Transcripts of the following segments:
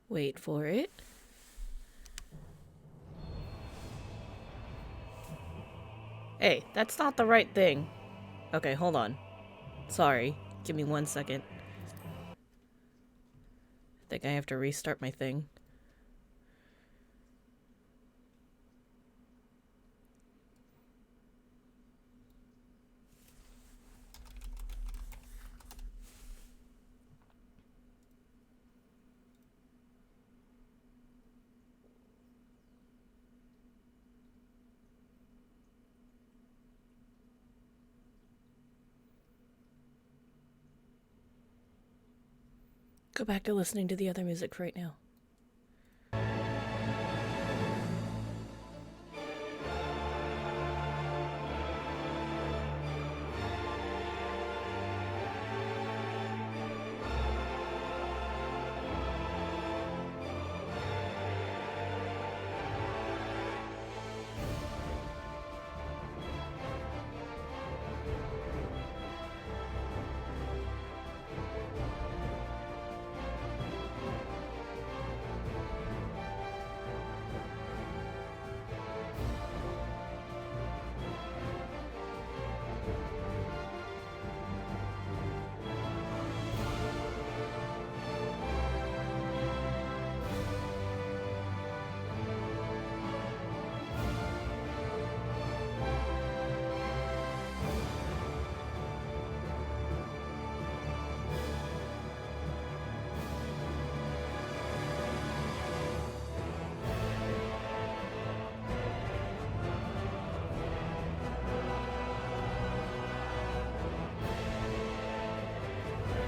Wait for it. Hey, that's not the right thing. Okay, hold on. Sorry. Give me 1 second. I think I have to restart my thing. Go back to listening to the other music for right now.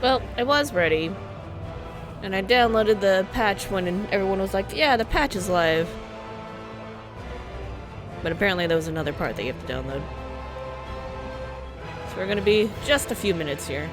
Well, I was ready. And I downloaded the patch when everyone was like, yeah, the patch is live. But apparently there was another part that you have to download. So we're gonna be just a few minutes here.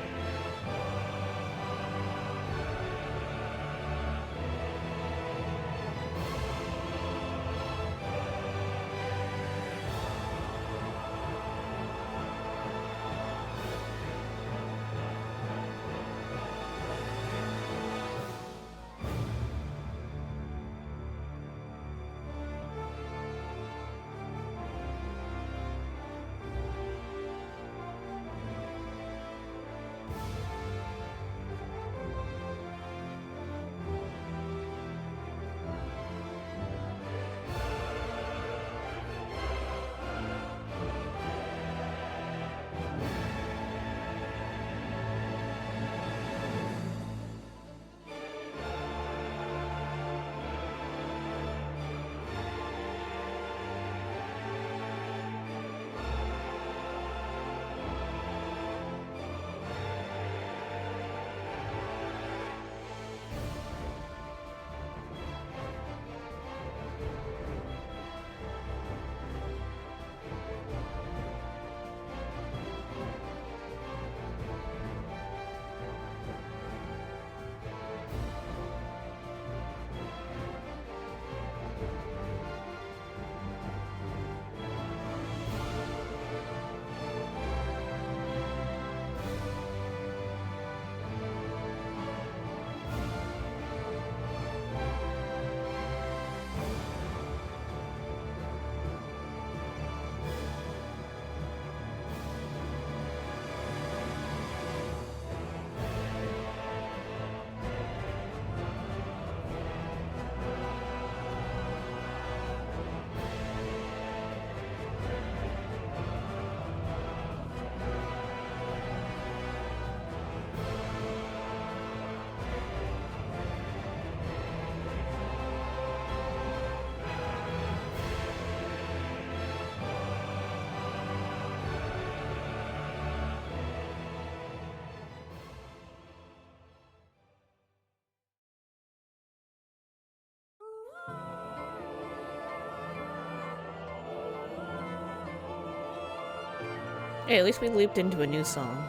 Hey, at least we leaped into a new song.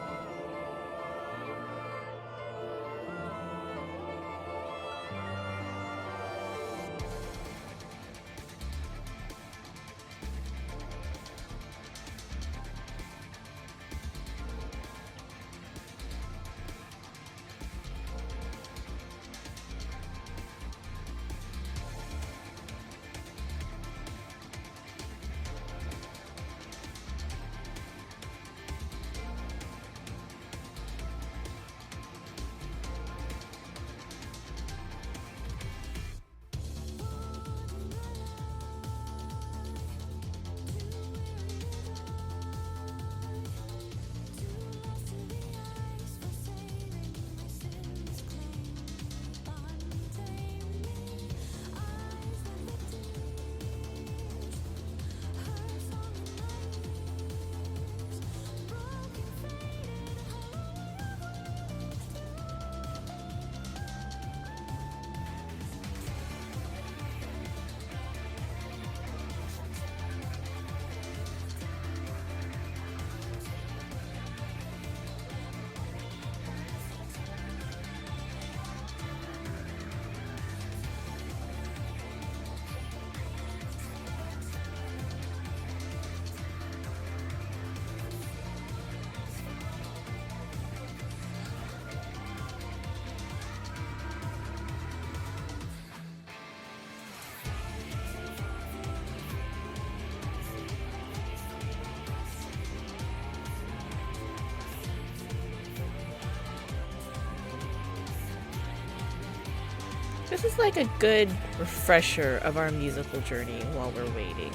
This is like a good refresher of our musical journey while we're waiting.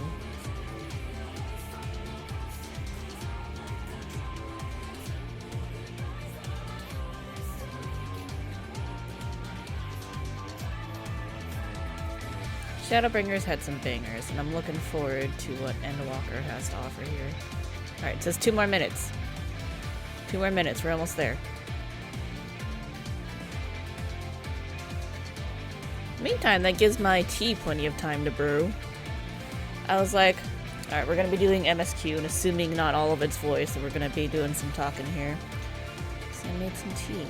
Shadowbringers had some bangers, and I'm looking forward to what Endwalker has to offer here. Alright, it says 2 more minutes. 2 more minutes, we're almost there. Meantime, that gives my tea plenty of time to brew. I was like, alright, we're gonna be doing MSQ, and assuming not all of it's voice, so we're gonna be doing some talking here. So I made some tea.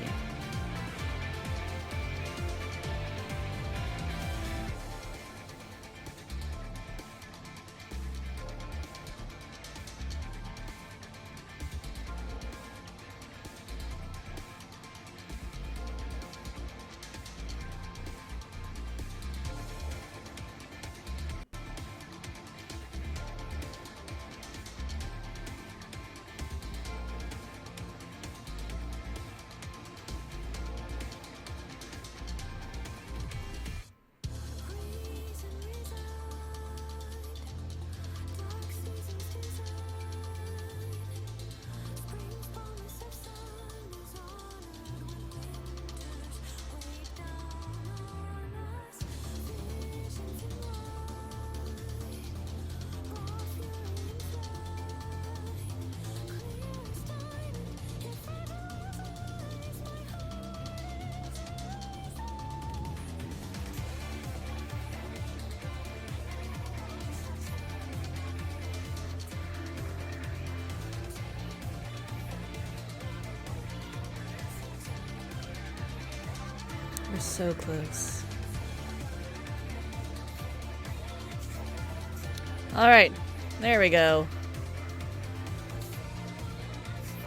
We're so close. Alright, there we go.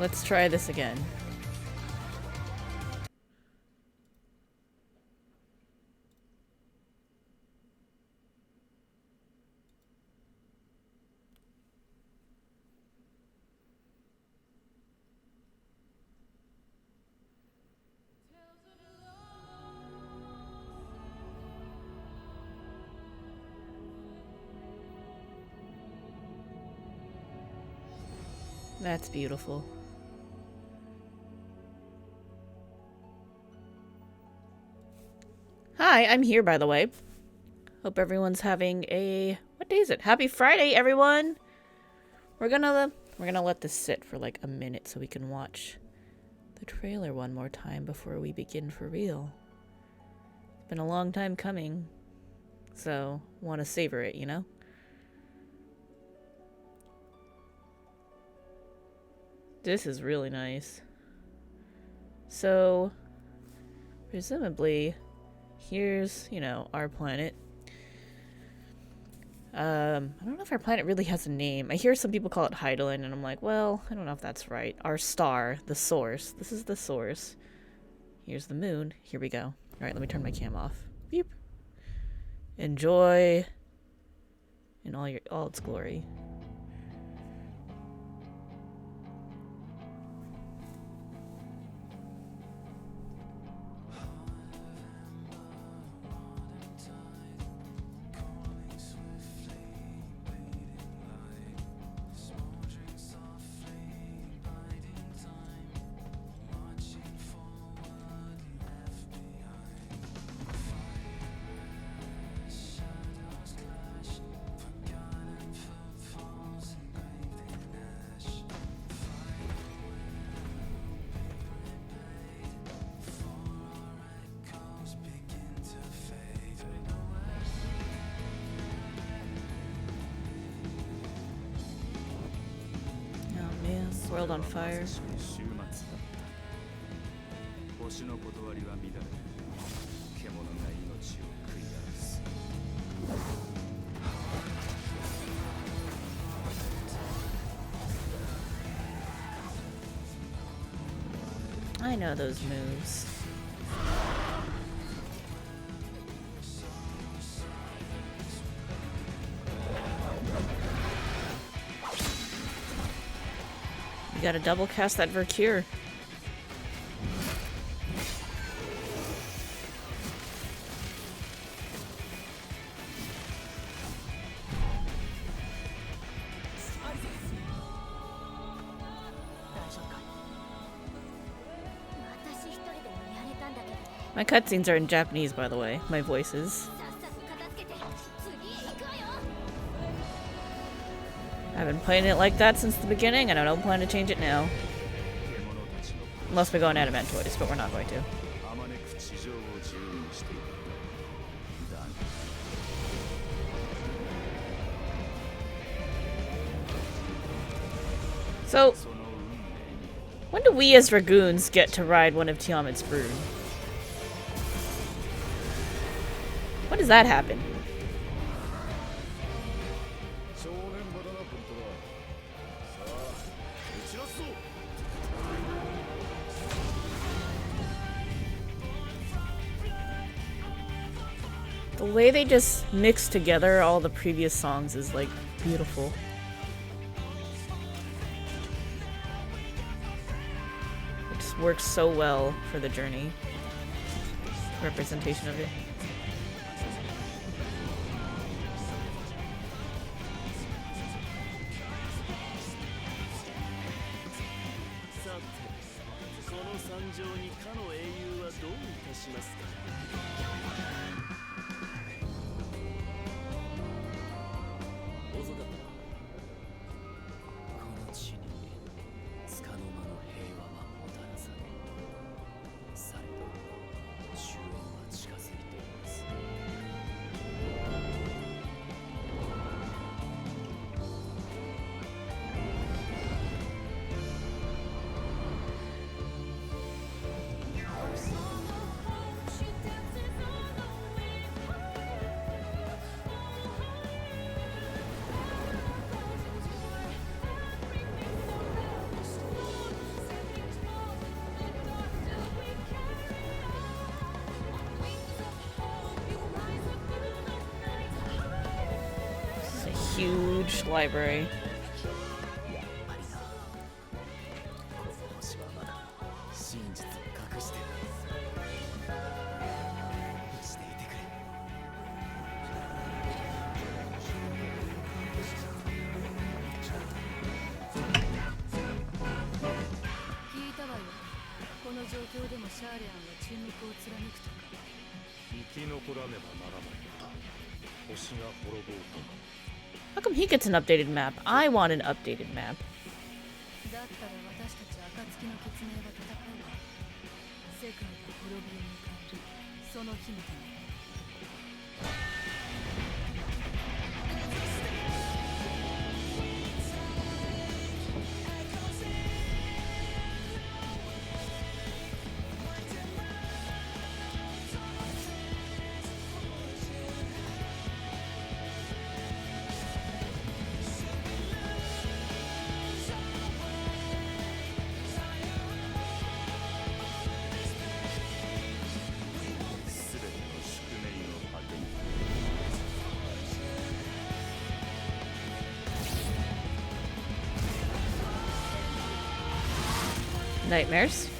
Let's try this again. That's beautiful. Hi, I'm here, by the way. Hope everyone's having a... What day is it? Happy Friday, everyone! We're gonna let this sit for like a minute so we can watch the trailer one more time before we begin for real. It's been a long time coming, so want to savor it, you know? This is really nice. So, presumably, here's, you know, our planet. I don't know if our planet really has a name. I hear some people call it Heidelin, and I'm like, well, I don't know if that's right. Our star, the source. This is the source. Here's the moon. Here we go. Alright, let me turn my cam off. Beep. Enjoy in all its glory. World on fire. I know those moves. You gotta double cast that Vercure. My cutscenes are in Japanese, by the way. My voices. I've been playing it like that since the beginning, and I don't plan to change it now. Unless we go on Adamant Toys, but we're not going to. So, when do we as Dragoons get to ride one of Tiamat's brood? When does that happen? The way they just mix together all the previous songs is, like, beautiful. It just works so well for the journey. Representation of it. Huge library. How come he gets an updated map? I want an updated map. Nightmares.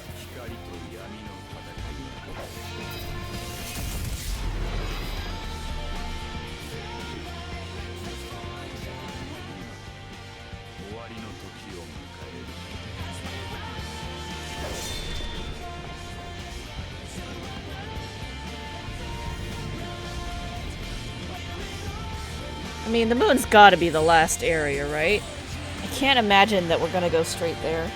I mean, the moon's gotta be the last area, right? I can't imagine that we're gonna go straight there.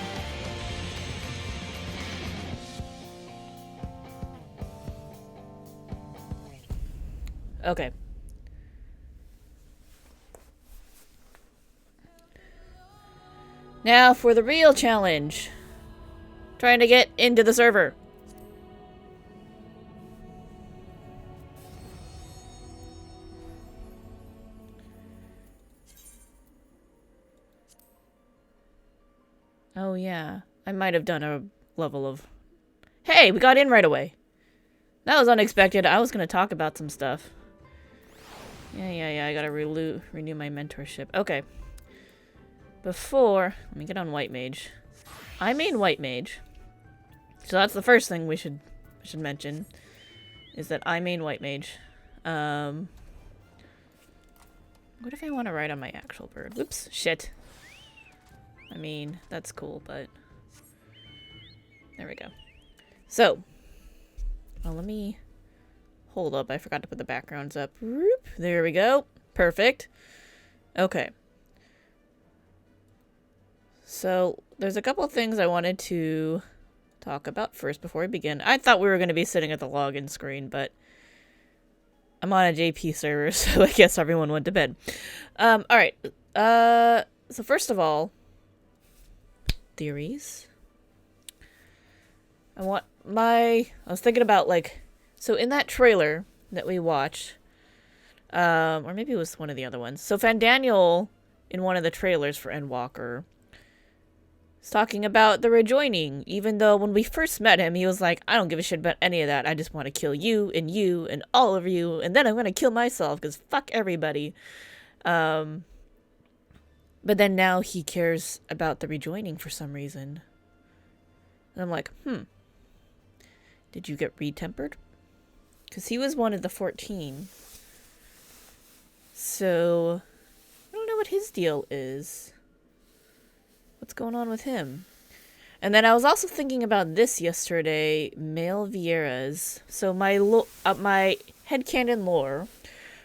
Okay. Now for the real challenge. Trying to get into the server. Oh yeah, I might have done a level of... Hey, we got in right away. That was unexpected. I was going to talk about some stuff. Yeah, I gotta renew my mentorship. Okay. Before... Let me get on White Mage. I main White Mage. So that's the first thing we should mention. Is that I main White Mage. What if I want to ride on my actual bird? Whoops. Shit. I mean, that's cool, but... There we go. So... Oh, let me... Hold up, I forgot to put the backgrounds up. Whoop, there we go. Perfect. Okay. So, there's a couple things I wanted to talk about first before we begin. I thought we were going to be sitting at the login screen, but I'm on a JP server, so I guess everyone went to bed. Alright. So first of all, theories. I was thinking about, like, so in that trailer that we watched, or maybe it was one of the other ones. So Fandaniel, in one of the trailers for Endwalker, is talking about the rejoining, even though when we first met him, he was like, I don't give a shit about any of that. I just want to kill you and all of you, and then I'm going to kill myself, because fuck everybody. But then now he cares about the rejoining for some reason. And I'm like, did you get retempered? Because he was one of the 14. So, I don't know what his deal is. What's going on with him? And then I was also thinking about this yesterday, male Vieiras. So my headcanon lore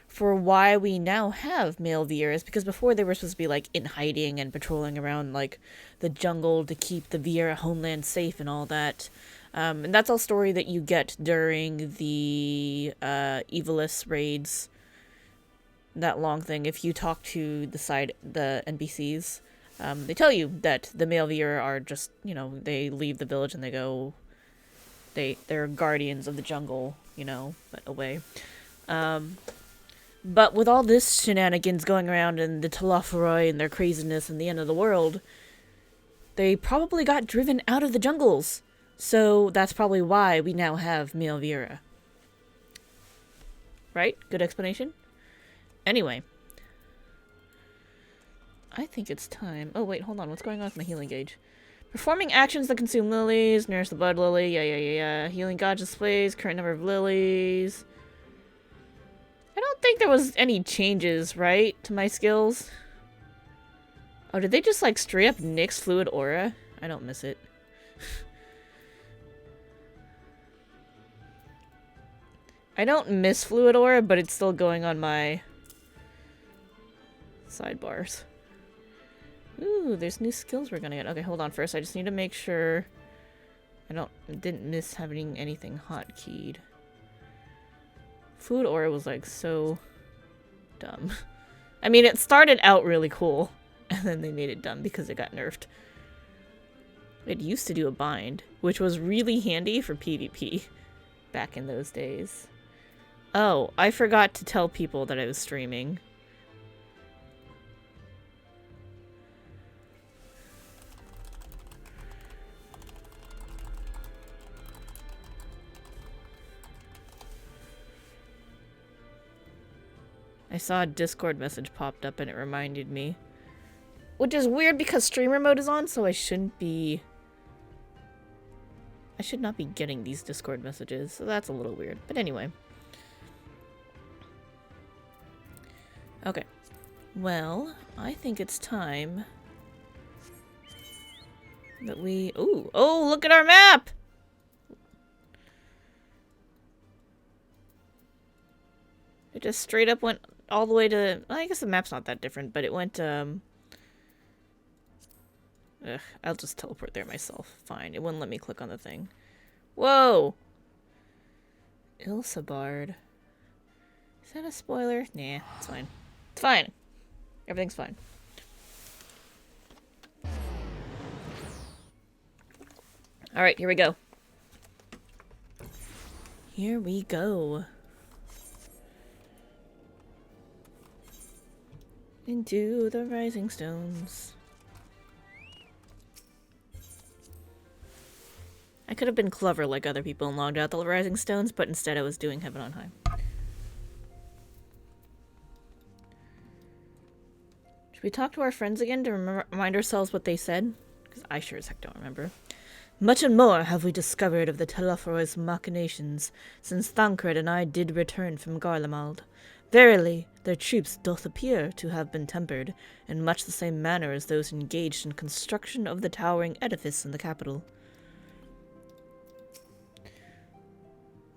for why we now have male Vieiras, because before they were supposed to be like in hiding and patrolling around like the jungle to keep the Vieira homeland safe and all that. And that's all story that you get during the Evilus raids. That long thing. If you talk to the NPCs, they tell you that the male Vieira are just, you know, they leave the village and they go, they're guardians of the jungle, you know, but away. But with all this shenanigans going around and the Telophoroi and their craziness and the end of the world, they probably got driven out of the jungles. So that's probably why we now have male Vieira. Right? Good explanation? Anyway. I think it's time. Oh, wait, hold on. What's going on with my healing gauge? Performing actions that consume lilies. Nourish the blood lily. Yeah. Healing god displays. Current number of lilies. I don't think there was any changes, right, to my skills. Oh, did they just, like, straight up nix fluid aura? I don't miss it. I don't miss fluid aura, but it's still going on my sidebars. Ooh, there's new skills we're gonna get. Okay, hold on first. I just need to make sure I didn't miss having anything hotkeyed. Food aura was like so dumb. I mean, it started out really cool, and then they made it dumb because it got nerfed. It used to do a bind, which was really handy for PvP back in those days. Oh, I forgot to tell people that I was streaming. I saw a Discord message popped up and it reminded me. Which is weird because streamer mode is on, so I should not be getting these Discord messages, so that's a little weird. But anyway. Okay. Well, I think it's time that we... Ooh! Oh, look at our map! It just straight up went all the way to... Well, I guess the map's not that different, but it went, Ugh, I'll just teleport there myself. Fine, it wouldn't let me click on the thing. Whoa! Ilsabard. Is that a spoiler? Nah, it's fine. It's fine. Everything's fine. Alright, here we go. Here we go. Into the rising stones. I could have been clever like other people and logged out the rising stones, but instead I was doing heaven on high. Should we talk to our friends again to remind ourselves what they said? Because I sure as heck don't remember. Much and more have we discovered of the Telophoro's machinations since Thancred and I did return from Garlemald. Verily, their troops doth appear to have been tempered, in much the same manner as those engaged in construction of the towering edifice in the capital.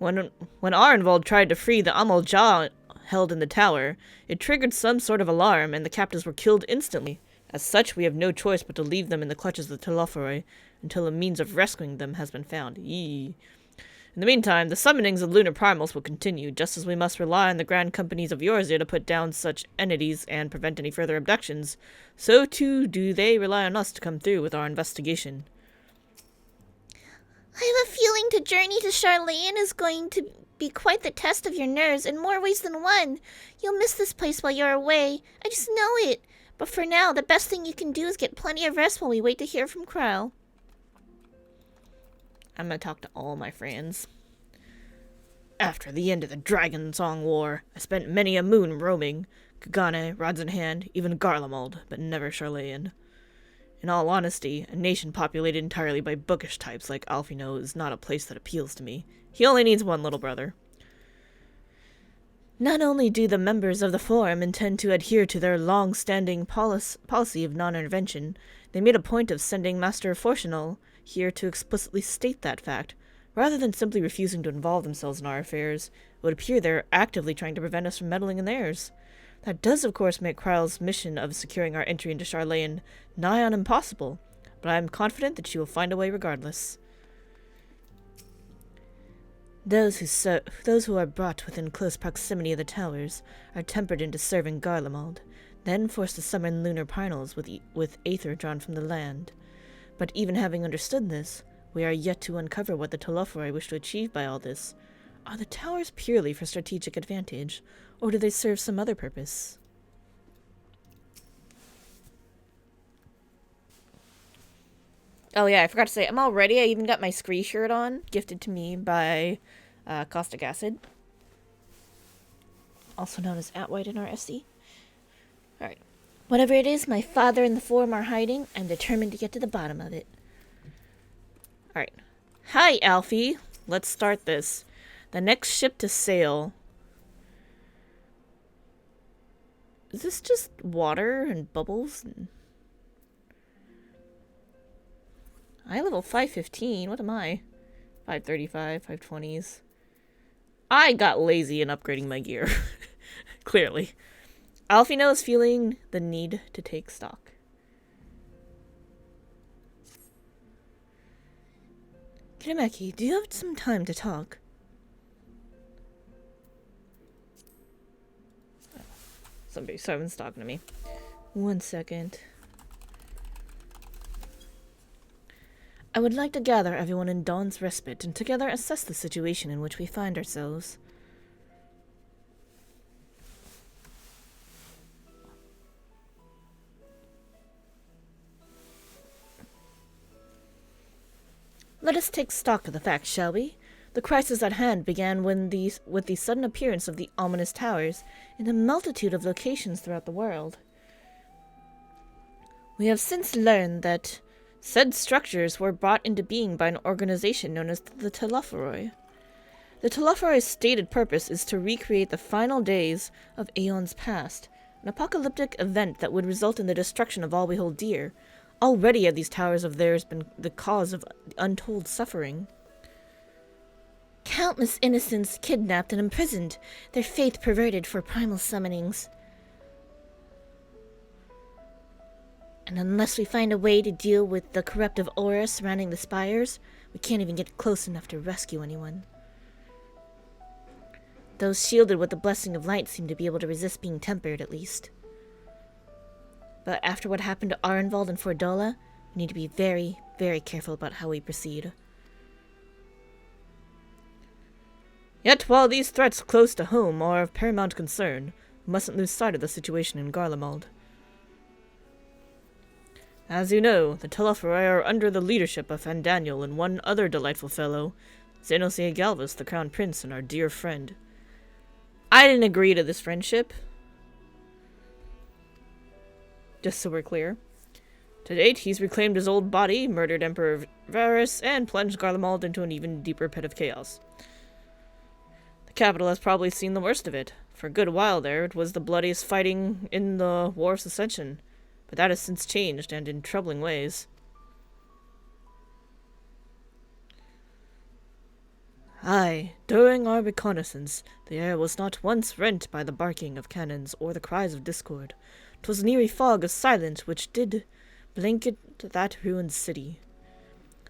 When Arenvald tried to free the Amalja held in the tower, it triggered some sort of alarm, and the captives were killed instantly. As such, we have no choice but to leave them in the clutches of the Telophoroi until a means of rescuing them has been found. Yee. In the meantime, the summonings of lunar primals will continue, just as we must rely on the grand companies of Yorzia to put down such entities and prevent any further abductions. So too do they rely on us to come through with our investigation. I have a feeling the journey to Charlayan is going to be quite the test of your nerves in more ways than one. You'll miss this place while you're away. I just know it. But for now, the best thing you can do is get plenty of rest while we wait to hear from Kryle. I'm gonna talk to all my friends. After the end of the Dragon Song War, I spent many a moon roaming. Kagane, rods in hand, even Garlemald, but never Charlayan. In all honesty, a nation populated entirely by bookish types like Alfino is not a place that appeals to me. He only needs one little brother. Not only do the members of the Forum intend to adhere to their long-standing policy of non-intervention, they made a point of sending Master Fortunal here to explicitly state that fact. Rather than simply refusing to involve themselves in our affairs, it would appear they're actively trying to prevent us from meddling in theirs. That does, of course, make Kryle's mission of securing our entry into Charlayan nigh on impossible, but I am confident that she will find a way regardless. Those who are brought within close proximity of the towers are tempered into serving Garlemald, then forced to summon lunar primals with aether drawn from the land. But even having understood this, we are yet to uncover what the Telophoroi wish to achieve by all this. Are the towers purely for strategic advantage, or do they serve some other purpose? Oh yeah, I forgot to say, I'm all ready. I even got my Scree shirt on, gifted to me by Caustic Acid, also known as Atwhite in our SC. Alright. Whatever it is my father and the Forum are hiding, I'm determined to get to the bottom of it. Alright. Hi, Alfie. Let's start this. The next ship to sail. Is this just water and bubbles? I level 515. What am I? 535, 520s. I got lazy in upgrading my gear. Clearly. Alfino is feeling the need to take stock. Kitameki, do you have some time to talk? Someone's talking to me. 1 second. I would like to gather everyone in Dawn's Respite and together assess the situation in which we find ourselves. Let us take stock of the facts, shall we? The crisis at hand began with the sudden appearance of the ominous towers in a multitude of locations throughout the world. We have since learned that said structures were brought into being by an organization known as the Telophoroi. The Telophoroi's stated purpose is to recreate the final days of aeons past, an apocalyptic event that would result in the destruction of all we hold dear. Already have these towers of theirs been the cause of untold suffering. Countless innocents kidnapped and imprisoned, their faith perverted for primal summonings. And unless we find a way to deal with the corruptive aura surrounding the spires, we can't even get close enough to rescue anyone. Those shielded with the blessing of light seem to be able to resist being tempered, at least. But after what happened to Arenvald and Fordola, we need to be very, very careful about how we proceed. Yet, while these threats close to home are of paramount concern, we mustn't lose sight of the situation in Garlemald. As you know, the Telophoroi are under the leadership of Fandaniel and one other delightful fellow, Xenosia Galvus, the Crown Prince and our dear friend. I didn't agree to this friendship. Just so we're clear. To date, he's reclaimed his old body, murdered Emperor Varus, and plunged Garlemald into an even deeper pit of chaos. The capital has probably seen the worst of it. For a good while there, it was the bloodiest fighting in the War of Secession, but that has since changed, and in troubling ways. Aye, during our reconnaissance, the air was not once rent by the barking of cannons or the cries of discord. 'Twas an eerie fog of silence which did blanket that ruined city.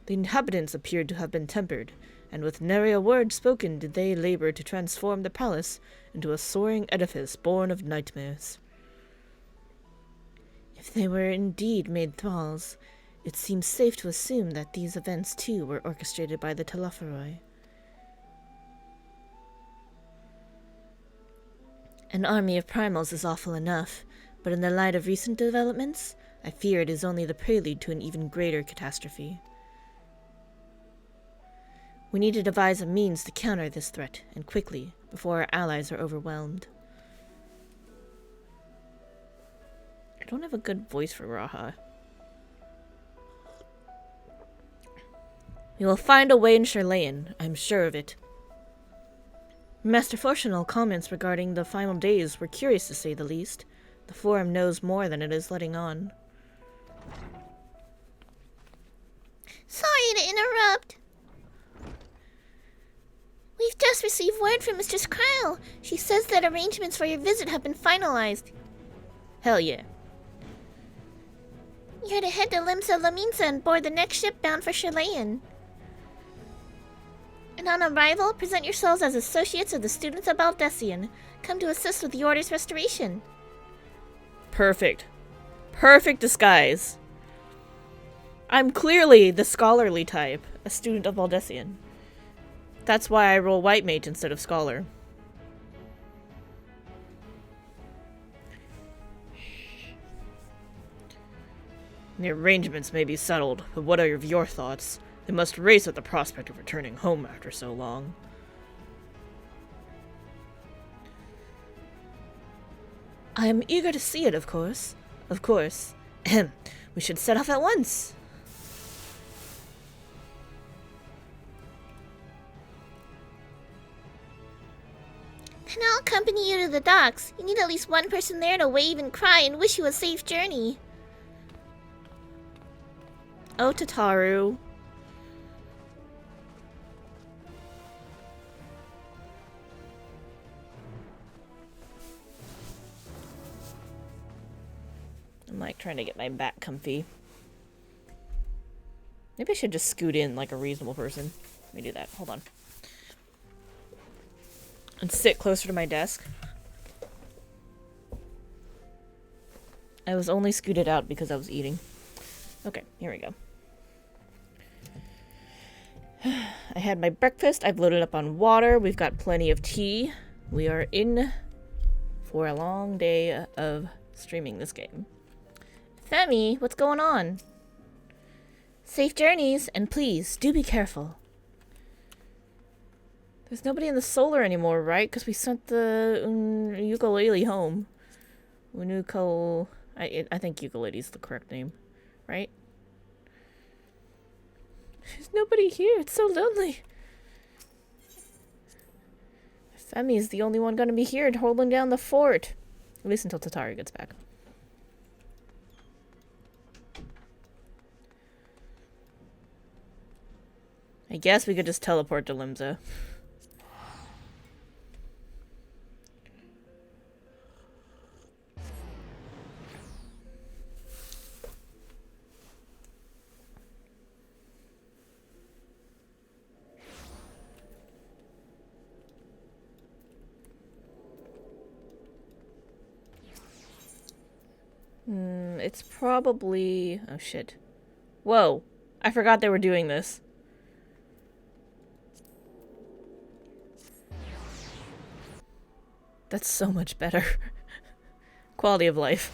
The inhabitants appeared to have been tempered, and with nary a word spoken did they labor to transform the palace into a soaring edifice born of nightmares. If they were indeed made thralls, it seems safe to assume that these events too were orchestrated by the Telophoroi. An army of primals is awful enough, but in the light of recent developments, I fear it is only the prelude to an even greater catastrophe. We need to devise a means to counter this threat, and quickly, before our allies are overwhelmed. I don't have a good voice for Raha. We will find a way in Sherlayan, I'm sure of it. Master Fortunal comments regarding the final days were curious to say the least. The Forum knows more than it is letting on. Sorry to interrupt. We've just received word from Mistress Kryle. She says that arrangements for your visit have been finalized. Hell yeah. You're to head to Limsa Laminsa and board the next ship bound for Sherlayan. And on arrival, present yourselves as associates of the students of Baldessian, come to assist with the Order's restoration. Perfect. Perfect disguise. I'm clearly the scholarly type, a student of Baldessian. That's why I roll White Mage instead of Scholar. The arrangements may be settled, but what are your thoughts? They must race at the prospect of returning home after so long. I am eager to see it, of course. Of course. Ahem. We should set off at once. And I'll accompany you to the docks. You need at least one person there to wave and cry and wish you a safe journey. Oh, Tataru. I'm like trying to get my back comfy. Maybe I should just scoot in like a reasonable person. Let me do that. Hold on. And sit closer to my desk. I was only scooted out because I was eating. Okay, here we go. I had my breakfast. I've loaded up on water. We've got plenty of tea. We are in for a long day of streaming this game. Femi, what's going on? Safe journeys, and please, do be careful. There's nobody in the solar anymore, right? Because we sent the ukulele home. Unuko... I think ukulele is the correct name, right? There's nobody here. It's so lonely. Femi is the only one going to be here holding down the fort. At least until Tataru gets back. I guess we could just teleport to Limsa. It's probably... Oh, shit. Whoa. I forgot they were doing this. That's so much better. Quality of life.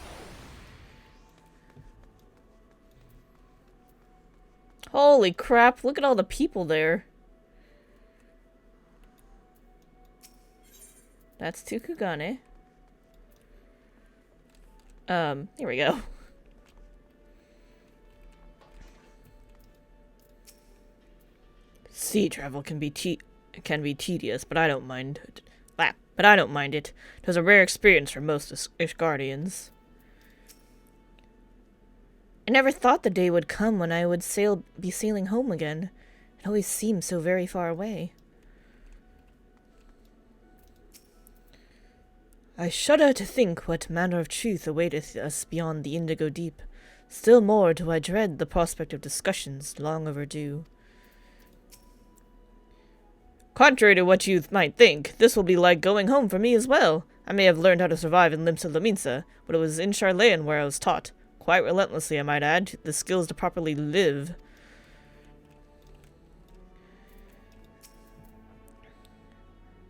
Holy crap, look at all the people there. That's Tukugane. Here we go. Sea travel can be tedious, but I don't mind it. But I don't mind it. It was a rare experience for most Ishgardians. I never thought the day would come when I would be sailing home again. It always seemed so very far away. I shudder to think what manner of truth awaiteth us beyond the indigo deep. Still more do I dread the prospect of discussions long overdue. Contrary to what you might think, this will be like going home for me as well. I may have learned how to survive in Limsa Lominsa, but it was in Charlayan where I was taught. Quite relentlessly, I might add, the skills to properly live.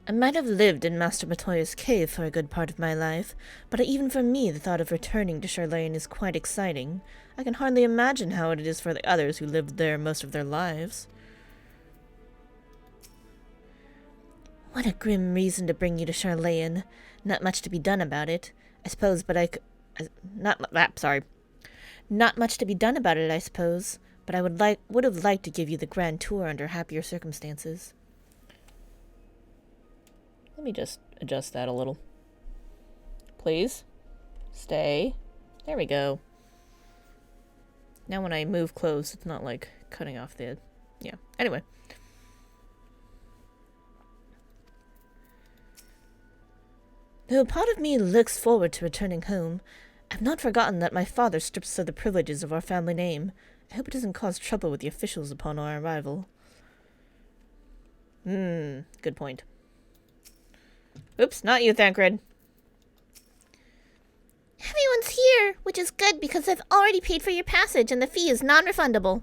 I might have lived in Master Matoya's cave for a good part of my life, but even for me the thought of returning to Charlayan is quite exciting. I can hardly imagine how it is for the others who lived there most of their lives. What a grim reason to bring you to Charlayan. Not much to be done about it, I suppose, but Not much to be done about it, I suppose, but I would have liked to give you the grand tour under happier circumstances. Let me just adjust that a little. Please. Stay. There we go. Now when I move close, it's not like cutting off the... Yeah. Anyway. Though part of me looks forward to returning home, I've not forgotten that my father stripped us of the privileges of our family name. I hope it doesn't cause trouble with the officials upon our arrival. Good point. Oops, not you, Thancred. Everyone's here, which is good because I've already paid for your passage and the fee is non-refundable.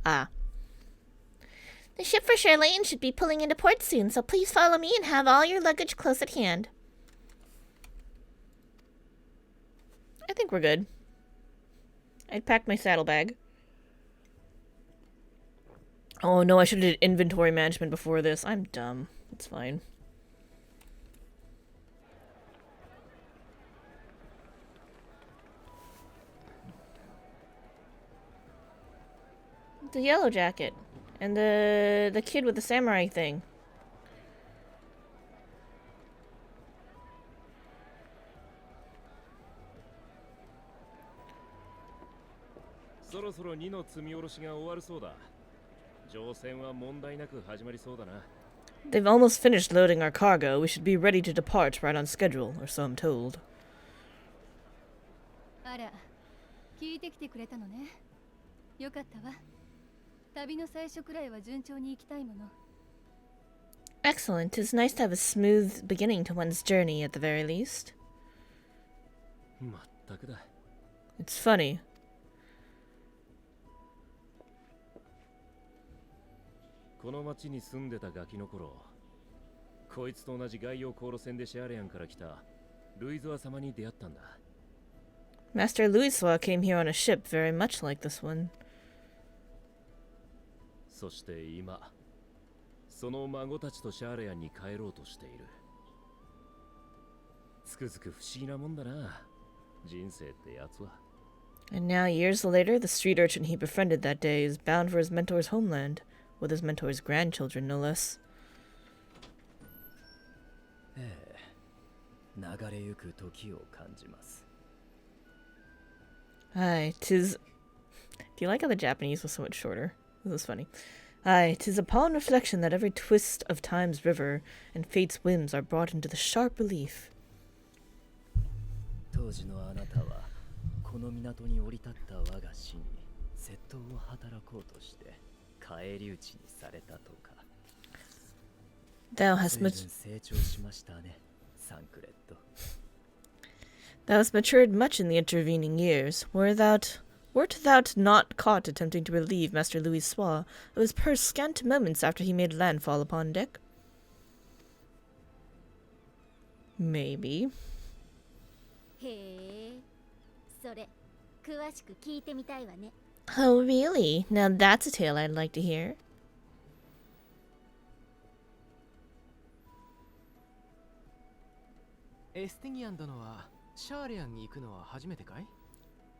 Ah. The ship for Charlayan should be pulling into port soon, so please follow me and have all your luggage close at hand. I think we're good. I'd packed my saddlebag. Oh no, I should have did inventory management before this. I'm dumb. It's fine. The yellow jacket. And the kid with the samurai thing. They've almost finished loading our cargo. We should be ready to depart right on schedule, or so I'm told. Excellent. It's nice to have a smooth beginning to one's journey, at the very least. It's funny. Master Louiswa came here on a ship very much like this one. And now, years later, the street urchin he befriended that day is bound for his mentor's homeland, with his mentor's grandchildren, no less. Aye, 'tis... Do you like how the Japanese was so much shorter? This is funny. Aye, 'tis upon reflection that every twist of time's river and fate's whims are brought into the sharp relief. Thou hast matured much in the intervening years. Wert thou not caught attempting to relieve Master Louiswa of his purse scant moments after he made landfall upon deck? Maybe. Oh, really? Now that's a tale I'd like to hear.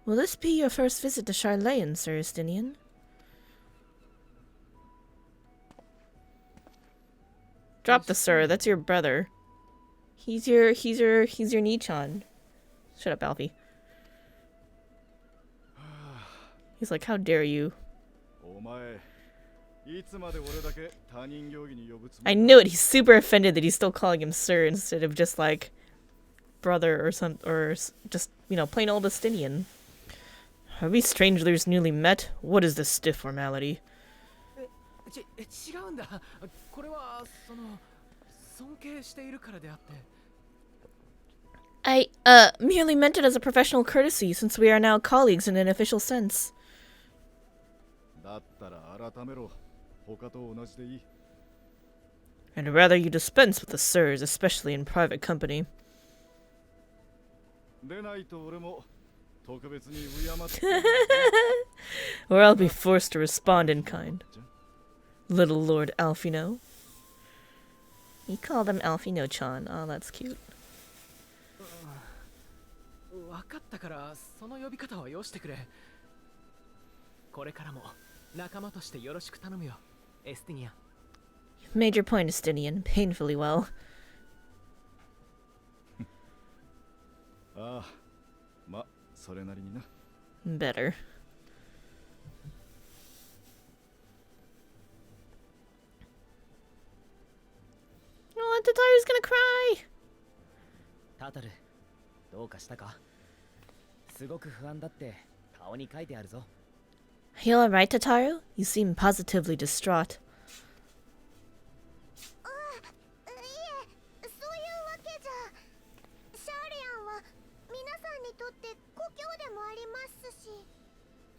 Will this be your first visit to Charlayan, Sir Estinian? Drop the sir, that's your brother. He's your Nichan. Shut up, Alfie. He's like, how dare you? I knew it, he's super offended that he's still calling him sir instead of just like brother or just, plain old Estinian. Are we strangers newly met? What is this stiff formality? 違うんだ。これは尊敬しているからであって。 I, merely meant it as a professional courtesy, since we are now colleagues in an official sense. だったら改めろ。他と同じでいい。 I'd rather you dispense with the sirs, especially in private company. でないと俺も特別に敬って。Or I'll be forced to respond in kind. Little Lord Alfino. You call them Alfino-chan. Oh, that's cute. わかったからその呼び方はよしてくれ。これからも仲間としてよろしく頼むよ、エスティニア。 You've made your point, Estinian, painfully well. ああ、ま、それなりにな。 Better. Oh, Tataru's gonna cry! タタル、どうかしたか？すごく不安だって顔に書いてあるぞ。 Are you alright, Tataru? You seem positively distraught. いえ、そういうわけじゃ。シャーレアンは皆さんにとって故郷でもありますし。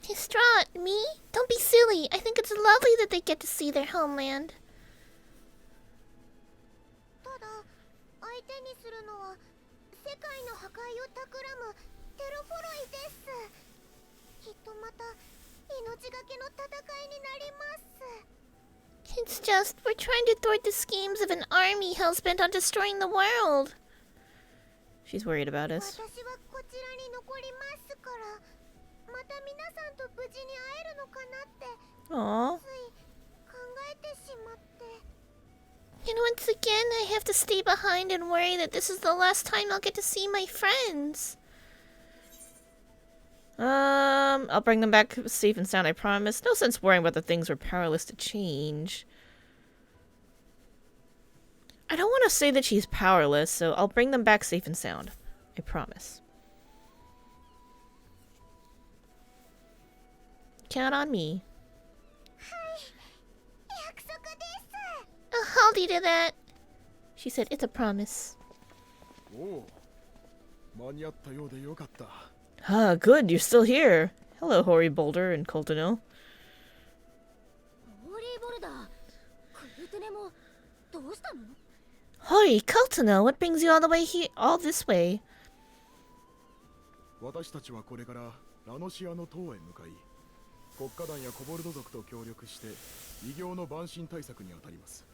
Distraught? Me? Don't be silly. I think it's lovely that they get to see their homeland. ただ、相手にするのは世界の破壊を企むテロフォロイです。きっとまた命がけの戦いになります。It's just, we're trying to thwart the schemes of an army hell-bent on destroying the world. She's worried about us. 私はこちらに残りますから、また皆さんと無事に会えるのかなって Aww. つい考えてしまって。And once again, I have to stay behind and worry that this is the last time I'll get to see my friends. I'll bring them back safe and sound, I promise. No sense worrying about the things we're powerless to change. I don't want to say that she's powerless, so I'll bring them back safe and sound. I promise. Count on me. I'll hold you to that. She said it's a promise. おお、間に合ったようでよかった。 Ah, good, you're still here. Hello, Hori Boulder and Coltino. Hori, Coltino, what brings you all the way here, all this way? 私たちはこれからラノシアの塔へ向かい、国家団やコボルド族と協力して異形の蛮神対策に当たります。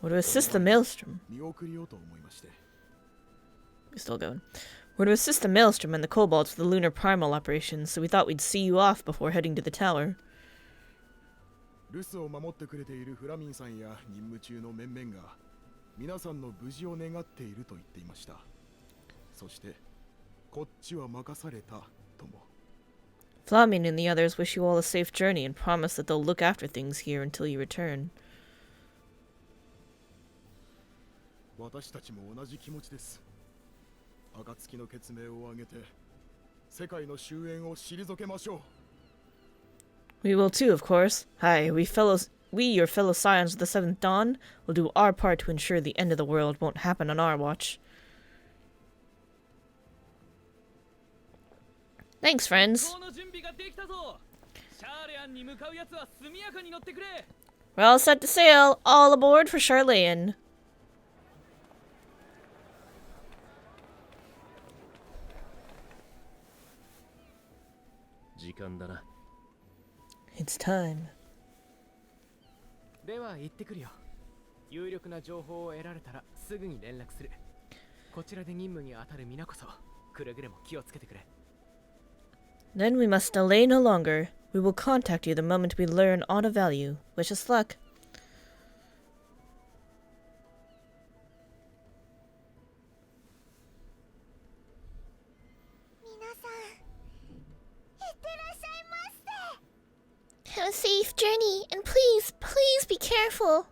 We're to assist the Maelstrom. 見送りようと思いまして。 We're still going. We're to assist the Maelstrom and the Kobolds with the lunar primal operations, so we thought we'd see you off before heading to the tower. 留守を守ってくれているフラミンさんや任務中の面々が皆さんの無事を願っていると言っていました。そしてこっちは任されたとも。 Flamin and the others wish you all a safe journey and promise that they'll look after things here until you return. 私たちも同じ気持ちです。暁の決命を挙げて世界の終焉を退けましょう。 We will too, of course. Hi, we, your fellow scions of the Seventh Dawn, will do our part to ensure the end of the world won't happen on our watch. Thanks, friends. We're all set to sail. All aboard for Charlayan. It's time. では行ってくるよ。有力な情報を得られたらすぐに連絡する。こちらで任務に当たる皆こそくれぐれも気をつけてくれ。 Then we must delay no longer. We will contact you the moment we learn aught of value. Wish us luck. 皆さん、いってらっしゃいませ。Have a safe journey, and please, please be careful.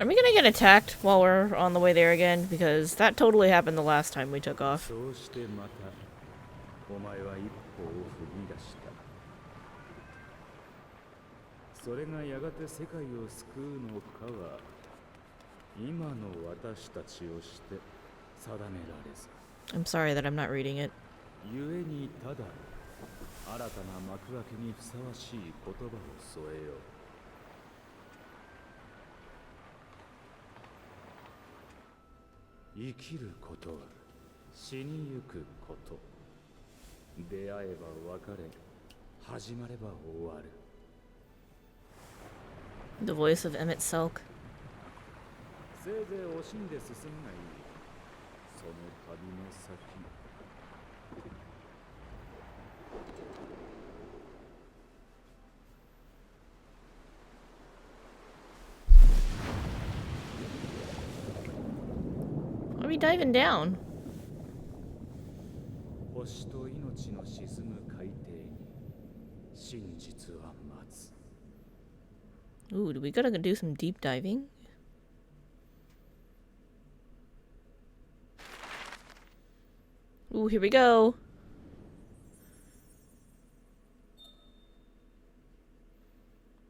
Are we gonna get attacked while we're on the way there again? Because that totally happened the last time we took off. そうしてまたお前は一歩を踏み出した。それがやがて世界を救うのかは今の私たちをして定められず。 I'm sorry that I'm not reading it. 故にただ新たな幕開けにふさわしい言葉を添えよう。生きることは死にゆくこと。出会えば別れ、始まれば終わる。 The voice of Emmett Selk. せいぜい惜しんで進むがいい。その旅の先。 Why are we diving down? 星と命の沈む海底に真実は待つ。 Ooh, do we gotta do some deep diving? Ooh, here we go.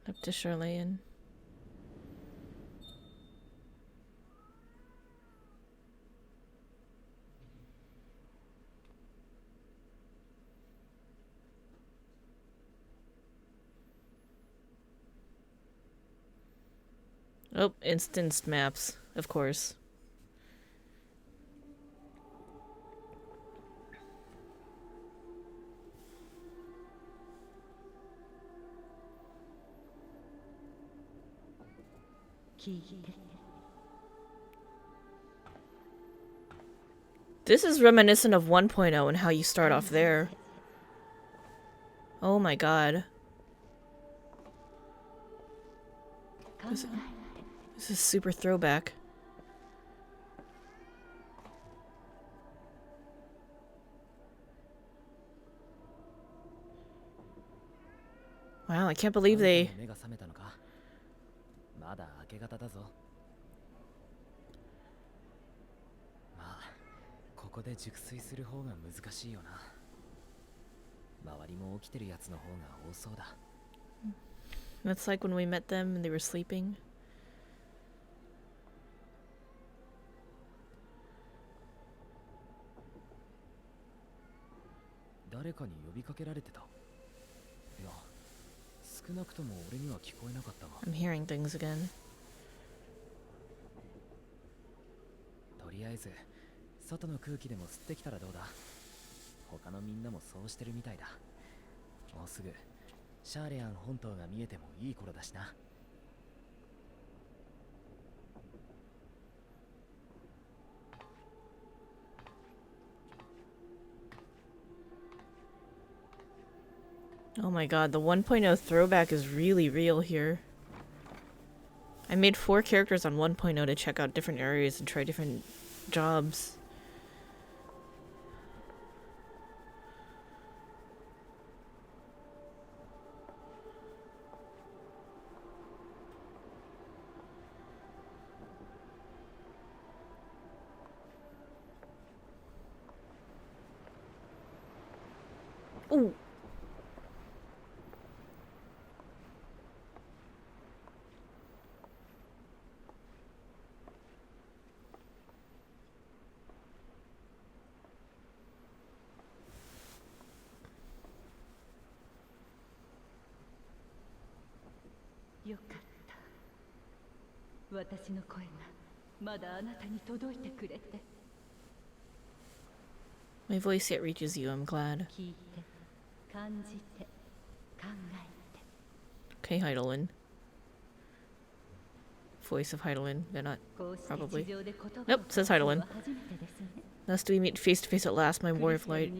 Up to Charlayan. Oh, instanced maps, of course. This is reminiscent of 1.0 and how you start off there. Oh my god. This is super throwback. Wow, I can't believe they... 目が覚めたのか。まだ明け方だぞ。まあ、ここで熟睡する方が難しいよな。周りも起きてるやつの方が多そうだ。That's like when we met them and they were sleeping. 誰かに呼びかけられてた。いや、少なくとも俺には聞こえなかったが。I'm hearing things again. とりあえず、外の空気でも吸ってきたらどうだ。他のみんなもそうしてるみたいだ。もうすぐ、シャーレアン本島が見えてもいい頃だしな。Oh my god, the 1.0 throwback is really real here. I made 4 characters on 1.0 to check out different areas and try different jobs. Ooh. My voice yet reaches you, I'm glad. Okay, Heidelin. Voice of Heidelin. They're not. Probably. Nope, says Heidelin. Thus do we meet face to face at last, my warrior of light.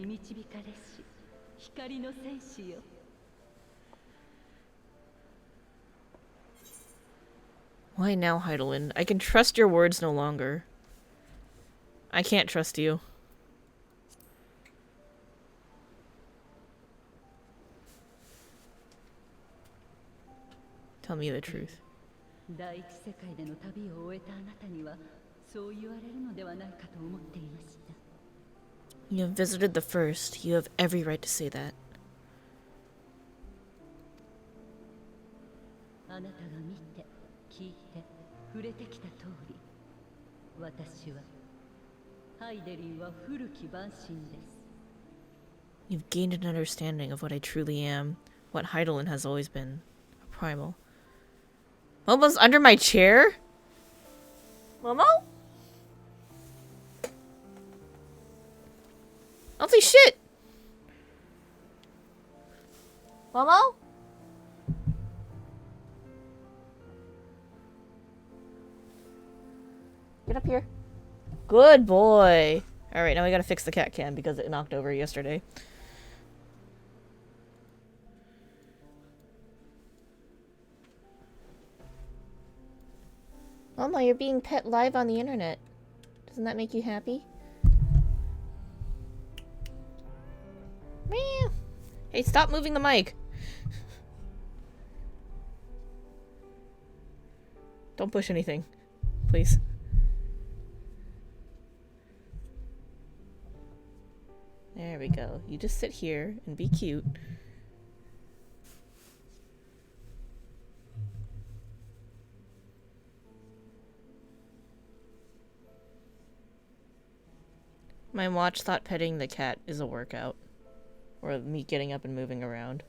Why now, Heidelin? I can trust your words no longer. I can't trust you. Tell me the truth. 第一世界での旅を終えたあなたにはそう言われるのではないかと思っていました。 You have visited the first. You have every right to say that. あなたが見て、聞いて、触れてきた通り、私はハイデリンは古き万神です。 You've gained an understanding of what I truly am, what Heidelin has always been, a primal. Momo's under my chair? Momo? I don't see shit! Momo? Get up here. Good boy. Alright, now we gotta fix the cat cam because it knocked over yesterday. Mama, you're being pet live on the internet. Doesn't that make you happy? Meow. Hey, stop moving the mic. Don't push anything, please. There we go. You just sit here and be cute. My watch thought petting the cat is a workout. Or me getting up and moving around.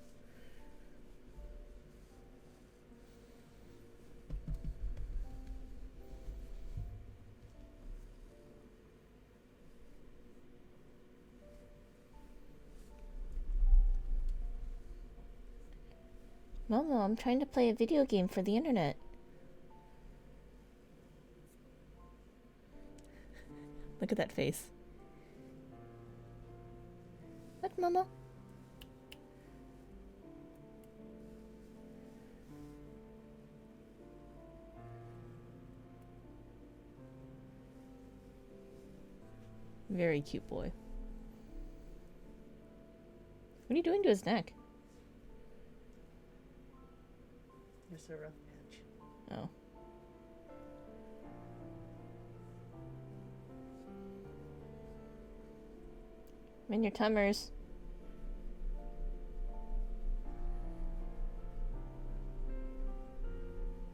Momo, I'm trying to play a video game for the internet. Look at that face. What, Momo? Very cute boy. What are you doing to his neck? Just a rough patch. Oh. I'm in your tummers.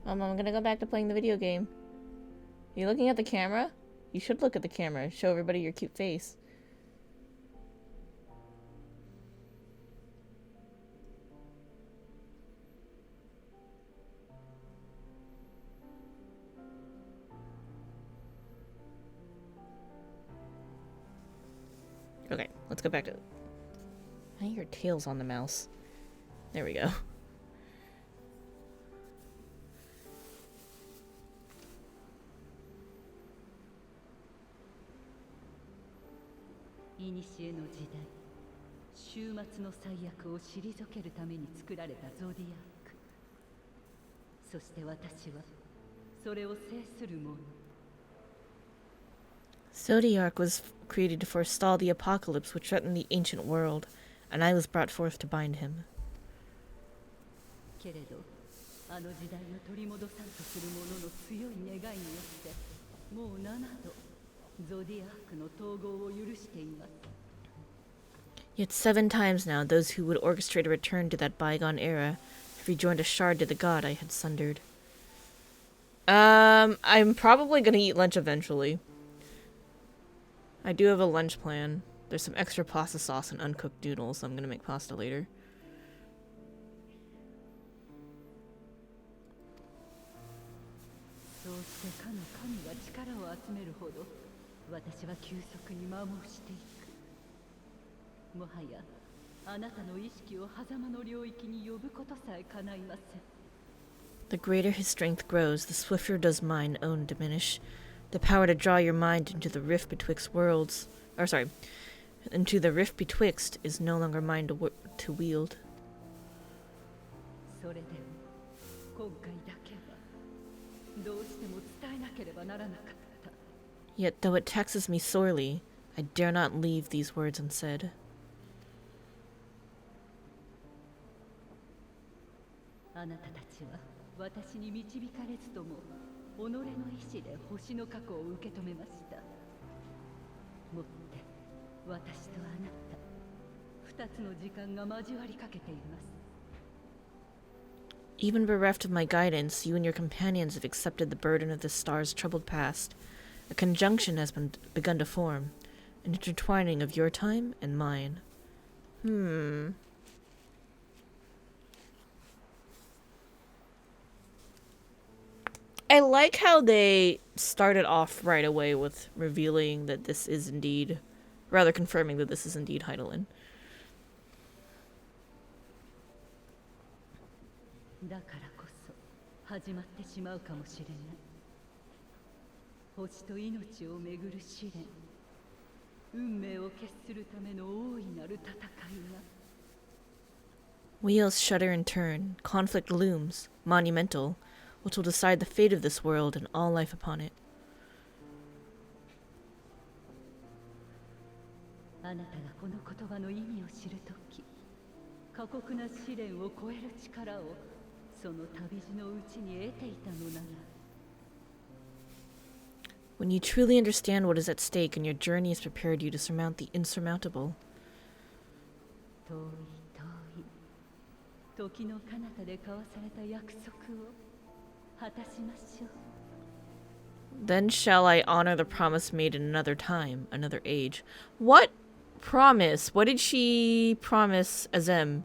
I'm gonna go back to playing the video game. Are you looking at the camera? You should look at the camera. Show everybody your cute face. Okay, let's go back to... I hear tails on the mouse. There we go.古の時代、終末の最悪を退けるために作られたゾディアーク。そして私はそれを制する者。 Zodiac was created to forestall the apocalypse which threatened the ancient world, and I was brought forth to bind him. けれど、あの時代を取り戻さんとする者の強い願いによって、もう7度、ゾディアークの統合を許しています。 Yet 7 times now, those who would orchestrate a return to that bygone era have rejoined a shard to the god I had sundered. I'm probably gonna eat lunch eventually. I do have a lunch plan. There's some extra pasta sauce and uncooked noodles, so I'm gonna make pasta later. そうしてかの神が力を集めるほど、私は急速に摩耗していく。もはや、あなたの意識を狭間の領域に呼ぶことさえ叶いません。The greater his strength grows, the swifter does mine own diminish. The power to draw your mind into the rift betwixt worlds, into the rift betwixt is no longer mine to wield. それでも、今回だけは、どうしても伝えなければならなかった。 Yet though it taxes me sorely, I dare not leave these words unsaid. あなたたちは私に導かれずとも己の意志で星の過去を受け止めました。もって私とあなた、二つの時間が交わりかけています。 Even bereft of my guidance, you and your companions have accepted the burden of the star's troubled past. A conjunction has begun to form, an intertwining of your time and mine. I like how they started off right away with revealing that this is indeed, rather confirming that this is indeed Heidelin. だからこそ始まってしまうかもしれない。星と命をめぐる試練、運命を決するための大いなる戦いが。 Wheels shudder and turn, conflict looms, monumental, which will decide the fate of this world and all life upon it. あなたがこの言葉の意味を知るとき、過酷な試練を超える力をその旅路のうちに得ていたのなら。 When you truly understand what is at stake and your journey has prepared you to surmount the insurmountable. 遠い遠い時の彼方で交わされた約束を果たしましょう。 Then shall I honor the promise made in another time, another age. What promise? What did she promise Azem?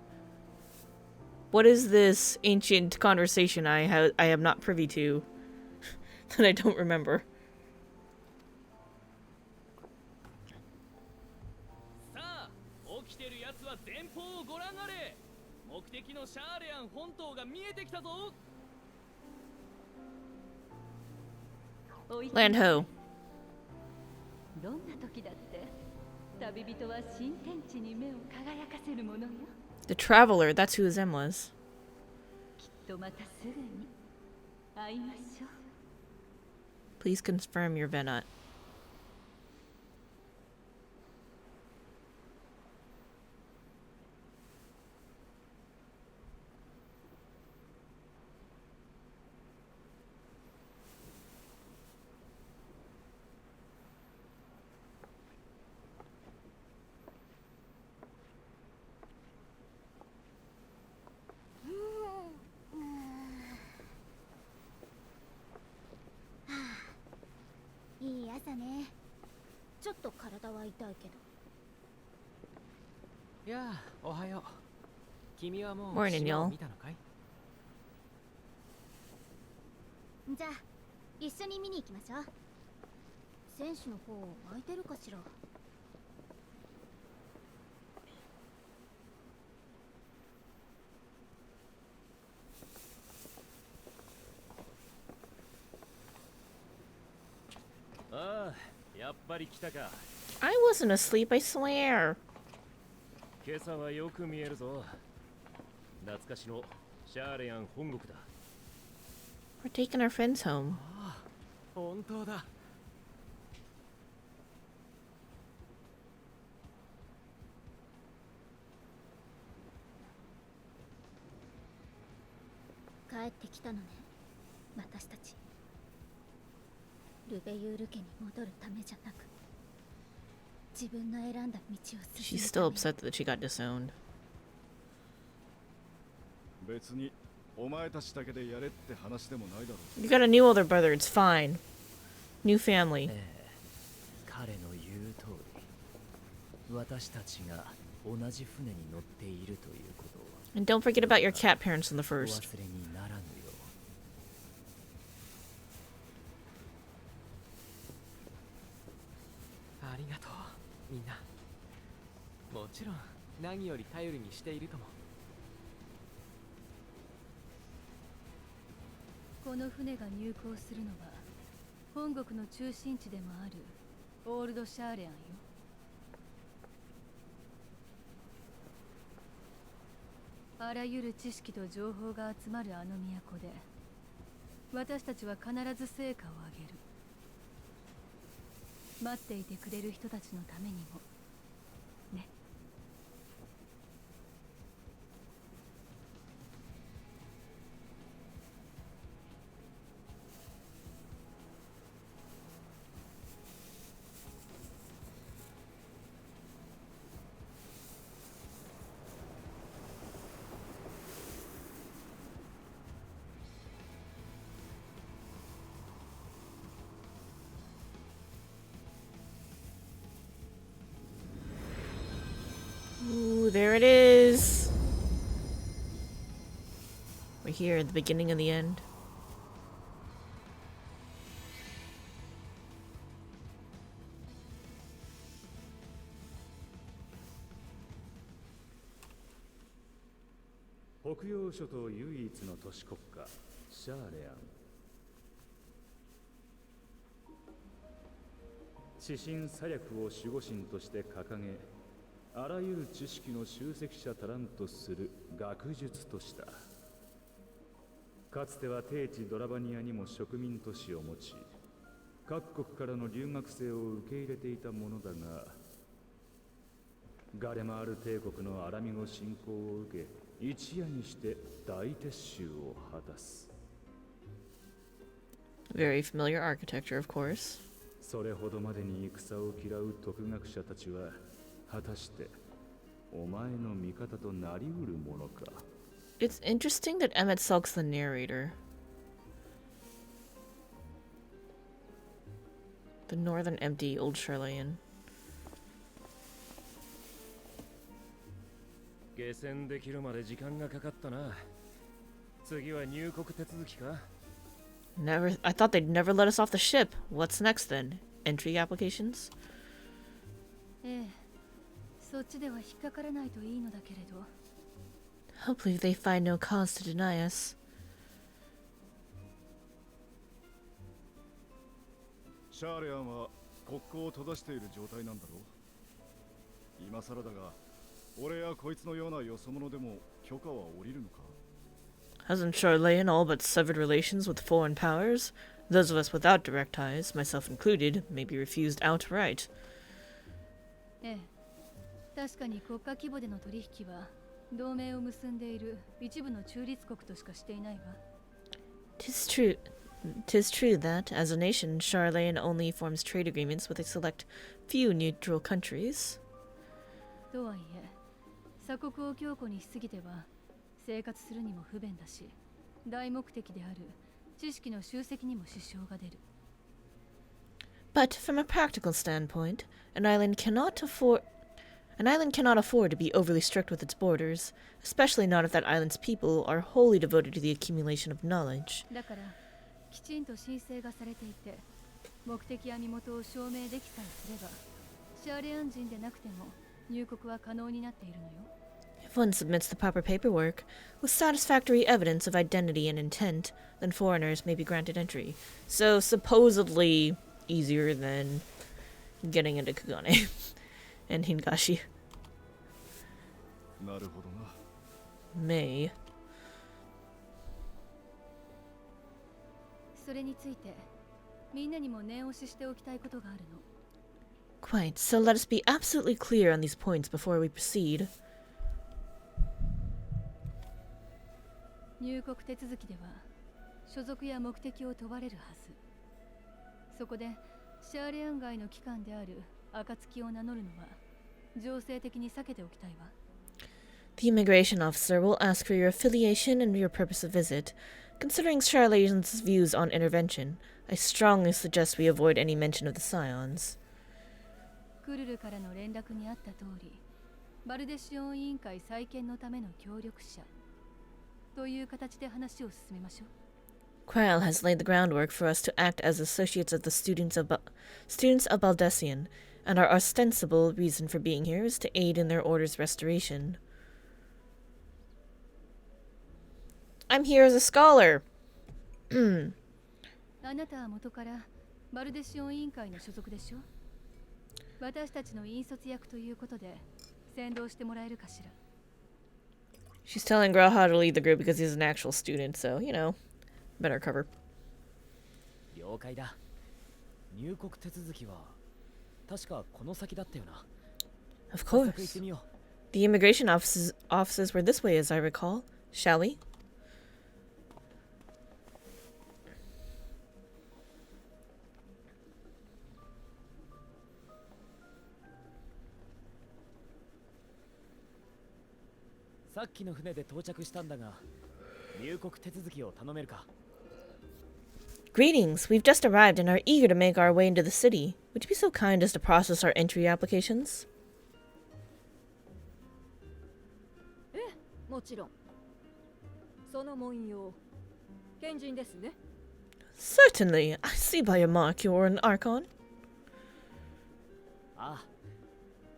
What is this ancient conversation I am not privy to that I don't remember? さあ、起きてるやつは前方をご覧あれ。目的のシャーレアン本島が見えてきたぞ。 Land ho. どんな時だって旅人は新天地に目を輝かせるものよ。 The Traveler, that's who Azem was. きっとまたすぐに会いましょう。 Please confirm your Venat. Mm. いい朝ね。ちょっと体は痛いけど。いやあ、おはよう。君はもう Morning, 島 y'all. を見たのかい？じゃあ一緒に見に行きましょう。選手の方空いてるかしら。ああ、やっぱり来たか。 I wasn't asleep, I swear. 今朝はよく見えるぞ。懐かしのシャーレアン本国だ。 We're taking our friends home. ああ、本当だ。帰ってきたのね、私たち。ルベユール家に戻るためじゃなく、自分の選んだ道を進むため。 She's still upset that she got disowned. 別にお前たちだけでやれって話でもないだろう。 You got a new older brother, it's fine. New family. 彼の言う通り、私たちが同じ船に乗っているということを And don't forget about your cat parents in the お first. 忘れにならぬよありがとう、みんな。もちろん何より頼りにしているとも。この船が入港するのは本国の中心地でもあるオールドシャーレアンよ。あらゆる知識と情報が集まるあの都で私たちは必ず成果を上げる。待っていてくれる人たちのためにもね。Ooh, there it is. We're here at the beginning of the end.北洋諸島唯一の都市国家シャーレアン。知心左略を守護神として掲げ、あらゆる知識の集積者たらんとする学術とした。かつては帝地ドラバニアにも植民都市を持ち、各国からの留学生を受け入れていたものだが、ガレマール帝国のアラミゴ侵攻を受け、一夜にして大撤収を果たす。Very familiar architecture, of course. それほどまでに戦を嫌う徳学者たちは、果たしてお前の味方となりうるものか。It's interesting that Emmett Sulk's the narrator. The northern empty old Charlayan. 下船できるまで時間がかかったな。次は入国手続きか？ I thought they'd never let us off the ship. What's next then? Entry applications? ええ、そっちでは引っかからないといいのだけれど。Hopefully they find no cause to deny us. シャーレアンは国交を閉ざしている状態なんだろう。今更だが、俺やこいつのようなよそ者でも許可は下りるのか？ Hasn't Charlayan all but severed relations with foreign powers? Those of us without direct ties, myself included, may be refused outright. ええ、確かに国家規模での取引は同盟を結んでいる一部の中立国としかしていないわ。 'Tis true that, as a nation, Charlayan only forms trade agreements with a select few neutral countries. とはいえ、鎖国を強固にしすぎては生活するにも不便だし、大目的である知識の集積にも支障が出る。 But from a practical standpoint, an island cannot afford to be overly strict with its borders, especially not if that island's people are wholly devoted to the accumulation of knowledge. だからきちんと申請がされていて、目的や身元を証明できさえすれば、シャーレアン人でなくても入国は可能になっているのよ。 If one submits the proper paperwork, with satisfactory evidence of identity and intent, then foreigners may be granted entry. So supposedly easier than getting into Kagane and Hingashi. なるほどな。 May. それについてみんなにも念押ししておきたいことがあるの。 Quite, so let us be absolutely clear on these points before we proceed. 入国手続きでは所属や目的を問われるはず。そこでシャーレアン外の機関である暁を名乗るのは情勢的に避けておきたいわ。 The immigration officer will ask for your affiliation and your purpose of visit. Considering Charlayan's views on intervention, I strongly suggest we avoid any mention of the Scions. クルルからの連絡にあった通り、バルデシオン委員会再建のための協力者という形で話を進めましょう。 Quail has laid the groundwork for us to act as associates of the students of Baldessian, and our ostensible reason for being here is to aid in their order's restoration. I'm here as a scholar. あなたは元からバルデシオン委員会の所属でしょ。私たちの引率役ということで先導してもらえるかしら。 She's telling Grau how to lead the group because he's an actual student, so, you know, better cover. 了解だ。入国手続きは確かこの先だったよな。 Of 早速行っ course. てみよう。 The immigration offices were this way, as I recall. Shall we? さっきの船で到着したんだが、入国手続きを頼めるか？ Greetings. We've just arrived and are eager to make our way into the city. Would you be so kind as to process our entry applications? もちろん。その文様、賢人ですね。Certainly. I see by your mark you're an Archon. ああ、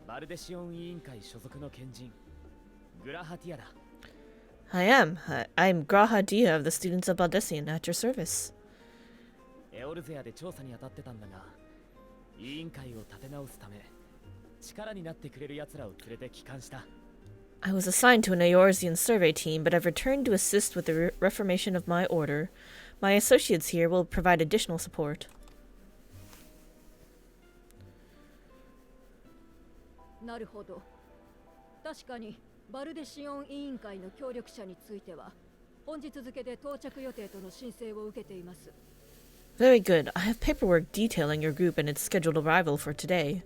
バルデシオン委員会所属の賢人、グラハティアだ。I am. I'm Graha Dia of the Students of Baldessian at your service. エオルゼアで調査に当たってたんだが、委員会を立て直すため、力になってくれる奴らを連れて帰還した。I was assigned to an Eorzean survey team, but I've returned to assist with the reformation of my order. My associates here will provide additional support. なるほど。確かにバルデシオン委員会の協力者については本日付で到着予定との申請を受けています。Very good. I have paperwork detailing your group and its scheduled arrival for today.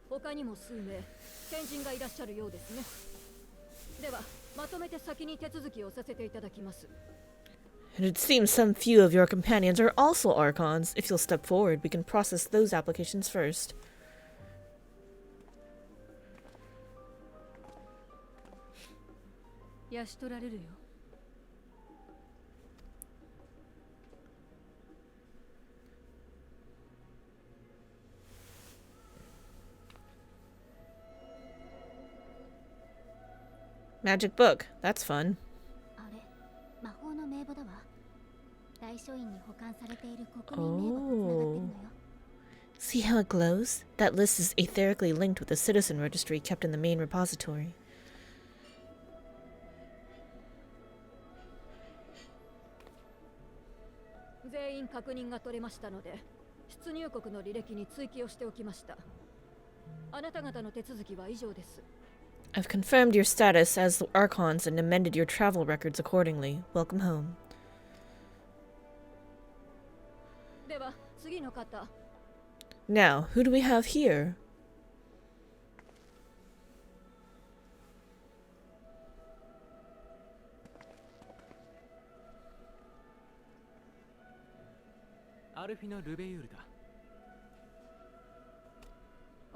他にも数名賢人がいらっしゃるようですね。ではまとめて先に手続きをさせていただきます。 And it seems some few of your companions are also Archons. If you'll step forward, we can process those applications first. やし取られるよ。Magic book. That's fun. あれ、魔法の名簿だわ。大書院に保管されている国民名簿とつながってるのよ。See how it glows? That list is etherically linked with the citizen registry kept in the main repository. 全員確認が取れましたので、出入国の履歴に追記をしておきました。あなた方の手続きは以上です。I've confirmed your status as the Archons and amended your travel records accordingly. Welcome home. では次の方。Now, who do we have here? アルフィノ・ルベユールだ。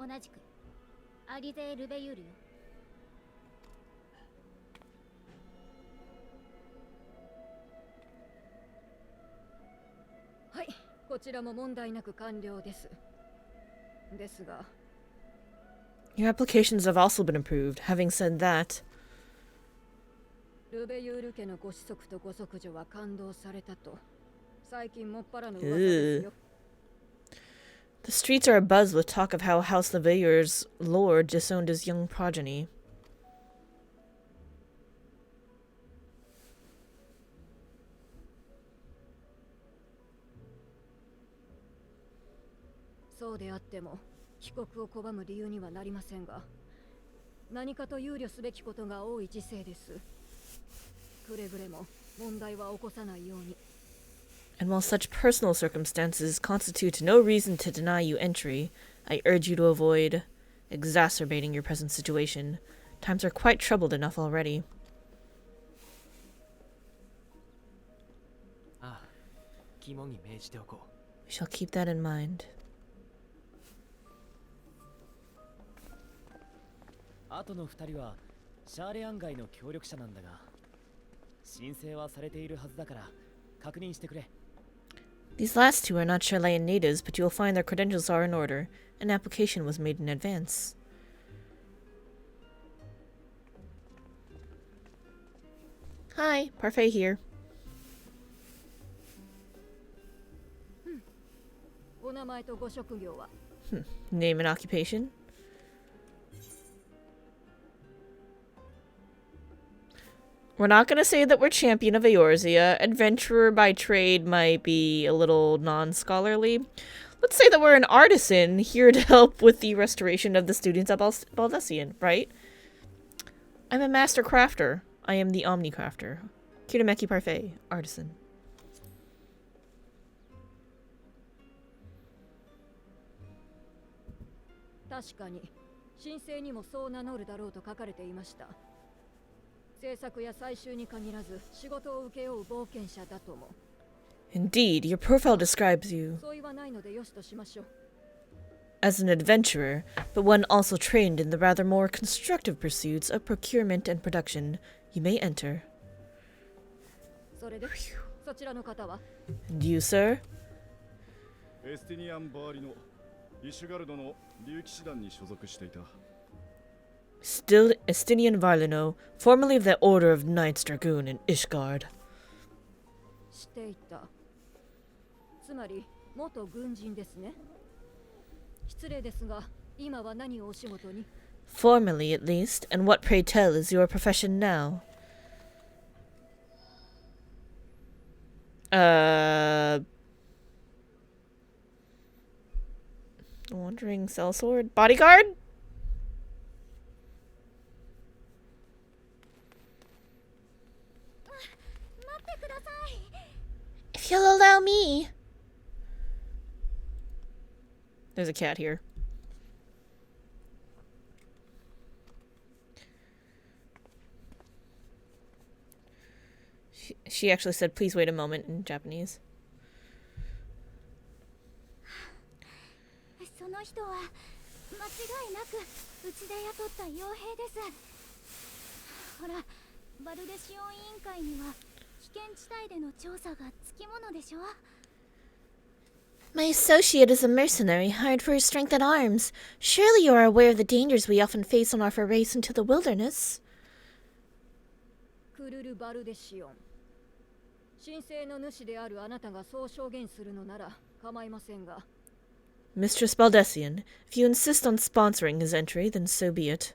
同じくアリゼー・ルベユールよ。はい、こちらも問題なく完了です。ですが、 Your applications have also been approved. Having said that, ルベユール家のご子息とご息女は感動されたと最近もっぱらの噂ですよ。 the streets are abuzz with talk of how House Leveilleur's lord disowned his young progeny. そうであっても帰国を拒む理由にはなりませんが、何かと憂慮すべきことが多い時世です。くれぐれも問題は起こさないように。 And while such personal circumstances constitute no reason to deny you entry, I urge you to avoid exacerbating your present situation. Times are quite troubled enough already. ああ、肝に銘じておこう。 We shall keep that in mind. あとの2人はシャーレアン街の協力者なんだが、申請はされているはずだから確認してくれ。 These last two are not Chilean natives, but you will find their credentials are in order. An application was made in advance. Hi, Parfait here. お名前とご職業は？ Name and occupation? We're not going to say that we're champion of Eorzea. Adventurer by trade might be a little non-scholarly. Let's say that we're an artisan here to help with the restoration of the students of Baldessian, right? I'm a master crafter. I am the Omni Crafter. Kirameki Parfait, artisan. 確かに申請にもそう名乗るだろうと書かれていました。制作や採集に限らず仕事を請け負う冒険者だとも。 Indeed, your profile describes you. そう言わないのでよしとしましょう。as an adventurer, but one also trained in the rather more constructive pursuits of procurement and production. You may enter. それでそちらの方は And you, sir? エスティニアン・バーリのイシュガルドの竜騎士団に所属していた。 Still Estinian Varlino, formerly of the Order of Knights Dragoon in Ishgard. 知っていた。つまり元軍人ですね。失礼ですが、今は何をお仕事に？ Formerly, at least. And what, pray tell, is your profession now? Wandering sellsword? Bodyguard? If you'll allow me. There's a cat here. She actually said, please wait a moment in Japanese. その人は間違いなくうちで雇った傭兵です。ほら、バルデシオン委員会には危険地帯での調査がつきものでしょ。My associate is a mercenary hired for his strength at arms. Surely you are aware of the dangers we often face on our forays into the wilderness. クルル・バルデシオン。神聖の主であるあなたがそう証言するのなら構いませんが。 Mistress Baldessian, if you insist on sponsoring his entry, then so be it.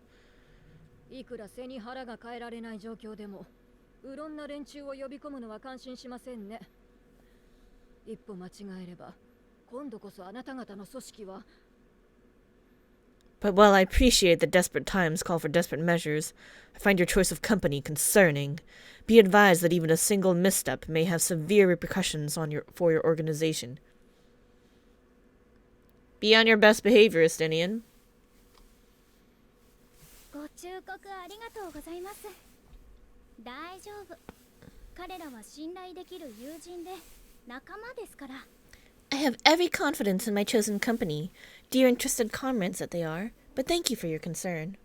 いくら背に腹が変えられない状況でも、うろんな連中を呼び込むのは感心しませんね。一歩間違えれば、今度こそあなた方の組織は。 But while I appreciate that desperate times call for desperate measures, I find your choice of company concerning. Be advised that even a single misstep may have severe repercussions for your organization. Be on your best behavior, Estinian. ご忠告ありがとうございます。大丈夫。彼らは信頼できる友人で仲間ですから。I have every confidence in my chosen company, dear and trusted comrades that they are, but thank you for your concern.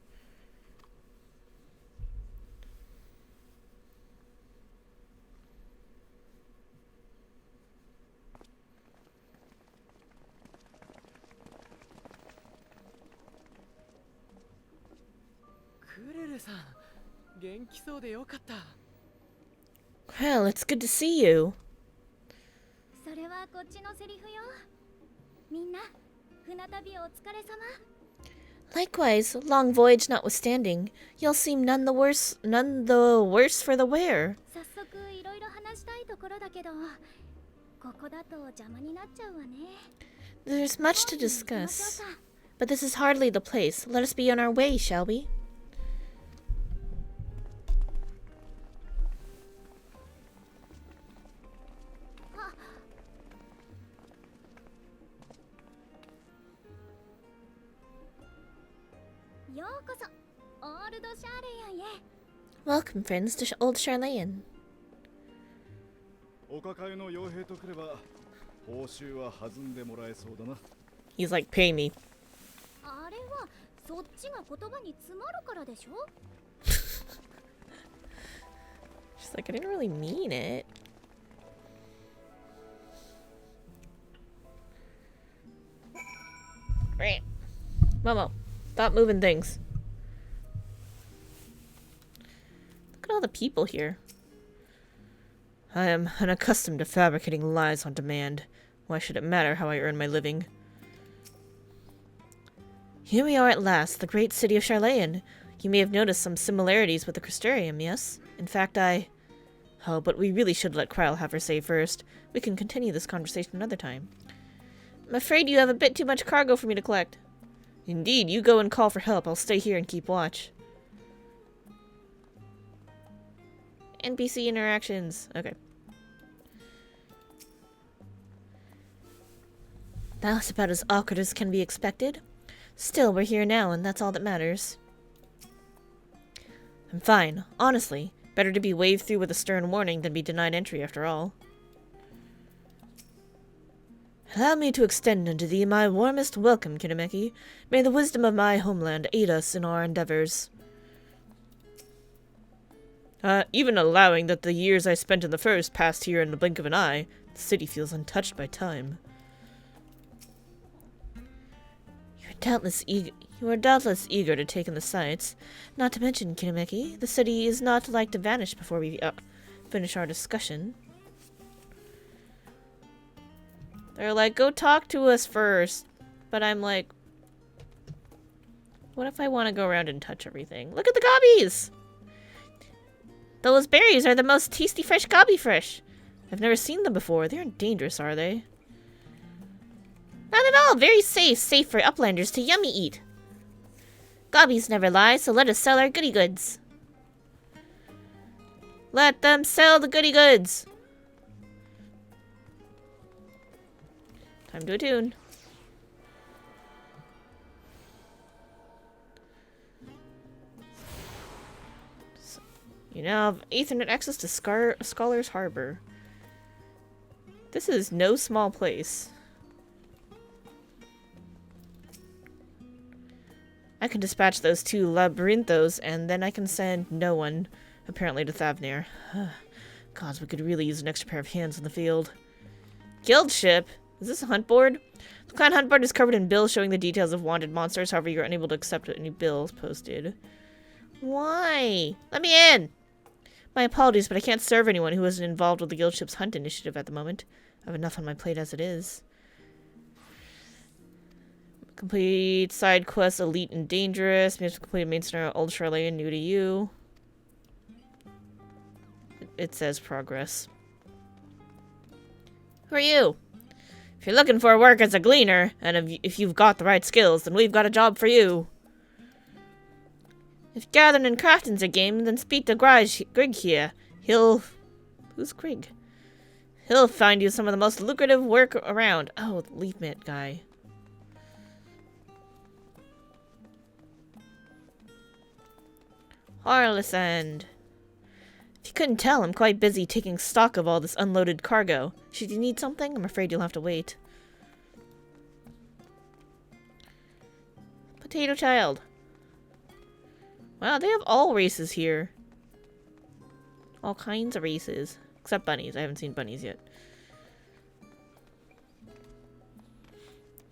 Well, it's good to see you. それはこっちのセリフよ。みんな、船旅お疲れ様。Likewise, long voyage notwithstanding, you'll seem none the worse for the wear. 早速いろいろ話したいところだけど、ここだと邪魔になっちゃうわね。There's much to discuss, but this is hardly the place. Let us be on our way, shall we? ようこそ、オールドシャーレヤンへ。Welcome, friends, to Old Charlayan. お抱えの傭兵とくれば、報酬は弾んでもらえそうだな。He's like, pay me. あれは、そっちが言葉に詰まるからでしょ She's like, I didn't really mean it. Momo, stop moving things. Look at all the people here. I am unaccustomed to fabricating lies on demand. Why should it matter how I earn my living? Here we are at last, the great city of Charlayan. You may have noticed some similarities with the Crystarium, yes? In fact, Oh, but we really should let Kryle have her say first. We can continue this conversation another time. I'm afraid you have a bit too much cargo for me to collect. Indeed, you go and call for help. I'll stay here and keep watch. NPC interactions. Okay. That was about as awkward as can be expected. Still, we're here now, and that's all that matters. I'm fine. Honestly, better to be waved through with a stern warning than be denied entry after all. Allow me to extend unto thee my warmest welcome, Kinemeki. May the wisdom of my homeland aid us in our endeavors. Even allowing that the years I spent in the first passed here in the blink of an eye, the city feels untouched by time. You are doubtless eager to take in the sights. Not to mention, Kinemeki, the city is not like to vanish before we finish our discussion. They're like, go talk to us first. But I'm like, what if I want to go around and touch everything? Look at the gobbies! Those berries are the most tasty fresh gobby fresh. I've never seen them before. They aren't dangerous, are they? Not at all. Very safe. Safe for uplanders to yummy eat. Gobbies never lie, so let us sell our goody goods. Let them sell the goody goods. Time to attune. You now have Ethernet access to Scholar's Harbor. This is no small place. I can dispatch those 2 labyrinthos, and then I can send no one, apparently, to Thavnir. Gods, we could really use an extra pair of hands in the field. Guild ship? Is this a hunt board? The clan hunt board is covered in bills showing the details of wanted monsters. However, you're unable to accept any bills posted. Why? Let me in! My apologies, but I can't serve anyone who isn't involved with the guild ship's hunt initiative at the moment. I have enough on my plate as it is. Complete side quests, elite and dangerous. Maybe complete main scenario, old Charlene, new to you. It says progress. Who are you? If you're looking for work as a gleaner, and if you've got the right skills, then we've got a job for you. If gathering and crafting's a game, then speak to Grig here. Who's Grig? He'll find you some of the most lucrative work around. Oh, the leaf mitt guy. Harlesand. If you couldn't tell, I'm quite busy taking stock of all this unloaded cargo. Should you need something, I'm afraid you'll have to wait. Potato Child. Wow, they have all races here. All kinds of races. Except bunnies. I haven't seen bunnies yet.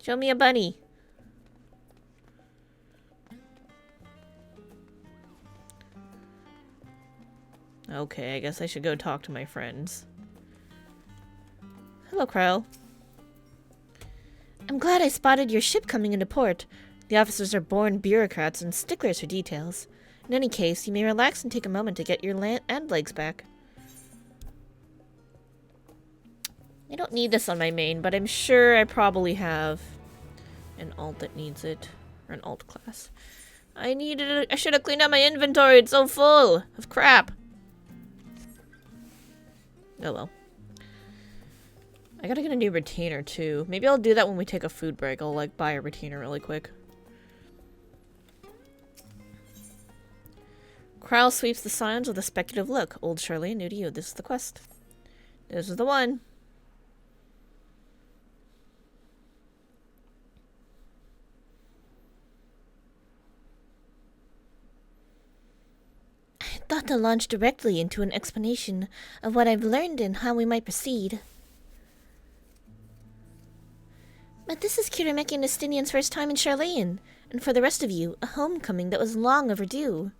Show me a bunny. Okay, I guess I should go talk to my friends. Hello, Krell. I'm glad I spotted your ship coming into port. The officers are born bureaucrats and sticklers for details. In any case, you may relax and take a moment to get your and legs back. I don't need this on my main, but I'm sure I probably have an alt that needs it. Or an alt class. I should have cleaned out my inventory. It's so full of crap. Oh well. I gotta get a new retainer too. Maybe I'll do that when we take a food break. I'll like buy a retainer really quick. Krell sweeps the signs with a speculative look. Old Shirley, new to you. This is the quest. This is the one. I thought to launch directly into an explanation of what I've learned and how we might proceed. But this is Kirameki and Estinian's first time in Charlayan, and for the rest of you, a homecoming that was long overdue.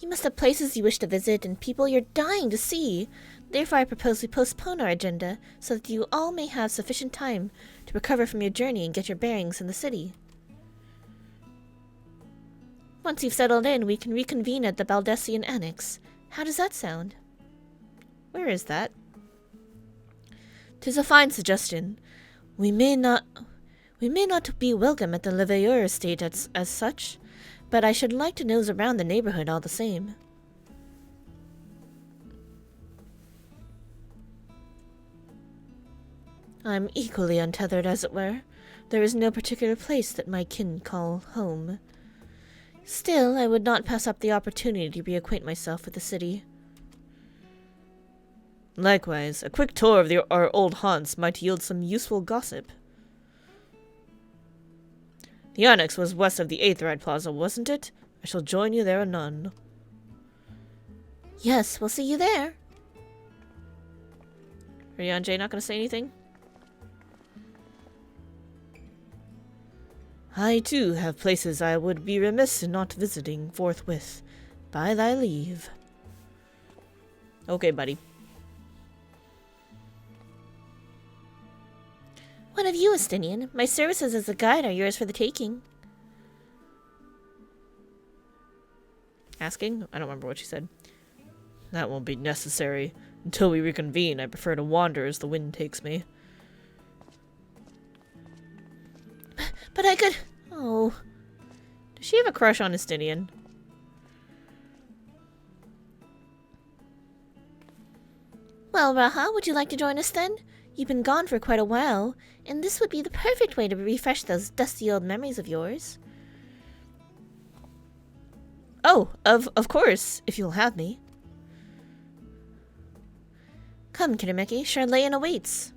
You must have places you wish to visit and people you're dying to see. Therefore, I propose we postpone our agenda so that you all may have sufficient time to recover from your journey and get your bearings in the city. Once you've settled in, we can reconvene at the Baldessian Annex. How does that sound? Where is that? 'Tis a fine suggestion. We may not be welcome at the Leveilleur estate as such, but I should like to nose around the neighborhood all the same. I'm equally untethered, as it were. There is no particular place that my kin call home. Still, I would not pass up the opportunity to reacquaint myself with the city. Likewise, a quick tour of our old haunts might yield some useful gossip. The Onyx was west of the Aetherite Plaza, wasn't it? I shall join you there anon. Yes, we'll see you there. Are you and Jay not going to say anything? I, too, have places I would be remiss in not visiting forthwith. By thy leave. Okay, buddy. What of you, Estinian? My services as a guide are yours for the taking. Asking? I don't remember what she said. That won't be necessary. Until we reconvene, I prefer to wander as the wind takes me. But I could... Oh. Does she have a crush on Estinian? Well, Raha, would you like to join us then? You've been gone for quite a while, and this would be the perfect way to refresh those dusty old memories of yours. Oh, of course, if you'll have me. Come, Kitameki, Charlayan awaits.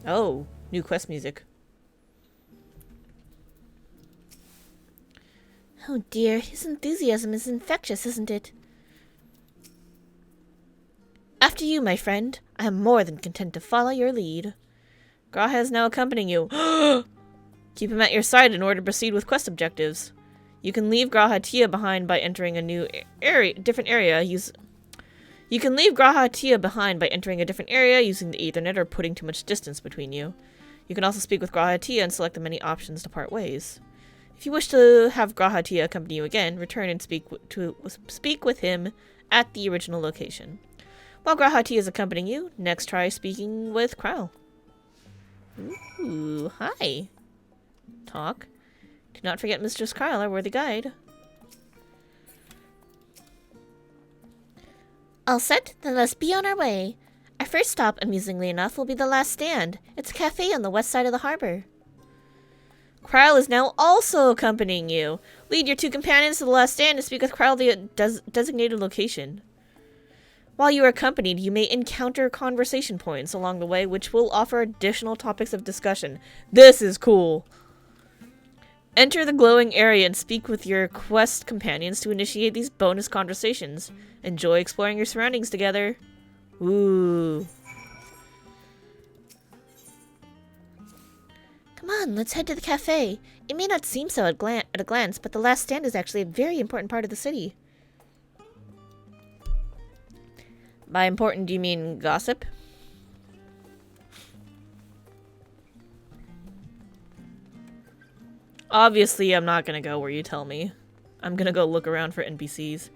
Oh, new quest music. Oh dear, his enthusiasm is infectious, isn't it? After you, my friend. I am more than content to follow your lead. Graha is now accompanying you. Keep him at your side in order to proceed with quest objectives. You can leave Graha Tia behind by entering a new different area. You can leave Graha Tia behind by entering a different area, using the Ethernet, or putting too much distance between you. You can also speak with Graha Tia and select the many options to part ways. If you wish to have Graha Tia accompany you again, return and speak with him at the original location. While Graha Tia is accompanying you, next try speaking with Krau. Ooh, hi. Talk. Do not forget Mistress Krau, our worthy guide. All set? Then let's be on our way. Our first stop, amusingly enough, will be the Last Stand. It's a cafe on the west side of the harbor. Krau is now also accompanying you. Lead your two companions to the Last Stand to speak with Krau at the designated location. While you are accompanied, you may encounter conversation points along the way, which will offer additional topics of discussion. This is cool. Enter the glowing area and speak with your quest companions to initiate these bonus conversations. Enjoy exploring your surroundings together. Ooh. Come on, let's head to the cafe. It may not seem so at a glance, but the Last Stand is actually a very important part of the city. By important, do you mean gossip? Obviously, I'm not gonna go where you tell me. I'm gonna go look around for NPCs.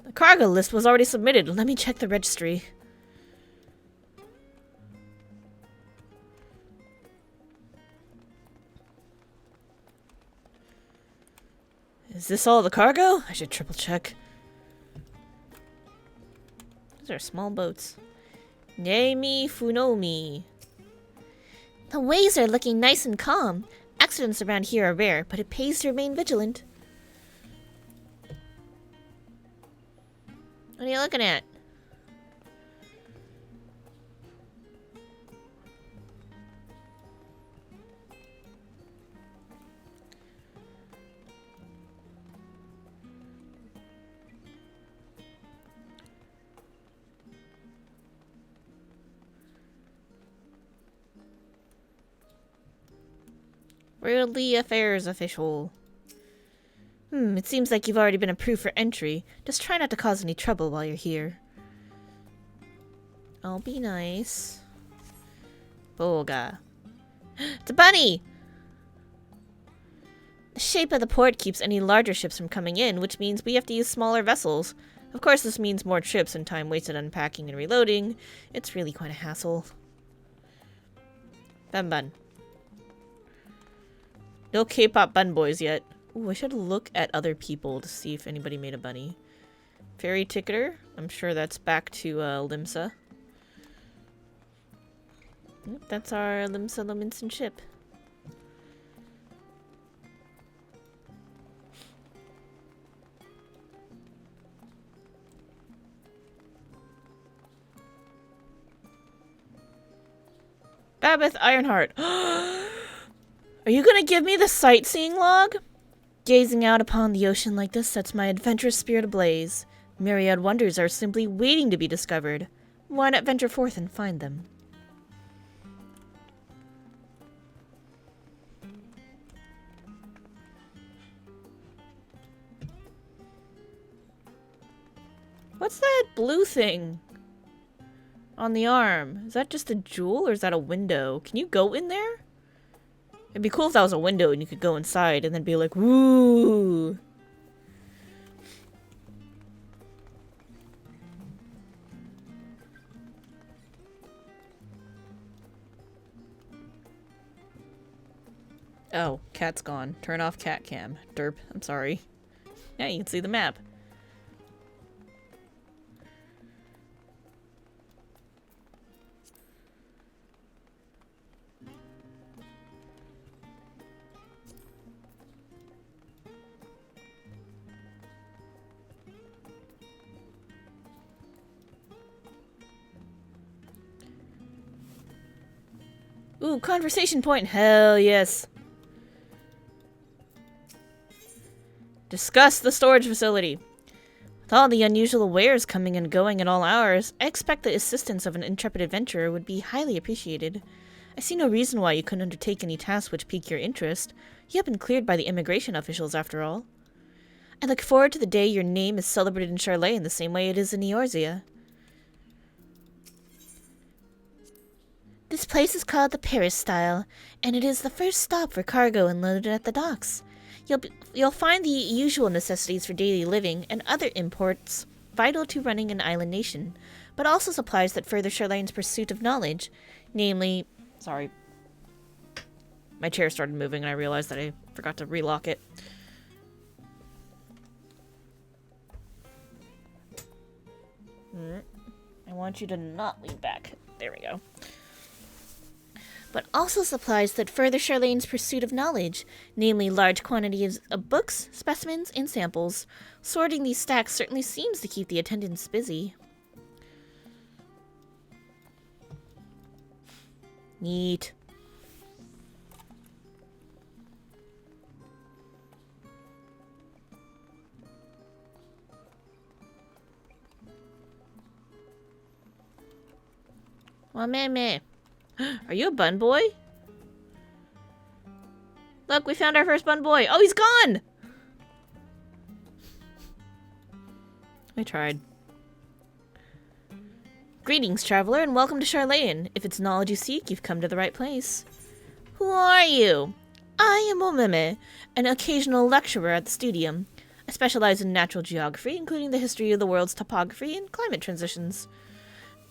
The cargo list was already submitted. Let me check the registry. Is this all the cargo? I should triple check. These are small boats. Nemi Funomi. The waves are looking nice and calm. Accidents around here are rare, but it pays to remain vigilant. What are you looking at? Worldly Affairs official. It seems like you've already been approved for entry. Just try not to cause any trouble while you're here. I'll be nice. Boga. It's a bunny! The shape of the port keeps any larger ships from coming in, which means we have to use smaller vessels. Of course, this means more trips and time wasted unpacking and reloading. It's really quite a hassle. Bun. No K-pop bun boys yet. Ooh, I should look at other people to see if anybody made a bunny. Ferry ticketer. I'm sure that's back to Limsa. Yep, that's our Limsa Lominson ship. Babeth Ironheart. Are you gonna give me the sightseeing log? Gazing out upon the ocean like this sets my adventurous spirit ablaze. Myriad wonders are simply waiting to be discovered. Why not venture forth and find them? What's that blue thing on the arm? Is that just a jewel or is that a window? Can you go in there? It'd be cool if that was a window and you could go inside and then be like, woo! Oh, cat's gone. Turn off cat cam. Derp. I'm sorry. Yeah, you can see the map. Ooh, conversation point. Hell yes. Discuss the storage facility. With all the unusual wares coming and going at all hours, I expect the assistance of an intrepid adventurer would be highly appreciated. I see no reason why you couldn't undertake any tasks which pique your interest. You have been cleared by the immigration officials, after all. I look forward to the day your name is celebrated in Charlotte in the same way it is in Eorzea. This place is called the Paris Style, and it is the first stop for cargo unloaded at the docks. You'll find the usual necessities for daily living and other imports vital to running an island nation, but also supplies that further Charlene's pursuit of knowledge, namely... Sorry. My chair started moving and I realized that I forgot to relock it. I want you to not lean back. There we go. But also supplies that further Charlene's pursuit of knowledge, namely large quantities of books, specimens, and samples. Sorting these stacks certainly seems to keep the attendants busy. Neat. Well, meh. Are you a bun boy? Look, we found our first bun boy. Oh, he's gone! I tried. Greetings, traveler, and welcome to Charlayan. If it's knowledge you seek, you've come to the right place. Who are you? I am Omeme, an occasional lecturer at the studium. I specialize in natural geography, including the history of the world's topography and climate transitions.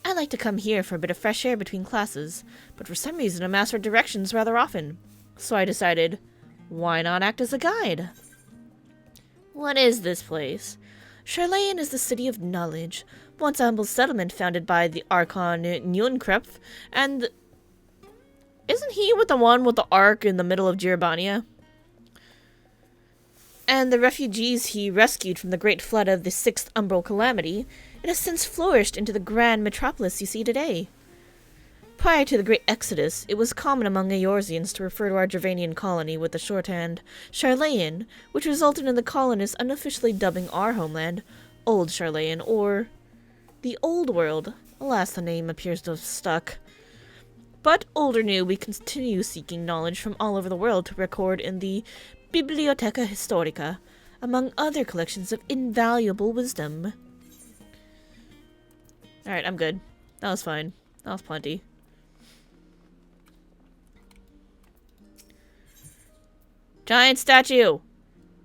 I like to come here for a bit of fresh air between classes, but for some reason I'm asked for directions rather often. So I decided, why not act as a guide? What is this place? Charlayan is the city of knowledge, once a humble settlement founded by the Archon Nunkrepf, and... Isn't he with the one with the ark in the middle of Jirabania? And the refugees he rescued from the great flood of the Sixth Umbral Calamity. It has since flourished into the grand metropolis you see today. Prior to the Great Exodus, it was common among Eorzeans to refer to our Dravanian colony with the shorthand Charlayan, which resulted in the colonists unofficially dubbing our homeland Old Charlayan, or the Old World. Alas, the name appears to have stuck. But old or new, we continue seeking knowledge from all over the world to record in the Bibliotheca Historica, among other collections of invaluable wisdom. Alright, I'm good. That was fine. That was plenty. Giant statue!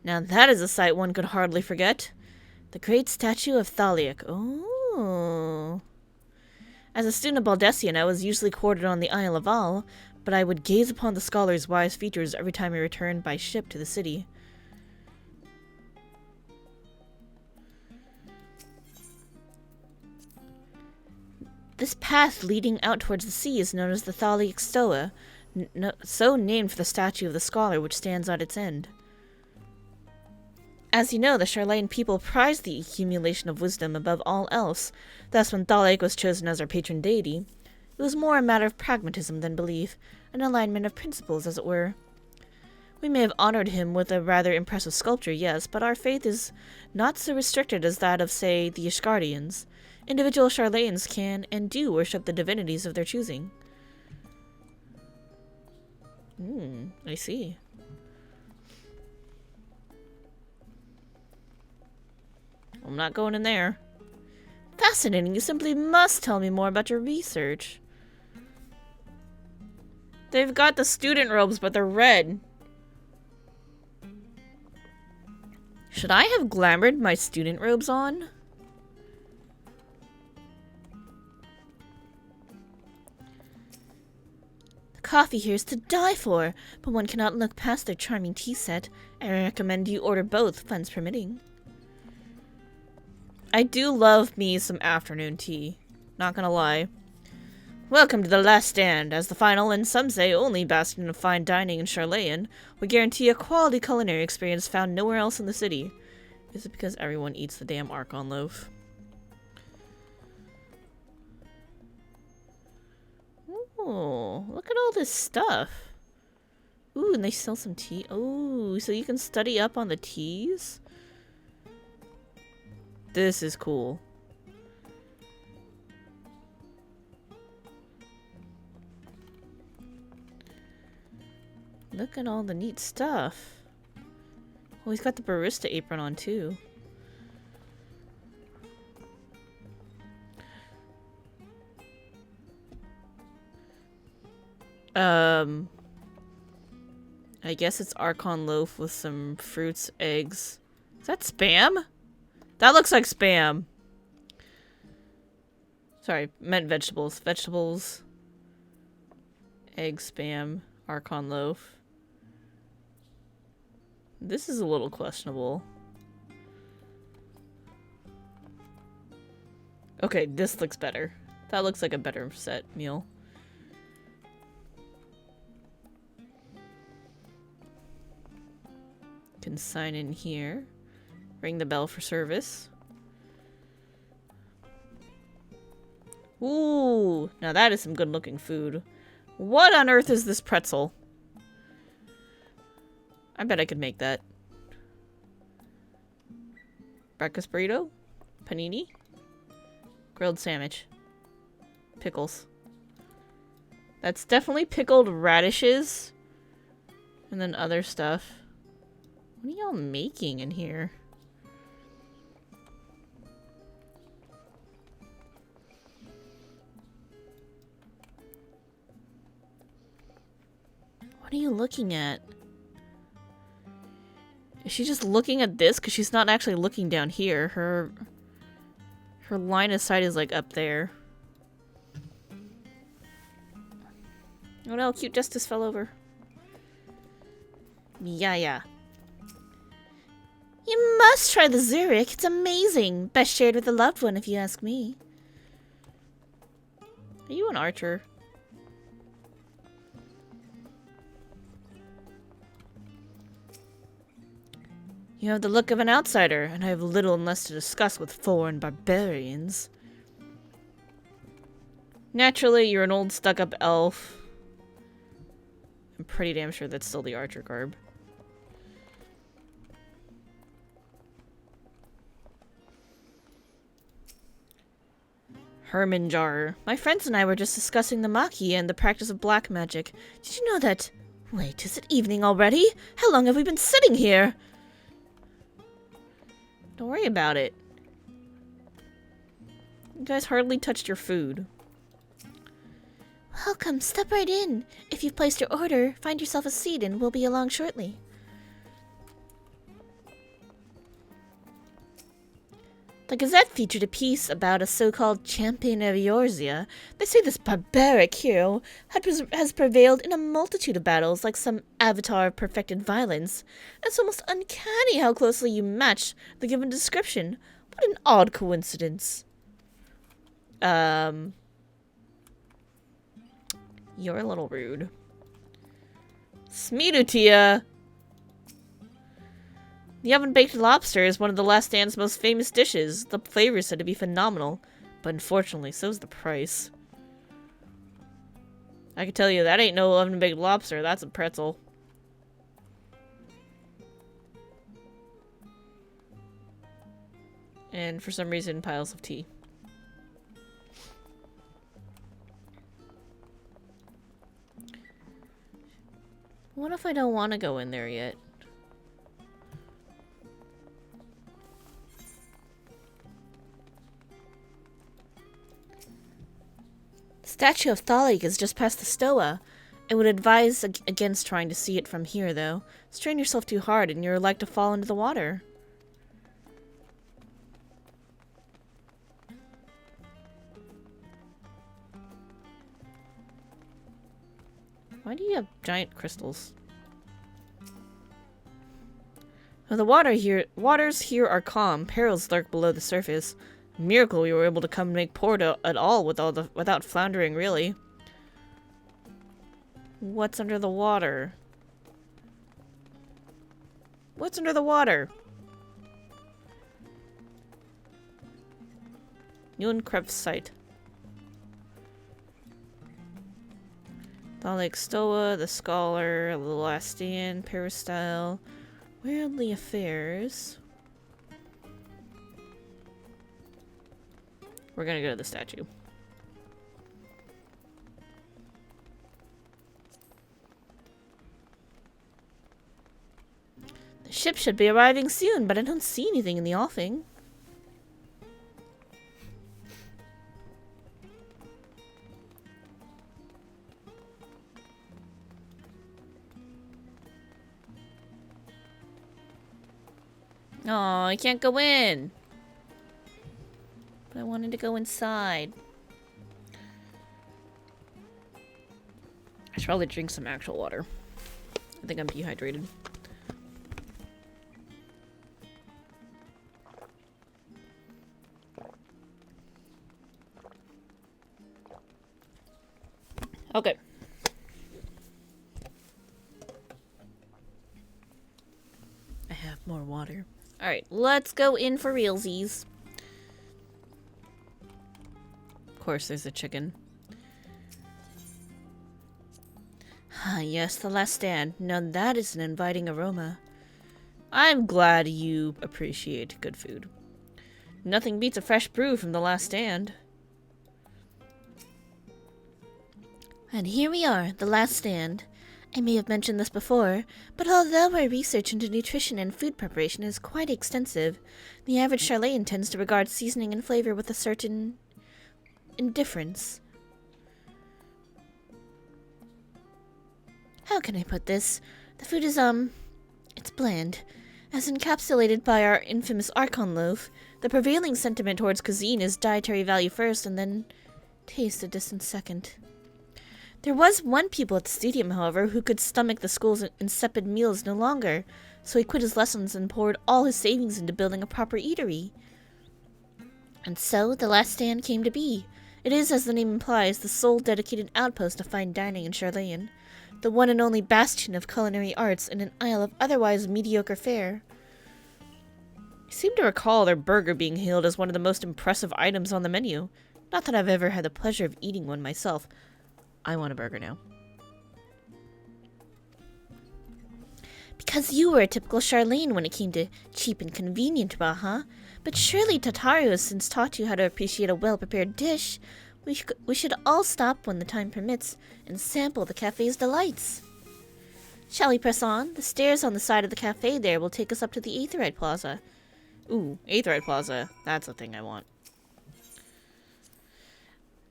Now that is a sight one could hardly forget. The great statue of Thaliak. Oh. As a student of Baldessian, I was usually quartered on the Isle of Al, but I would gaze upon the scholar's wise features every time I returned by ship to the city. This path leading out towards the sea is known as the Thaliak Stoa, so named for the statue of the scholar which stands at its end. As you know, the Charlayan people prized the accumulation of wisdom above all else. Thus, when Thaliak was chosen as our patron deity, It was more a matter of pragmatism than belief, an alignment of principles, as it were. We may have honored him with a rather impressive sculpture, yes, but our faith is not so restricted as that of, say, the Ishgardians. Individual Charlayans can and do worship the divinities of their choosing. I see. I'm not going in there. Fascinating. You simply must tell me more about your research. They've got the student robes, but they're red. Should I have glamoured my student robes on? The coffee here is to die for, but one cannot look past their charming tea set. I recommend you order both, funds permitting. I do love me some afternoon tea. Not gonna lie. Welcome to the last stand. As the final, and some say only bastion of fine dining in Charlayan, we guarantee a quality culinary experience found nowhere else in the city. Is it because everyone eats the damn Archon loaf? Oh, look at all this stuff. Ooh, and they sell some tea. Oh, so you can study up on the teas? This is cool. Look at all the neat stuff. Oh, he's got the barista apron on too. I guess it's Archon loaf with some fruits, eggs. Is that Spam? That looks like Spam. Sorry, meant vegetables. Vegetables. Egg, Spam, Archon loaf. This is a little questionable. Okay, this looks better. That looks like a better set meal. Can sign in here. Ring the bell for service. Ooh, now that is some good looking food. What on earth is this pretzel? I bet I could make that. Breakfast burrito? Panini? Grilled sandwich. Pickles. That's definitely pickled radishes. And then other stuff. What are y'all making in here? What are you looking at? Is she just looking at this? Because she's not actually looking down here. Her line of sight is like up there. Oh no, cute Justice fell over. Yeah. You must try the Zurich. It's amazing. Best shared with a loved one, if you ask me. Are you an archer? You have the look of an outsider, and I have little unless to discuss with foreign barbarians. Naturally, you're an old stuck-up elf. I'm pretty damn sure that's still the archer garb. Hermanjar. My friends and I were just discussing the Maki and the practice of black magic. Did you know that... Wait, is it evening already? How long have we been sitting here? Don't worry about it. You guys hardly touched your food. Welcome, step right in. If you've placed your order, find yourself a seat and we'll be along shortly. The Gazette featured a piece about a so-called champion of Eorzea. They say this barbaric hero has prevailed in a multitude of battles like some avatar of perfected violence. It's almost uncanny how closely you match the given description. What an odd coincidence. You're a little rude. Smidutia! The oven-baked lobster is one of the Last Stand's most famous dishes. The flavor is said to be phenomenal, but unfortunately, so is the price. I can tell you that ain't no oven baked lobster. That's a pretzel. And for some reason, piles of tea. What if I don't want to go in there yet? The statue of Thalik is just past the stoa. I would advise against trying to see it from here, though. Strain yourself too hard and you're like to fall into the water. Why do you have giant crystals? Well, the waters here are calm. Perils lurk below the surface. A miracle we were able to come make port at all without floundering, really. What's under the water? What's under the water? Yunkrev site. Dalek Stoa, the Scholar, the Last Stand, Peristyle, Weirdly Affairs. We're gonna go to the statue. The ship should be arriving soon, but I don't see anything in the offing. Oh, I can't go in. But I wanted to go inside. I should probably drink some actual water. I think I'm dehydrated. Okay. I have more water. Alright, let's go in for realsies. Of course, there's a chicken. Ah, yes, the Last Stand. Now that is an inviting aroma. I'm glad you appreciate good food. Nothing beats a fresh brew from the Last Stand. And here we are, the Last Stand. I may have mentioned this before, but although our research into nutrition and food preparation is quite extensive, the average Charlatan tends to regard seasoning and flavor with a certain indifference. How can I put this? The food is, it's bland. As encapsulated by our infamous Archon loaf, the prevailing sentiment towards cuisine is dietary value first and then taste a distant second. There was one pupil at the stadium, however, who could stomach the school's insipid meals no longer, so he quit his lessons and poured all his savings into building a proper eatery. And so, the Last Stand came to be. It is, as the name implies, the sole dedicated outpost of fine dining in Charlayan, the one and only bastion of culinary arts in an isle of otherwise mediocre fare. I seem to recall their burger being hailed as one of the most impressive items on the menu. Not that I've ever had the pleasure of eating one myself. I want a burger now. Because you were a typical Charlene when it came to cheap and convenient, huh? But surely Tataru has since taught you how to appreciate a well-prepared dish. We should all stop when the time permits and sample the cafe's delights. Shall we press on? The stairs on the side of the cafe there will take us up to the Aetheryte Plaza. Ooh, Aetheryte Plaza. That's the thing I want.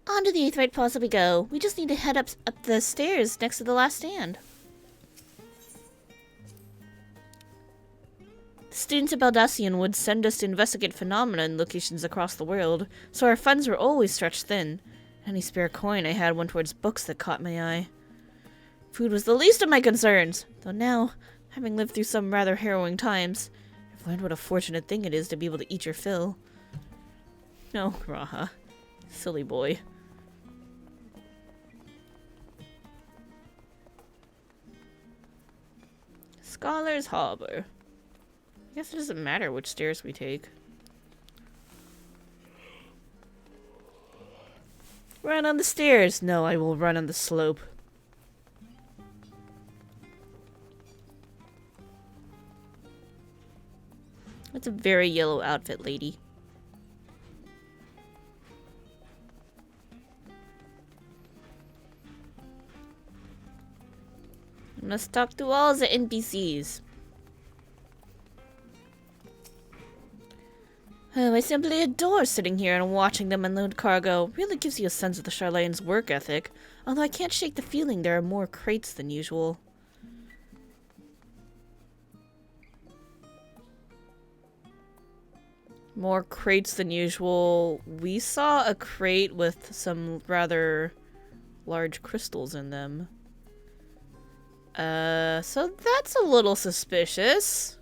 On to the Aetheryte Plaza we go. We just need to head up the stairs next to the Last Stand. The students of Baldassian would send us to investigate phenomena in locations across the world, so our funds were always stretched thin. Any spare coin I had went towards books that caught my eye. Food was the least of my concerns, though now, having lived through some rather harrowing times, I've learned what a fortunate thing it is to be able to eat your fill. No, Raha. Silly boy. Scholar's Harbor. I guess it doesn't matter which stairs we take. Run on the stairs! No, I will run on the slope. Just a very yellow outfit, lady. Must talk to all the NPCs. Oh, I simply adore sitting here and watching them unload cargo. Really gives you a sense of the Charlane's work ethic. Although I can't shake the feeling there are more crates than usual. More crates than usual. We saw a crate with some rather large crystals in them. So that's a little suspicious.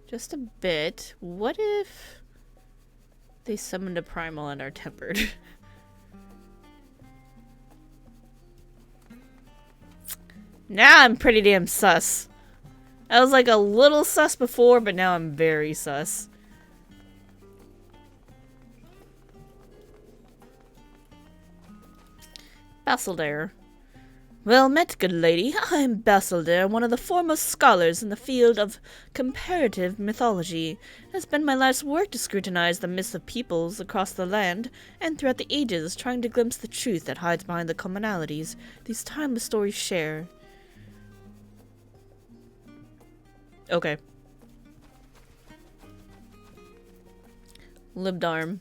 Just a bit. What if they summoned a primal and are tempered? Now I'm pretty damn sus. I was like a little sus before, but now I'm very sus. Basildare. Well met, good lady. I am Basildare, one of the foremost scholars in the field of comparative mythology. It has been my life's work to scrutinize the myths of peoples across the land and throughout the ages, trying to glimpse the truth that hides behind the commonalities these timeless stories share. Okay. Libdarm.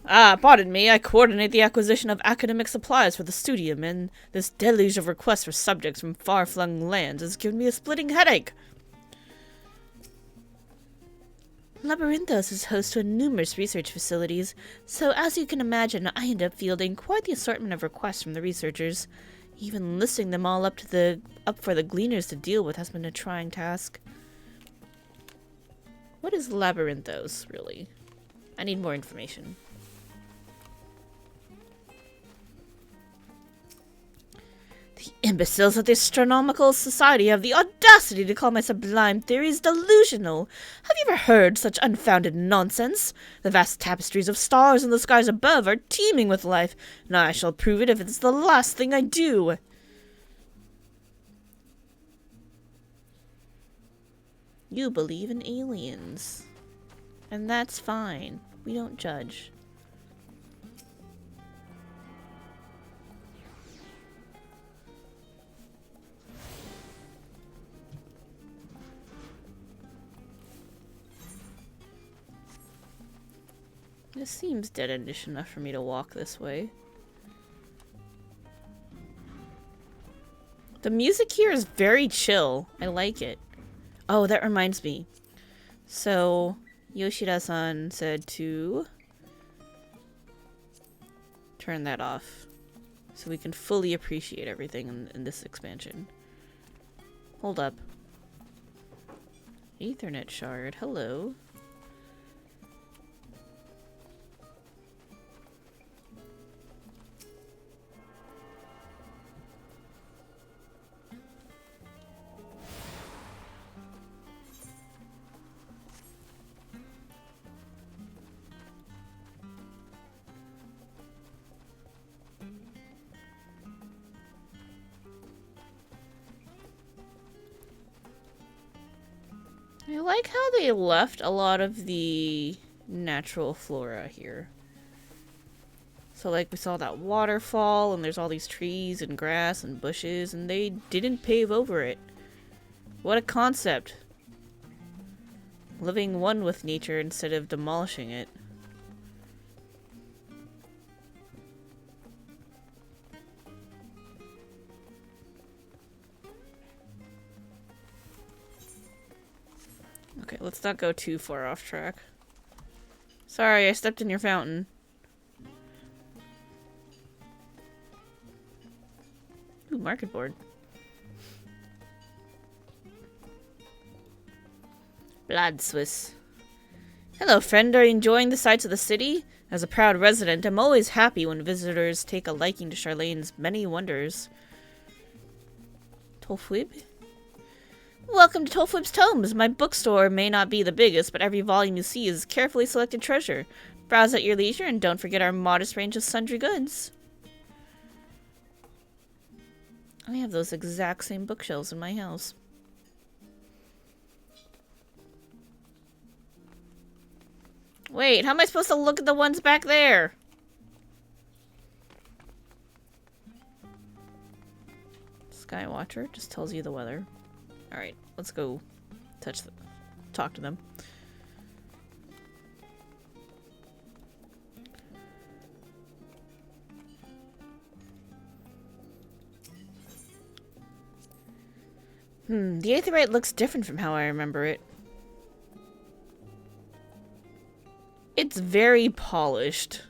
Pardon me, I coordinate the acquisition of academic supplies for the studium, and this deluge of requests for subjects from far-flung lands has given me a splitting headache. Labyrinthos is host to numerous research facilities, so as you can imagine, I end up fielding quite the assortment of requests from the researchers. Even listing them all up for the gleaners to deal with has been a trying task. What is Labyrinthos, really? I need more information. The imbeciles of the Astronomical Society have the audacity to call my sublime theories delusional. Have you ever heard such unfounded nonsense? The vast tapestries of stars in the skies above are teeming with life, and I shall prove it if it's the last thing I do. You believe in aliens. And that's fine. We don't judge. This seems dead-endish enough for me to walk this way. The music here is very chill. I like it. Oh, that reminds me. So, Yoshida-san said to turn that off so we can fully appreciate everything in this expansion. Hold up. Ethernet shard. Hello. I like how they left a lot of the natural flora here. So like we saw that waterfall and there's all these trees and grass and bushes and they didn't pave over it. What a concept. Living one with nature instead of demolishing it. Okay, let's not go too far off track. Sorry, I stepped in your fountain. Ooh, market board. Blood Swiss. Hello, friend. Are you enjoying the sights of the city? As a proud resident, I'm always happy when visitors take a liking to Charlane's many wonders. Tolfwib? Welcome to Tolfwib's Tomes. My bookstore may not be the biggest, but every volume you see is carefully selected treasure. Browse at your leisure and don't forget our modest range of sundry goods. I have those exact same bookshelves in my house. Wait, how am I supposed to look at the ones back there? Skywatcher just tells you the weather. Alright, let's go talk to them. The Aetheryte looks different from how I remember it. It's very polished.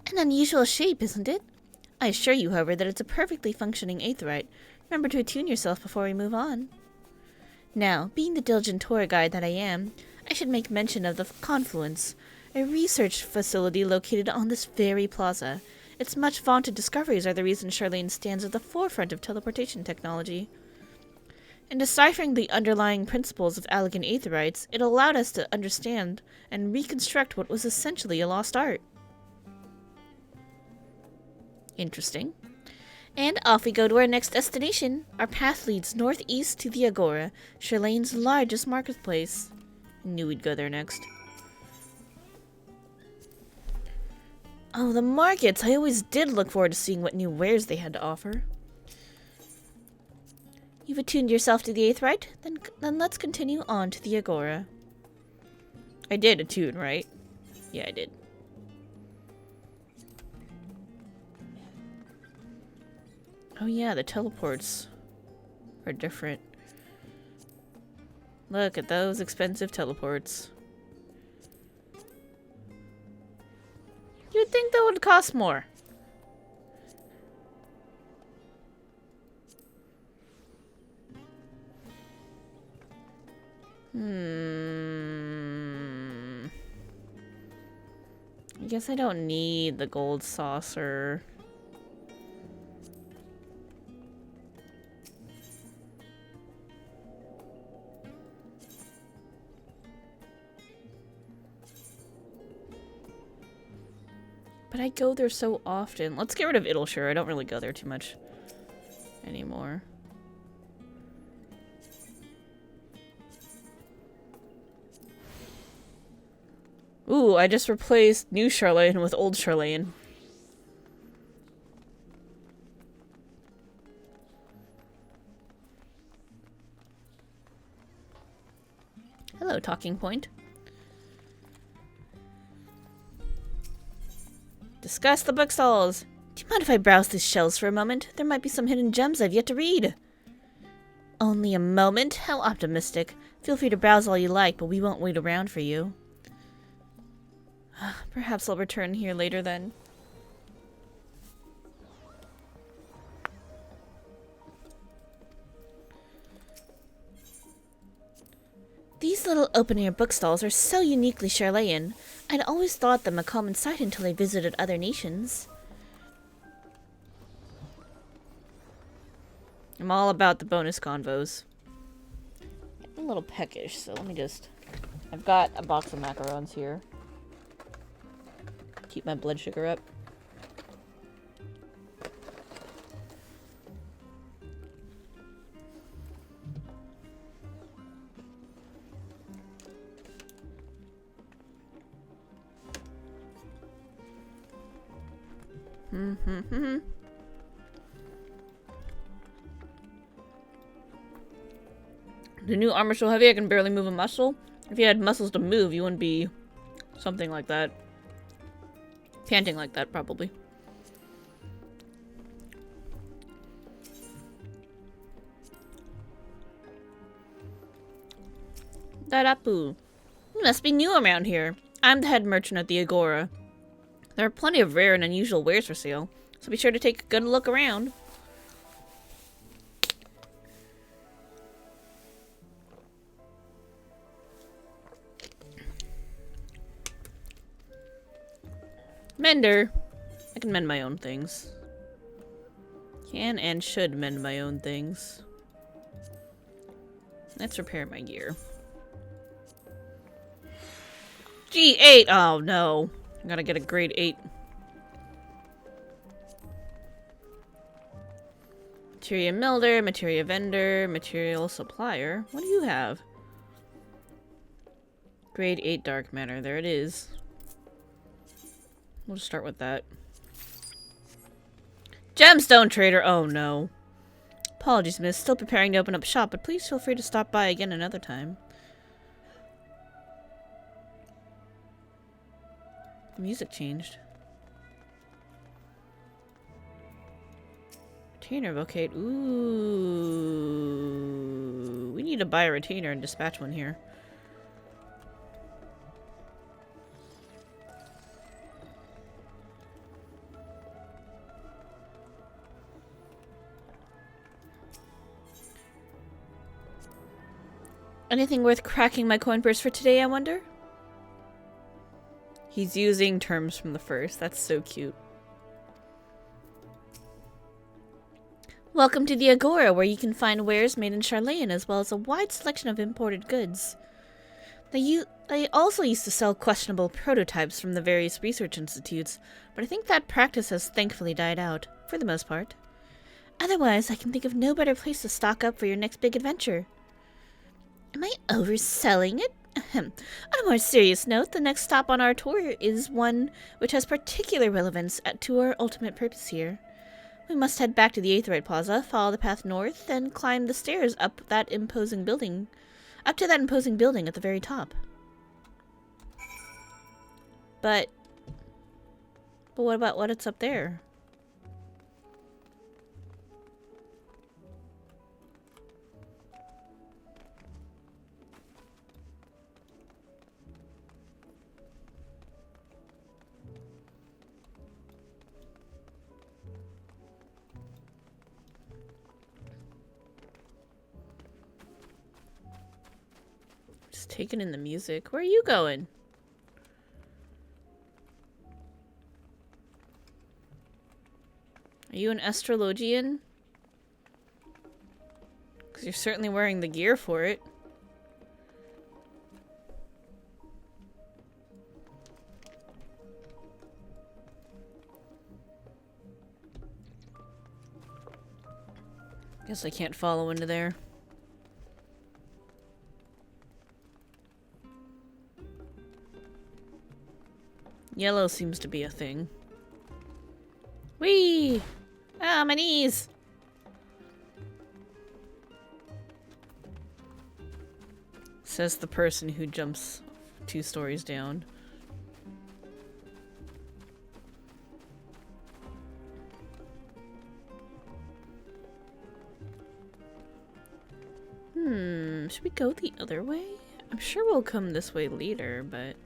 An unusual shape, isn't it? I assure you, however, that it's a perfectly functioning Aetheryte. Remember to attune yourself before we move on. Now, being the diligent tour guide that I am, I should make mention of the Confluence, a research facility located on this very plaza. Its much vaunted discoveries are the reason Charlene stands at the forefront of teleportation technology. In deciphering the underlying principles of Allegan Aetherites, it allowed us to understand and reconstruct what was essentially a lost art. Interesting. And off we go to our next destination. Our path leads northeast to the Agora, Charlene's largest marketplace. I knew we'd go there next. Oh, the markets! I always did look forward to seeing what new wares they had to offer. You've attuned yourself to the Aetheryte? Then let's continue on to the Agora. I did attune, right? Yeah, I did. Oh yeah, the teleports are different. Look at those expensive teleports. You'd think that would cost more. I guess I don't need the gold saucer. But I go there so often. Let's get rid of Idleshire. I don't really go there too much anymore. Ooh, I just replaced New Charlene with Old Charlene. Hello, talking point. Discuss the bookstalls. Do you mind if I browse these shelves for a moment? There might be some hidden gems I've yet to read. Only a moment? How optimistic. Feel free to browse all you like, but we won't wait around for you. Perhaps I'll return here later then. These little open-air bookstalls are so uniquely Charlean. I'd always thought them a common sight until I visited other nations. I'm all about the bonus convos. I'm a little peckish, so let me just... I've got a box of macarons here. Keep my blood sugar up. The new armor's so heavy I can barely move a muscle. If you had muscles to move, you wouldn't be something like that. Panting like that, probably. Darapu. You must be new around here. I'm the head merchant at the Agora. There are plenty of rare and unusual wares for sale, so be sure to take a good look around. Mender. I can mend my own things. Can and should mend my own things. Let's repair my gear. G8! Oh no. I gotta get a grade 8. Materia Melder, Materia Vendor, Material Supplier. What do you have? Grade 8 dark matter. There it is. We'll just start with that. Gemstone trader! Oh no. Apologies, miss. Still preparing to open up shop, but please feel free to stop by again another time. The music changed. Retainer vocate. Ooh. We need to buy a retainer and dispatch one here. Anything worth cracking my coin purse for today, I wonder? He's using terms from the first. That's so cute. Welcome to the Agora, where you can find wares made in Charlayan, as well as a wide selection of imported goods. They also used to sell questionable prototypes from the various research institutes, but I think that practice has thankfully died out, for the most part. Otherwise, I can think of no better place to stock up for your next big adventure. Am I overselling it? On a more serious note, the next stop on our tour is one which has particular relevance to our ultimate purpose here. We must head back to the Aetheryte Plaza, follow the path north, then climb the stairs up to that imposing building at the very top. But what about what's up there? Just taking in the music. Where are you going? Are you an astrologian? Because you're certainly wearing the gear for it. Guess I can't follow into there. Yellow seems to be a thing. Whee! Ah, my knees! Says the person who jumps 2 stories down. Should we go the other way? I'm sure we'll come this way later, but...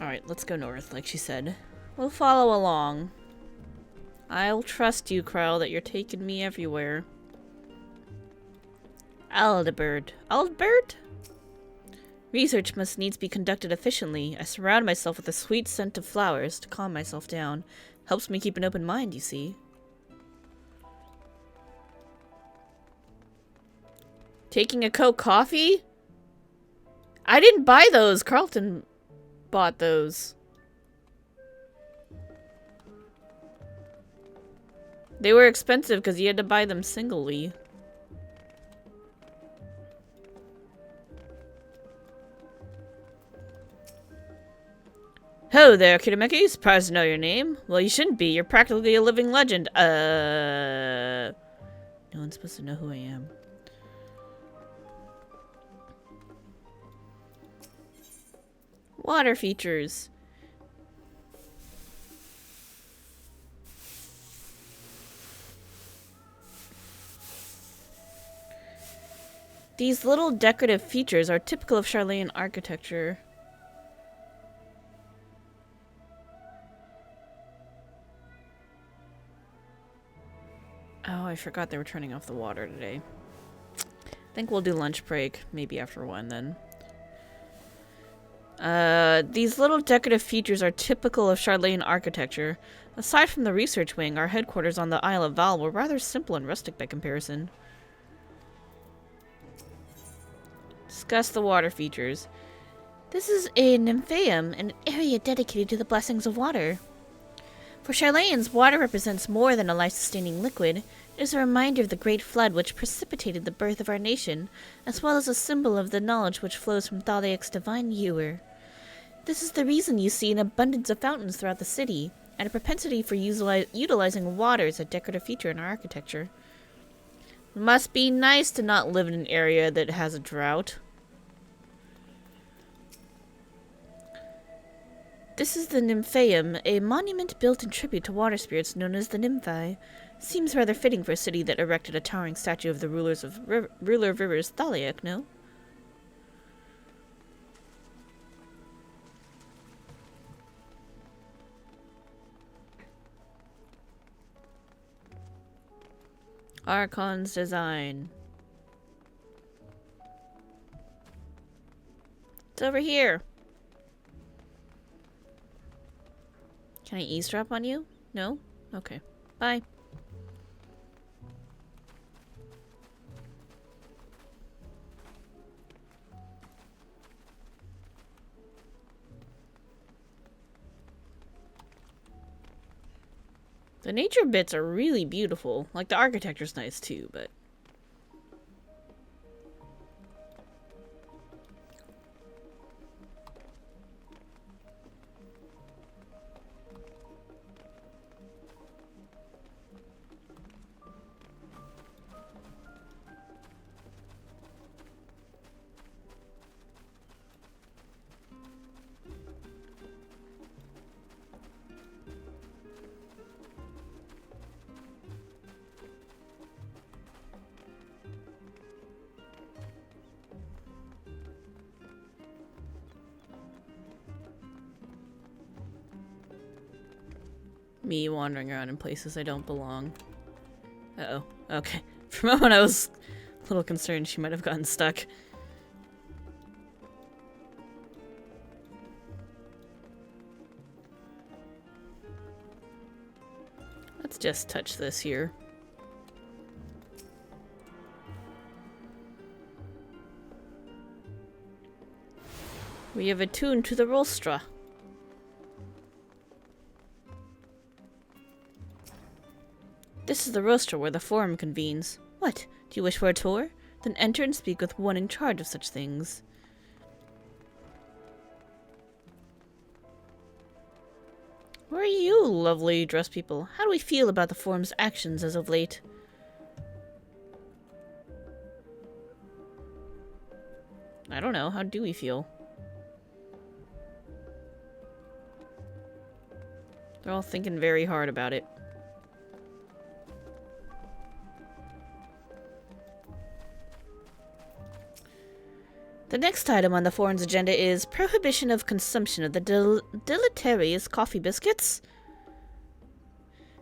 Alright, let's go north, like she said. We'll follow along. I'll trust you, Krell, that you're taking me everywhere. Aldebert. Aldebert? Research must needs be conducted efficiently. I surround myself with a sweet scent of flowers to calm myself down. Helps me keep an open mind, you see. Taking a Coke coffee? I didn't buy those. Carlton bought those. They were expensive because you had to buy them singly. Ho there, Kitameki. Surprised to know your name. Well, you shouldn't be. You're practically a living legend. No one's supposed to know who I am. Water features. These little decorative features are typical of Charlayan architecture. Oh, I forgot they were turning off the water today. I think we'll do lunch break, maybe after 1 then. These little decorative features are typical of Charlayan architecture. Aside from the research wing, our headquarters on the Isle of Val were rather simple and rustic by comparison. Discuss the water features. This is a nymphaeum, an area dedicated to the blessings of water. For Charlayans, water represents more than a life-sustaining liquid. It is a reminder of the great flood which precipitated the birth of our nation, as well as a symbol of the knowledge which flows from Thaliak's divine ewer. This is the reason you see an abundance of fountains throughout the city, and a propensity for utilizing water as a decorative feature in our architecture. It must be nice to not live in an area that has a drought. This is the Nymphaeum, a monument built in tribute to water spirits known as the Nymphae. Seems rather fitting for a city that erected a towering statue of the ruler of rivers, Thaliak, no? Archon's design. It's over here. Can I eavesdrop on you? No? Okay. Bye. The nature bits are really beautiful. Like, the architecture's nice too, but... Me wandering around in places I don't belong. Uh-oh. Okay. For a moment I was a little concerned she might have gotten stuck. Let's just touch this here. We have attuned to the rostra. This is the rostra where the forum convenes. What? Do you wish for a tour? Then enter and speak with one in charge of such things. Where are you, lovely dressed people? How do we feel about the forum's actions as of late? I don't know. How do we feel? They're all thinking very hard about it. The next item on the forum's agenda is prohibition of consumption of the deleterious coffee biscuits.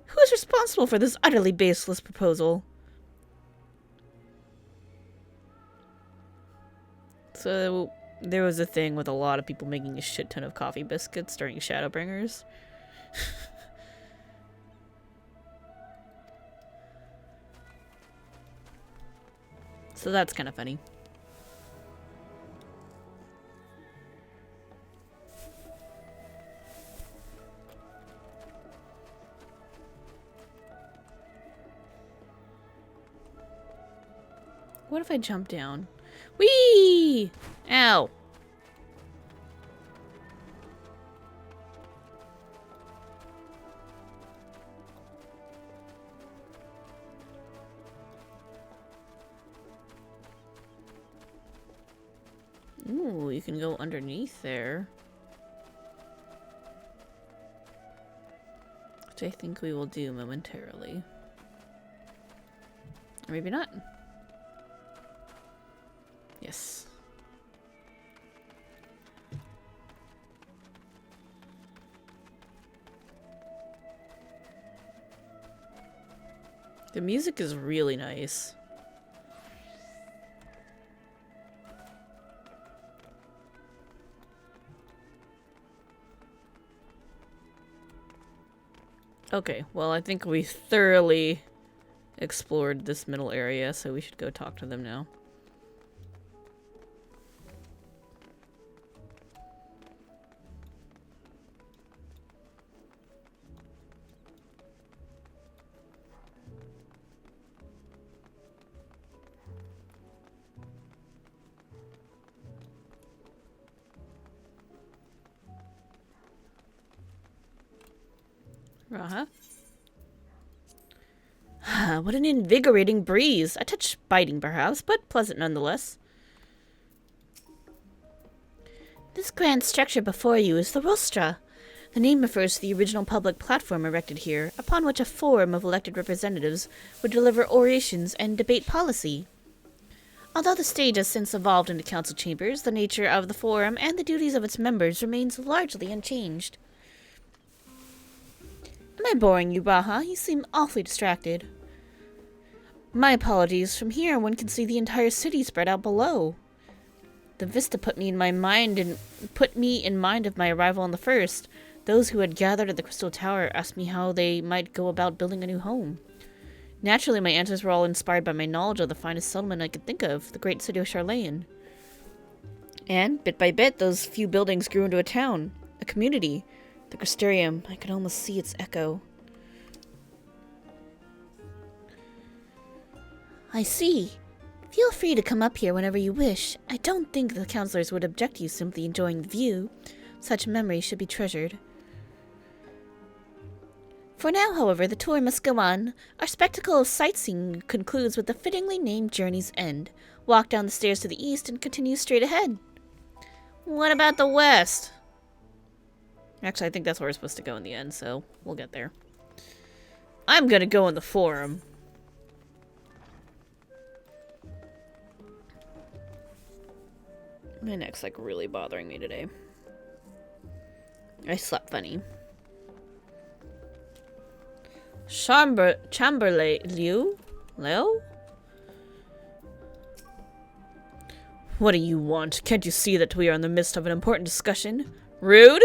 Who is responsible for this utterly baseless proposal? So, there was a thing with a lot of people making a shit ton of coffee biscuits during Shadowbringers. So that's kind of funny. What if I jump down? Whee! Ow. Ooh, you can go underneath there. Which I think we will do momentarily. Or maybe not. Yes. The music is really nice. Okay, well, I think we thoroughly explored this middle area, so we should go talk to them now. Uh-huh. What an invigorating breeze. A touch biting, perhaps, but pleasant nonetheless. This grand structure before you is the rostra. The name refers to the original public platform erected here, upon which a forum of elected representatives would deliver orations and debate policy. Although the stage has since evolved into council chambers, the nature of the forum and the duties of its members remains largely unchanged. Am I boring you, Baha? You seem awfully distracted. My apologies. From here, one can see the entire city spread out below. The vista put me in mind of my arrival on the first. Those who had gathered at the Crystal Tower asked me how they might go about building a new home. Naturally, my answers were all inspired by my knowledge of the finest settlement I could think of, the great city of Charlayan. And, bit by bit, those few buildings grew into a town, a community. The Crystarium, I could almost see its echo. I see. Feel free to come up here whenever you wish. I don't think the counselors would object to you simply enjoying the view. Such memories should be treasured. For now, however, the tour must go on. Our spectacle of sightseeing concludes with the fittingly named Journey's End. Walk down the stairs to the east and continue straight ahead. What about the west? Actually, I think that's where we're supposed to go in the end, so we'll get there. I'm gonna go in the forum. My neck's like really bothering me today. I slept funny. Chamberlain Liu? Leo? What do you want? Can't you see that we are in the midst of an important discussion? Rude?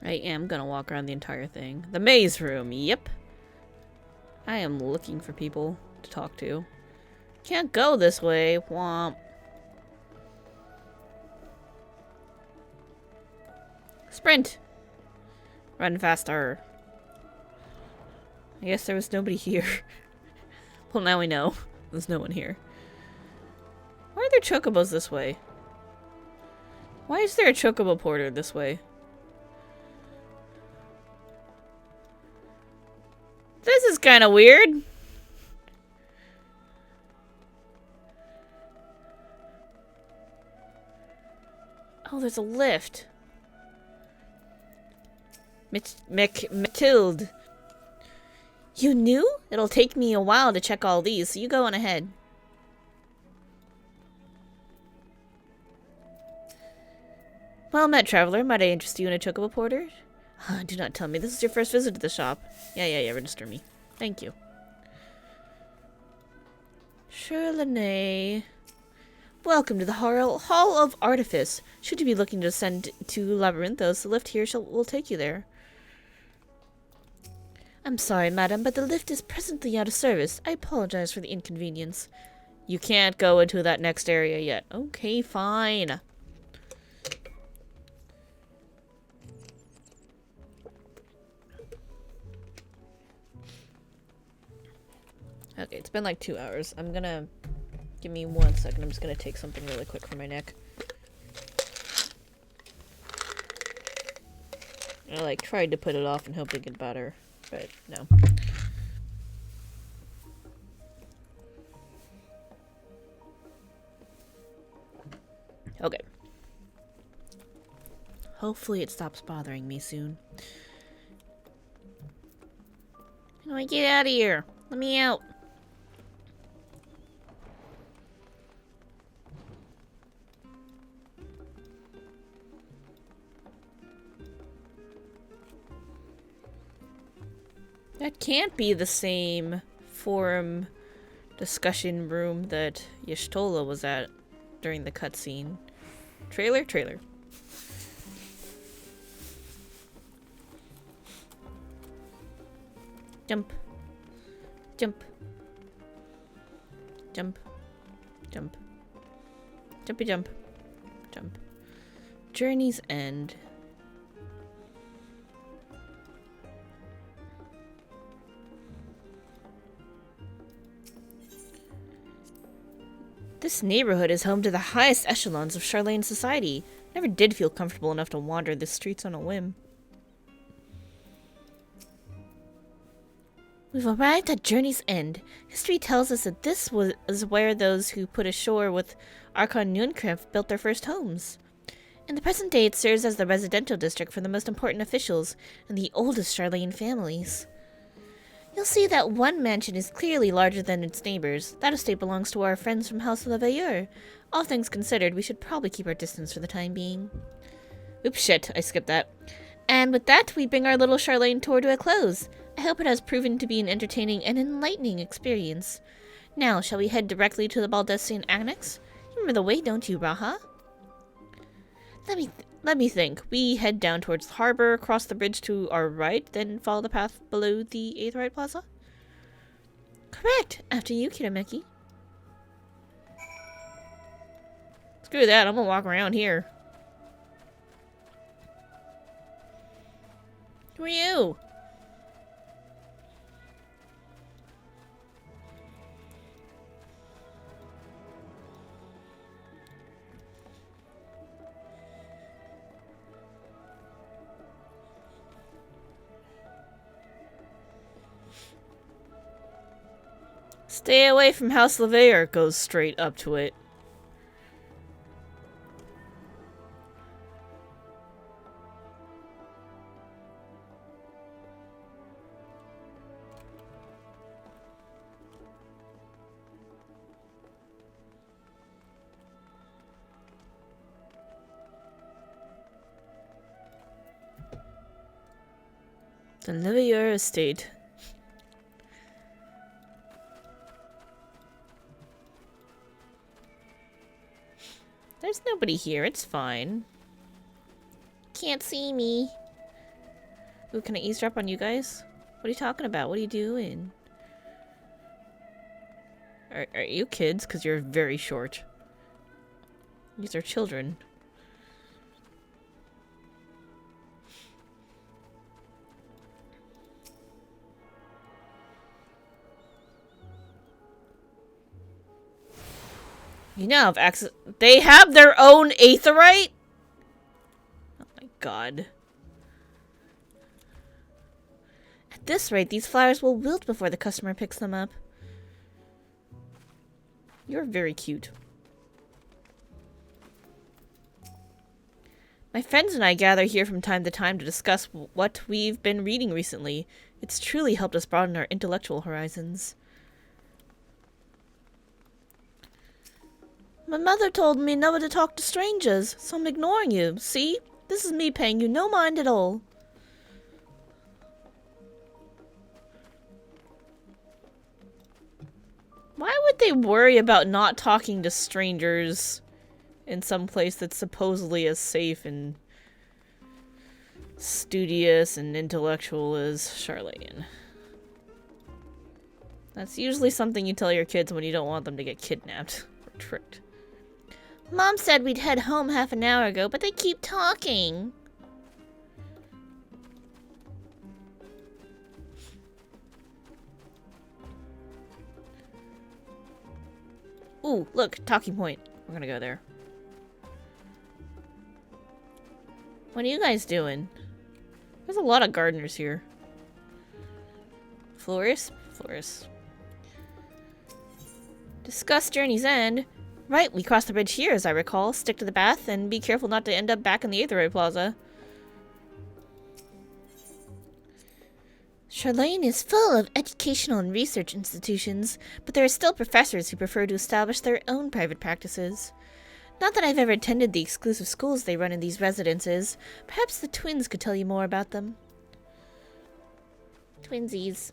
I am gonna walk around the entire thing. The maze room, yep. I am looking for people to talk to. Can't go this way, womp. Sprint! Run faster. I guess there was nobody here. Well, now we know. There's no one here. Why are there chocobos this way? Why is there a chocobo porter this way? This is kind of weird. Oh, there's a lift. Mathilde. You knew? It'll take me a while to check all these, so you go on ahead. Well met, traveler. Might I interest you in a chocobo porter? Do not tell me. This is your first visit to the shop. Yeah, register me. Thank you. Charlayan. Welcome to the Hall of Artifice. Should you be looking to ascend to Labyrinthos, the lift here will take you there. I'm sorry, madam, but the lift is presently out of service. I apologize for the inconvenience. You can't go into that next area yet. Okay, fine. Okay, it's been like 2 hours. I'm gonna... Give me 1 second. I'm just gonna take something really quick for my neck. I like tried to put it off and hope it'd get better, but no. Okay. Hopefully it stops bothering me soon. How do I get out of here? Let me out. That can't be the same forum discussion room that Y'shtola was at during the cutscene. Trailer? Jump. Jump. Jumpy jump. Jump. Journey's End. This neighborhood is home to the highest echelons of Charlene society. Never did feel comfortable enough to wander the streets on a whim. We've arrived at Journey's End. History tells us that this was where those who put ashore with Archon Nunkref built their first homes. In the present day, it serves as the residential district for the most important officials and the oldest Charlene families. You'll see that one mansion is clearly larger than its neighbors. That estate belongs to our friends from House Leveilleur. All things considered, we should probably keep our distance for the time being. Oops, shit, I skipped that. And with that, we bring our little Charlene tour to a close. I hope it has proven to be an entertaining and enlightening experience. Now, shall we head directly to the Baldestian Annex? You remember the way, don't you, Raha? Let me think. We head down towards the harbor, cross the bridge to our right, then follow the path below the Aetheryte Plaza? Correct! After you, Kirameki. Screw that, I'm gonna walk around here. Who are you? Stay away from House Leveilleur goes straight up to it. The Leveilleur estate. There's nobody here, it's fine. Can't see me. Ooh, can I eavesdrop on you guys? What are you talking about? What are you doing? Are you kids? Because you're very short. These are children. You now have access. They have their own Aetheryte? Oh my god. At this rate, these flowers will wilt before the customer picks them up. You're very cute. My friends and I gather here from time to time to discuss what we've been reading recently. It's truly helped us broaden our intellectual horizons. My mother told me never to talk to strangers, so I'm ignoring you. See? This is me paying you no mind at all. Why would they worry about not talking to strangers in some place that's supposedly as safe and studious and intellectual as Charlene? That's usually something you tell your kids when you don't want them to get kidnapped or tricked. Mom said we'd head home half an hour ago, but they keep talking. Ooh, look, talking point. We're gonna go there. What are you guys doing? There's a lot of gardeners here. Florist? Florist. Discuss Journey's End. Right, we crossed the bridge here, as I recall. Stick to the path, and be careful not to end up back in the Aetheryte Plaza. Charlene is full of educational and research institutions, but there are still professors who prefer to establish their own private practices. Not that I've ever attended the exclusive schools they run in these residences. Perhaps the twins could tell you more about them. Twinsies.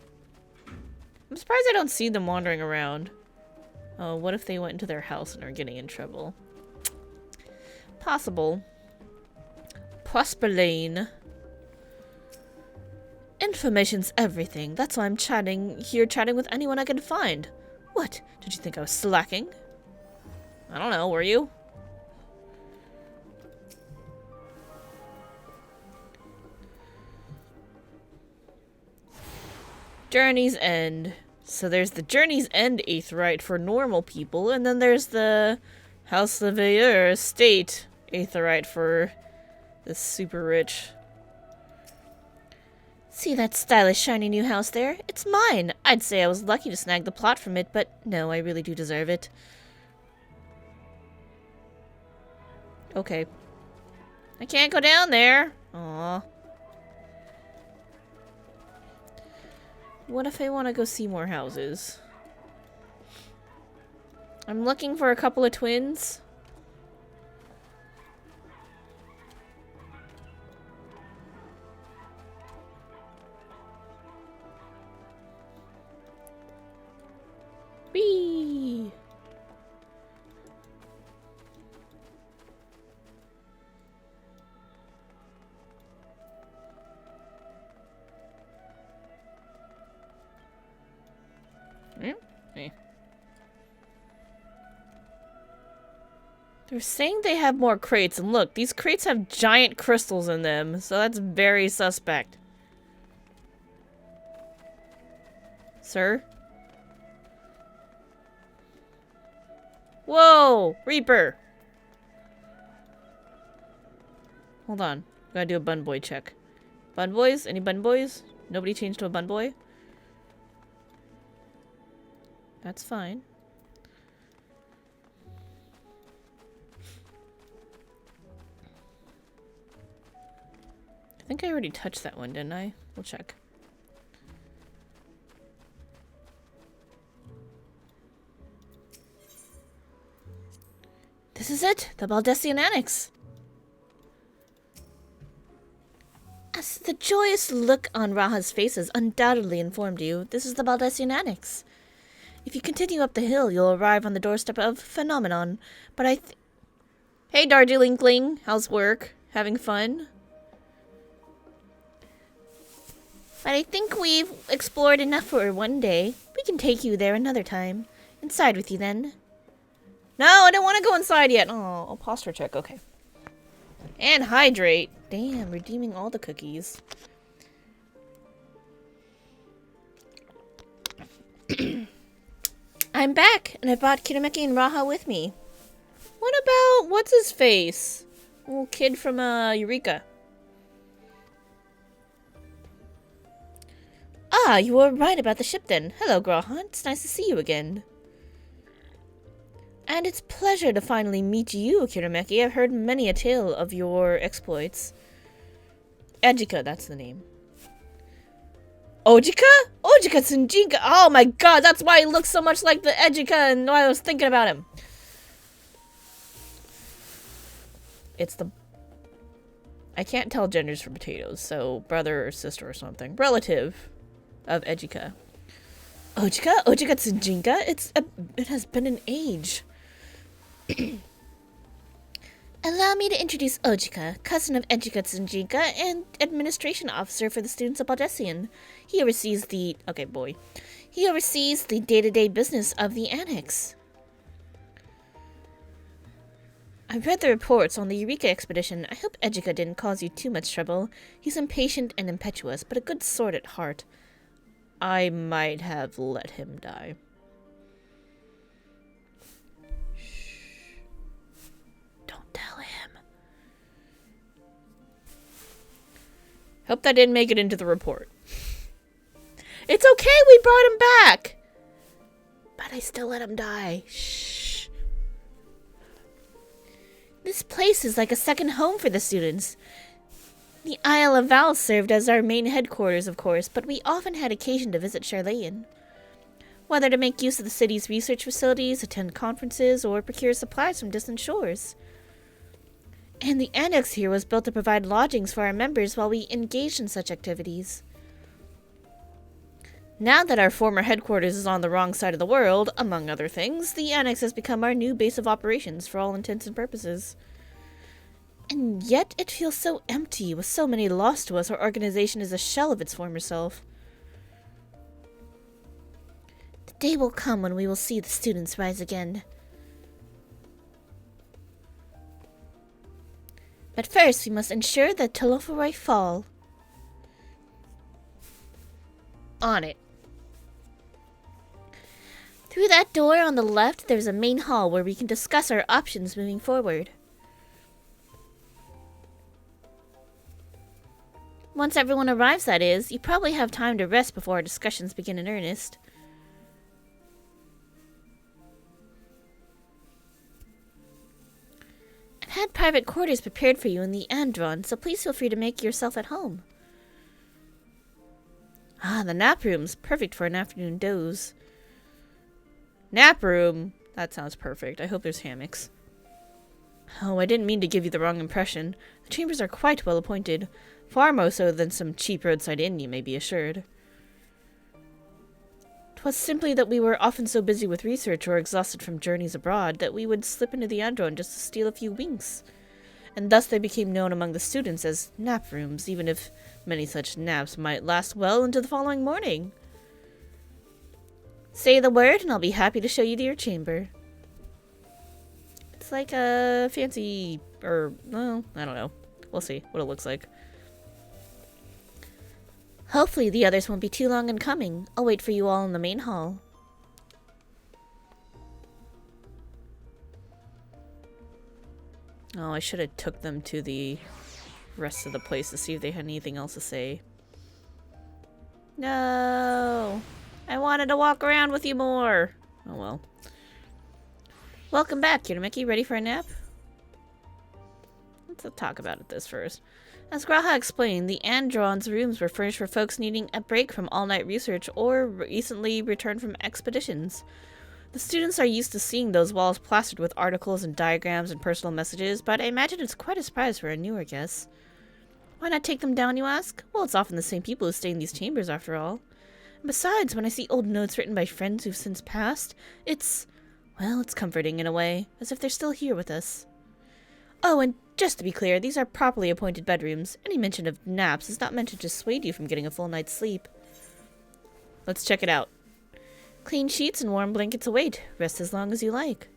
I'm surprised I don't see them wandering around. Oh, what if they went into their house and are getting in trouble? Possible. Prosperlane. Information's everything. That's why I'm chatting with anyone I can find. What? Did you think I was slacking? I don't know, were you? Journey's End. So there's the Journey's End Aetheryte for normal people, and then there's the House of Veilleur Estate Aetheryte for the super rich. See that stylish, shiny new house there? It's mine. I'd say I was lucky to snag the plot from it, but no, I really do deserve it. Okay. I can't go down there. Aw. What if I want to go see more houses? I'm looking for a couple of twins. Whee! They're saying they have more crates, and look, these crates have giant crystals in them, so that's very suspect. Sir? Whoa! Reaper! Hold on. Gotta do a bun boy check. Bun boys? Any bun boys? Nobody changed to a bun boy? That's fine. I think I already touched that one, didn't I? We'll check. This is it, the Baldessian Annex. As the joyous look on Raha's face has undoubtedly informed you, this is the Baldessian Annex. If you continue up the hill, you'll arrive on the doorstep of Phenomenon, but Hey, Darjeelingling, how's work? Having fun? But I think we've explored enough for one day. We can take you there another time. Inside with you then. No, I don't want to go inside yet. Oh, I'll posture check. Okay. And hydrate. Damn, redeeming all the cookies. I'm back, and I brought Kirameki and Raha with me. What about, what's his face? Little kid from, Eureka. Ah, you were right about the ship then. Hello, Grahan. It's nice to see you again. And it's a pleasure to finally meet you, Kirameki. I've heard many a tale of your exploits. Ejika, that's the name. Ojika? Ojika Tsunjinka! Oh my god, that's why he looks so much like the Ejika and why I was thinking about him. It's the... I can't tell genders for potatoes, so brother or sister or something. Relative of Ejika. Ojika? Ojika Tsunjinka? It has been an age. Allow me to introduce Ojika, cousin of Ejika Tsunjinka and administration officer for the students of Baldessian. He oversees the... okay, boy. He oversees the day-to-day business of the annex. I read the reports on the Eureka expedition. I hope Ejika didn't cause you too much trouble. He's impatient and impetuous, but a good sort at heart. I might have let him die. Shh. Don't tell him. Hope that didn't make it into the report. It's okay, we brought him back! But I still let him die. Shh. This place is like a second home for the students. The Isle of Val served as our main headquarters, of course, but we often had occasion to visit Charlayan. Whether to make use of the city's research facilities, attend conferences, or procure supplies from distant shores. And the annex here was built to provide lodgings for our members while we engaged in such activities. Now that our former headquarters is on the wrong side of the world, among other things, the annex has become our new base of operations for all intents and purposes. And yet it feels so empty, with so many lost to us. Our organization is a shell of its former self. The day will come when we will see the students rise again. But first, we must ensure that Telophoroi fall. On it. Through that door on the left, there's a main hall where we can discuss our options moving forward. Once everyone arrives, that is, you probably have time to rest before our discussions begin in earnest. I've had private quarters prepared for you in the Andron, so please feel free to make yourself at home. Ah, the nap room's perfect for an afternoon doze. Nap room? That sounds perfect. I hope there's hammocks. Oh, I didn't mean to give you the wrong impression. The chambers are quite well appointed. Far more so than some cheap roadside inn, you may be assured. 'Twas simply that we were often so busy with research or exhausted from journeys abroad that we would slip into the Andron just to steal a few winks. And thus they became known among the students as nap rooms, even if many such naps might last well into the following morning. Say the word, and I'll be happy to show you to your chamber. It's like a fancy, well, I don't know. We'll see what it looks like. Hopefully the others won't be too long in coming. I'll wait for you all in the main hall. Oh, I should have took them to the rest of the place to see if they had anything else to say. No! I wanted to walk around with you more! Oh well. Welcome back, Kirameki. Ready for a nap? Let's talk about this first. As Graha explained, the Andron's rooms were furnished for folks needing a break from all-night research or recently returned from expeditions. The students are used to seeing those walls plastered with articles and diagrams and personal messages, but I imagine it's quite a surprise for a newer guest. Why not take them down, you ask? Well, it's often the same people who stay in these chambers, after all. And besides, when I see old notes written by friends who've since passed, it's comforting in a way, as if they're still here with us. Oh, and just to be clear, these are properly appointed bedrooms. Any mention of naps is not meant to dissuade you from getting a full night's sleep. Let's check it out. Clean sheets and warm blankets await. Rest as long as you like.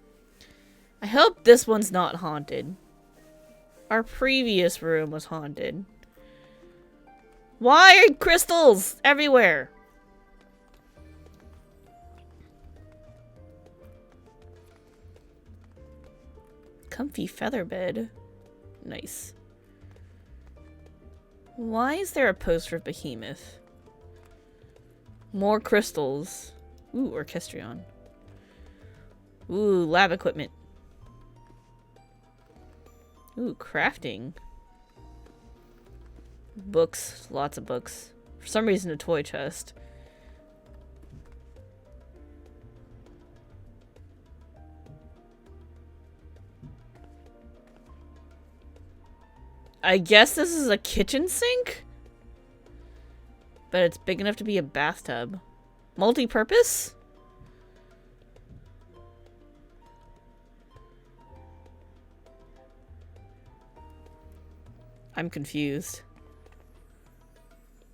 I hope this one's not haunted. Our previous room was haunted. Why are crystals everywhere? Comfy feather bed. Nice. Why is there a poster of Behemoth? More crystals. Ooh, Orchestrion. Ooh, lab equipment. Ooh, crafting. Books. Lots of books. For some reason, a toy chest. I guess this is a kitchen sink? But it's big enough to be a bathtub. Multi-purpose? I'm confused.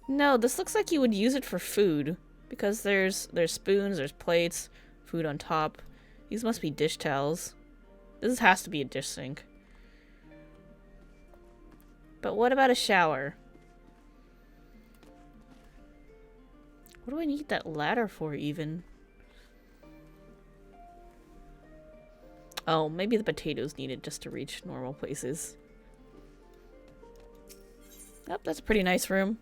No, this looks like you would use it for food. Because there's spoons, there's plates, food on top. These must be dish towels. This has to be a dish sink. But what about a shower? What do I need that ladder for, even? Oh, maybe the potatoes needed just to reach normal places. Oh, that's a pretty nice room.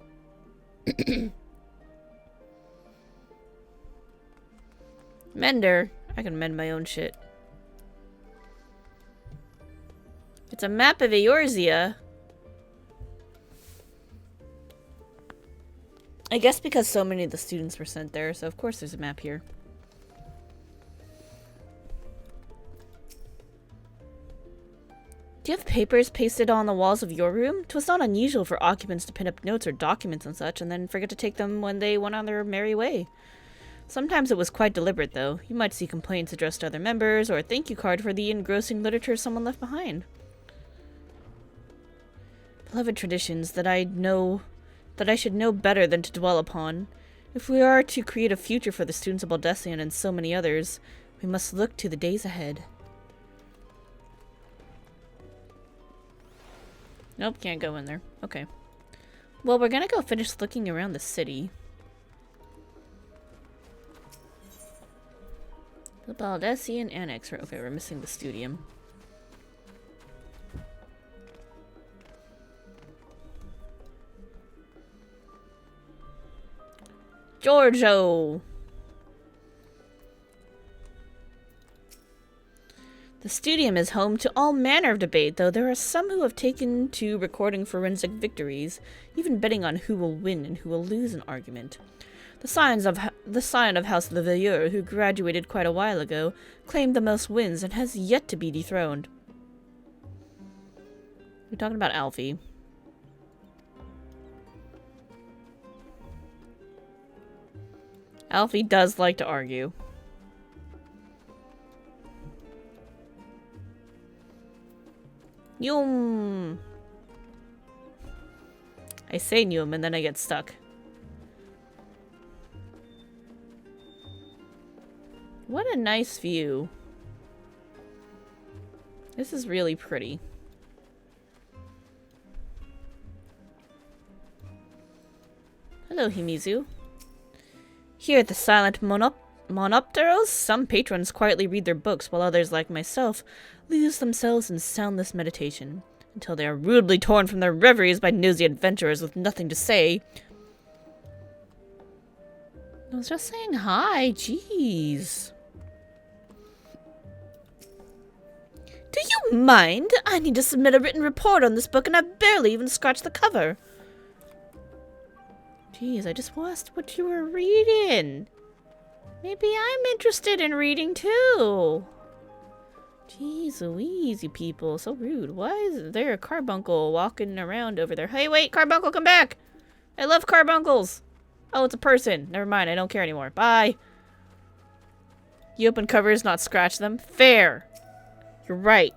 Mender. I can mend my own shit. It's a map of Eorzea. I guess because so many of the students were sent there, so of course there's a map here. Do you have papers pasted on the walls of your room? 'Twas not unusual for occupants to pin up notes or documents and such, and then forget to take them when they went on their merry way. Sometimes it was quite deliberate, though. You might see complaints addressed to other members, or a thank you card for the engrossing literature someone left behind. Beloved traditions that I should know better than to dwell upon. If we are to create a future for the students of Baldessian and so many others, we must look to the days ahead. Nope, can't go in there. Okay. Well, we're gonna go finish looking around the city. The Baldessian Annex. Okay, we're missing the Studium. Giorgio! The Studium is home to all manner of debate, though there are some who have taken to recording forensic victories, even betting on who will win and who will lose an argument. The scion of House Leveilleur, who graduated quite a while ago, claimed the most wins and has yet to be dethroned. We're talking about Alfie. Alfie does like to argue. Yum. I say yum and then I get stuck. What a nice view. This is really pretty. Hello, Himizu. Here at the Silent Monopteros, some patrons quietly read their books, while others, like myself, lose themselves in soundless meditation, until they are rudely torn from their reveries by nosy adventurers with nothing to say. I was just saying hi, jeez. Do you mind? I need to submit a written report on this book and I've barely even scratched the cover. Jeez, I just asked what you were reading. Maybe I'm interested in reading too. Jeez Louise, you people. So rude. Why is there a carbuncle walking around over there? Hey, wait, carbuncle, come back! I love carbuncles! Oh, it's a person. Never mind, I don't care anymore. Bye! You open covers, not scratch them? Fair! You're right.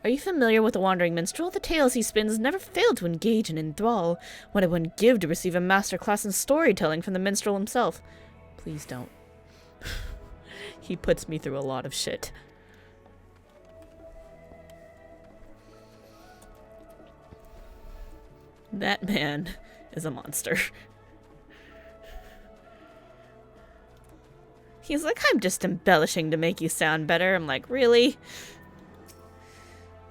Are you familiar with the Wandering Minstrel? The tales he spins never fail to engage and enthrall. What I wouldn't give to receive a masterclass in storytelling from the minstrel himself. Please don't. He puts me through a lot of shit. That man is a monster. He's like, I'm just embellishing to make you sound better. I'm like, really?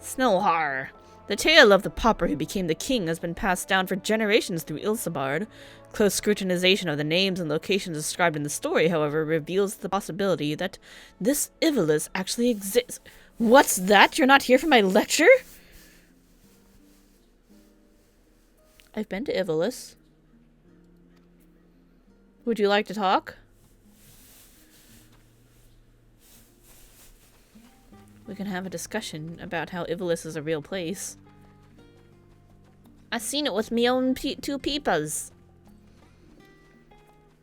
Snowhar. The tale of the pauper who became the king has been passed down for generations through Ilsabard. Close scrutinization of the names and locations described in the story, however, reveals the possibility that this Ivolus actually exists. What's that? You're not here for my lecture? I've been to Ivolus. Would you like to talk? We can have a discussion about how Ivolus is a real place. I seen it with me own two peepers.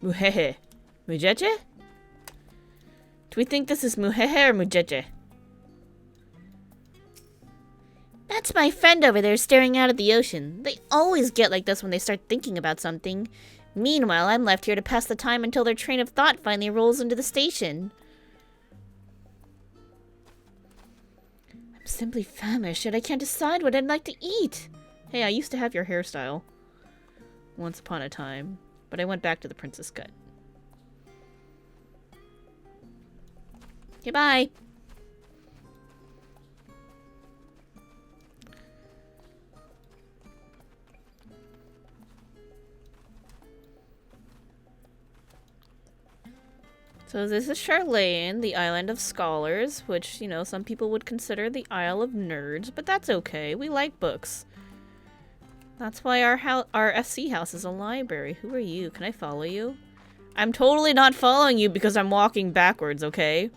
Muhehe. Mujeje? Do we think this is Muhehe or Mujeje? That's my friend over there staring out at the ocean. They always get like this when they start thinking about something. Meanwhile, I'm left here to pass the time until their train of thought finally rolls into the station. I'm simply famished, yet I can't decide what I'd like to eat. Hey, I used to have your hairstyle. Once upon a time. But I went back to the princess cut. Goodbye. So this is Charlene, the Island of Scholars, which, you know, some people would consider the Isle of Nerds, but that's okay. We like books. That's why our SC house is a library. Who are you? Can I follow you? I'm totally not following you because I'm walking backwards, okay?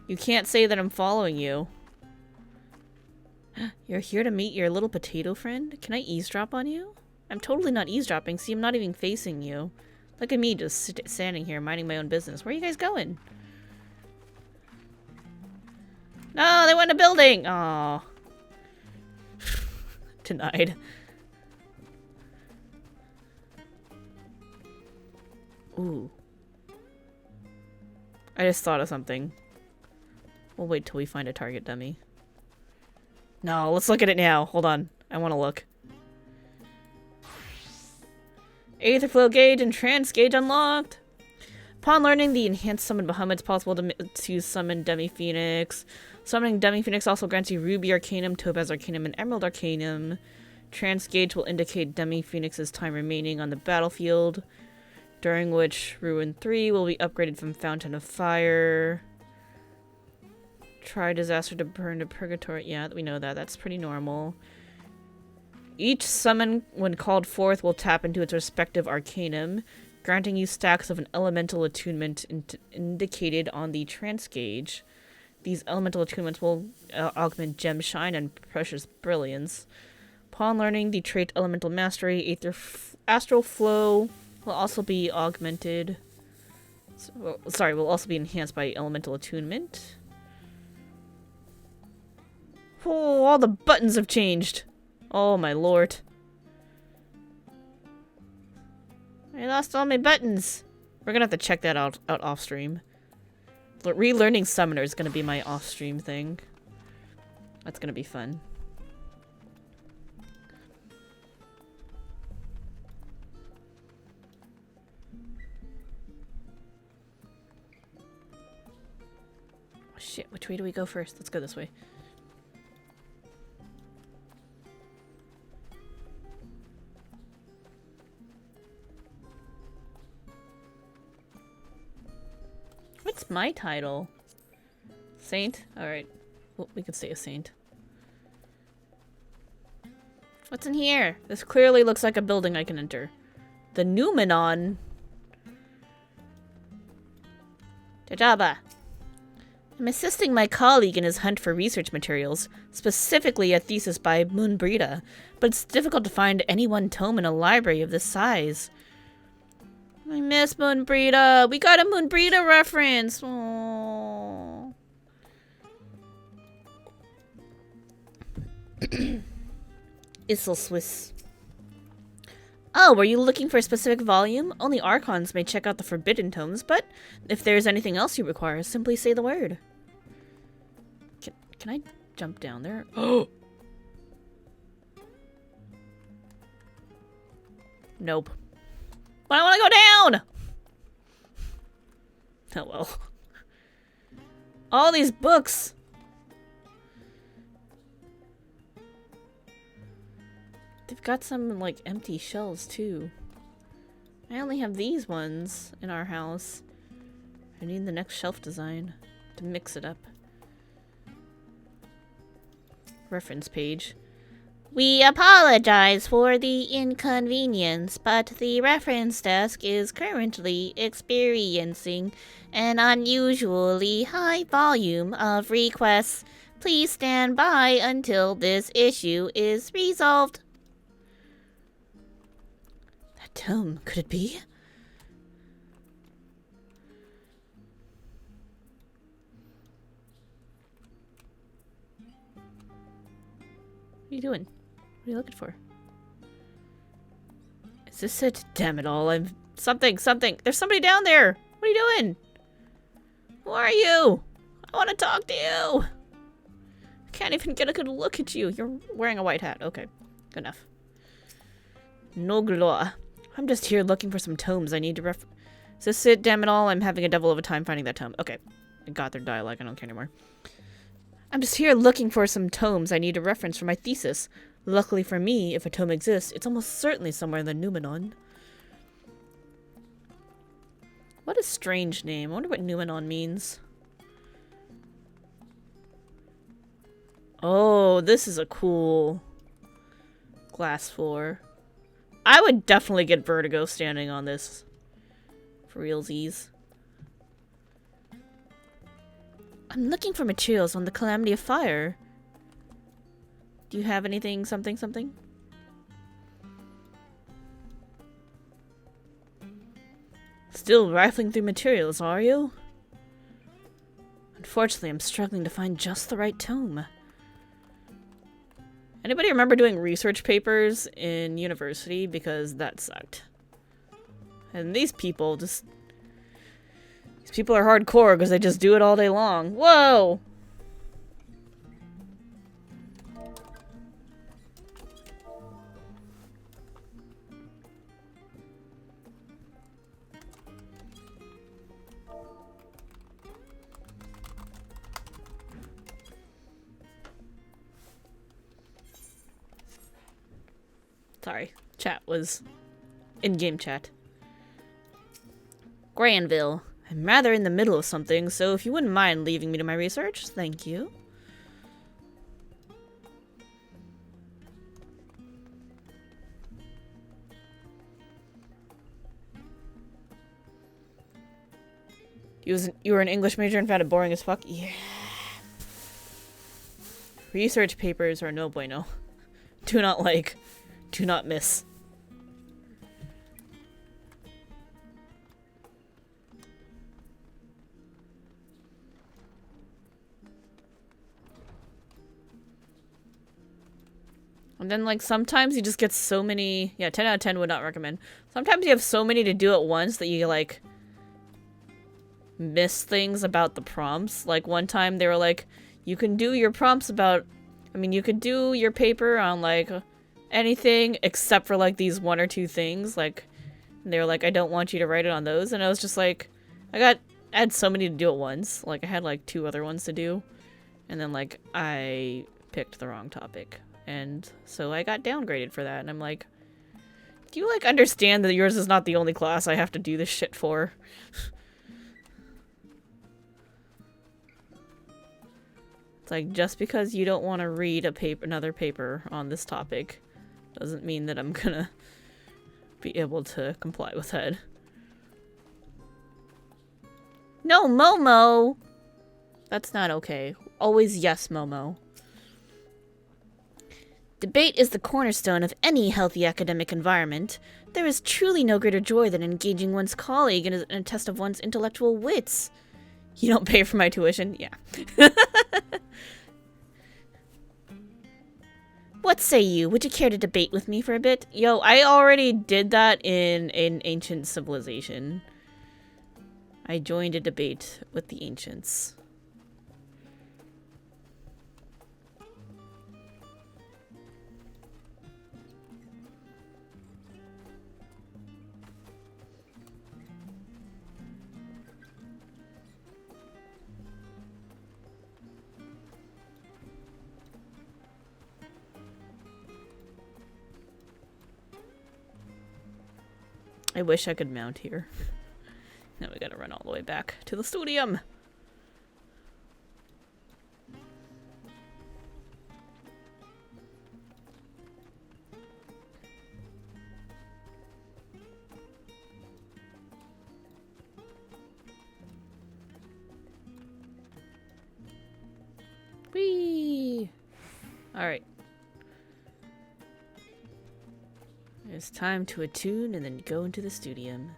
You can't say that I'm following you. You're here to meet your little potato friend? Can I eavesdrop on you? I'm totally not eavesdropping. See, I'm not even facing you. Look at me just standing here minding my own business. Where are you guys going? No, they went in a building! Aww. Denied. Ooh. I just thought of something. We'll wait till we find a target dummy. No, let's look at it now. Hold on. I want to look. Aether flow gauge and trance gauge unlocked. Upon learning the enhanced summon Bahamut, it's possible to summon Demi Phoenix. Summoning Demi Phoenix also grants you Ruby Arcanum, Topaz Arcanum, and Emerald Arcanum. Trance gauge will indicate Demi Phoenix's time remaining on the battlefield, during which Ruin 3 will be upgraded from Fountain of Fire. Try Disaster to burn to Purgatory. Yeah, we know that. That's pretty normal. Each summon, when called forth, will tap into its respective Arcanum, granting you stacks of an elemental attunement indicated on the trance gauge. These elemental attunements will augment Gem Shine and Precious Brilliance. Upon learning the trait Elemental Mastery, Astral Flow will also be augmented. Will also be enhanced by Elemental Attunement. Oh, all the buttons have changed. Oh my lord. I lost all my buttons. We're gonna have to check that out off stream. Relearning Summoner is gonna be my off-stream thing. That's gonna be fun. Oh shit, which way do we go first? Let's go this way. What's my title? Saint? Alright. Well, we can say a saint. What's in here? This clearly looks like a building I can enter. The Numenon. Jajaba. I'm assisting my colleague in his hunt for research materials, specifically a thesis by Moonbrita, but it's difficult to find any one tome in a library of this size. I miss Moonbrita. We got a Moonbrita reference. Aww. It's so Swiss. Oh, were you looking for a specific volume? Only Archons may check out the Forbidden Tomes, but if there's anything else you require, simply say the word. Can I jump down there? Oh! Nope. But I want to go down! Oh well. All these books! They've got some, like, empty shelves, too. I only have these ones in our house. I need the next shelf design to mix it up. Reference page. We apologize for the inconvenience, but the reference desk is currently experiencing an unusually high volume of requests. Please stand by until this issue is resolved. That tome, could it be? What are you doing? What are you looking for? Is this it? Damn it all. I'm... Something. There's somebody down there. What are you doing? Who are you? I want to talk to you. I can't even get a good look at you. You're wearing a white hat. Okay. Good enough. No gloire. I'm just here looking for some tomes I need to Is this it? Damn it all. I'm having a devil of a time finding that tome. Okay. I got their dialogue. I don't care anymore. I'm just here looking for some tomes I need to reference for my thesis. Luckily for me, if a tome exists, it's almost certainly somewhere in the Numenon. What a strange name. I wonder what Numenon means. Oh, this is a cool glass floor. I would definitely get vertigo standing on this. For realsies. I'm looking for materials on the Calamity of Fire. Do you have anything, something? Still rifling through materials, are you? Unfortunately, I'm struggling to find just the right tome. Anybody remember doing research papers in university? Because that sucked. And these people just... These people are hardcore because they just do it all day long. Whoa! Sorry, chat was in-game chat. Granville. I'm rather in the middle of something, so if you wouldn't mind leaving me to my research, thank you. You were an English major and found it boring as fuck? Yeah. Research papers are no bueno. Do not like. Do not miss. And then, like, sometimes you just get so many... Yeah, 10 out of 10 would not recommend. Sometimes you have so many to do at once that you, like, miss things about the prompts. Like, one time they were like, you can do your prompts about... I mean, you could do your paper on, like, anything except for, like, these 1 or 2 things. Like, they were like, I don't want you to write it on those. And I was just like, I had so many to do at once. Like, I had, like, 2 other ones to do. And then, like, I picked the wrong topic. And so I got downgraded for that. And I'm like, do you, like, understand that yours is not the only class I have to do this shit for? It's like, just because you don't want to read another paper on this topic doesn't mean that I'm gonna be able to comply with that. No, Momo! That's not okay. Always yes, Momo. Debate is the cornerstone of any healthy academic environment. There is truly no greater joy than engaging one's colleague in a test of one's intellectual wits. You don't pay for my tuition? Yeah. What say you? Would you care to debate with me for a bit? Yo, I already did that in an ancient civilization. I joined a debate with the ancients. I wish I could mount here. Now we gotta run all the way back to the studium. Whee! Alright. It's time to attune and then go into the studium.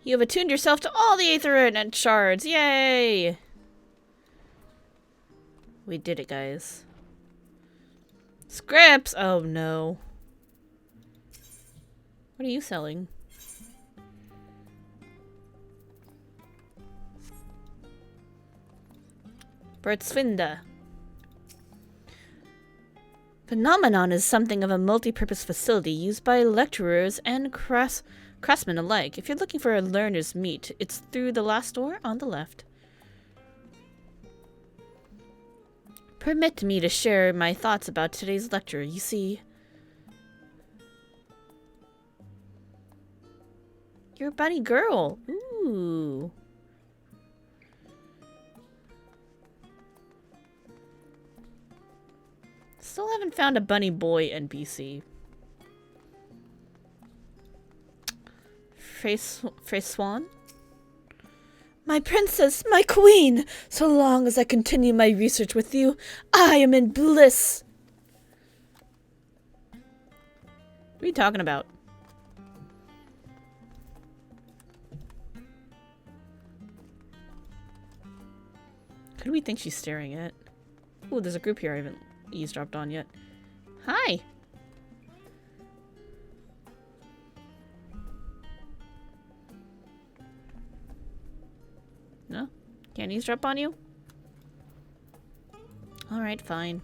You have attuned yourself to all the Aethernet shards! Yay! We did it, guys. Scripts! Oh no. What are you selling? Bertsvinda. Phenomenon is something of a multi-purpose facility used by lecturers and craftsmen alike. If you're looking for a learner's meet, it's through the last door on the left. Permit me to share my thoughts about today's lecture. You see, you're a bunny girl. Ooh. Still haven't found a bunny boy NPC. Swan? My princess, my queen! So long as I continue my research with you, I am in bliss! What are you talking about? Who do we think she's staring at? Ooh, there's a group here I haven't eavesdropped on yet. Hi! No? Can't eavesdrop on you? Alright, fine.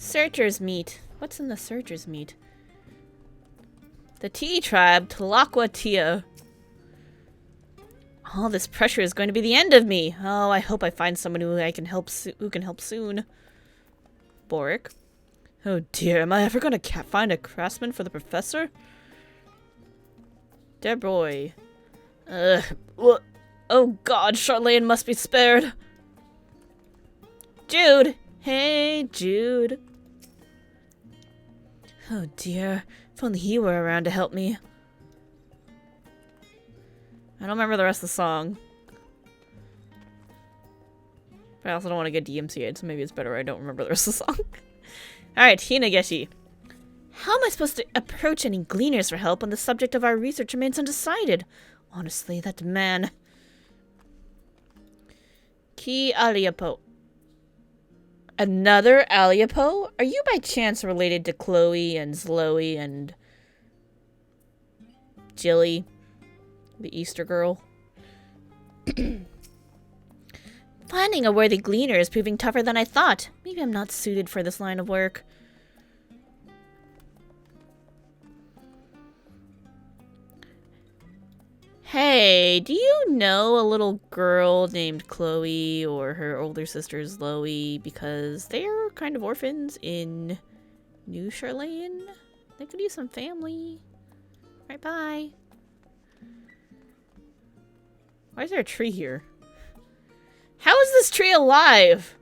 Searcher's meat. What's in the searcher's meat? The T tribe, Tlaqua Tia. All this pressure is going to be the end of me. Oh, I hope I find someone who can help soon. Boric. Oh dear, am I ever going to find a craftsman for the professor? Debroy. Oh god, Charlene must be spared. Jude! Hey, Jude. Oh dear, if only he were around to help me. I don't remember the rest of the song. But I also don't want to get DMCA'd, so maybe it's better I don't remember the rest of the song. Alright, Hinageshi. How am I supposed to approach any gleaners for help when the subject of our research remains undecided? Honestly, that man... Ki Aliapo. Another Aliapo? Are you by chance related to Chloe and Zloe and... Jilly? The Easter girl? Finding a worthy gleaner is proving tougher than I thought. Maybe I'm not suited for this line of work. Hey, do you know a little girl named Chloe or her older sister Zloe? Because they're kind of orphans in New Charlene. They could use some family. Right, bye. Why is there a tree here? How is this tree alive?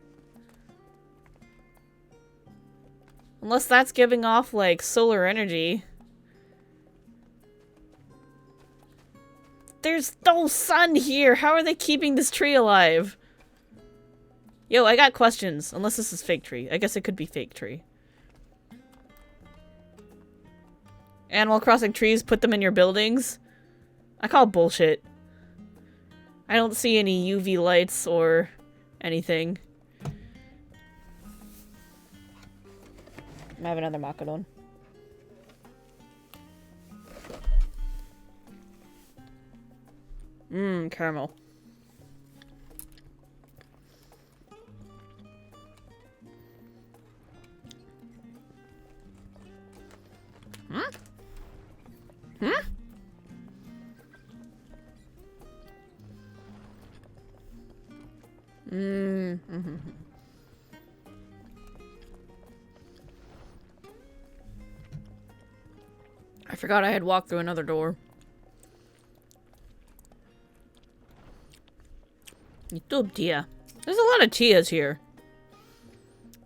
Unless that's giving off, like, solar energy. There's no sun here! How are they keeping this tree alive? Yo, I got questions. Unless this is fake tree. I guess it could be fake tree. Animal Crossing trees, put them in your buildings? I call bullshit. I don't see any UV lights or anything. I have another Macedon. Caramel. Huh? Huh? I forgot I had walked through another door. YouTube Tia. There's a lot of Tias here.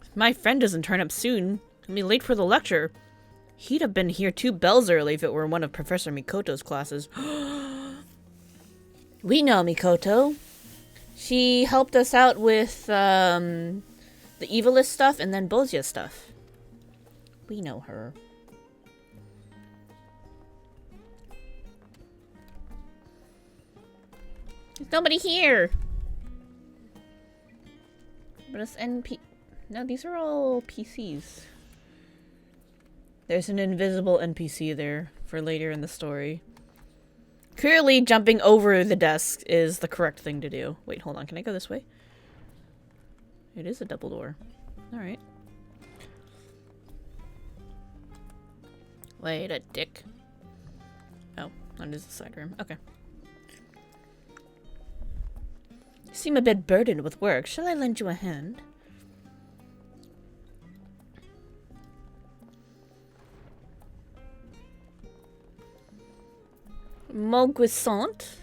If my friend doesn't turn up soon, he'll be late for the lecture. He'd have been here 2 bells early if it were one of Professor Mikoto's classes. We know Mikoto. She helped us out with the Evilist stuff and then Bozia stuff. We know her. There's nobody here. But it's NP... No, these are all PCs. There's an invisible NPC there for later in the story. Clearly, jumping over the desk is the correct thing to do. Wait, hold on. Can I go this way? It is a double door. Alright. Wait a dick. Oh, that is the side room. Okay. You seem a bit burdened with work. Shall I lend you a hand? Mauguissant?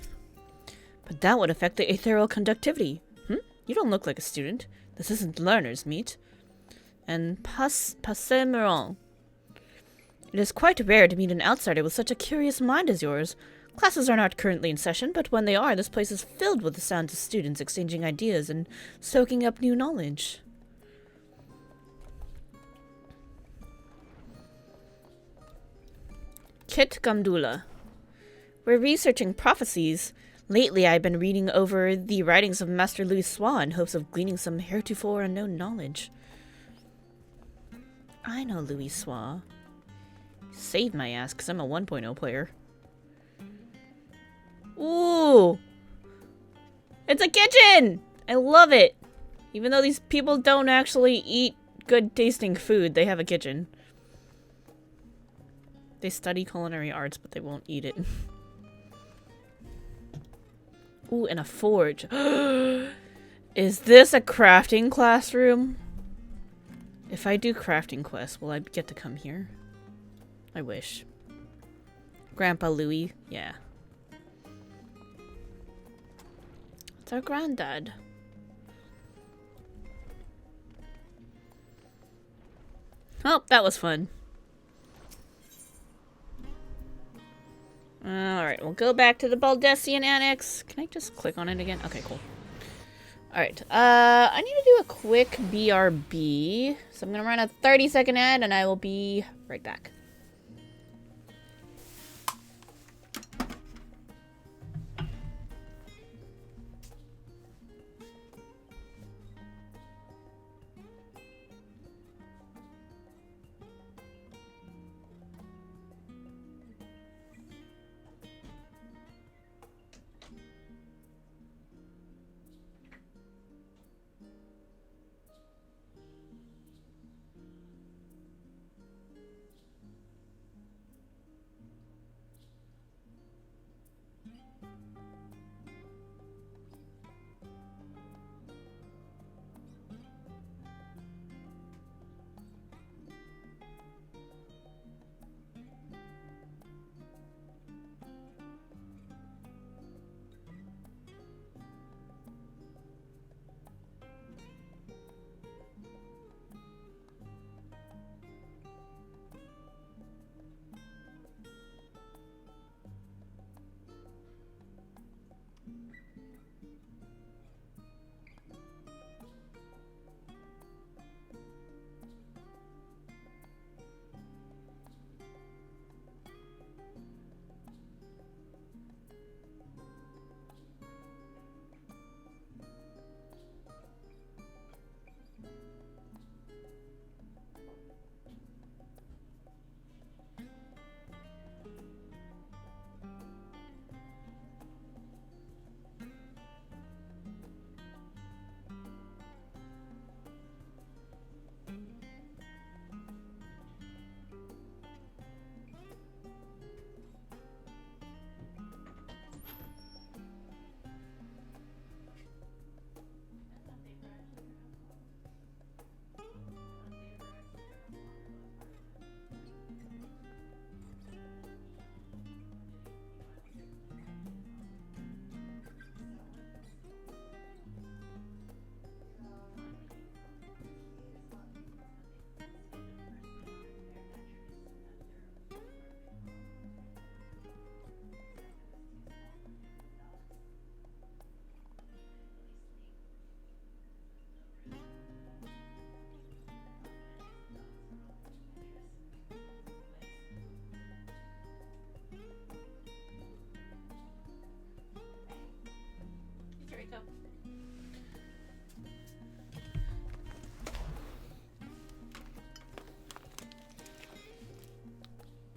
But that would affect the ethereal conductivity. You don't look like a student. This isn't learner's meet. And Passemeron. It is quite rare to meet an outsider with such a curious mind as yours. Classes are not currently in session, but when they are, this place is filled with the sounds of students exchanging ideas and soaking up new knowledge. Kit Gandula. We're researching prophecies. Lately, I've been reading over the writings of Master Louis Swa in hopes of gleaning some heretofore unknown knowledge. I know Louis Swa. Saved my ass, because I'm a 1.0 player. Ooh! It's a kitchen! I love it! Even though these people don't actually eat good tasting food, they have a kitchen. They study culinary arts, but they won't eat it. Ooh, and a forge. Is this a crafting classroom? If I do crafting quests, will I get to come here? I wish. Grandpa Louie, yeah. It's our granddad. Oh, that was fun. Alright, we'll go back to the Baldessian Annex. Can I just click on it again? Okay, cool. Alright, I need to do a quick BRB. So I'm gonna run a 30-second ad and I will be right back.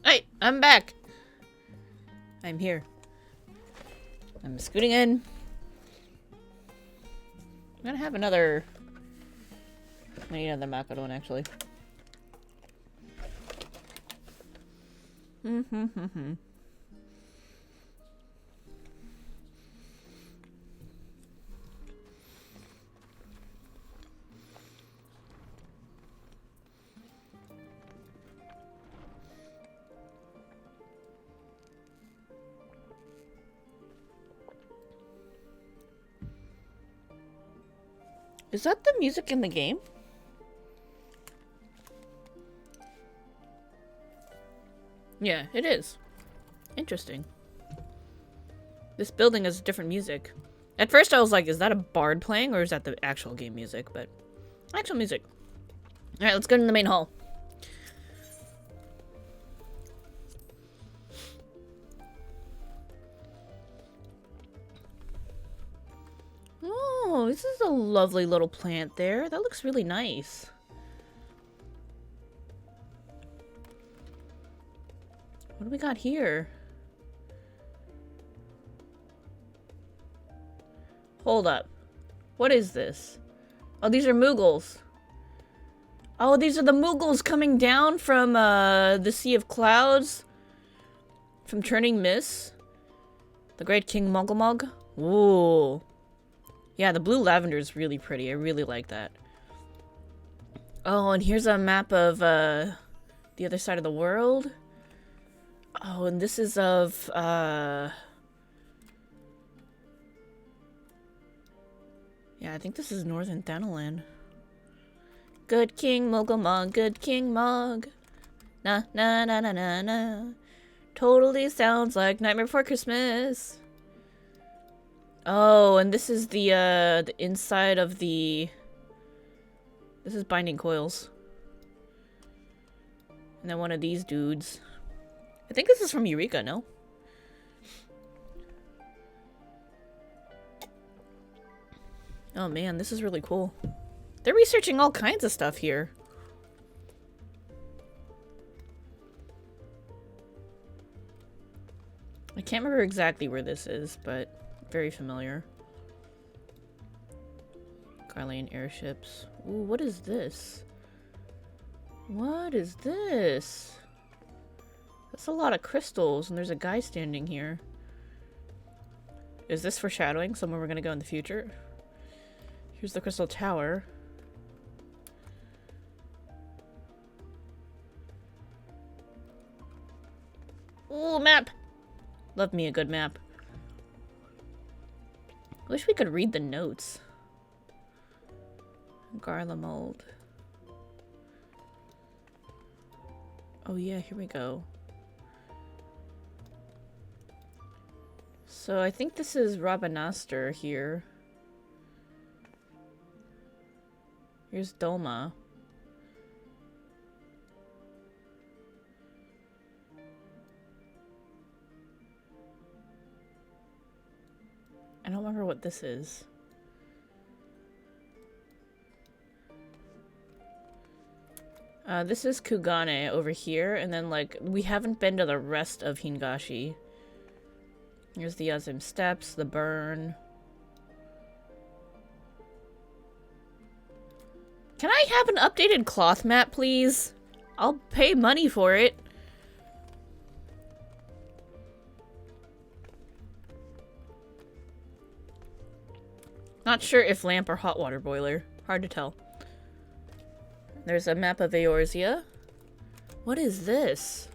Hey, I'm back. I'm here. I'm scooting in. I'm gonna have another... I need another macaron, actually. Is that the music in the game? Yeah, it is. Interesting. This building has different music. At first I was like, is that a bard playing or is that the actual game music? But actual music. Alright, let's go to the main hall. Oh, this is a lovely little plant there. That looks really nice. What do we got here? Hold up. What is this? Oh, these are Moogles. Oh, these are the Mughals coming down from the Sea of Clouds. From Turning Mist. The Great King Muggle. Ooh. Yeah, the blue lavender is really pretty. I really like that. Oh, and here's a map of the other side of the world. Oh, and this is of yeah, I think this is Northern Thanalan. Good King Muggle, good King Mug. Na na na na na na. Totally sounds like Nightmare Before Christmas. Oh, and this is the inside of the... This is Binding Coils. And then one of these dudes. I think this is from Eureka, no? Oh man, this is really cool. They're researching all kinds of stuff here. I can't remember exactly where this is, but very familiar. Garlean airships. Ooh, what is this? What is this? That's a lot of crystals, and there's a guy standing here. Is this foreshadowing somewhere we're gonna go in the future? Here's the crystal tower. Ooh, map! Love me a good map. I wish we could read the notes. Garla mold. Oh yeah, here we go. So I think this is Rabanastre here. Here's Dolma. I don't remember what this is. This is Kugane over here, and then, like, we haven't been to the rest of Hingashi. Here's the Yazim Steps, the burn. Can I have an updated cloth map, please? I'll pay money for it. Not sure if lamp or hot water boiler. Hard to tell. There's a map of Eorzea. What is this?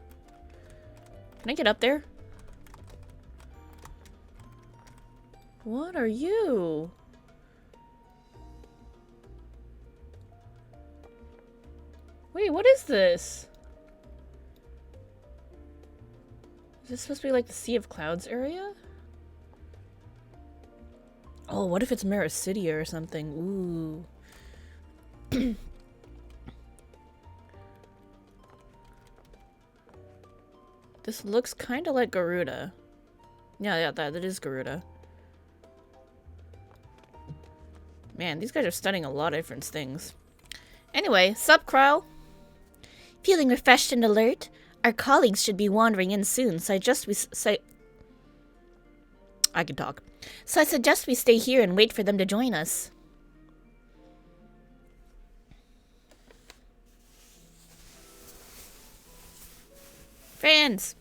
Can I get up there? What are you? Wait, what is this? Is this supposed to be like the Sea of Clouds area? Oh, what if it's Mericidia or something? Ooh. This looks kind of like Garuda. Yeah, that is Garuda. Man, these guys are studying a lot of different things. Anyway, sup, Crow? Feeling refreshed and alert? Our colleagues should be wandering in soon, so I can talk. So I suggest we stay here and wait for them to join us. Fans!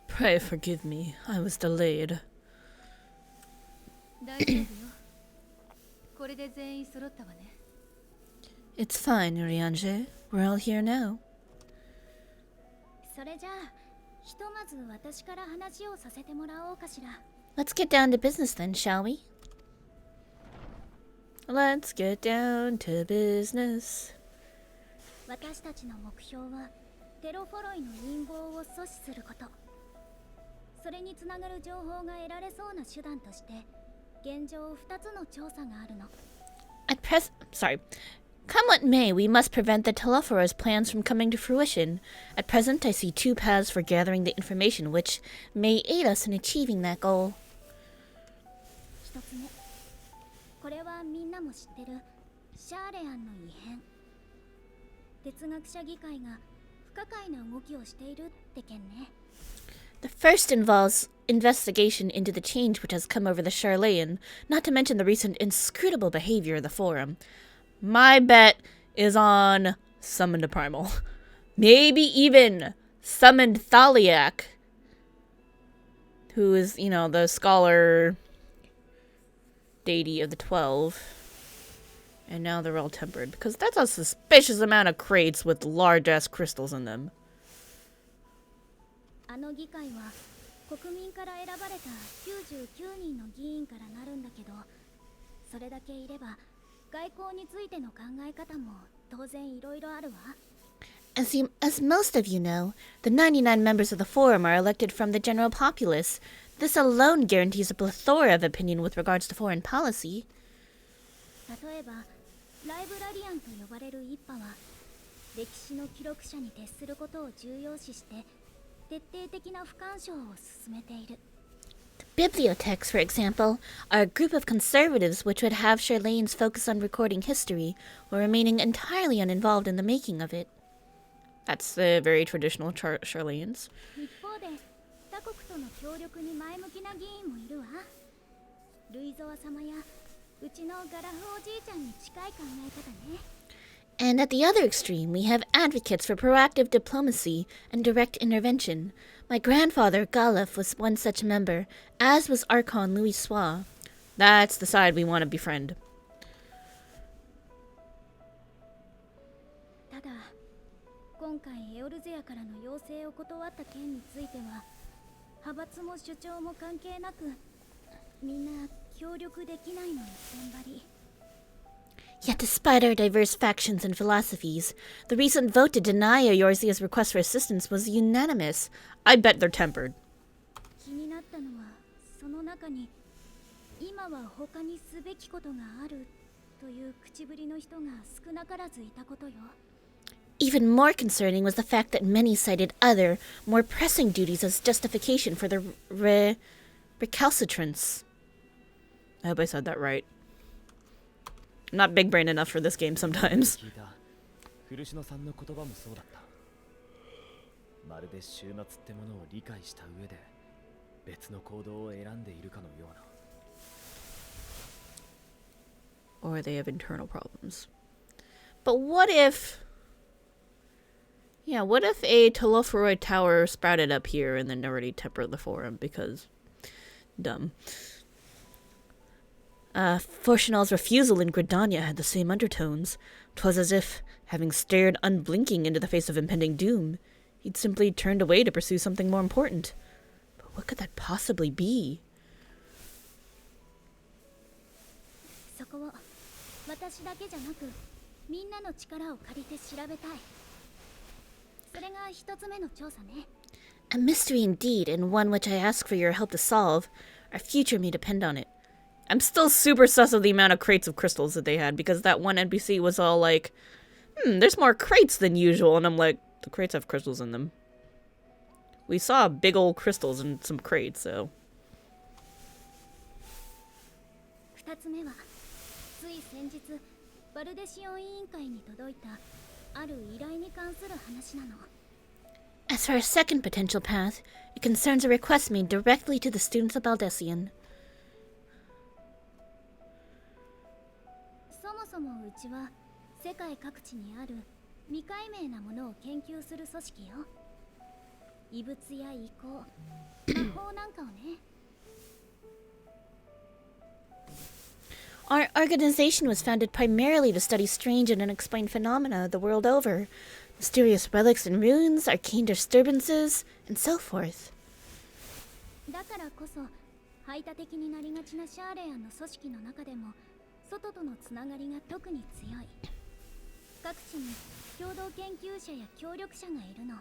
Pray forgive me. I was delayed. It's fine, Urianger. We're all here now. Let's get down to business then, shall we? Let's get down to business. 私たちの目標はテロフォロイの陰謀を阻止すること。それにつながる情報が得られそうな手段として現状2つの調査があるの。Come what may, we must prevent the Telephora's plans from coming to fruition. At present, I see two paths for gathering the information which may aid us in achieving that goal. 1つ目、これはみんなも知ってるシャーレアンの異変。哲学者議会が不可解な動きをしているって件ね。The first involves investigation into the change which has come over the Charlayan, not to mention the recent inscrutable behavior of the Forum. My bet is on Summoned Primal. Maybe even Summoned Thaliak, who is, the scholar deity of the 12. And now they're all tempered, because that's a suspicious amount of crates with large-ass crystals in them. あの議会は国民から選ばれた99人の議員からなるんだけど、それだけいれば外交についての考え方も当然いろいろあるわ。As most of you know, the 99 members of the Forum are elected from the general populace. This alone guarantees a plethora of opinion with regards to foreign policy. 例えば、ライブラリアンと呼ばれる一派は、歴史の記録者に徹することを重要視して、徹底的な不干渉を進めている。The Bibliotheques, for example, are a group of conservatives which would have Charlayans focus on recording history, while remaining entirely uninvolved in the making of it. That's the very traditional Charlayans. 一方で、他国との協力に前向きな議員もいるわ。ルイゾワ様やうちのガラフおじいちゃんに近い考え方ね。And at the other extreme, we have advocates for proactive diplomacy and direct intervention. My grandfather, Galef, was one such member, as was Archon Louis Sois. That's the side we want to befriend. ただ、今回エオルゼアからの要請を断った件については、派閥も主張も関係なく、みんな協力できないの一点張り。Yet despite our diverse factions and philosophies, the recent vote to deny Eorzea's request for assistance was unanimous. I bet they're tempered. 気になったのは、その中に、今は他にすべきことがあるという口ぶりの人が少なからずいたことよ。Even more concerning was the fact that many cited other, more pressing duties as justification for the recalcitrance. I hope I said that right. I'm not big brain enough for this game sometimes. 古篠さんの言葉もそうだった。まるで終末ってものを理解した上で別の行動を選んでいるかのような。Or they have internal problems. But what if... Yeah, what if a Telophoroid tower sprouted up here and then already tempered the Forum? Because... dumb. Fortunal's refusal in Gridania had the same undertones. 'Twas as if, having stared unblinking into the face of impending doom, he'd simply turned away to pursue something more important. But what could that possibly be? そこを私だけじゃなく、みんなの力を借りて調べたい。それが一つ目の調査ね。A mystery indeed, and one which I ask for your help to solve. Our future may depend on it. I'm still super sus of the amount of crates of crystals that they had, because that one NPC was all like, there's more crates than usual, and I'm like, the crates have crystals in them. We saw big old crystals in some crates, so... 二つ目は、つい先日、バルデシオン委員会に届いたある依頼に関する話なの。As for our second potential path, it concerns a request made directly to the students of Baldessian. そもそもうちは世界各地にある未解明なものを研究する組織よ。異物や異光、魔法なんかをね。Our organization was founded primarily to study strange and unexplained phenomena the world over. Mysterious relics and ruins, arcane disturbances, and so forth. だからこそ、排他的になりがちなシャーレアンの組織の中でも、外とのつながりが特に強い。各地に共同研究者や協力者がいるの。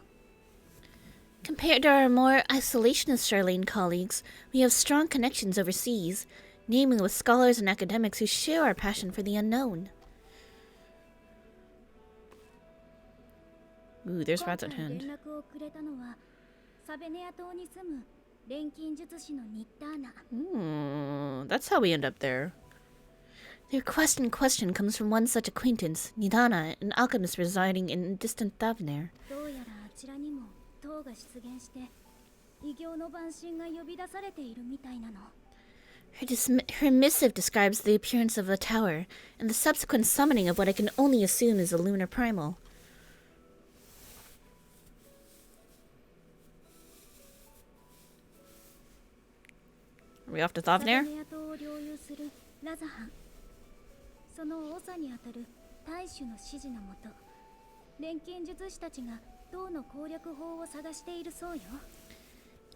Compared to our more isolationist Charlene colleagues, we have strong connections overseas, namely with scholars and academics who share our passion for the unknown. Ooh, there's rats at hand. 連絡をくれたのは、サベネア島に住む錬金術師のニッターナ。That's how we end up there. The request in question comes from one such acquaintance, Nidana, an alchemist residing in distant Thavner. どうやらあちらにも塔が出現して、異形の万神が呼び出されているみたいなの。 Her missive describes the appearance of the tower and the subsequent summoning of what I can only assume is a lunar primal. Are we off to Thavnair? サベネア島を領有するラザハン。その長にあたる大主の指示のもと、錬金術師たちが塔の攻略法を探しているそうよ。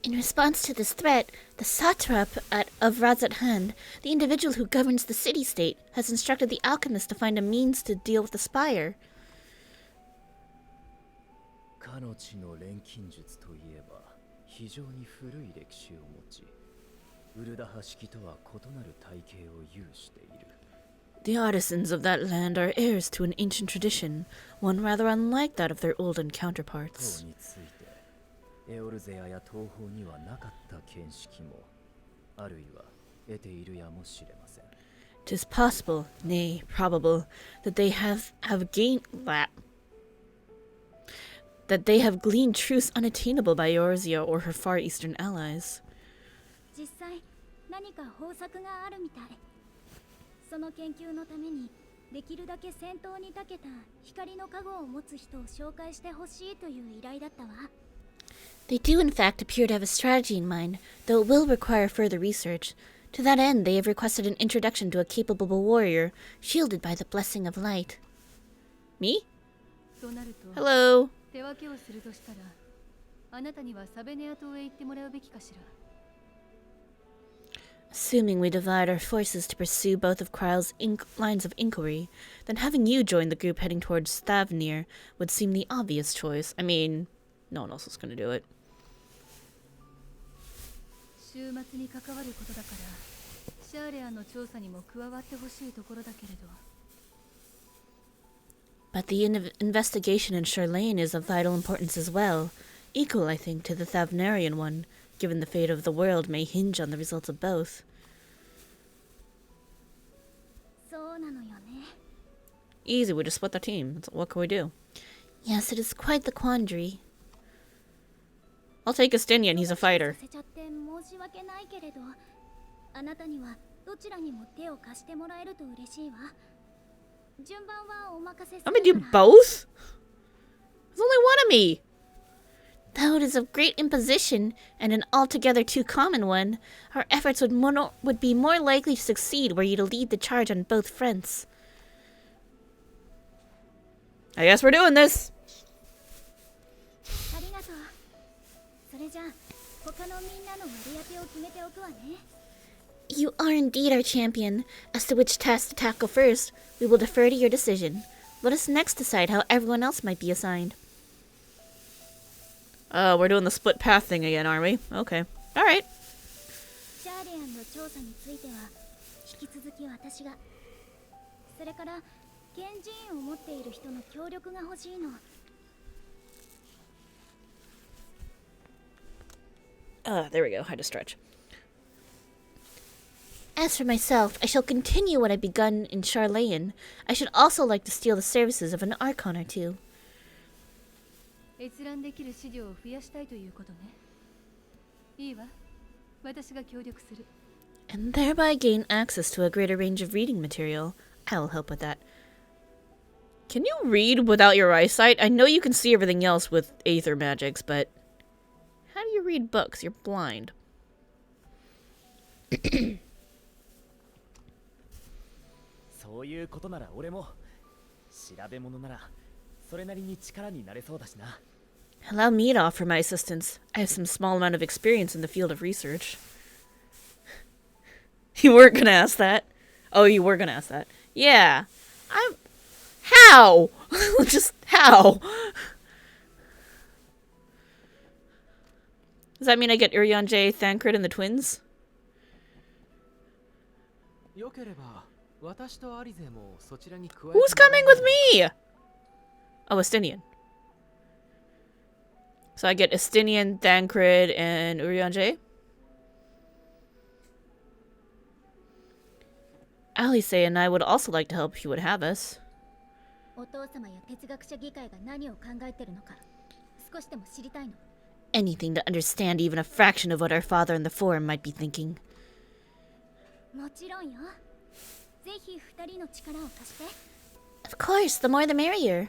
In response to this threat, the satrap of Razat-Han, the individual who governs the city-state, has instructed the alchemist to find a means to deal with the spire. 彼の地の錬金術といえば非常に古い歴史を持ち、ウルダハ式とは異なる体系を有している。 The artisans of that land are heirs to an ancient tradition, one rather unlike that of their olden counterparts. 塔についてエオルゼアや東方にはなかった見識も、あるいは得ているやもしれません。 'Tis possible, nay, probable, that they have gleaned truths unattainable by Eorzea or her far eastern allies. 実際何か方策があるみたい。その研究のためにできるだけ戦闘に長けた光の加護を持つ人を紹介してほしいという依頼だったわ。 They do in fact appear to have a strategy in mind, though it will require further research. To that end, they have requested an introduction to a capable warrior, shielded by the blessing of light. Me? となると Hello. 手分けをするとしたら、あなたにはサベネア島へ行ってもらうべきかしら。 Assuming we divide our forces to pursue both of Kryle's lines of inquiry, then having you join the group heading towards Thavnair would seem the obvious choice. I mean, no one else is going to do it. 週末に関わることだから、シャーレアンの調査にも加わってほしいところだけれど。 But the investigation in Charlene is of vital importance as well, equal, I think, to the Thavnarian one, given the fate of the world may hinge on the results of both. そうなのよね。 Easy, we just split the team. What can we do? Yes, it is quite the quandary. I'll take Estinian, he's a fighter. させちゃって申し訳ないけれど、あなたにはどちらにも手を貸してもらえると嬉しいわ。順番はお任せする I'm gonna do から。 both? There's only one of me! Though it is of great imposition, and an altogether too common one, our efforts would be more likely to succeed were you to lead the charge on both fronts. I guess we're doing this! ありがとう。それじゃあ、他のみんなの割り当てを決めておくわね。 You are indeed our champion. As to which task to tackle first, we will defer to your decision. Let us next decide how everyone else might be assigned. We're doing the split path thing again, are we? Okay. Alright. シャーレアンの調査については引き続き私が。それから賢人を持っている人の協力が欲しいの。 There we go. Had to stretch. As for myself, I shall continue what I've begun in Charlayan. I should also like to steal the services of an Archon or two. 閲覧できる資料を増やしたいということね。いいわ。私が協力する。 And thereby gain access to a greater range of reading material. I will help with that. Can you read without your eyesight? I know you can see everything else with aether magics, but how do you read books? You're blind. そういうことなら俺も調べ物ならそれなりに力になれそうだしな。 Allow me to offer my assistance. I have some small amount of experience in the field of research. You weren't gonna ask that. Oh, you were gonna ask that. Yeah. How? Just how? Does that mean I get Urian J, Thancred, and the twins? よければ私とアリゼもそちらに加えて Who's coming with me? Oh, Estinian. So I get Estinian, Thancred, and Urian J? Alice and I would also like to help if you would have us. お父様や哲学者議会が何を考えてるのか少しでも知りたいの。anything to understand even a fraction of what our father in the Forum might be thinking. もちろんよ。ぜひ二人の力を貸して。Of course, the more the merrier.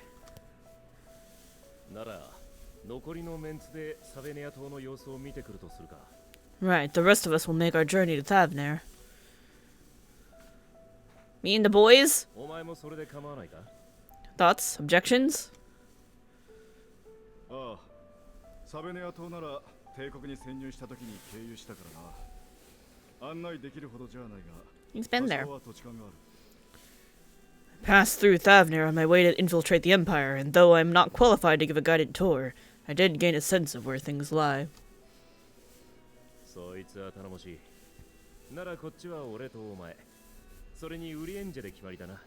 なら残りのメンツでサベネア島の様子を見てくるとするか。 Right, the rest of us will make our journey to Thavner. Me and the boys? お前もそれで構わないか？ Thoughts? Objections? ああ、サベネア島なら帝国に潜入した時に経由したからな。案内できるほどじゃないが。 He's been there. 多少は土地勘がある。 Passed through Thavner on my way to infiltrate the Empire, and though I'm not qualified to give a guided tour, I did gain a sense of where things lie. そいつは頼もしい。ならこっちは俺とお前。それにウリエンジェで決まりだな。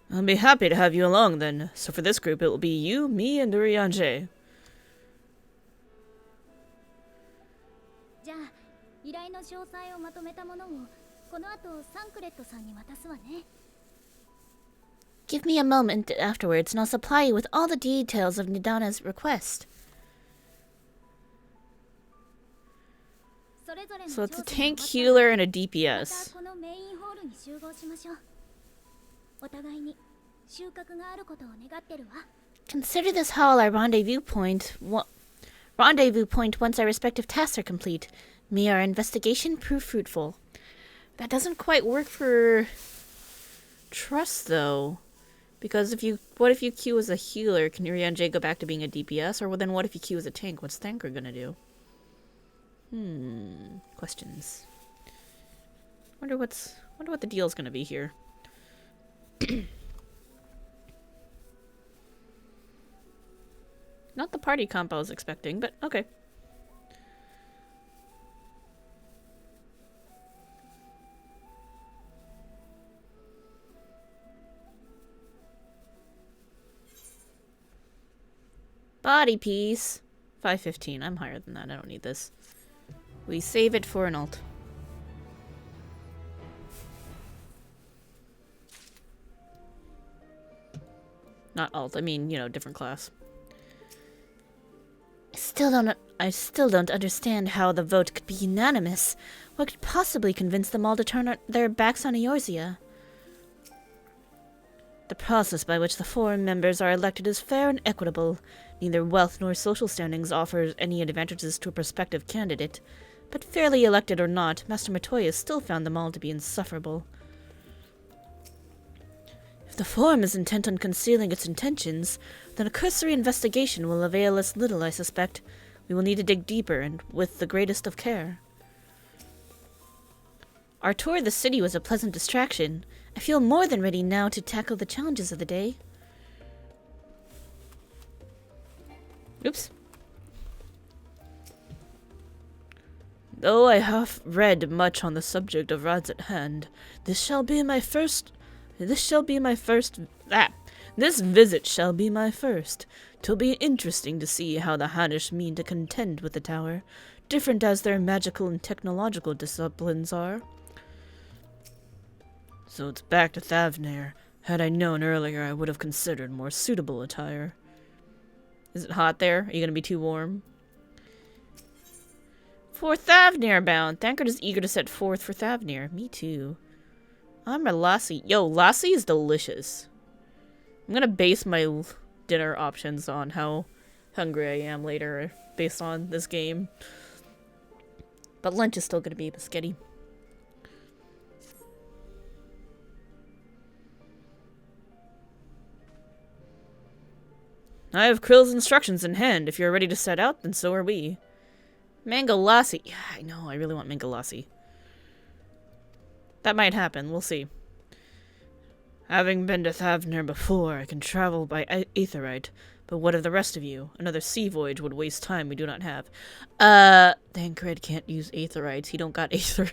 I'll be happy to have you along then. So for this group, it will be you, me, and Urianger. じゃあ依頼の詳細をまとめたものをこの後サンクレットさんに渡すわね。 Give me a moment afterwards, and I'll supply you with all the details of Nidana's request. それぞれの So it's a 調査が tank, 終わったら healer, and a ま DPS. たこのメインホールに集合しましょう。お互いに収穫があることを願ってるわ。 Consider this hall our rendezvous point. Rendezvous point once our respective tasks are complete. May our investigation prove fruitful. That doesn't quite work for trust, though. Because what if you queue as a healer? Can Urianger go back to being a DPS? Or then what if you queue as a tank? What's Thanker gonna do? Questions. Wonder what the deal's gonna be here. Not the party comp I was expecting, but okay. Body piece. 515. I'm higher than that. I don't need this. We save it for an alt. Not alt, I mean, different class. I still don't understand how the vote could be unanimous. What could possibly convince them all to turn their backs on Eorzea? The process by which the forum members are elected is fair and equitable. Neither wealth nor social standings offers any advantages to a prospective candidate. But fairly elected or not, Master Matoya still found them all to be insufferable. If the forum is intent on concealing its intentions, then a cursory investigation will avail us little, I suspect. We will need to dig deeper and with the greatest of care. Our tour of the city was a pleasant distraction. I feel more than ready now to tackle the challenges of the day. Oops. Though I have read much on the subject of rods at hand, this visit shall be my first. 'Twill be interesting to see how the Hanish mean to contend with the tower, different as their magical and technological disciplines are. So it's back to Thavner. Had I known earlier, I would have considered more suitable attire. Is it hot there? Are you gonna be too warm? For Thavner bound. Thancred is eager to set forth for Thavner. Me too. I'm a lassie. Yo, lassie is delicious. I'm gonna base my dinner options on how hungry I am later based on this game. But lunch is still gonna be biscotti. I have Krill's instructions in hand. If you're ready to set out, then so are we. Mango lassi. Yeah, I know. I really want mango lassi. That might happen. We'll see. Having been to Thavner before, I can travel by aetherite. But what of the rest of you? Another sea voyage would waste time we do not have. Thancred can't use aetherites. He don't got aether.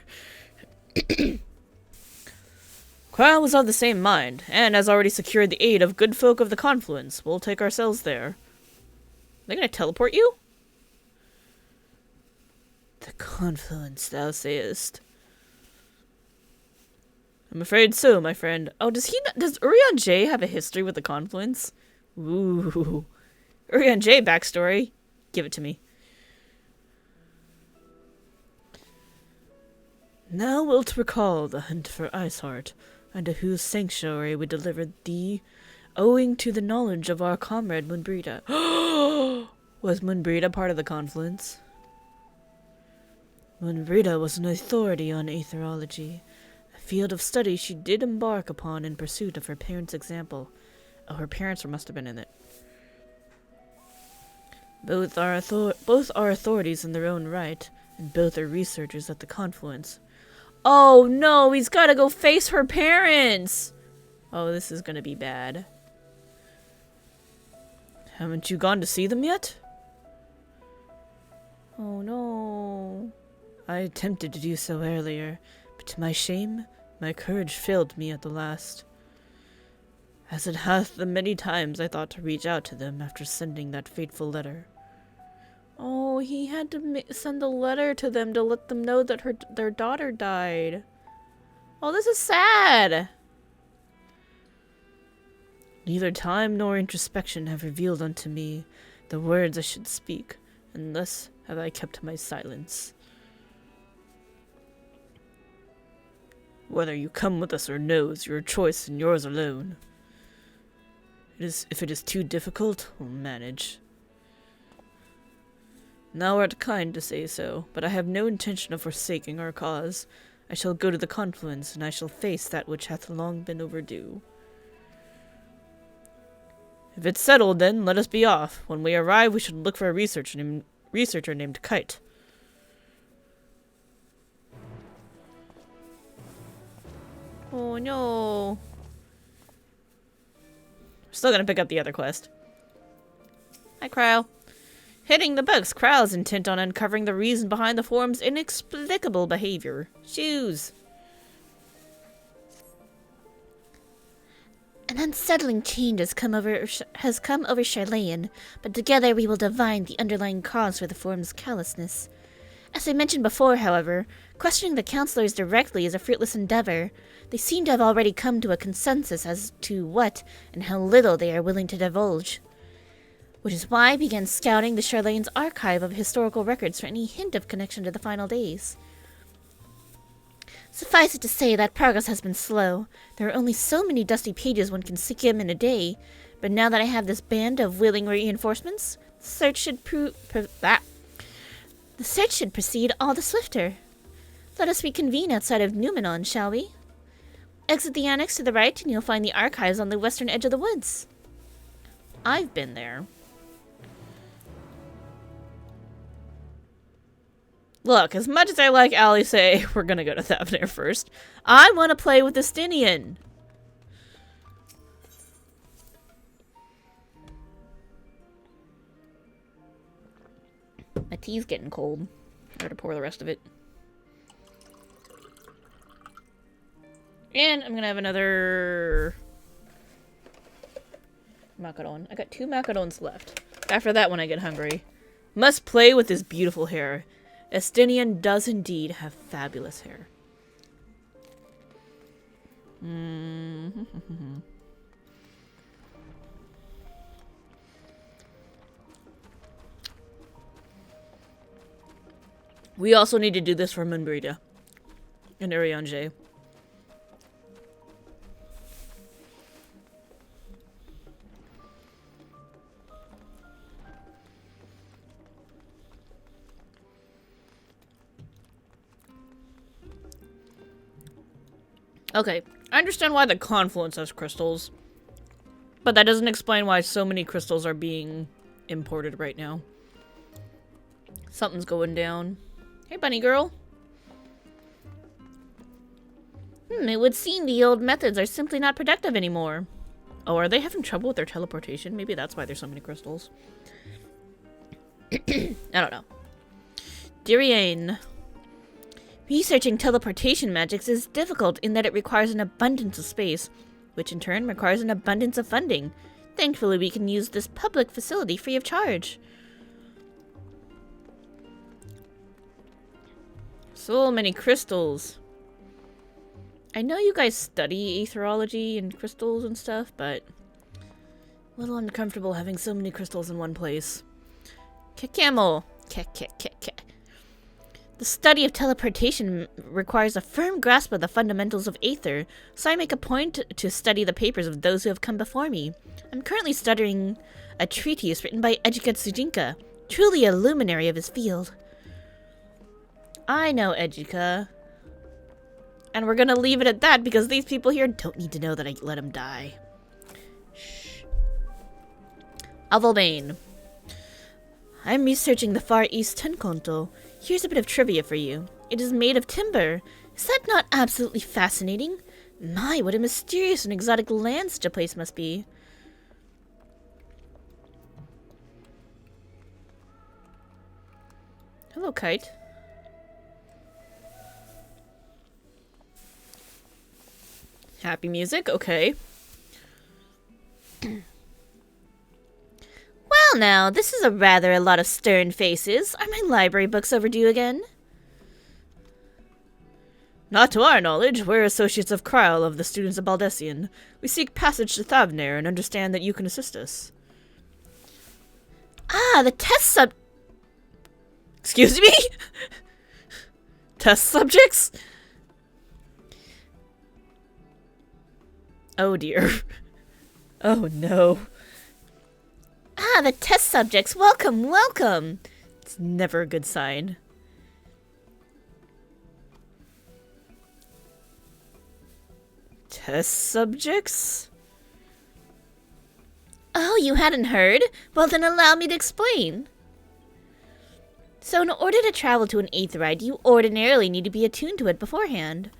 Qual was of the same mind, and has already secured the aid of good folk of the Confluence. We'll take ourselves there. They gonna teleport you? The Confluence, thou sayest. I'm afraid so, my friend. Oh, does Urianger have a history with the Confluence? Ooh. Urianger backstory. Give it to me. Now wilt recall the hunt for Iceheart, unto whose sanctuary we delivered thee, owing to the knowledge of our comrade Moonbrita. Was Moonbrita part of the Confluence? Moonbrita was an authority on aetherology, a field of study she did embark upon in pursuit of her parents' example. Oh, her parents must have been in it. Both are authorities in their own right, and both are researchers at the Confluence. Oh no, he's gotta go face her parents! Oh, this is gonna be bad. Haven't you gone to see them yet? Oh no. I attempted to do so earlier, but to my shame, my courage failed me at the last. As it hath the many times I thought to reach out to them after sending that fateful letter. Oh, he had to send a letter to them to let them know that their daughter died. Oh, this is sad. Neither time nor introspection have revealed unto me the words I should speak, and thus have I kept my silence. Whether you come with us or no is your choice and yours alone. If it is too difficult, we'll manage. Thou art kind to say so, but I have no intention of forsaking our cause. I shall go to the Confluence, and I shall face that which hath long been overdue. If it's settled, then let us be off. When we arrive, we should look for a researcher named Kite. Oh no. We're still gonna pick up the other quest. Hi, Crow. Hitting the books, Crow's intent on uncovering the reason behind the form's inexplicable behavior. Shoes. An unsettling change has come over Charlayan, but together we will divine the underlying cause for the form's callousness. As I mentioned before, however, questioning the counselors directly is a fruitless endeavor. They seem to have already come to a consensus as to what and how little they are willing to divulge. Which is why I began scouting the Charlayan's archive of historical records for any hint of connection to the final days. Suffice it to say that progress has been slow. There are only so many dusty pages one can skim in a day, but now that I have this band of willing reinforcements, the search should proceed all the swifter. Let us reconvene outside of Numenon, shall we? Exit the annex to the right and you'll find the archives on the western edge of the woods. I've been there. Look, as much as I like Alice, we're gonna go to Thavnair first. I want to play with Estinian. My tea's getting cold. I gotta pour the rest of it. And I'm gonna have another macaron. I got 2 macarons left. After that, when I get hungry. Must play with this beautiful hair. Estinian does indeed have fabulous hair. We also need to do this for Moonbrita and Urianger. Okay, I understand why the Confluence has crystals, but that doesn't explain why so many crystals are being imported right now. Something's going down. Hey, bunny girl. It would seem the old methods are simply not productive anymore. Oh, are they having trouble with their teleportation? Maybe that's why there's so many crystals. I don't know. Diriane. Researching teleportation magics is difficult in that it requires an abundance of space, which in turn requires an abundance of funding. Thankfully, we can use this public facility free of charge. So many crystals. I know you guys study aetherology and crystals and stuff, but a little uncomfortable having so many crystals in one place. Camel. The study of teleportation requires a firm grasp of the fundamentals of Aether, so I make a point to study the papers of those who have come before me. I'm currently studying a treatise written by Ejika Tsujinka, truly a luminary of his field. I know Ejika. And we're gonna leave it at that because these people here don't need to know that I let him die. Shh. Avalbane. I'm researching the Far East Tenkonto. Here's a bit of trivia for you. It is made of timber. Is that not absolutely fascinating? My, what a mysterious and exotic land such a place must be. Hello, Kite. Happy music? Okay. Well now, this is a lot of stern faces. Are my library books overdue again? Not to our knowledge. We're associates of Kryl of the students of Baldessian. We seek passage to Thavnair and understand that you can assist us. Ah, the test Excuse me? Test subjects? Oh dear. Oh no. Ah, the test subjects. Welcome, welcome. It's never a good sign. Test subjects? Oh, you hadn't heard? Well then allow me to explain. So in order to travel to an aetheryte, you ordinarily need to be attuned to it beforehand.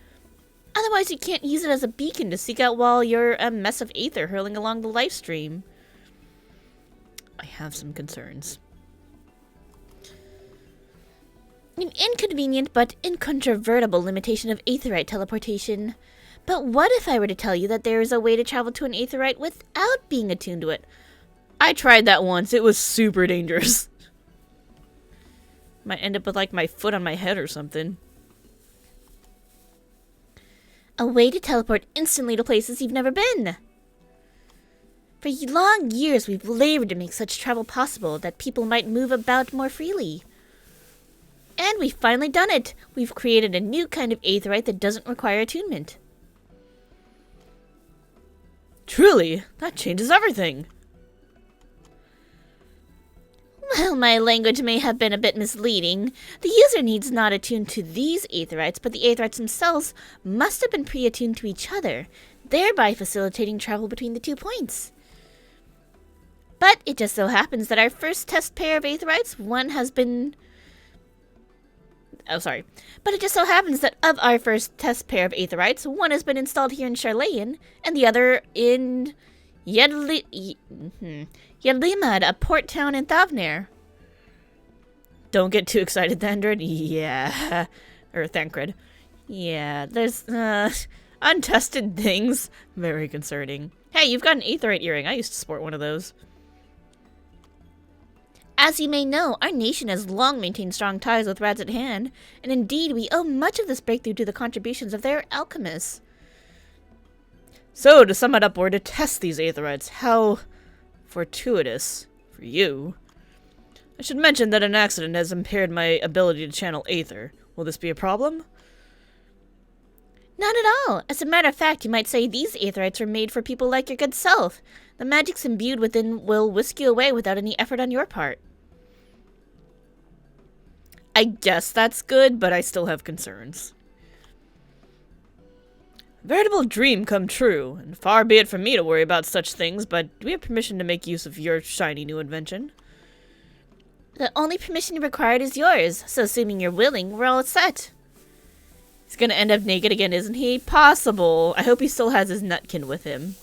Otherwise you can't use it as a beacon to seek out while you're a mess of aether hurling along the life stream. I have some concerns. An inconvenient but incontrovertible limitation of aetheryte teleportation. But what if I were to tell you that there is a way to travel to an aetheryte without being attuned to it? I tried that once. It was super dangerous. Might end up with like my foot on my head or something. A way to teleport instantly to places you've never been. For long years we've labored to make such travel possible that people might move about more freely. And we've finally done it. We've created a new kind of aetheryte that doesn't require attunement. Truly, that changes everything. Well, my language may have been a bit misleading. The user needs not attune to these aetherites, but the aetherites themselves must have been pre-attuned to each other, thereby facilitating travel between the 2 points. But it just so happens that our first test pair of aetherites, But it just so happens that of our first test pair of aetherites, one has been installed here in Charlayan, and the other in Yedlimad, a port town in Thavnair. Don't get too excited, Thandred. Yeah. Or Thancred. Yeah, there's, untested things. Very concerning. Hey, you've got an aetherite earring. I used to sport one of those. As you may know, our nation has long maintained strong ties with Rads at Hand, and indeed we owe much of this breakthrough to the contributions of their alchemists. So, to sum it up, we're to test these aetherites. How fortuitous for you. I should mention that an accident has impaired my ability to channel aether. Will this be a problem? Not at all. As a matter of fact, you might say these aetherites were made for people like your good self. The magics imbued within will whisk you away without any effort on your part. I guess that's good, but I still have concerns. Veritable dream come true, and far be it from me to worry about such things, but do we have permission to make use of your shiny new invention? The only permission required is yours, so assuming you're willing, we're all set. He's gonna end up naked again, isn't he? Possible. I hope he still has his nutkin with him.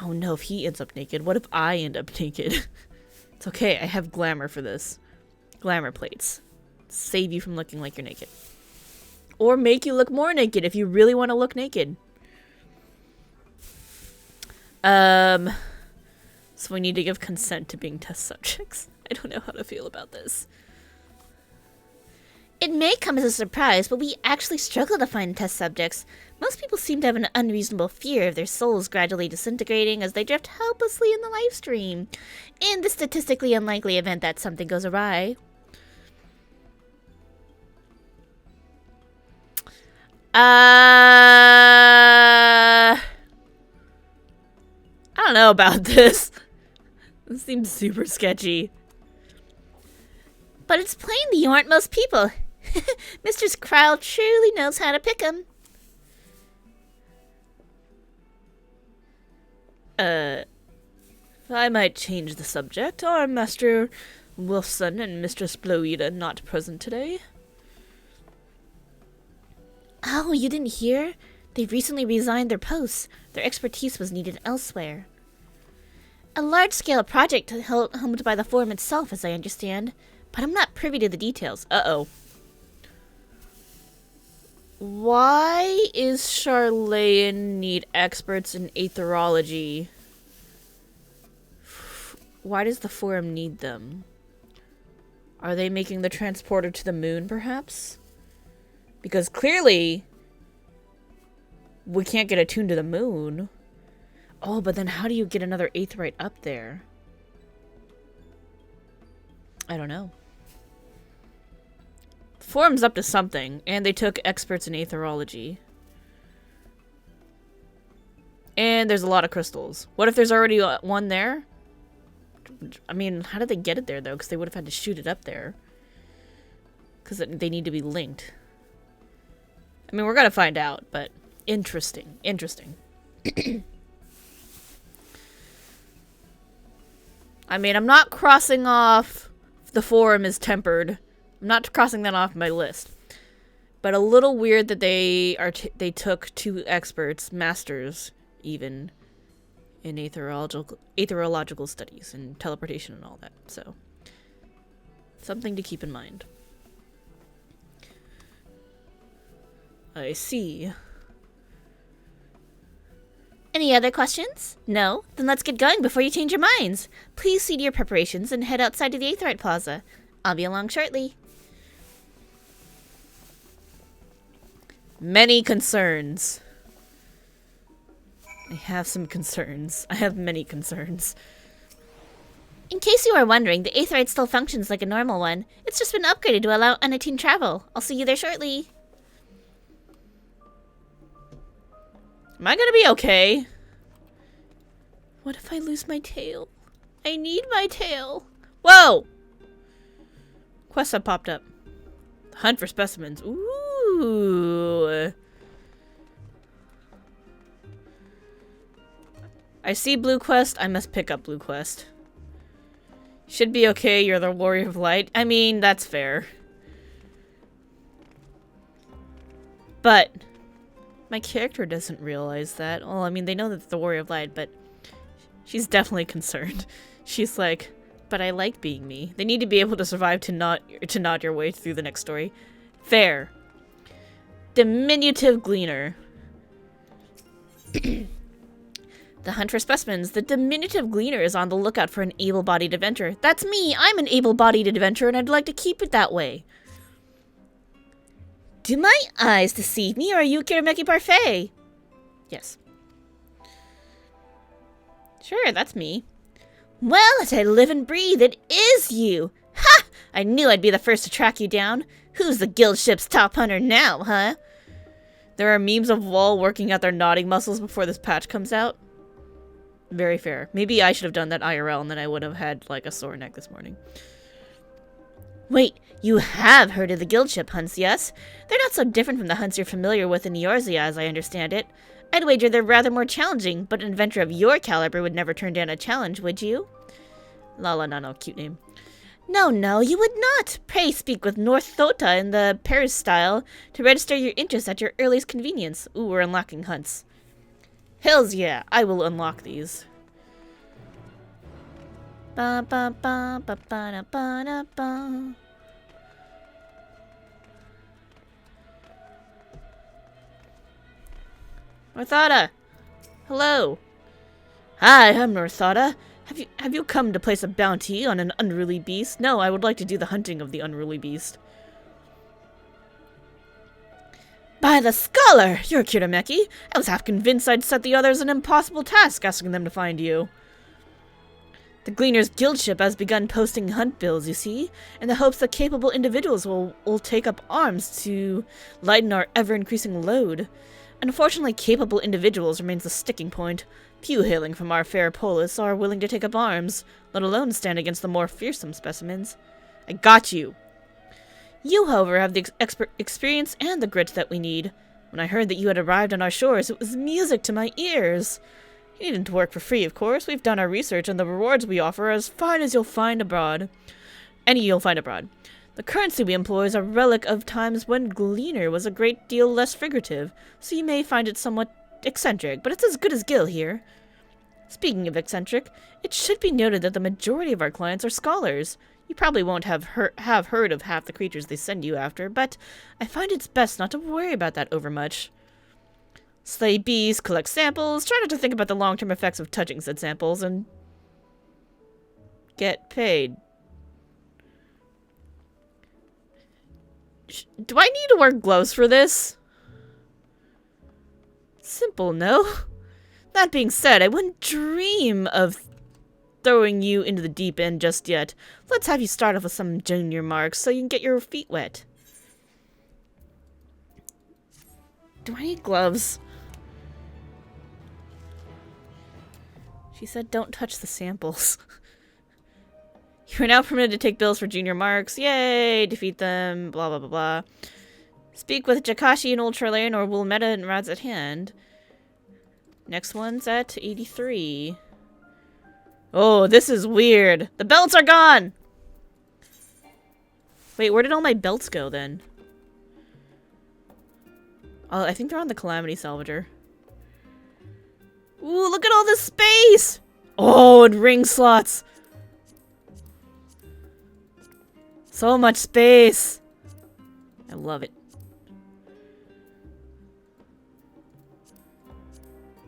Oh no, if he ends up naked, what if I end up naked? It's okay, I have glamour for this. Glamour plates. Save you from looking like you're naked. Or make you look more naked if you really want to look naked. So we need to give consent to being test subjects. I don't know how to feel about this. It may come as a surprise, but we actually struggle to find test subjects. Most people seem to have an unreasonable fear of their souls gradually disintegrating as they drift helplessly in the live stream. In the statistically unlikely event that something goes awry. I don't know about this. This seems super sketchy. But it's plain that you aren't most people. Mistress Kryle truly knows how to pick 'em. I might change the subject. Are Master Wolfson and Mistress Bloida not present today? Oh, you didn't hear? They've recently resigned their posts. Their expertise was needed elsewhere. A large-scale project helmed by the Forum itself, as I understand. But I'm not privy to the details. Uh-oh. Why is Charlayan need experts in aetherology? Why does the Forum need them? Are they making the transporter to the moon, perhaps? Because clearly, we can't get attuned to the moon. Oh, but then how do you get another aetherite up there? I don't know. Forum's up to something, and they took experts in aetherology. And there's a lot of crystals. What if there's already one there? I mean, how did they get it there, though? Because they would have had to shoot it up there. Because they need to be linked. I mean, we're going to find out, but interesting. Interesting. I mean, I'm not crossing off the Forum is tempered. I'm not crossing that off my list. But a little weird that they took 2 experts, masters even, in aetherological studies and teleportation and all that. So, something to keep in mind. I see. Any other questions? No? Then let's get going before you change your minds. Please see to your preparations and head outside to the Aetherite Plaza. I'll be along shortly. Many concerns. I have some concerns. I have many concerns. In case you are wondering, the Aetherite still functions like a normal one. It's just been upgraded to allow unattuned travel. I'll see you there shortly. Am I gonna be okay? What if I lose my tail? I need my tail. Whoa! Quests have popped up. Hunt for specimens. Ooh. I see Blue Quest. I must pick up Blue Quest. Should be okay. You're the Warrior of Light. I mean, that's fair. But my character doesn't realize that. Well, I mean, they know that it's the Warrior of Light, but she's definitely concerned. She's like, but I like being me. They need to be able to survive to nod your way through the next story. Fair. Diminutive Gleaner. The hunt for specimens. The diminutive Gleaner is on the lookout for an able-bodied adventurer. That's me! I'm an able-bodied adventurer, and I'd like to keep it that way. Do my eyes deceive me, or are you Kirameki Parfait? Yes. Sure, that's me. Well, as I live and breathe, it is you! Ha! I knew I'd be the first to track you down. Who's the guild ship's top hunter now, huh? There are memes of Wall working out their nodding muscles before this patch comes out. Very fair. Maybe I should have done that IRL and then I would have had, like, a sore neck this morning. Wait, you have heard of the guild ship hunts, yes? They're not so different from the hunts you're familiar with in Eorzea, as I understand it. I'd wager they're rather more challenging, but an adventurer of your caliber would never turn down a challenge, would you? Lala Nano, cute name. No, no, you would not. Pray speak with North Thota in the Paris style to register your interest at your earliest convenience. Ooh, we're unlocking hunts. Hells yeah, I will unlock these. Ba ba ba ba ba ba ba. Northada! Hello! Hi, I'm Northada. Have you come to place a bounty on an unruly beast? No, I would like to do the hunting of the unruly beast. By the scholar! You're Kirameki. I was half convinced I'd set the others an impossible task asking them to find you. The Gleaner's Guildship has begun posting hunt bills, you see, in the hopes that capable individuals will take up arms to lighten our ever-increasing load. Unfortunately, capable individuals remains the sticking point. Few hailing from our fair polis are willing to take up arms, let alone stand against the more fearsome specimens. I got you! You, however, have the experience and the grit that we need. When I heard that you had arrived on our shores, it was music to my ears. You needn't work for free, of course. We've done our research, and the rewards we offer are as fine as you'll find abroad. The currency we employ is a relic of times when Gleaner was a great deal less figurative, so you may find it somewhat eccentric, but it's as good as Gil here. Speaking of eccentric, it should be noted that the majority of our clients are scholars. You probably won't have heard of half the creatures they send you after, but I find it's best not to worry about that overmuch. Slay bees, collect samples, try not to think about the long-term effects of touching said samples, and get paid. Do I need to wear gloves for this? Simple, no? That being said, I wouldn't dream of throwing you into the deep end just yet. Let's have you start off with some junior marks so you can get your feet wet. Do I need gloves? She said don't touch the samples. You are now permitted to take bills for junior marks. Yay! Defeat them. Blah, blah, blah, blah. Speak with Jakashi and Ultralane or Wilmetta and Rad's at hand. Next one's at 83. Oh, this is weird. The belts are gone! Wait, where did all my belts go then? Oh, I think they're on the Calamity Salvager. Ooh, look at all this space! Oh, and ring slots. So much space. I love it.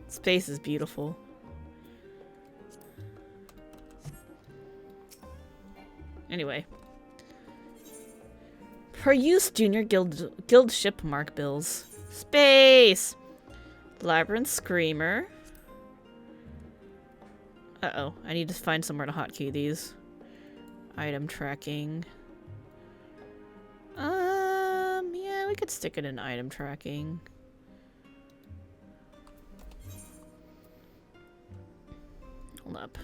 Space is beautiful. Anyway. Per use junior guild ship mark bills. Space! Labyrinth Screamer. Uh-oh. I need to find somewhere to hotkey these. Item tracking. Yeah, we could stick it in item tracking. Hold up.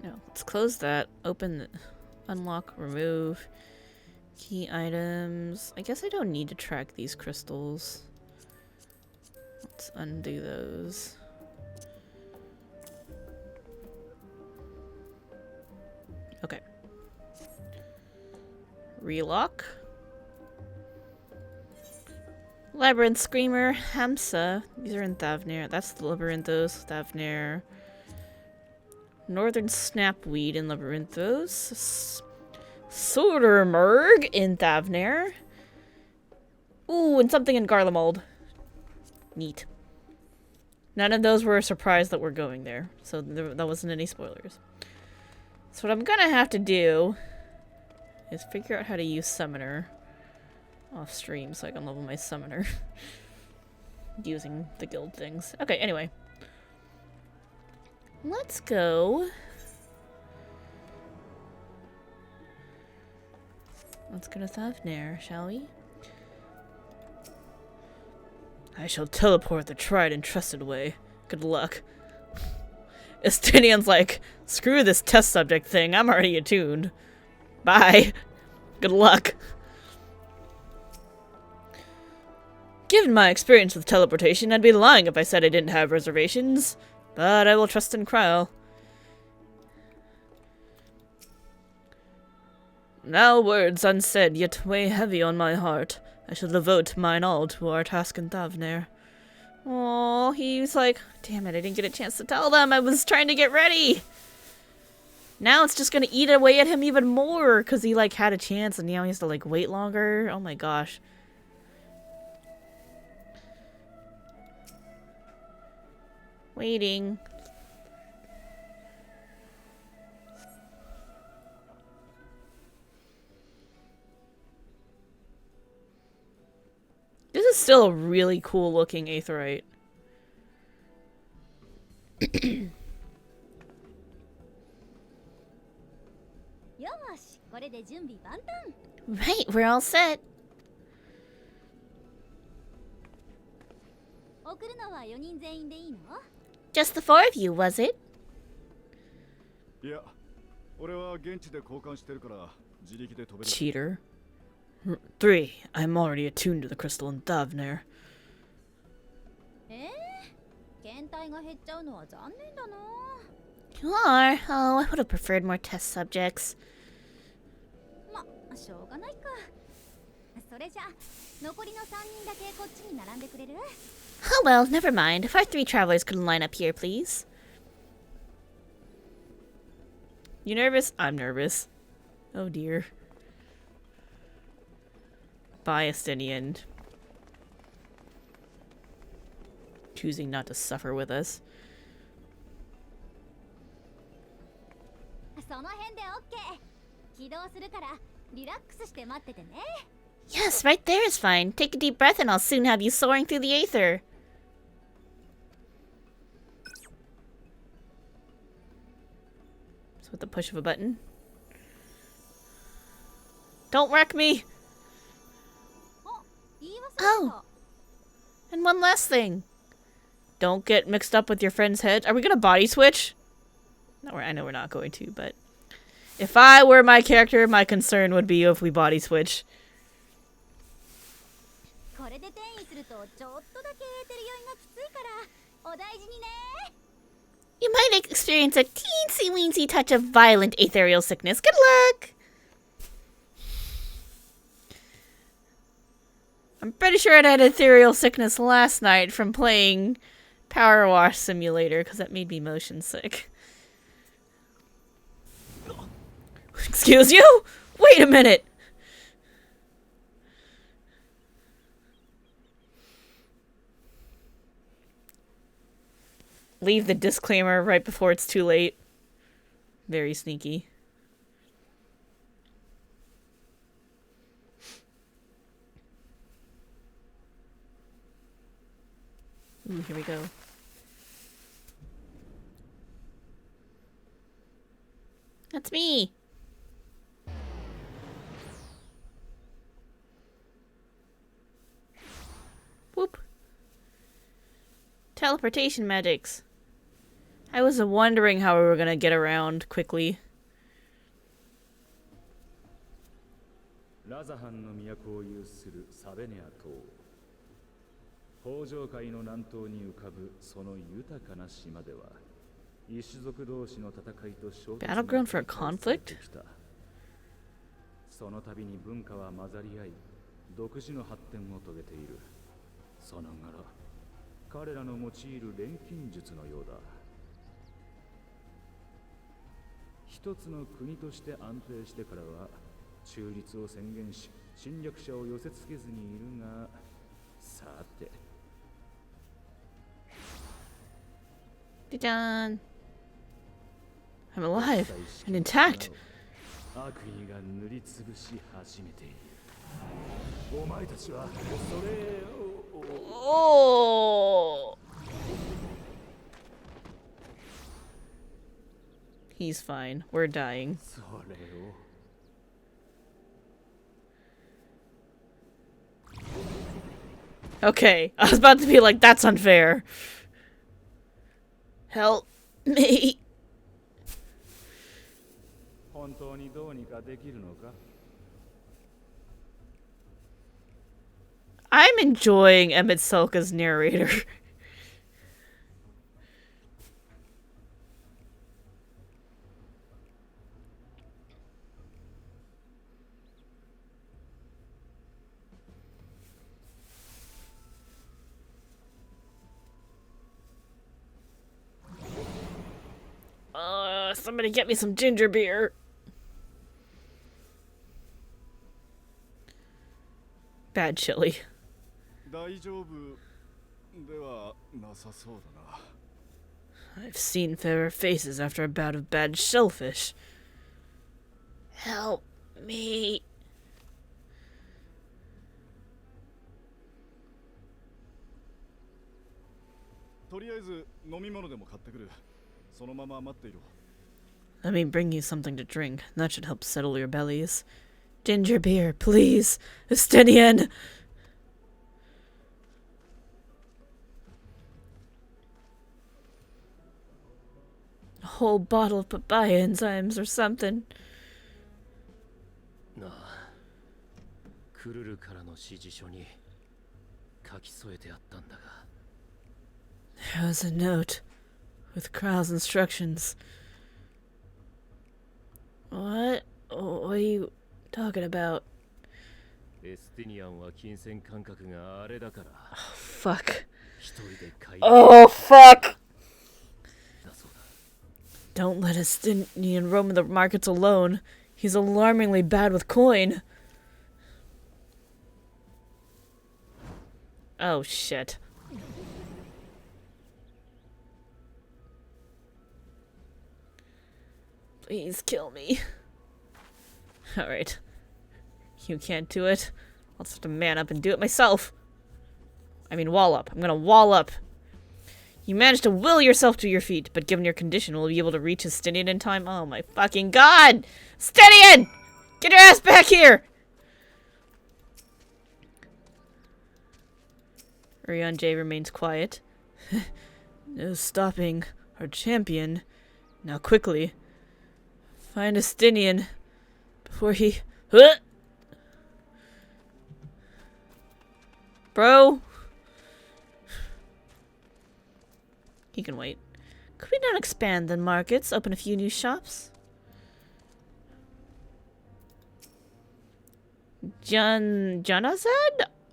No, let's close that. Open, unlock, remove. Key items. I guess I don't need to track these crystals. Let's undo those. Okay. Relock. Labyrinth Screamer, Hamsa. These are in Thavnair. That's the Labyrinthos, Thavnair. Northern Snapweed in Labyrinthos. Sodermerg in Thavnair. Ooh, and something in Garlemald. Neat. None of those were a surprise that we're going there, so that wasn't any spoilers. So what I'm gonna have to do is figure out how to use Summoner off stream so I can level my Summoner using the guild things. Okay, anyway. Let's go. Let's go to Thavnair, shall we? I shall teleport the tried and trusted way. Good luck. Estinian's like, screw this test subject thing, I'm already attuned. Bye. Good luck. Given my experience with teleportation, I'd be lying if I said I didn't have reservations. But I will trust in Kryl. Now words unsaid yet weigh heavy on my heart. I shall devote mine all to our task in Thavnair. Oh, he's like, damn it, I didn't get a chance to tell them. I was trying to get ready. Now it's just gonna eat away at him even more because he like had a chance and now he has to like wait longer. Oh my gosh. Waiting. still a really cool looking aetheryte. よし、これで準備万端。 Right, we're all set. 送るのは4人全員でいいの？ Just the four of you, was it? いや、俺は現地で交換してるから自力で飛べる。 Cheater. 3. I'm already attuned to the crystal in Thavner. 検体が減っちゃうのは残念だな。 You are. Oh, I would have preferred more test subjects. ま、しょうがないか。それじゃ、残りの3人だけこっちに並んでくれる？ Oh well, never mind. If our 3 travelers could line up here, please. You nervous? I'm nervous. Oh dear. Biased in the end. Choosing not to suffer with us. その辺で OK。起動するからリラックスして待っててね。 Yes, right there is fine. Take a deep breath and I'll soon have you soaring through the aether. So with the push of a button. Don't wreck me! 言い忘れてた。 Oh. And one last thing. Don't get mixed up with your friend's head. Are we gonna body switch? No, I know we're not going to, but if I were my character, my concern would be if we body switch. これで転移するとちょっとだけエーテル酔いがきついからお大事にね。 You might experience a teensy-weensy touch of violent ethereal sickness. Good luck! I'm pretty sure I had ethereal sickness last night from playing Power Wash Simulator because that made me motion sick. Excuse you? Wait a minute! Leave the disclaimer right before it's too late. Very sneaky. Ooh, here we go. That's me. Whoop. Teleportation magics. I was wondering how we were gonna get around quickly. ラザハンの都を有するサベネア島。北上海の南東に浮かぶその豊かな島では、異種族同士の戦いと衝突が Battleground for a conflict? きた。その度に文化は混ざり合い、独自の発展を遂げている。さながら彼らの用いる錬金術のようだ。一つの国として安定してからは中立を宣言し侵略者を寄せつけずにいるが、さて Dun. I'm alive and intact. 悪意が塗りつぶし始めている。お前たちはそれを Oh. He's fine. We're dying. それを Okay, I was about to be like, that's unfair. Help me. 本当にどうにかできるのか I'm enjoying Emmett Selka's narrator. Somebody get me some ginger beer. Bad chili. 大丈夫ではなさそうだな。 I've seen fairer faces after a bout of bad shellfish. Help me. とりあえず飲み物でも買ってくる。そのまま待っていろ。 Let me bring you something to drink. That should help settle your bellies. Ginger beer, please. Estinian! A whole bottle of papaya enzymes or something. なあ、クルルからの指示書に書き添えてあったんだが。There was a note with Kral's instructions. What? What are you talking about? エスティニアンは金銭感覚があれだから。Fuck. 一人で買い Oh, fuck! だそうだ。 Don't let Estinian roam the markets alone. He's alarmingly bad with coin. Oh, shit. Please kill me. Alright. You can't do it. I'll just have to man up and do it myself. I mean, wall up. I'm gonna wall up. You managed to will yourself to your feet, but given your condition, will you be able to reach Estinian in time? Oh my fucking god! Estinian! Get your ass back here! Urian J remains quiet. No stopping our champion. Now quickly. Find Estinian before he... Huh! Bro? He can wait. Could we not expand the markets? Open a few new shops? Janazad?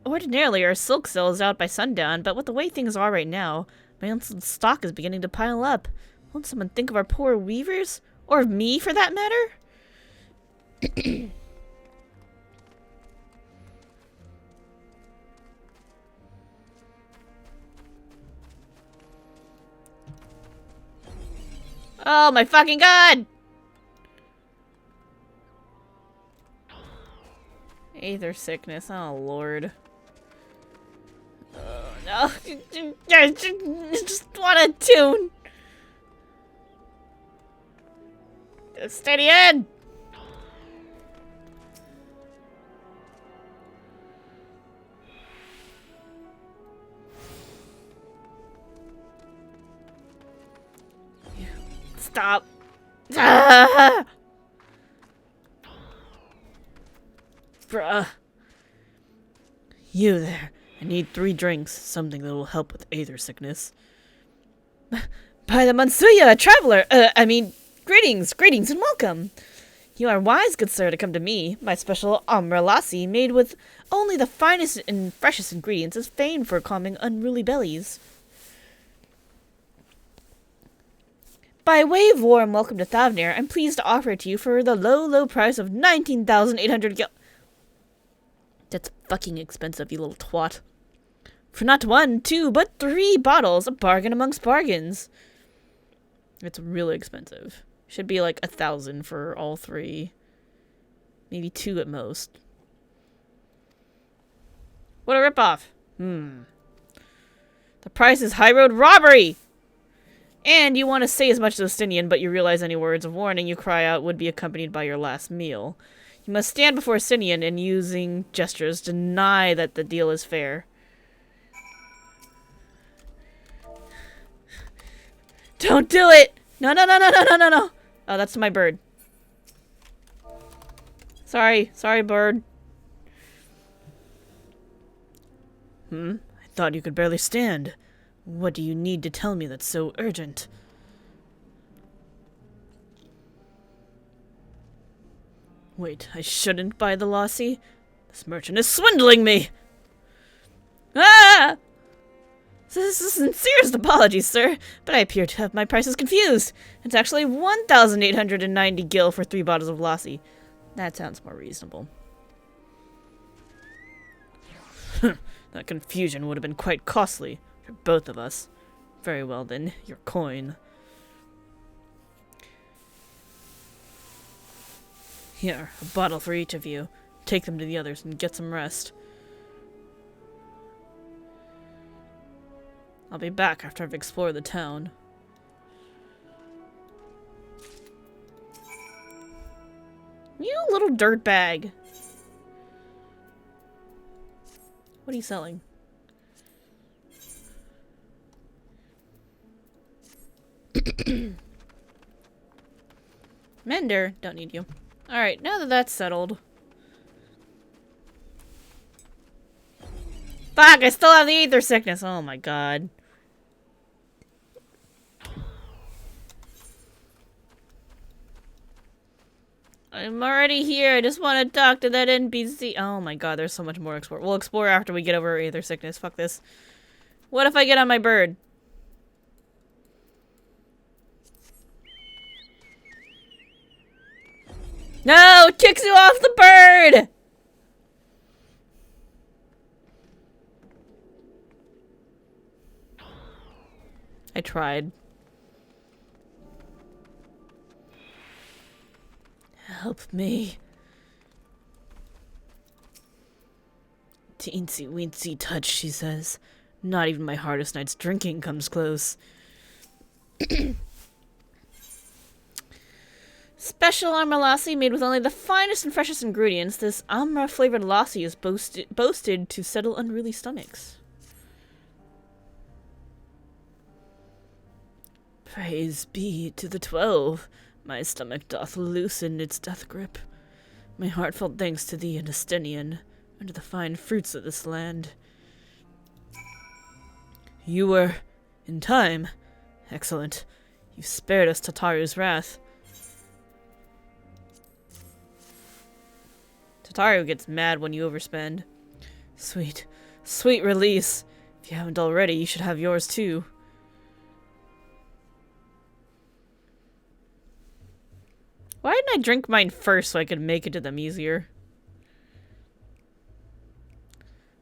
Ordinarily, our silk sale is out by sundown, but with the way things are right now, my own stock is beginning to pile up. Won't someone think of our poor weavers? Or of me, for that matter? Oh my fucking god! Aether sickness, oh lord. Oh no. I just want a tune. Steady in! Stop. Ah! Bruh. You there. I need 3 drinks. Something that will help with aether sickness. By the Mansuya, a traveler! Greetings and welcome! You are wise, good sir, to come to me. My special omra lassi, made with only the finest and freshest ingredients, is famed for calming unruly bellies. By way of warm welcome to Thavnir, I'm pleased to offer it to you for the low price of 19,800 gil... That's fucking expensive, you little twat. For not 1, 2, but 3 bottles, a bargain amongst bargains. It's really expensive. Should be like 1,000 for all 3. Maybe 2 at most. What a ripoff. The price is high road robbery! And you want to say as much as Estinian, but you realize any words of warning you cry out would be accompanied by your last meal. You must stand before Estinian and using gestures deny that the deal is fair. Don't do it! No. Oh, that's my bird. Sorry, bird. I thought you could barely stand. What do you need to tell me that's so urgent? Wait, I shouldn't buy the lassi? This merchant is swindling me! Ah! This is sincerest apologies, sir, but I appear to have my prices confused. It's actually 1,890 gil for 3 bottles of lassi. That sounds more reasonable. That confusion would have been quite costly for both of us. Very well then, your coin. Here, a bottle for each of you. Take them to the others and get some rest. I'll be back after I've explored the town. You little dirtbag. What are you selling? Mender, don't need you. Alright, now that that's settled. Fuck, I still have the ether sickness. Oh my god. I'm already here. I just want to talk to that NPC. Oh my god, there's so much more explore. We'll explore after we get over our ether sickness. Fuck this. What if I get on my bird? No! It kicks you off the bird! I tried. Help me. Teensy weensy touch, she says. Not even my hardest night's drinking comes close. Special Amra lassi made with only the finest and freshest ingredients. This Amra-flavored lassi is boasted to settle unruly stomachs. Praise be to the 12. My stomach doth loosen its death grip. My heartfelt thanks to thee and Estinian, and to the fine fruits of this land. You were in time. Excellent. You spared us Tataru's wrath. Tataru gets mad when you overspend. Sweet, sweet release. If you haven't already, you should have yours too. Why didn't I drink mine first so I could make it to them easier?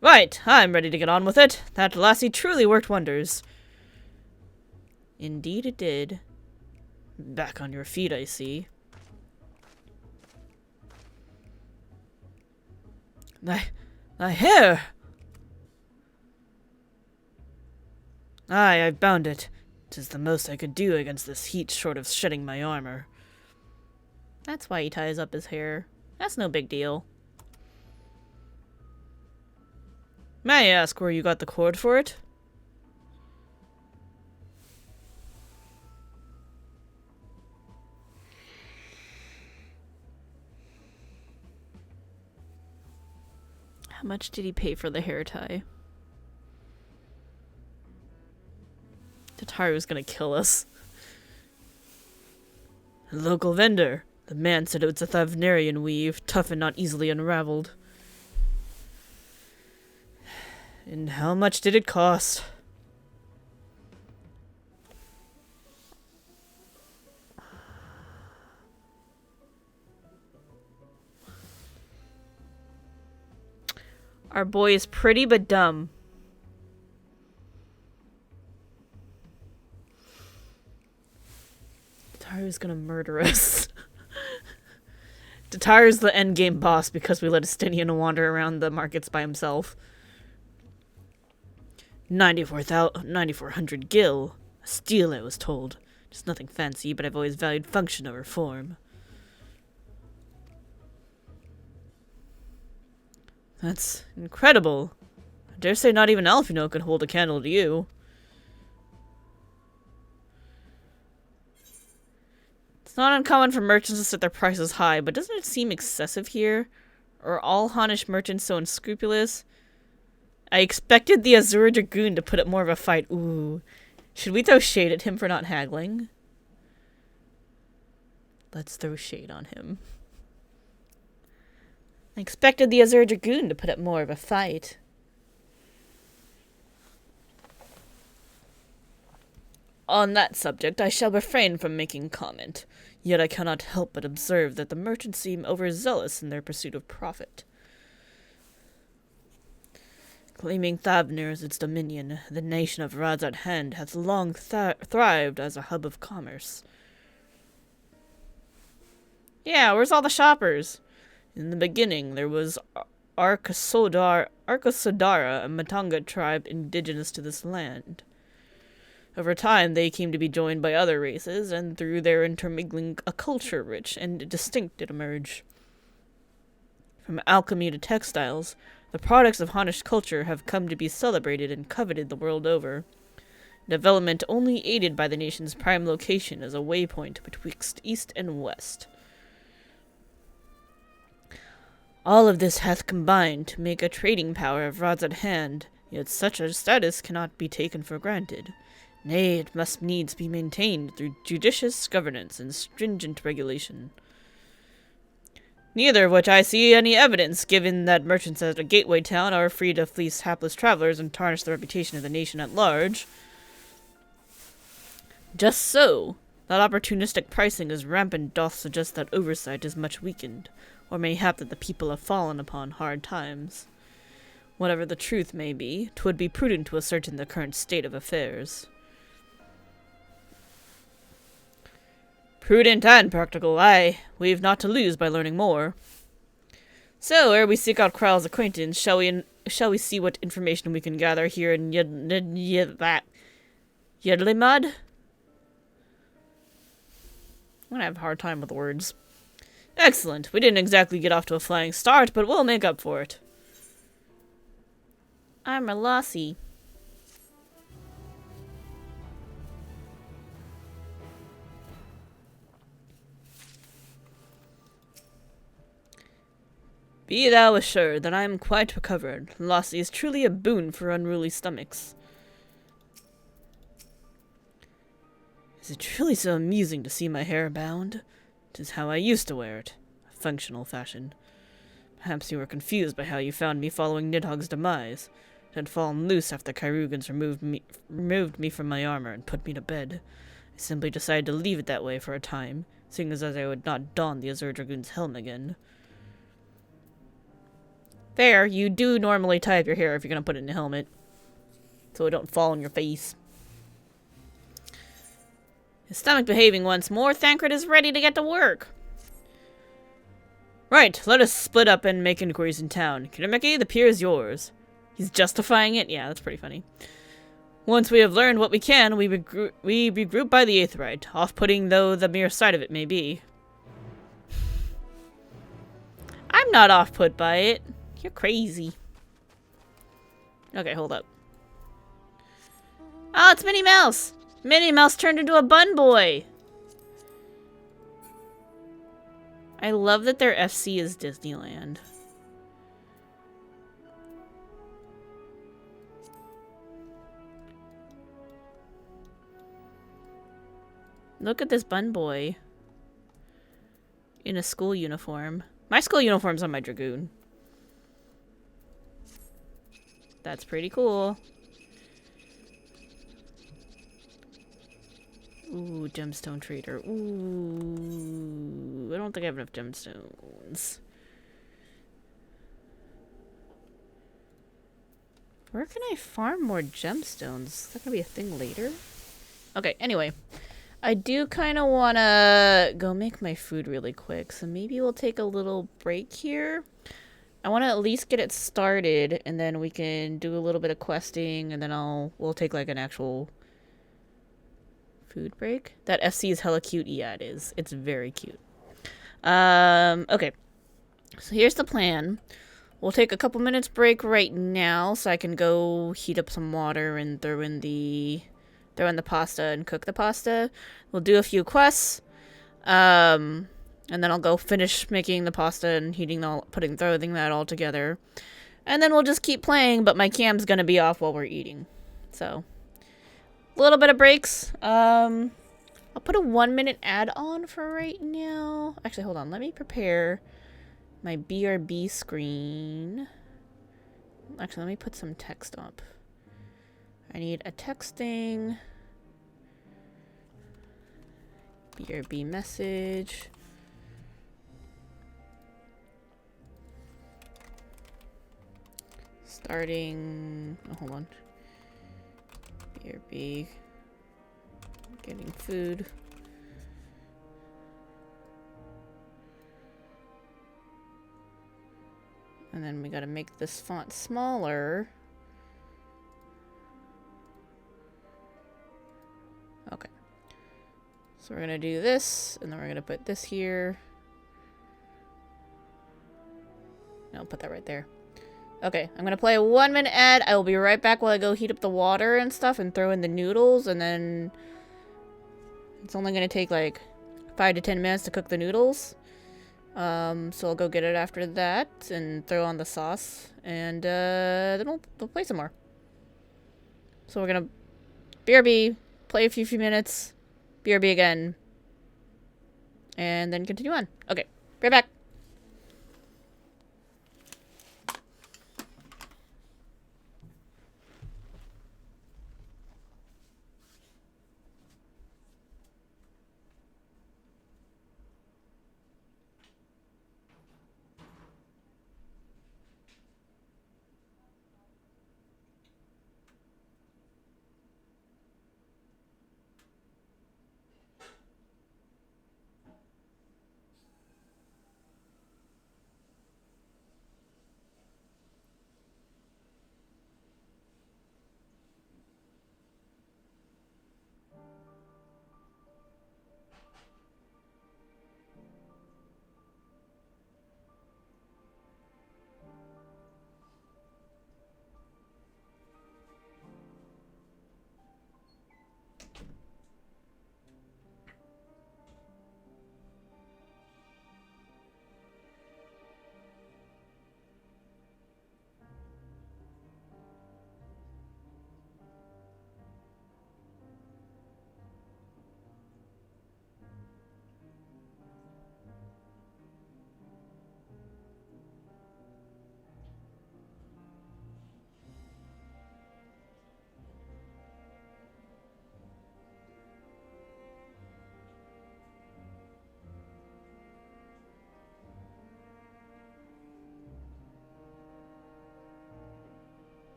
Right, I'm ready to get on with it. That lassie truly worked wonders. Indeed it did. Back on your feet, I see. Thy hair! Aye, I've bound it. 'Tis the most I could do against this heat short of shedding my armor. That's why he ties up his hair. That's no big deal. May I ask where you got the cord for it? How much did he pay for the hair tie? Tataru's gonna kill us. A local vendor. The man said it was a Thavnarian weave, tough and not easily unraveled. And how much did it cost? Our boy is pretty but dumb. Tataru's gonna murder us. Tataru's the endgame boss because we let Estinian wander around the markets by himself. 9,400 gil. A steal, I was told. Just nothing fancy, but I've always valued function over form. That's incredible. I dare say not even Alfino could hold a candle to you. It's not uncommon for merchants to set their prices high, but doesn't it seem excessive here? Are all Hanish merchants so unscrupulous? I expected the Azure Dragoon to put up more of a fight. Ooh. Should we throw shade at him for not haggling? Let's throw shade on him. I expected the Azure Dragoon to put up more of a fight. On that subject, I shall refrain from making comment. Yet I cannot help but observe that the merchants seem overzealous in their pursuit of profit. Claiming Thavnir as its dominion, the nation of Razat Hand hath long thrived as a hub of commerce. Yeah, where's all the shoppers? In the beginning, there was Arkasodara, a Matanga tribe indigenous to this land. Over time, they came to be joined by other races, and through their intermingling, a culture rich and distinct did emerge. From alchemy to textiles, the products of Hannish culture have come to be celebrated and coveted the world over. Development only aided by the nation's prime location as a waypoint betwixt east and west. All of this hath combined to make a trading power of rods at hand, yet such a status cannot be taken for granted. Nay, it must needs be maintained through judicious governance and stringent regulation. Neither of which I see any evidence, given that merchants at a gateway town are free to fleece hapless travelers and tarnish the reputation of the nation at large. Just so, that opportunistic pricing as rampant doth suggest that oversight is much weakened, or mayhap that the people have fallen upon hard times. Whatever the truth may be, 'twould be prudent to ascertain the current state of affairs. Prudent and practical, aye. We've not to lose by learning more. So, ere we seek out Kral's acquaintance, shall we see what information we can gather here in Yedlimad? I'm gonna have a hard time with words. Excellent. We didn't exactly get off to a flying start, but we'll make up for it. I'm a lassie. Be thou assured that I am quite recovered. Lassie is truly a boon for unruly stomachs. Is it truly so amusing to see my hair bound? 'Tis how I used to wear it, a functional fashion. Perhaps you were confused by how you found me following Nidhogg's demise. It had fallen loose after the Kairugans removed me from my armor and put me to bed. I simply decided to leave it that way for a time, seeing as I would not don the Azure Dragoon's helm again. Fair, you do normally tie up your hair if you're gonna put it in a helmet, so it don't fall on your face. His stomach behaving once more, Thancred is ready to get to work. Right, let us split up and make inquiries in town. Kirameki, the pier is yours. He's justifying it? Yeah, that's pretty funny. Once we have learned what we can, we regroup by the Aetheryte, off-putting though the mere sight of it may be. I'm not off-put by it. You're crazy. Okay, hold up. Oh, it's Minnie Mouse! Minnie Mouse turned into a bun boy! I love that their FC is Disneyland. Look at this bun boy. In a school uniform. My school uniform's on my Dragoon. That's pretty cool. Ooh, gemstone trader. Ooh, I don't think I have enough gemstones. Where can I farm more gemstones? Is that gonna be a thing later? Okay, anyway. I do kind of want to go make my food really quick, so maybe we'll take a little break here. I want to at least get it started, and then we can do a little bit of questing, and then we'll take like an actual food break. That FC is hella cute. Yeah, it is. It's very cute. Okay. So here's the plan. We'll take a couple minutes break right now, so I can go heat up some water and throw in the pasta and cook the pasta. We'll do a few quests. And then I'll go finish making the pasta and throwing that all together. And then we'll just keep playing, but my cam's gonna be off while we're eating. So, a little bit of breaks. I'll put a 1-minute ad on for right now. Actually, hold on. Let me prepare my BRB screen. Actually, let me put some text up. I need a texting. BRB message. Starting, oh, hold on. BRB. Getting food. And then we gotta make this font smaller. Okay. So we're gonna do this, and then we're gonna put this here. No, put that right there. Okay, I'm gonna play a 1-minute ad. I will be right back while I go heat up the water and stuff and throw in the noodles, and then it's only gonna take like 5 to 10 minutes to cook the noodles. So I'll go get it after that and throw on the sauce, and then we'll play some more. So we're gonna BRB, play a few minutes, BRB again, and then continue on. Okay, right back.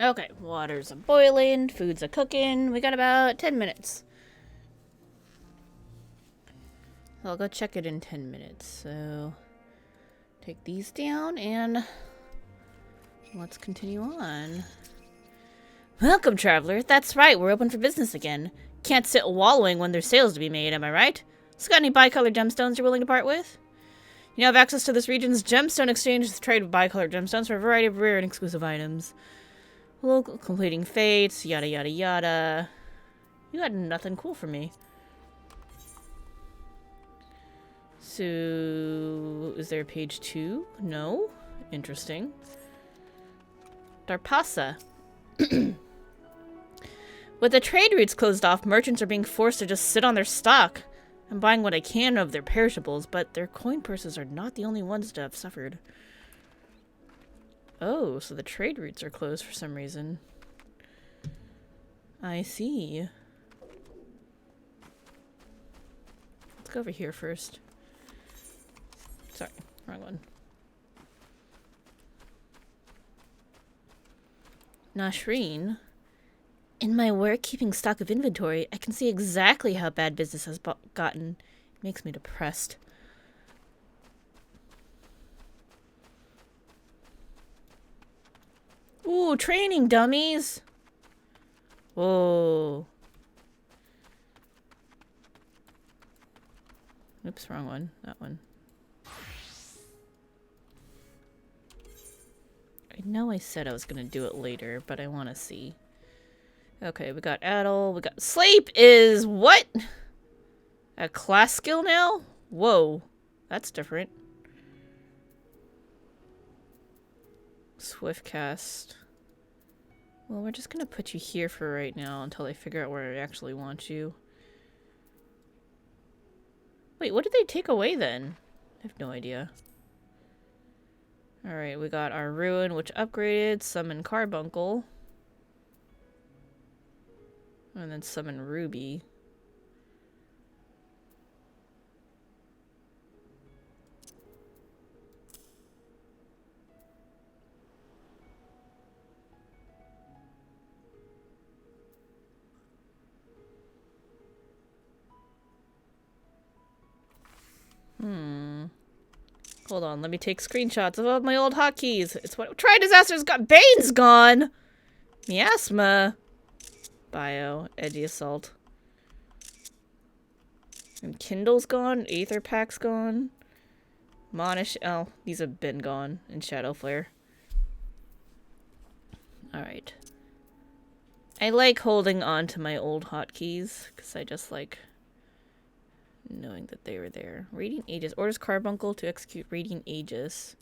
Okay, water's a-boiling, food's a-cooking. We got about 10 minutes. I'll go check it in 10 minutes. So, take these down and let's continue on. Welcome, traveler. That's right, we're open for business again. Can't sit wallowing when there's sales to be made, am I right? So got any bicolored gemstones you're willing to part with? You have access to this region's gemstone exchange to trade with bicolored gemstones for a variety of rare and exclusive items. Local completing fates, yada yada yada. You got nothing cool for me. So, is there page 2? No? Interesting. Darpasa. With the trade routes closed off, merchants are being forced to just sit on their stock. I'm buying what I can of their perishables, but their coin purses are not the only ones to have suffered. Oh, so the trade routes are closed for some reason. I see. Let's go over here first. Sorry, wrong one. Nashreen. In my work keeping stock of inventory, I can see exactly how bad business has gotten. It makes me depressed. Ooh, training dummies! Whoa. Oops, wrong one. That one. I know I said I was gonna do it later, but I want to see. Okay, we got Addle. We got... Sleep is what? A class skill now? Whoa. That's different. Swift cast. Well, we're just gonna put you here for right now until I figure out where I actually want you. Wait, what did they take away then? I have no idea. Alright, we got our Ruin, which upgraded. Summon Carbuncle. And then summon Ruby. Hold on, let me take screenshots of all my old hotkeys. It's what Try Disaster's got Bane's gone! Miasma. Bio. Edgy Assault. And Kindle's gone. Aether Pack's gone. Monish. Oh, these have been gone. And Shadow Flare. Alright. I like holding on to my old hotkeys, because I just like knowing that they were there. Radiant Aegis. Orders Carbuncle to execute Radiant Aegis.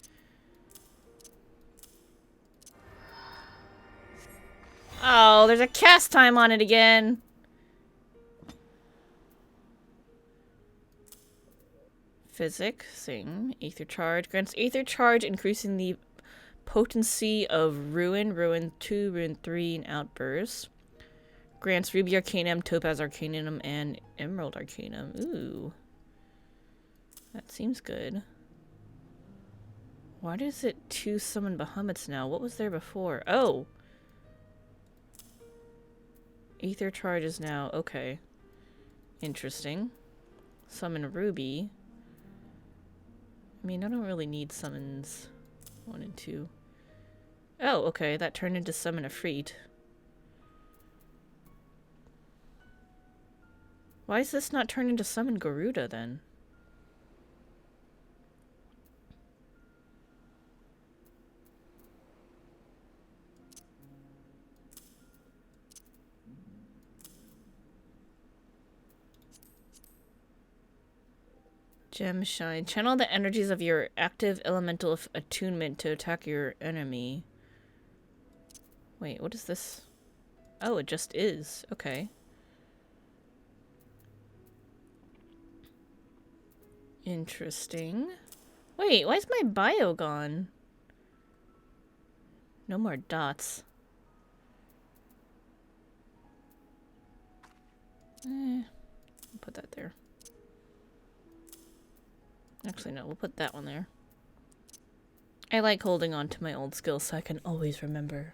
Oh, there's a cast time on it again. Physic, sing, Aether Charge. Grants Aether Charge, increasing the potency of Ruin, Ruin 2, Ruin 3, and Outburst. Grants Ruby Arcanum, Topaz Arcanum, and Emerald Arcanum. Ooh. That seems good. Why does it 2 summon Bahamut's now? What was there before? Oh! Aether charges now. Okay. Interesting. Summon Ruby. I mean, I don't really need summons 1 and 2. Oh, okay. That turned into summon Efreet. Why is this not turned into summon Garuda then? Gem Shine. Channel the energies of your active elemental attunement to attack your enemy. Wait, what is this? Oh, it just is. Okay. Interesting. Wait, why is my bio gone? No more dots. I'll put that there. Actually, no, we'll put that one there. I like holding on to my old skills so I can always remember.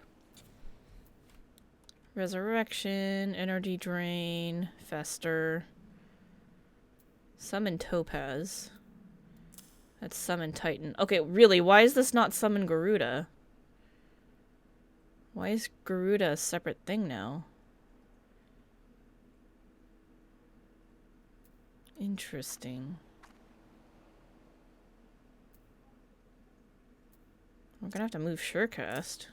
Resurrection, energy drain, fester. Summon Topaz. That's summon Titan. Okay, really, why is this not summon Garuda? Why is Garuda a separate thing now? Interesting. We're gonna have to move Surecast.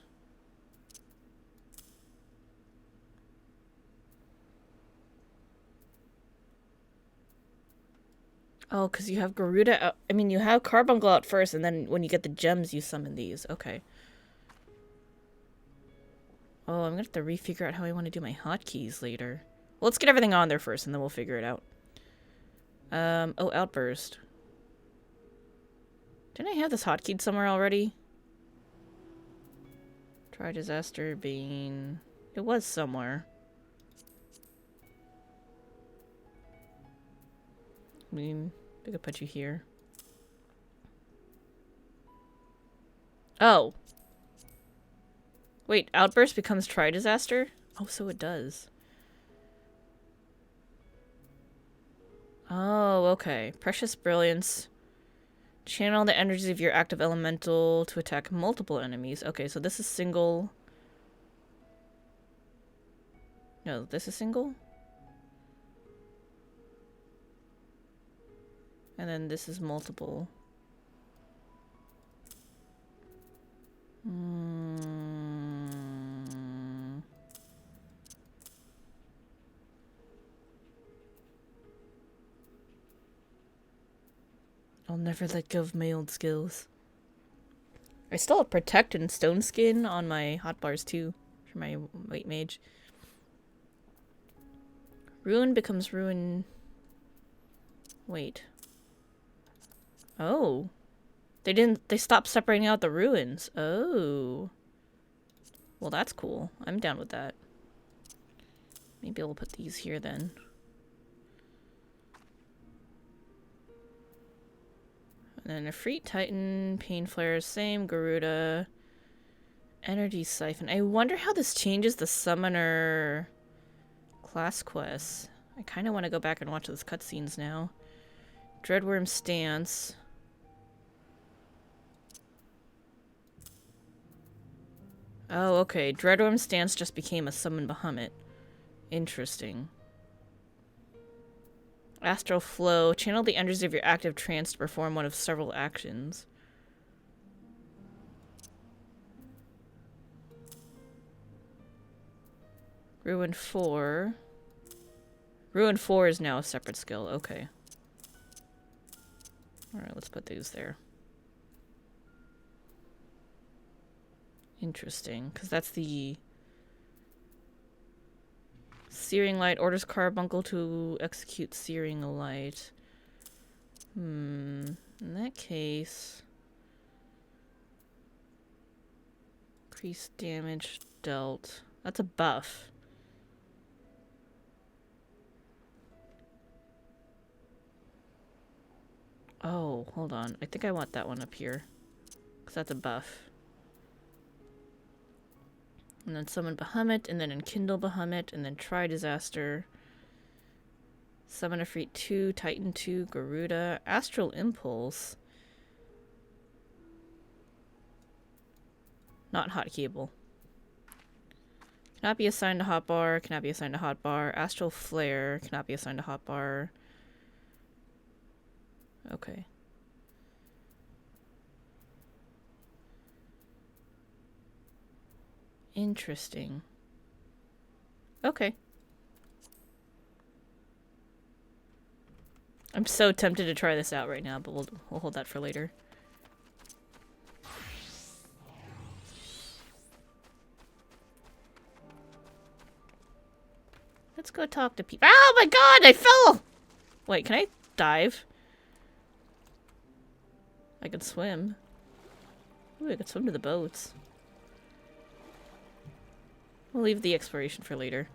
Oh, because you have Garuda out. I mean, you have Carbuncle out first, and then when you get the gems, you summon these. Okay. Oh, I'm gonna have to refigure out how I want to do my hotkeys later. Well, let's get everything on there first, and then we'll figure it out. Oh, Outburst. Didn't I have this hotkeyed somewhere already? Try Disaster Being... It was somewhere. I mean, I could put you here. Oh. Wait, Outburst becomes Tri-Disaster? Oh, so it does. Oh, okay. Precious Brilliance. Channel the energies of your active elemental to attack multiple enemies. Okay, so this is single. No, this is single. And then this is multiple. I'll never let go of my old skills. I still have Protect and Stone Skin on my hotbars too, for my White Mage. Ruin becomes Ruin... Wait. Oh. They stopped separating out the ruins. Oh. Well, that's cool. I'm down with that. Maybe I'll put these here then. And then Efreet Titan, Pain Flare, same, Garuda. Energy Siphon. I wonder how this changes the summoner class quests. I kind of want to go back and watch those cutscenes now. Dreadworm Stance. Oh, okay. Dreadworm Stance just became a Summon Bahamut. Interesting. Astral Flow. Channel the energies of your active trance to perform one of several actions. Ruin 4. Ruin 4 is now a separate skill. Okay. Alright, let's put these there. Interesting, because that's the... Searing Light orders Carbuncle to execute Searing Light. In that case... Increased damage dealt. That's a buff. Oh, hold on. I think I want that one up here. Because that's a buff. And then Summon Bahamut, and then Enkindle Bahamut, and then Try Disaster. Summon Efreet 2, Titan 2, Garuda, Astral Impulse. Not Hotkeyable. Cannot be assigned to hotbar, cannot be assigned to hotbar. Astral Flare, cannot be assigned to hotbar. Okay. Interesting. Okay. I'm so tempted to try this out right now, but we'll hold that for later. Let's go talk to people. Oh my god, I fell! Wait, can I dive? I can swim. Ooh, I can swim to the boats. We'll leave the exploration for later.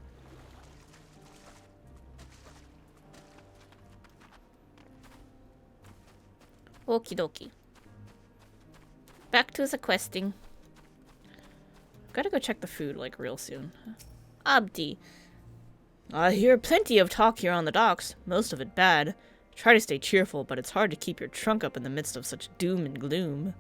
Okie dokie. Back to the questing. Gotta go check the food, like, real soon. Abdi. I hear plenty of talk here on the docks, most of it bad. Try to stay cheerful, but it's hard to keep your trunk up in the midst of such doom and gloom.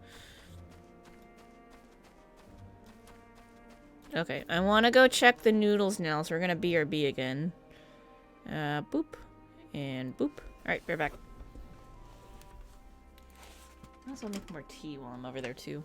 Okay, I want to go check the noodles now, so we're gonna BRB again. Boop. And boop. Alright, we're back. I'll also make more tea while I'm over there, too.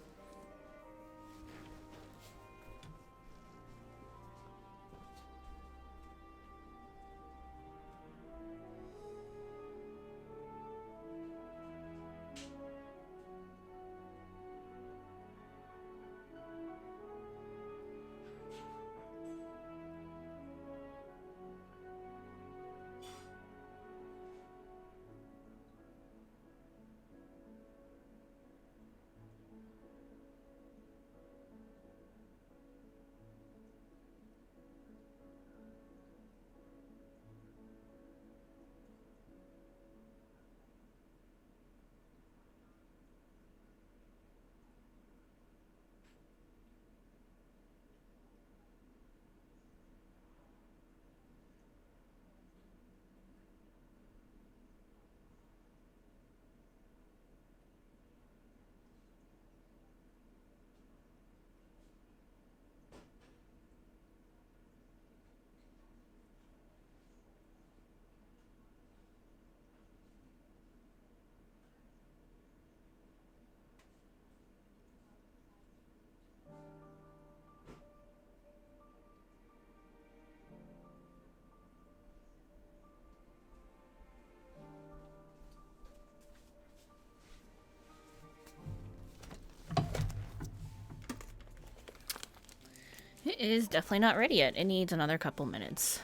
It is definitely not ready yet. It needs another couple minutes.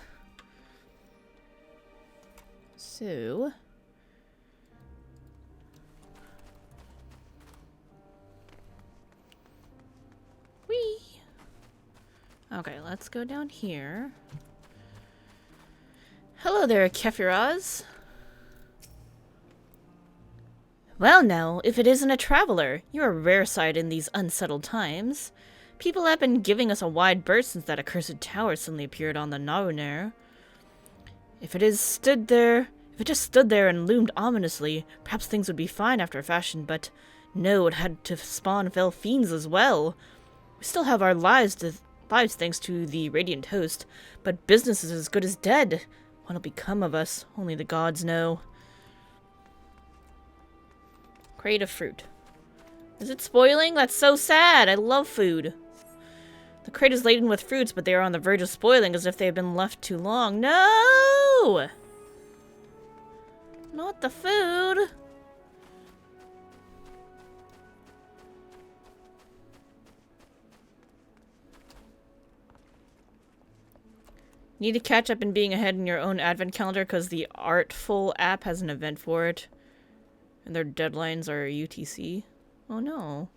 So... Whee! Okay, let's go down here. Hello there, Kefiraz. Well now, if it isn't a traveler, you're a rare sight in these unsettled times. People have been giving us a wide berth since that accursed tower suddenly appeared on the Naruner. If it just stood there and loomed ominously, perhaps things would be fine after a fashion, but no, it had to spawn fell fiends as well. We still have our lives thanks to the Radiant Host, but business is as good as dead. What'll become of us, only the gods know. Crate of fruit. Is it spoiling? That's so sad. I love food. The crate is laden with fruits, but they are on the verge of spoiling as if they have been left too long. No! Not the food. Need to catch up in being ahead in your own advent calendar because the Artful app has an event for it. And their deadlines are UTC. Oh no.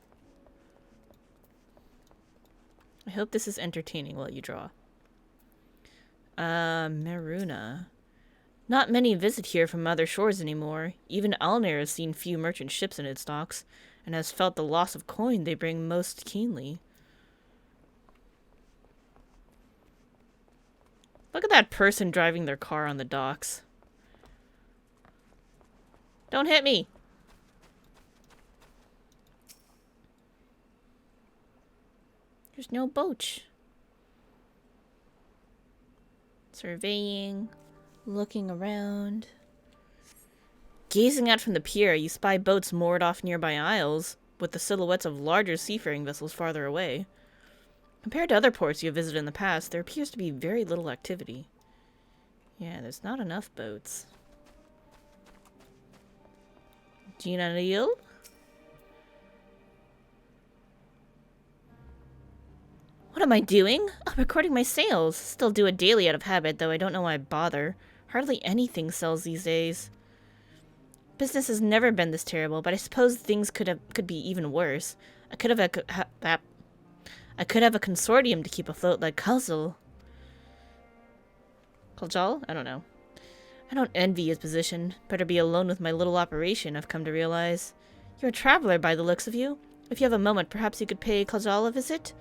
I hope this is entertaining while you draw. Maruna. Not many visit here from other shores anymore. Even Alnair has seen few merchant ships in its docks, and has felt the loss of coin they bring most keenly. Look at that person driving their car on the docks. Don't hit me! There's no boat. Surveying, looking around. Gazing out from the pier, you spy boats moored off nearby isles, with the silhouettes of larger seafaring vessels farther away. Compared to other ports you have visited in the past, there appears to be very little activity. Yeah, there's not enough boats. Gina Neal? What am I doing? I'm recording my sales. Still do it daily out of habit, though I don't know why I bother. Hardly anything sells these days. Business has never been this terrible, but I suppose things could be even worse. I could have a consortium to keep afloat like Kajal. Kajal? I don't know. I don't envy his position. Better be alone with my little operation, I've come to realize. You're a traveler by the looks of you. If you have a moment, perhaps you could pay Kajal a visit?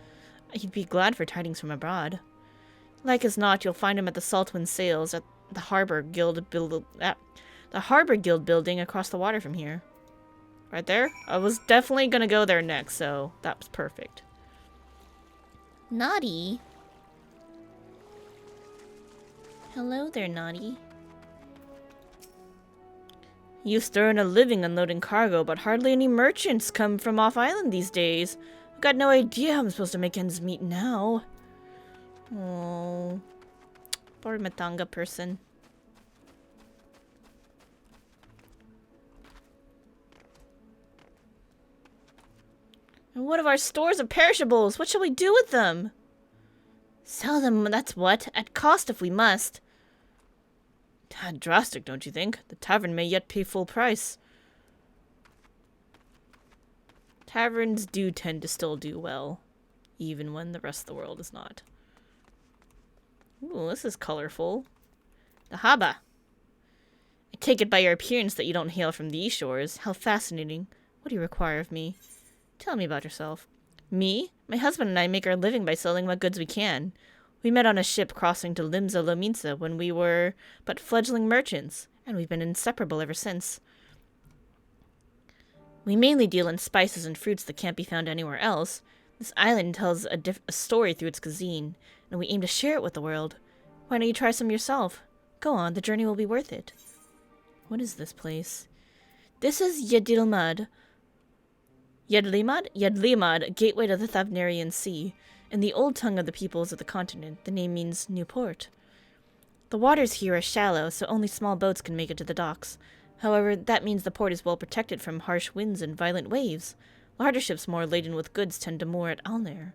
He'd be glad for tidings from abroad. Like as not, you'll find him at the Saltwind Sails at the Harbor Guild building across the water from here. Right there? I was definitely gonna go there next, so that was perfect. Naughty? Hello there, Naughty. Used to earn a living unloading cargo, but hardly any merchants come from off-island these days. I've got no idea how I'm supposed to make ends meet now. Oh, poor Matanga person. And what of our stores of perishables? What shall we do with them? Sell them, that's what. At cost if we must. Tad drastic, don't you think? The tavern may yet pay full price. Taverns do tend to still do well, even when the rest of the world is not. Ooh, this is colorful. The Haba. I take it by your appearance that you don't hail from these shores. How fascinating. What do you require of me? Tell me about yourself. Me? My husband and I make our living by selling what goods we can. We met on a ship crossing to Limsa Lominsa when we were but fledgling merchants, and we've been inseparable ever since. We mainly deal in spices and fruits that can't be found anywhere else. This island tells a story through its cuisine, and we aim to share it with the world. Why don't you try some yourself? Go on, the journey will be worth it. What is this place? This is Yedilmad. Yedlimad, a gateway to the Thavnarian Sea. In the old tongue of the peoples of the continent, the name means new port. The waters here are shallow, so only small boats can make it to the docks. However, that means the port is well protected from harsh winds and violent waves. Larger ships more laden with goods tend to moor at Alnair.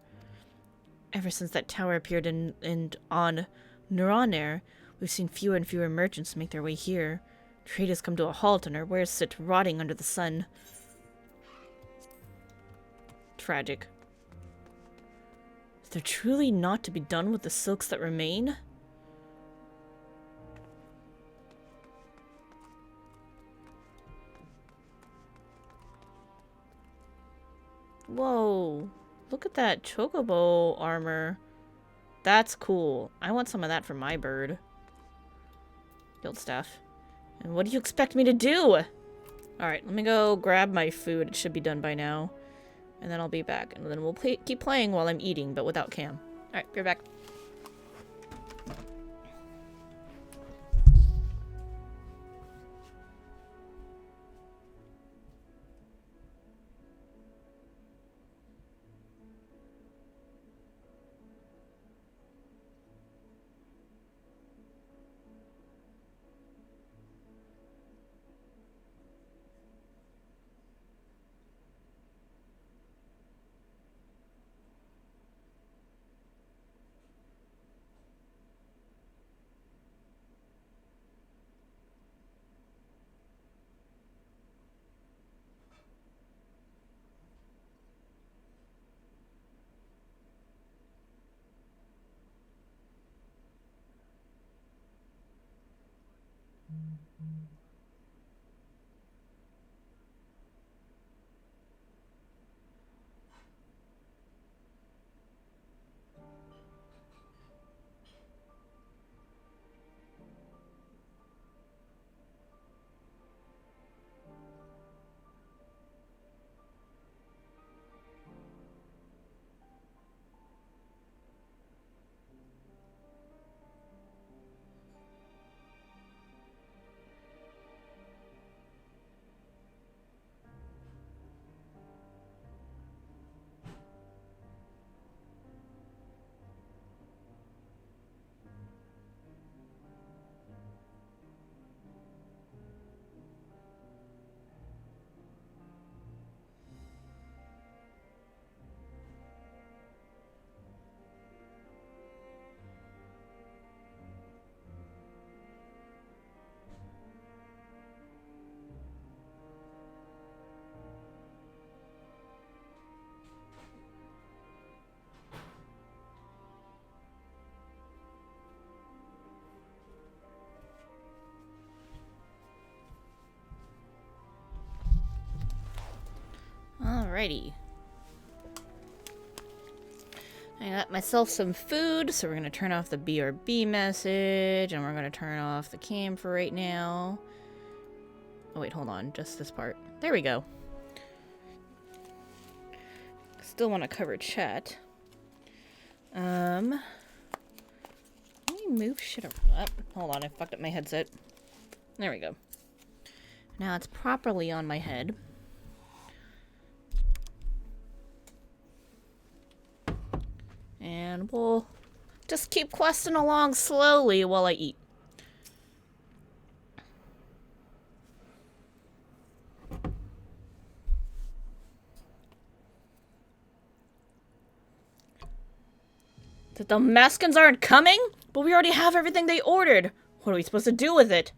Ever since that tower appeared on Nuranair, we've seen fewer and fewer merchants make their way here. Trade has come to a halt and our wares sit rotting under the sun. Tragic. Is there truly naught to be done with the silks that remain? Whoa. Look at that chocobo armor. That's cool. I want some of that for my bird. Guild staff. And what do you expect me to do? Alright, let me go grab my food. It should be done by now. And then I'll be back. And then we'll keep playing while I'm eating, but without Cam. Alright, be right back. Alrighty. I got myself some food, so we're gonna turn off the BRB message, and we're gonna turn off the cam for right now. Oh wait, hold on, just this part. There we go. Still want to cover chat. Let me move shit up. Hold on, I fucked up my headset. There we go. Now it's properly on my head. And we'll just keep questing along slowly while I eat. That the Maskins aren't coming? But we already have everything they ordered. What are we supposed to do with it?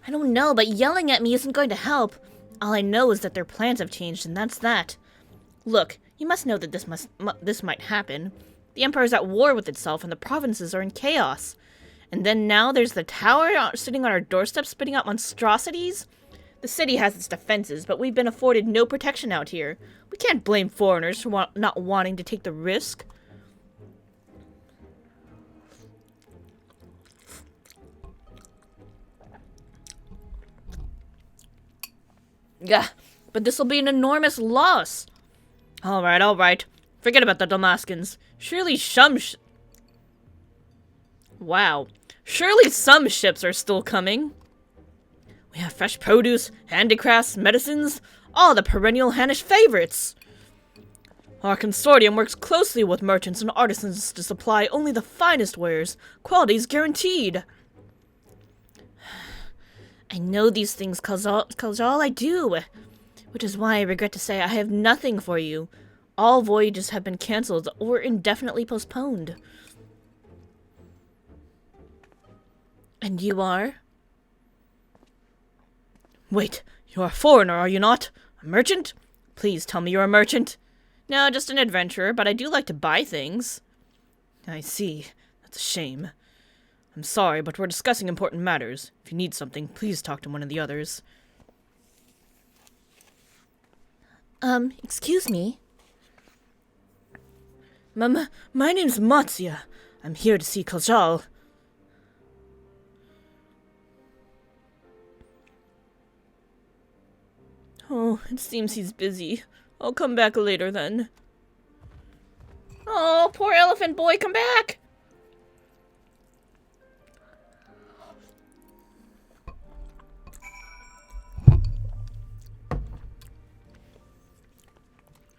I don't know, but yelling at me isn't going to help. All I know is that their plans have changed, and that's that. Look, you must know that this might happen. The Empire's at war with itself, and the provinces are in chaos. And then now there's the tower sitting on our doorstep spitting out monstrosities? The city has its defenses, but we've been afforded no protection out here. We can't blame foreigners for not wanting to take the risk. Yeah, but this'll be an enormous loss. Alright. Forget about the Damaskins. Surely some Surely some ships are still coming. We have fresh produce, handicrafts, medicines, all the perennial Hannish favorites. Our consortium works closely with merchants and artisans to supply only the finest wares, qualities guaranteed. I know these things, Kajal, I do. Which is why I regret to say I have nothing for you. All voyages have been cancelled or indefinitely postponed. And you are? Wait, you're a foreigner, are you not? A merchant? Please tell me you're a merchant. No, just an adventurer, but I do like to buy things. I see. That's a shame. I'm sorry, but we're discussing important matters. If you need something, please talk to one of the others. Excuse me? My name's Matsuya. I'm here to see Kajal. Oh, it seems he's busy. I'll come back later then. Oh, poor elephant boy, come back!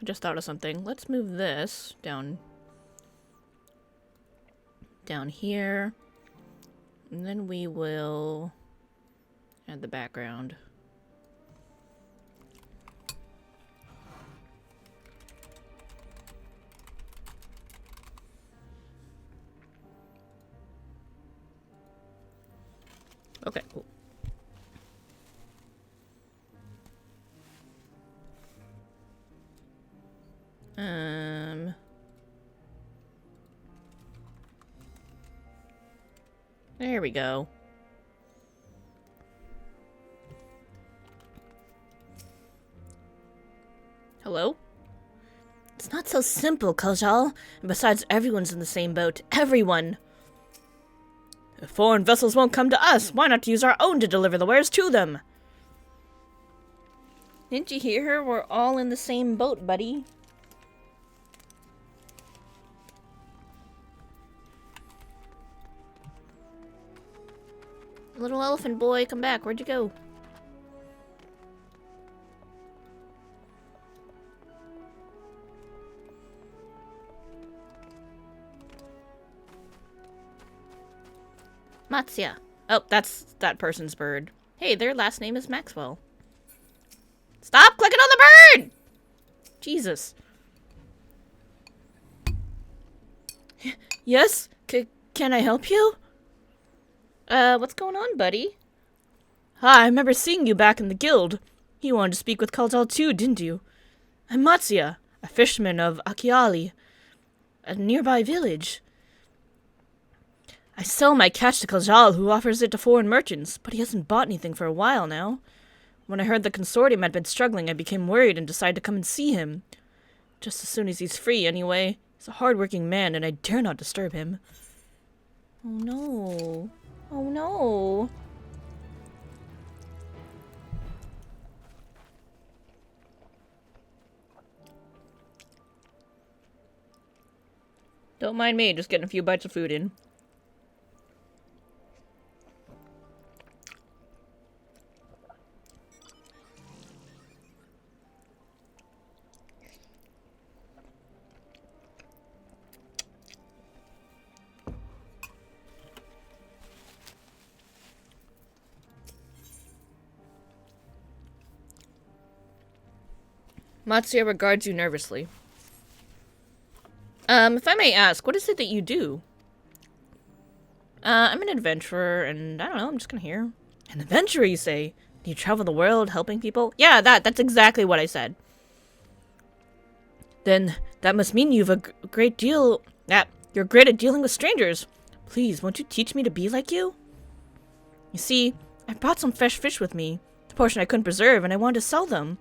I just thought of something. Let's move this down here. And then we will add the background. Okay, cool. There we go. Hello? It's not so simple, Kajal. And besides, everyone's in the same boat. Everyone! If foreign vessels won't come to us, why not use our own to deliver the wares to them? Didn't you hear her? We're all in the same boat, buddy. Little elephant boy, come back. Where'd you go? Matsuya. Oh, that's that person's bird. Hey, their last name is Maxwell. Stop clicking on the bird! Jesus. Yes? Can I help you? What's going on, buddy? Hi, I remember seeing you back in the guild. You wanted to speak with Kajal too, didn't you? I'm Matsuya, a fisherman of Akiali, a nearby village. I sell my catch to Kajal, who offers it to foreign merchants, but he hasn't bought anything for a while now. When I heard the consortium had been struggling, I became worried and decided to come and see him. Just as soon as he's free, anyway. He's a hard-working man, and I dare not disturb him. Oh no. Oh no. Don't mind me, just getting a few bites of food in. Matsuya regards you nervously. If I may ask, what is it that you do? I'm an adventurer, and I don't know, I'm just gonna hear. An adventurer, you say? Do you travel the world helping people? Yeah, that's exactly what I said. Then, that must mean you've you're great at dealing with strangers. Please, won't you teach me to be like you? You see, I brought some fresh fish with me. The portion I couldn't preserve, and I wanted to sell them.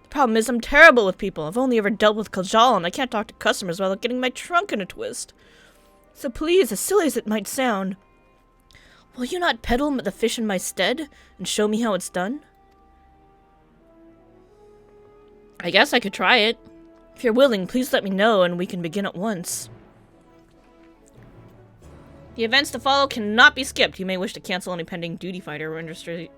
The problem is I'm terrible with people. I've only ever dealt with Kajal, and I can't talk to customers without getting my trunk in a twist. So please, as silly as it might sound, will you not peddle the fish in my stead and show me how it's done? I guess I could try it. If you're willing, please let me know and we can begin at once. The events to follow cannot be skipped. You may wish to cancel any pending duty finder registrations.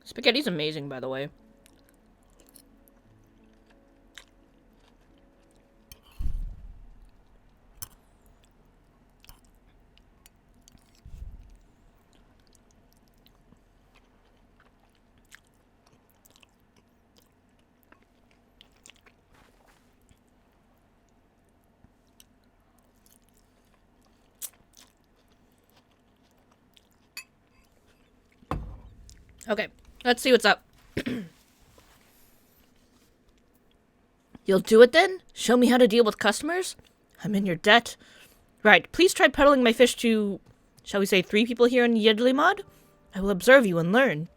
Spaghetti's amazing, by the way. Okay, let's see what's up. You'll do it then? Show me how to deal with customers? I'm in your debt. Right, please try peddling my fish to, shall we say, 3 people here in Yedlimod? I will observe you and learn.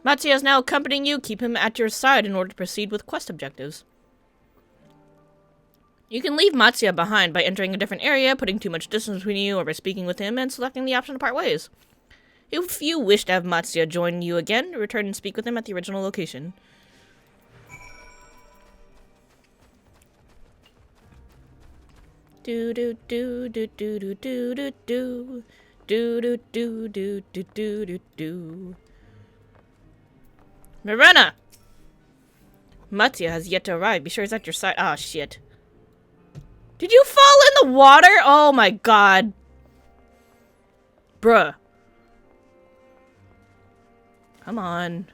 Matsuya is now accompanying you. Keep him at your side in order to proceed with quest objectives. You can leave Matsuya behind by entering a different area, putting too much distance between you, or by speaking with him and selecting the option to part ways. If you wish to have Matsuya join you again, return and speak with him at the original location. Do do do do do do do do do do do do do do do do do. Mirena! Matsuya has yet to arrive. Be sure he's at your side. Ah, shit. Did you fall in the water? Oh my god. Bruh. Come on.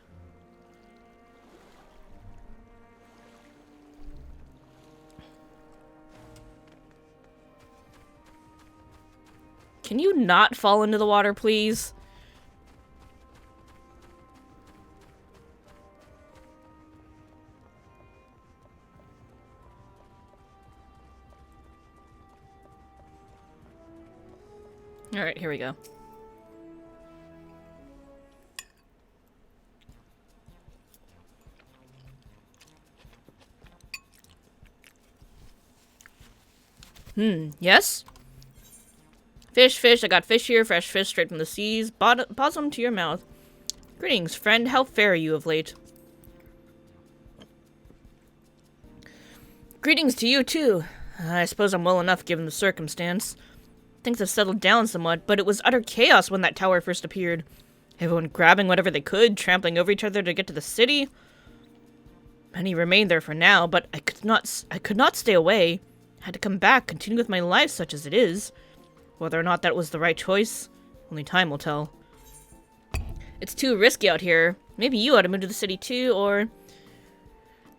Can you not fall into the water, please? Alright, here we go. Yes? Fish, fish, I got fish here, fresh fish straight from the seas, bosom to your mouth. Greetings, friend, how fare you of late? Greetings to you, too. I suppose I'm well enough given the circumstance. Things have settled down somewhat, but it was utter chaos when that tower first appeared. Everyone grabbing whatever they could, trampling over each other to get to the city. Many remained there for now, but I could not stay away. I had to come back, continue with my life such as it is. Whether or not that was the right choice, only time will tell. It's too risky out here. Maybe you ought to move to the city too, or...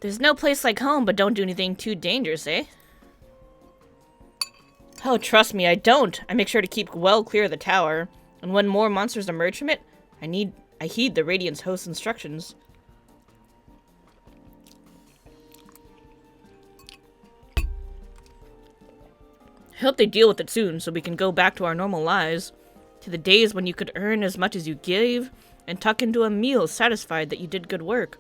There's no place like home, but don't do anything too dangerous, eh? Oh, trust me, I don't. I make sure to keep well clear of the tower. And when more monsters emerge from it, I heed the Radiant's host's instructions. I hope they deal with it soon so we can go back to our normal lives. To the days when you could earn as much as you gave and tuck into a meal satisfied that you did good work.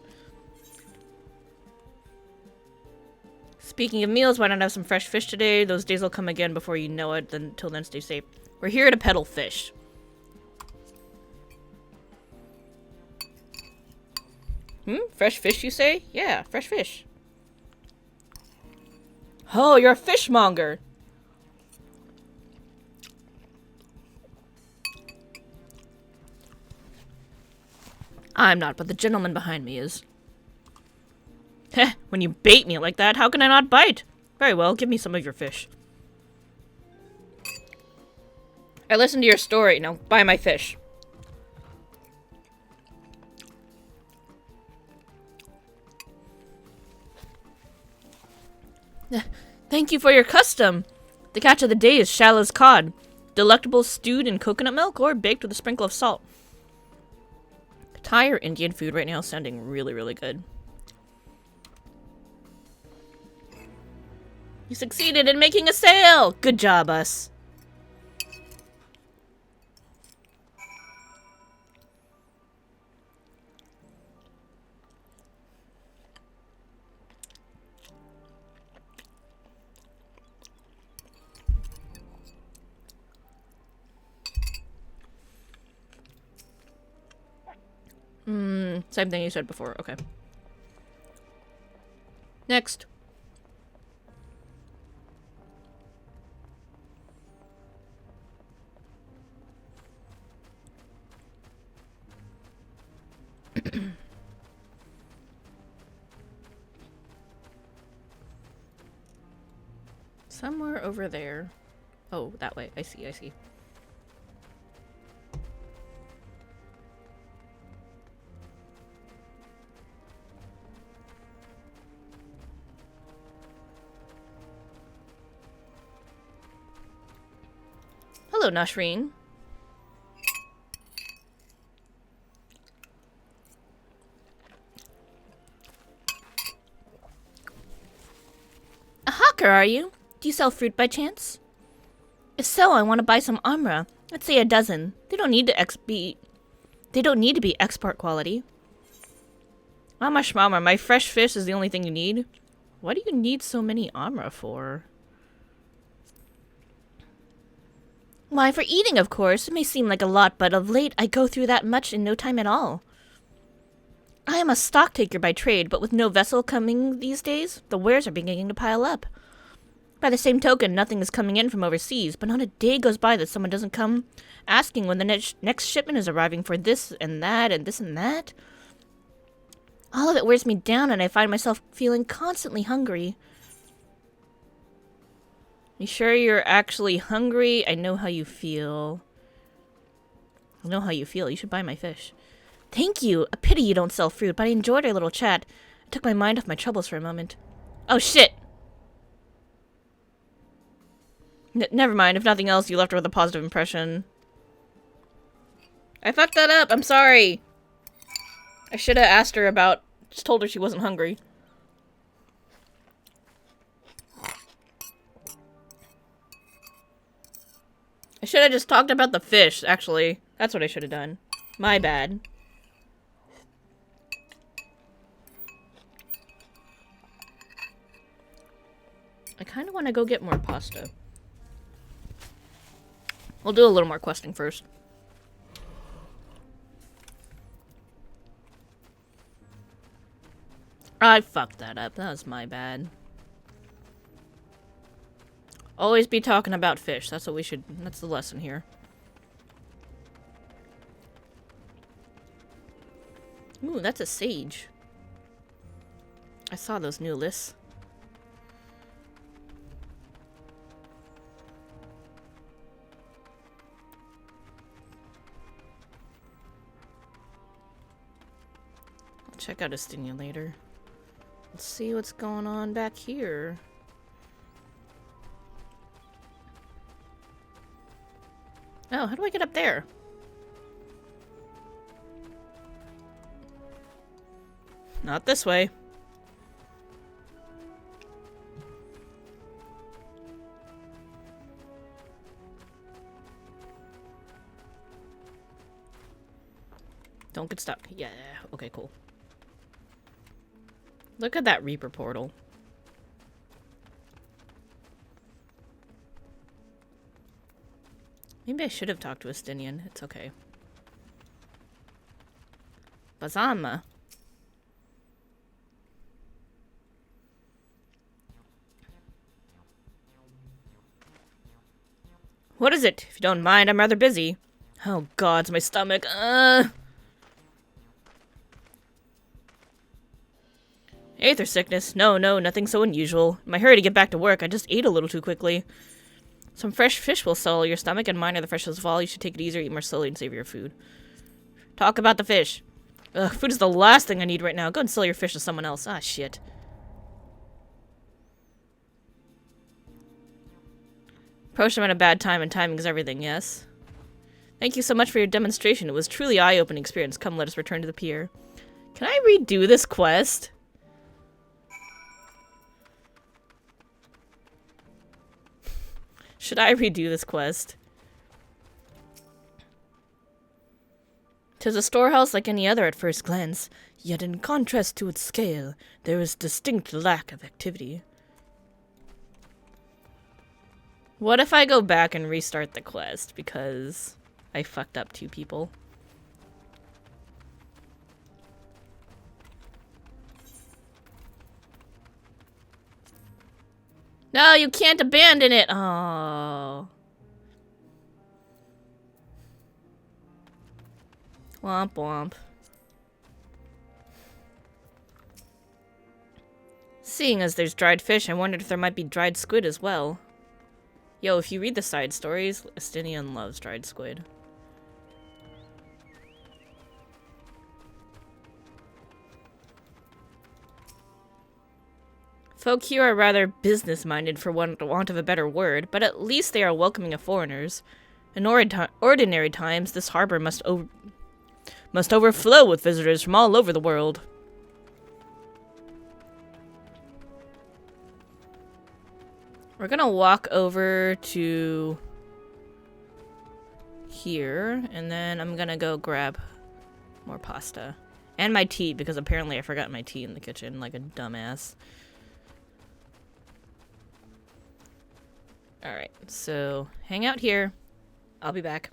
Speaking of meals, why not have some fresh fish today? Those days will come again before you know it. Till then, stay safe. We're here to peddle fish. Fresh fish, you say? Yeah, fresh fish. Oh, you're a fishmonger! I'm not, but the gentleman behind me is. Heh, when you bait me like that, how can I not bite? Very well, give me some of your fish. I listened to your story, now buy my fish. Thank you for your custom. The catch of the day is Shallow's cod. Delectable stewed in coconut milk or baked with a sprinkle of salt. Thai or Indian food right now is sounding really, really good. You succeeded in making a sale! Good job, us. Same thing you said before. Okay. Next. Somewhere over there. Oh, that way. I see, I see. Hello, Nashreen. A hawker, are you? Do you sell fruit by chance? If so, I want to buy some amra. Let's say a dozen. They don't need to be export quality. Mama shmama, my fresh fish is the only thing you need. What do you need so many amra for? Why, for eating, of course. It may seem like a lot, but of late I go through that much in no time at all. I am a stock taker by trade, but with no vessel coming these days, the wares are beginning to pile up. By the same token, nothing is coming in from overseas, but not a day goes by that someone doesn't come asking when the next shipment is arriving for this and that and this and that. All of it wears me down, and I find myself feeling constantly hungry. You sure you're actually hungry? I know how you feel. I know how you feel. You should buy my fish. Thank you. A pity you don't sell fruit, but I enjoyed our little chat. It took my mind off my troubles for a moment. Oh, shit! Never mind. If nothing else, you left her with a positive impression. I fucked that up. I'm sorry. I should have asked her about... Just told her she wasn't hungry. I should have just talked about the fish, actually. That's what I should have done. My bad. I kind of want to go get more pasta. We'll do a little more questing first. I fucked that up. That was my bad. Always be talking about fish. That's what we should... That's the lesson here. Ooh, that's a sage. I saw those new lists. I'll check out Astinia later. Let's see what's going on back here. Oh, how do I get up there? Not this way. Don't get stuck. Yeah, okay, cool. Look at that Reaper portal. Maybe I should have talked to Estinian. It's okay. Bazama. What is it? If you don't mind, I'm rather busy. Oh god, it's my stomach. Aether sickness. No, nothing so unusual. In my hurry to get back to work, I just ate a little too quickly. Some fresh fish will settle your stomach, and mine are the freshest of all. You should take it easier, eat more slowly, and save your food. Talk about the fish. Ugh, food is the last thing I need right now. Go and sell your fish to someone else. Ah, shit. Approached him at a bad time, and timing is everything, yes? Thank you so much for your demonstration. It was truly eye-opening experience. Come, let us return to the pier. Can I redo this quest? Should I redo this quest? 'Tis a storehouse like any other at first glance, yet in contrast to its scale, there is distinct lack of activity. What if I go back and restart the quest because I fucked up 2 people? No, you can't abandon it! Oh. Womp womp. Seeing as there's dried fish, I wondered if there might be dried squid as well. Yo, if you read the side stories, Estinian loves dried squid. Folk here are rather business-minded for want of a better word, but at least they are welcoming of foreigners. In ordinary times, this harbor must overflow with visitors from all over the world. We're gonna walk over to here, and then I'm gonna go grab more pasta. And my tea, because apparently I forgot my tea in the kitchen, like a dumbass. Alright, so hang out here. I'll be back.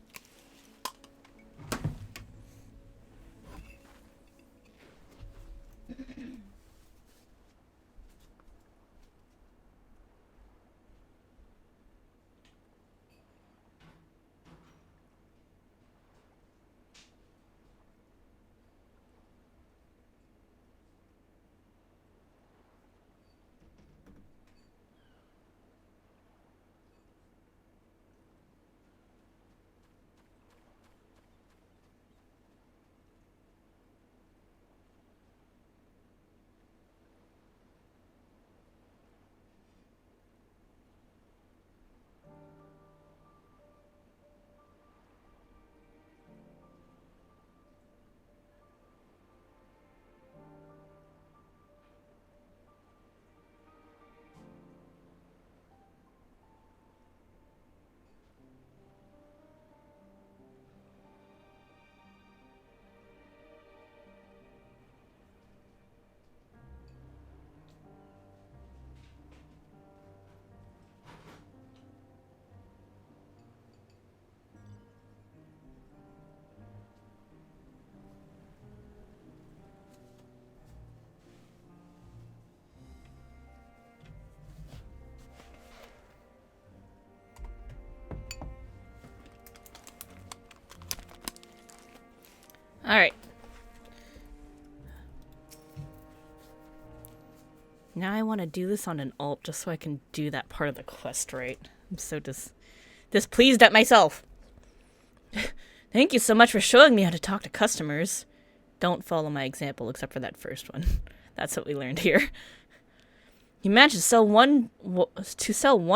Alright. Now I want to do this on an alt just so I can do that part of the quest right. I'm so displeased at myself. Thank you so much for showing me how to talk to customers. Don't follow my example except for that first one. That's what we learned here. You managed to sell one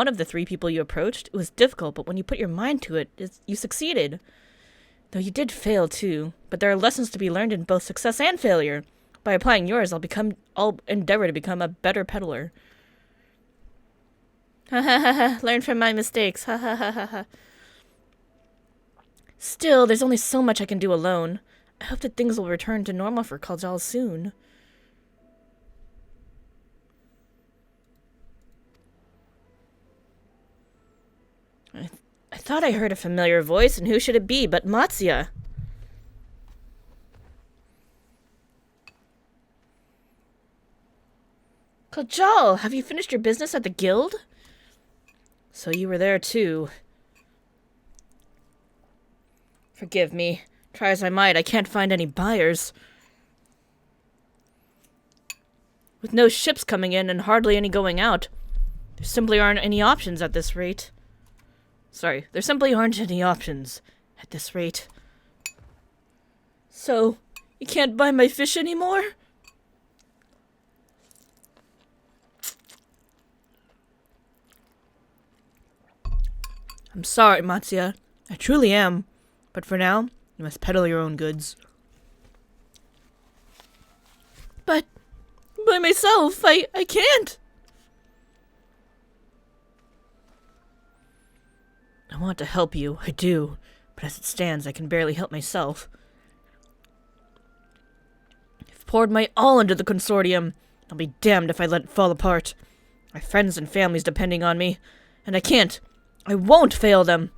of the 3 people you approached. It was difficult, but when you put your mind to it, you succeeded. Though you did fail too, but there are lessons to be learned in both success and failure. By applying yours, I'll endeavor to become a better peddler. Ha ha ha ha. Learn from my mistakes. Ha ha ha ha ha. Still, there's only so much I can do alone. I hope that things will return to normal for Kajal soon. I thought I heard a familiar voice, and who should it be but Matsuya? Kajal, have you finished your business at the guild? So you were there too. Forgive me. Try as I might, I can't find any buyers. With no ships coming in and hardly any going out, there simply aren't any options at this rate. There simply aren't any options at this rate. So, you can't buy my fish anymore? I'm sorry, Matsuya. I truly am. But for now, you must peddle your own goods. But by myself, I can't. I want to help you, I do. But as it stands, I can barely help myself. I've poured my all into the consortium. I'll be damned if I let it fall apart. My friends and family's depending on me, and I can't. I won't fail them.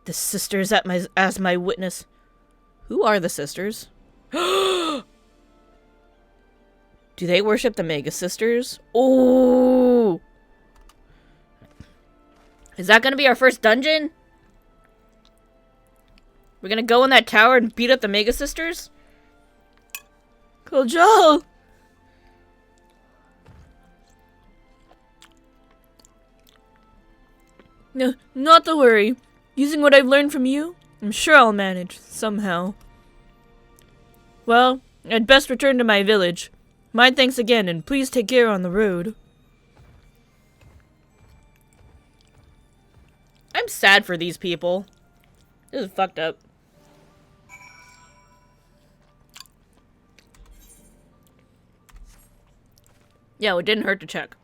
The sisters as my witness. Who are the sisters? Do they worship the Mega Sisters? Oh! Is that gonna be our first dungeon? We're gonna go in that tower and beat up the Mega Sisters? Kajal! No, not to worry. Using what I've learned from you, I'm sure I'll manage, somehow. Well, I'd best return to my village. My thanks again, and please take care on the road. I'm sad for these people. This is fucked up. Yeah, it didn't hurt to check.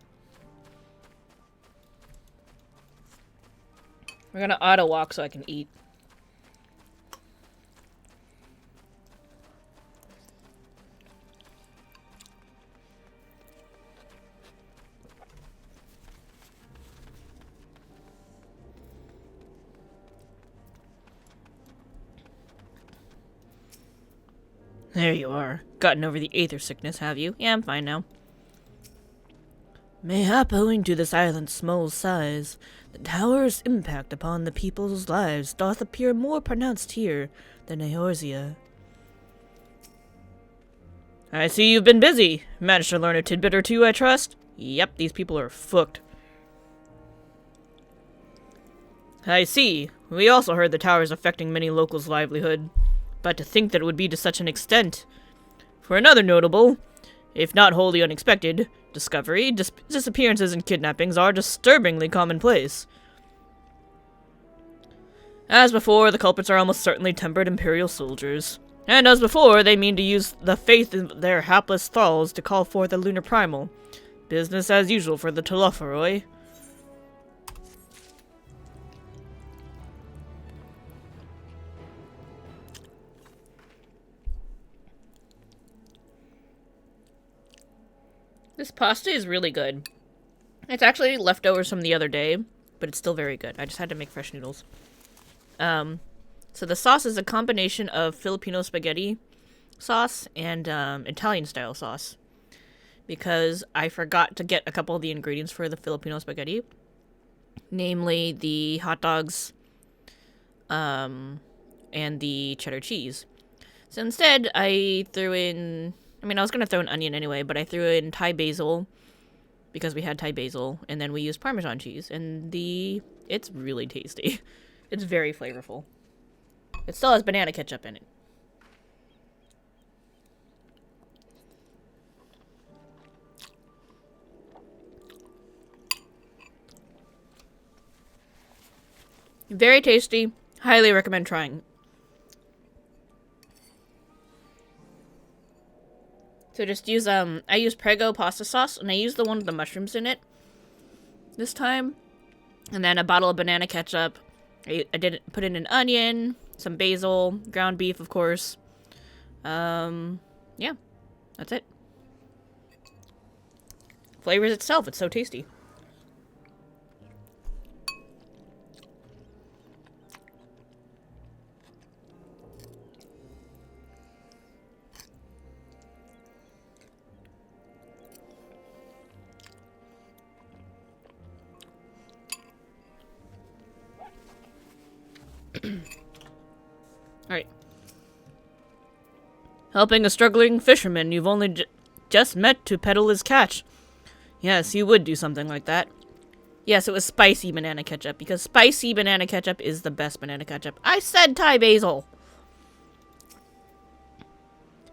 We're gonna auto walk so I can eat. There you are. Gotten over the aether sickness, have you? Yeah, I'm fine now. Mayhap owing to this island's small size, the tower's impact upon the people's lives doth appear more pronounced here than Eorzea. I see you've been busy. Managed to learn a tidbit or two, I trust? Yep, these people are fucked. I see. We also heard the tower's affecting many locals' livelihood. But to think that it would be to such an extent. For another notable, if not wholly unexpected, discovery, disappearances and kidnappings are disturbingly commonplace. As before, the culprits are almost certainly tempered Imperial soldiers. And as before, they mean to use the faith in their hapless thralls to call forth a lunar primal. Business as usual for the Telophoroi. This pasta is really good. It's actually leftovers from the other day, but it's still very good. I just had to make fresh noodles. So the sauce is a combination of Filipino spaghetti sauce and Italian-style sauce. Because I forgot to get a couple of the ingredients for the Filipino spaghetti. Namely, the hot dogs and the cheddar cheese. So instead, I threw in... I mean, I was going to throw an onion anyway, but I threw in Thai basil because we had Thai basil, and then we used Parmesan cheese, and it's really tasty. It's very flavorful. It still has banana ketchup in it. Very tasty. Highly recommend trying. So just use, I use Prego pasta sauce, and I use the one with the mushrooms in it this time. And then a bottle of banana ketchup. I did put in an onion, some basil, ground beef, of course. Yeah, that's it. Flavors itself, it's so tasty. Alright. Helping a struggling fisherman you've only just met to peddle his catch. Yes, you would do something like that. Yes, it was spicy banana ketchup, because spicy banana ketchup is the best banana ketchup. I said Thai basil!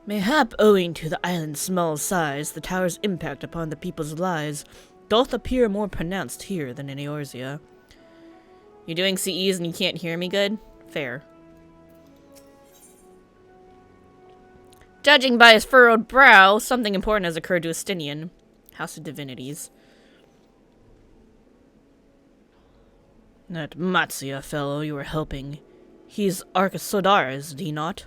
Mayhap owing to the island's small size, the tower's impact upon the people's lives doth appear more pronounced here than in Eorzea. You're doing CEs and you can't hear me good? Fair. Judging by his furrowed brow, something important has occurred to Estinian. House of Divinities. That Matsuya fellow you were helping. He's Arkasodar, is he not?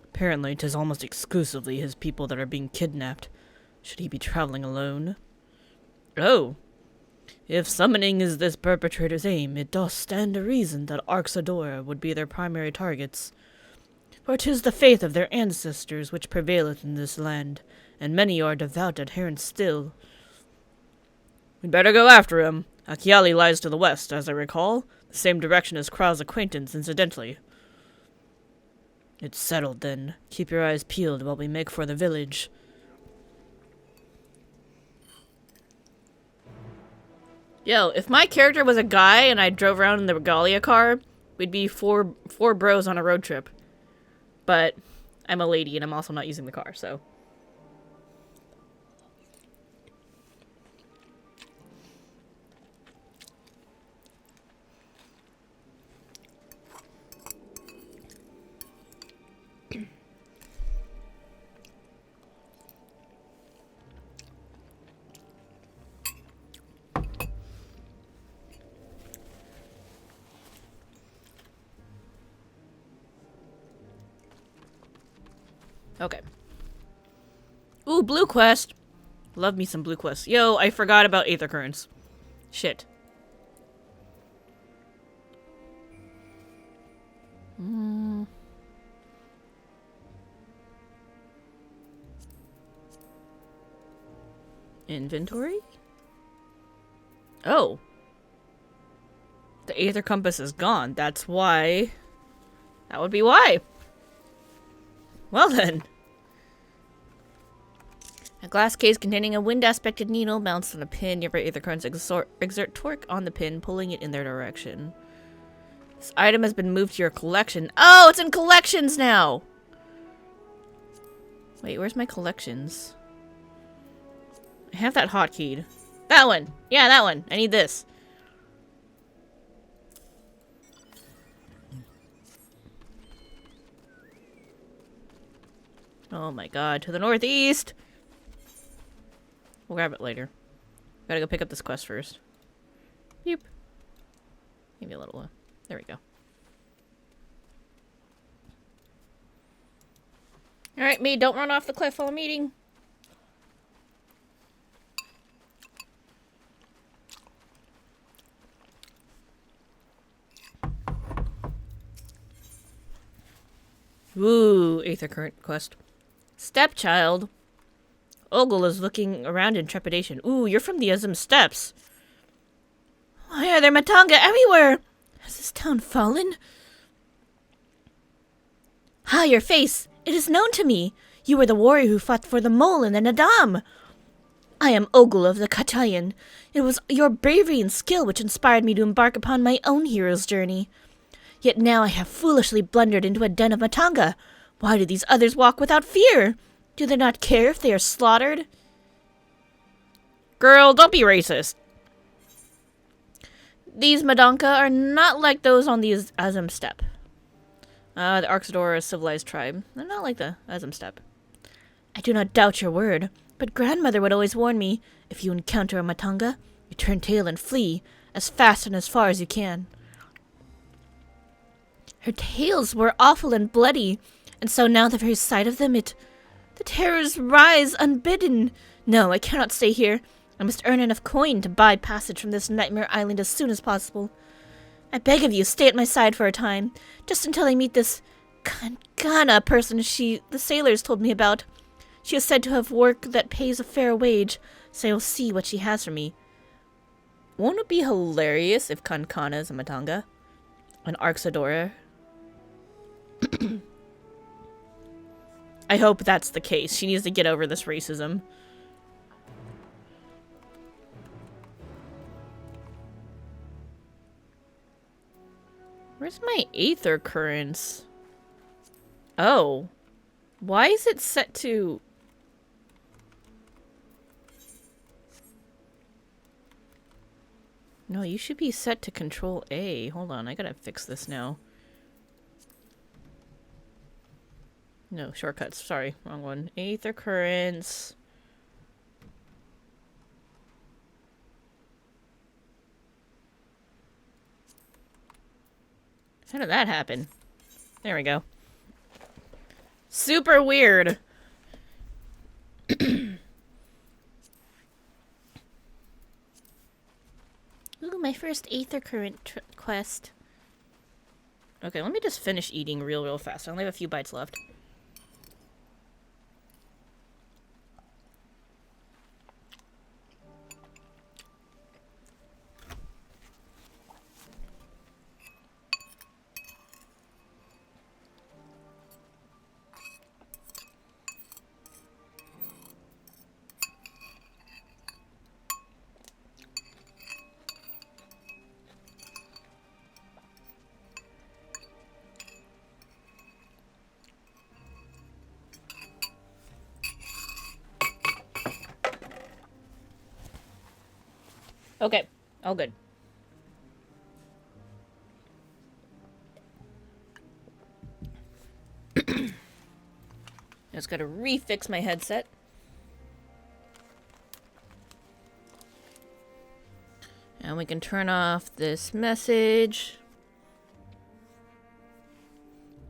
Apparently, 'tis almost exclusively his people that are being kidnapped. Should he be traveling alone? Oh. If summoning is this perpetrator's aim, it doth stand to reason that Arksadora would be their primary targets. For 'tis the faith of their ancestors which prevaileth in this land, and many are devout adherents still. We'd better go after him. Akiali lies to the west, as I recall. The same direction as Kral's acquaintance, incidentally. It's settled, then. Keep your eyes peeled while we make for the village. Yo, if my character was a guy and I drove around in the Regalia car, we'd be four bros on a road trip. But I'm a lady and I'm also not using the car, so... Okay. Ooh, Blue Quest. Love me some Blue Quest. Yo, I forgot about Aether Currents. Shit. Inventory? Oh. The Aether Compass is gone. That's why. That would be why. Well then. A glass case containing a wind-aspected needle mounts on a pin. Nearby Aether currents exert torque on the pin, pulling it in their direction. This item has been moved to your collection. Oh, it's in collections now! Wait, where's my collections? I have that hotkeyed. That one! Yeah, that one! I need this. Oh my god, to the northeast! We'll grab it later. Gotta go pick up this quest first. Beep. Maybe a little. There we go. Alright, me, don't run off the cliff while I'm eating. Ooh, Aether Current quest. Stepchild. Ogle is looking around in trepidation. Ooh, you're from the Azim Steppes. Why are there Matanga everywhere? Has this town fallen? Ha, your face! It is known to me. You were the warrior who fought for the mole and the Nadam. I am Ogle of the Katayan. It was your bravery and skill which inspired me to embark upon my own hero's journey. Yet now I have foolishly blundered into a den of Matanga. Why do these others walk without fear? Do they not care if they are slaughtered? Girl, don't be racist. These Madanka are not like those on the Azim Steppe. The Arksadora is a civilized tribe. They're not like the Azim Steppe. I do not doubt your word, but grandmother would always warn me, if you encounter a matanga, you turn tail and flee, as fast and as far as you can. Her tails were awful and bloody, and so now the very sight of them, the terrors rise unbidden. No, I cannot stay here. I must earn enough coin to buy passage from this nightmare island as soon as possible. I beg of you, stay at my side for a time, just until I meet this Kankana person the sailors told me about. She is said to have work that pays a fair wage, so I will see what she has for me. Won't it be hilarious if Kankana is a matanga? An Arxadora? I hope that's the case. She needs to get over this racism. Where's my Aether Currents? Oh. Why is it set to... No, you should be set to Control A. Hold on, I gotta fix this now. No, shortcuts. Sorry, wrong one. Aether Currents. How did that happen? There we go. Super weird. Ooh, my first Aether Current quest. Okay, let me just finish eating real fast. I only have a few bites left. Okay, all good. Just gotta refix my headset. And we can turn off this message.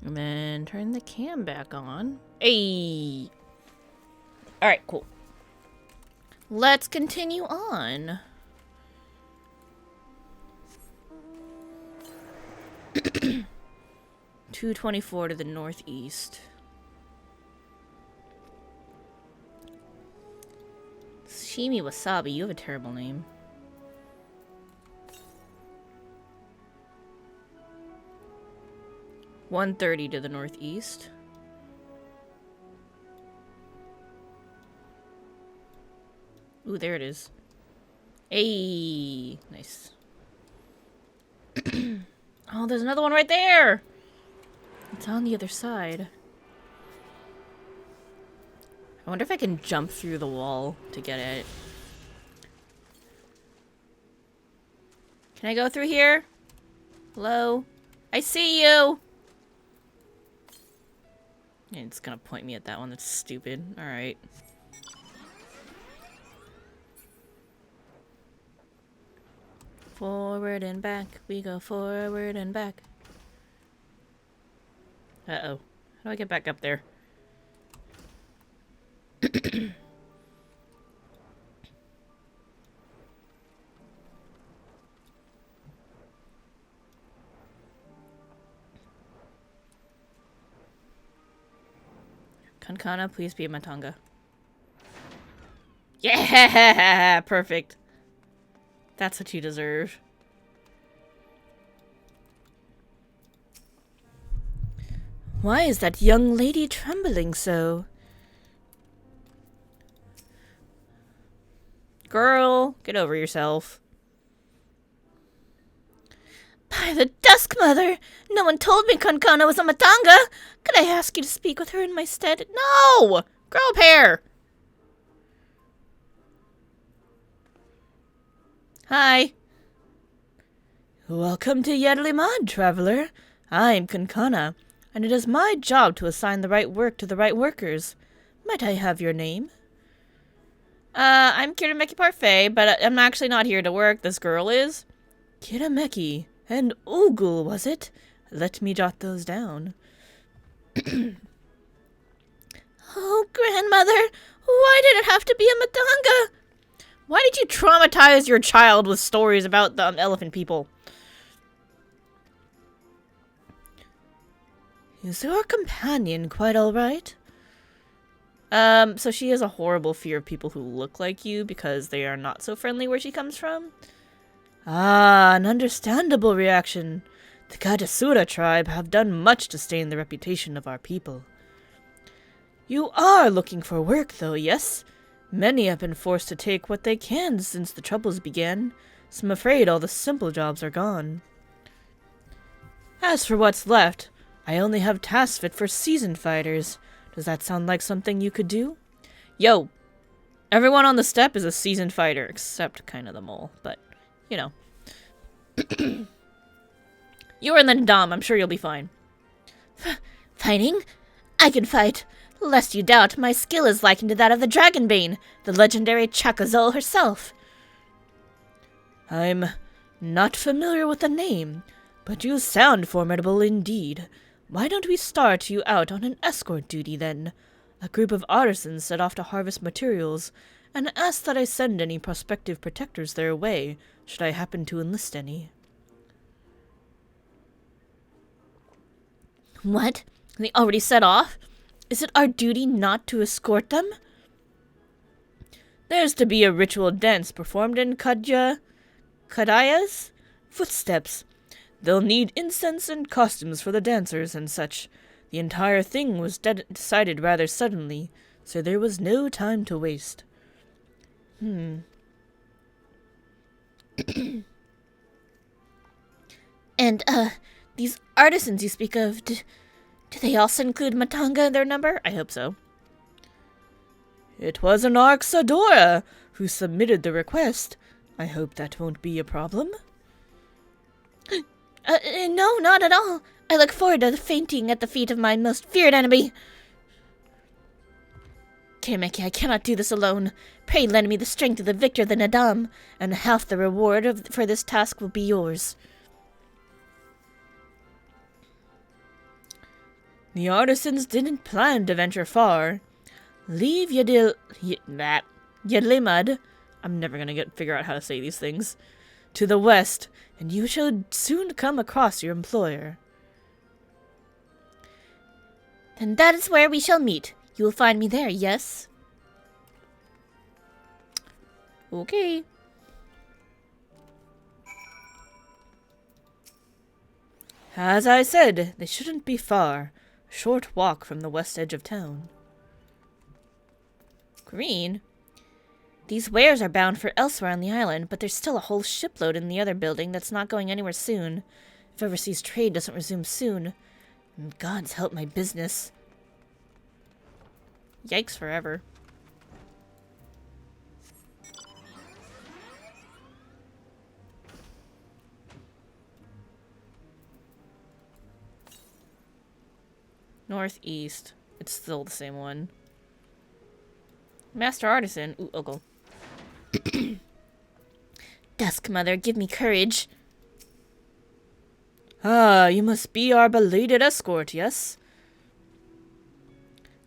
And then turn the cam back on. Hey! Alright, cool. Let's continue on. 224 to the northeast. Shimi Wasabi, you have a terrible name. $130 to the northeast. Ooh, there it is. Hey, nice. Oh, there's another one right there! It's on the other side. I wonder if I can jump through the wall to get it. Can I go through here? Hello? I see you! It's gonna point me at that one. That's stupid. Alright. Forward and back. We go forward and back. Uh-oh. How do I get back up there? Kankana, please be a matanga. Yeah! Perfect. That's what you deserve. Why is that young lady trembling so? Girl, get over yourself. By the Dusk Mother! No one told me Kankana was a matanga! Could I ask you to speak with her in my stead? No! Grow up hair! Hi. Welcome to Yedlimad, traveler. I'm Kankana, and it is my job to assign the right work to the right workers. Might I have your name? I'm Kirameki Parfait, but I'm actually not here to work. This girl is. Kirameki and Oogul, was it? Let me jot those down. Oh, grandmother, why did it have to be a matanga? Why did you traumatize your child with stories about the elephant people? Is your companion quite alright? So she has a horrible fear of people who look like you because they are not so friendly where she comes from? Ah, an understandable reaction. The Kadasura tribe have done much to stain the reputation of our people. You are looking for work, though, yes? Many have been forced to take what they can since the troubles began, so I'm afraid all the simple jobs are gone. As for what's left, I only have tasks fit for seasoned fighters. Does that sound like something you could do? Yo, everyone on the steppe is a seasoned fighter, except kind of the mole, but, you know. You're in the Dom, I'm sure you'll be fine. Fighting? I can fight. Lest you doubt, my skill is likened to that of the Dragonbane, the legendary Chakazol herself. I'm not familiar with the name, but you sound formidable indeed. Why don't we start you out on an escort duty, then? A group of artisans set off to harvest materials, and ask that I send any prospective protectors their way, should I happen to enlist any. What? They already set off? Is it our duty not to escort them? There's to be a ritual dance performed in Kadaya's footsteps. They'll need incense and costumes for the dancers and such. The entire thing was decided rather suddenly, so there was no time to waste. And, these artisans you speak of, do they also include Matanga in their number? I hope so. It was an Arxadora who submitted the request. I hope that won't be a problem. No, not at all. I look forward to fainting at the feet of my most feared enemy. Kirameki, I cannot do this alone. Pray lend me the strength of the victor, the Nadam, and half the reward for this task will be yours. The artisans didn't plan to venture far. Leave Yedlimad, I'm never gonna figure out how to say these things, to the west, and you shall soon come across your employer. Then that is where we shall meet. You will find me there, yes? Okay. As I said, they shouldn't be far. A short walk from the west edge of town. Green? These wares are bound for elsewhere on the island, but there's still a whole shipload in the other building that's not going anywhere soon. If overseas trade doesn't resume soon. And God's help my business. Yikes forever. Northeast. It's still the same one. Master Artisan. Ooh, I'll go. Dusk Mother, give me courage. Ah, you must be our belated escort, yes?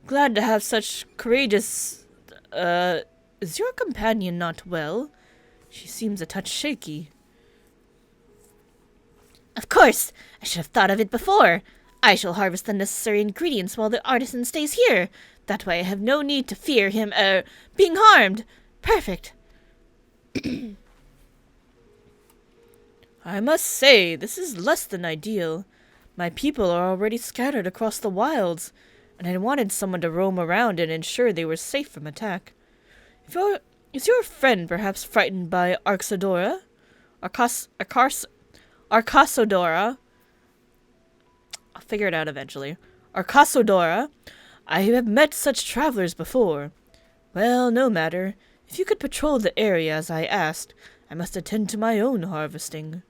Glad to have such courageous... is your companion not well? She seems a touch shaky. Of course! I should have thought of it before. I shall harvest the necessary ingredients while the artisan stays here. That way I have no need to fear him, being harmed. Perfect. I must say, this is less than ideal. My people are already scattered across the wilds, and I wanted someone to roam around and ensure they were safe from attack. Is your friend perhaps frightened by Arxadora? Arcasodora? I'll figure it out eventually. Arcasodora? I have met such travelers before. Well, no matter. If you could patrol the area as I asked, I must attend to my own harvesting.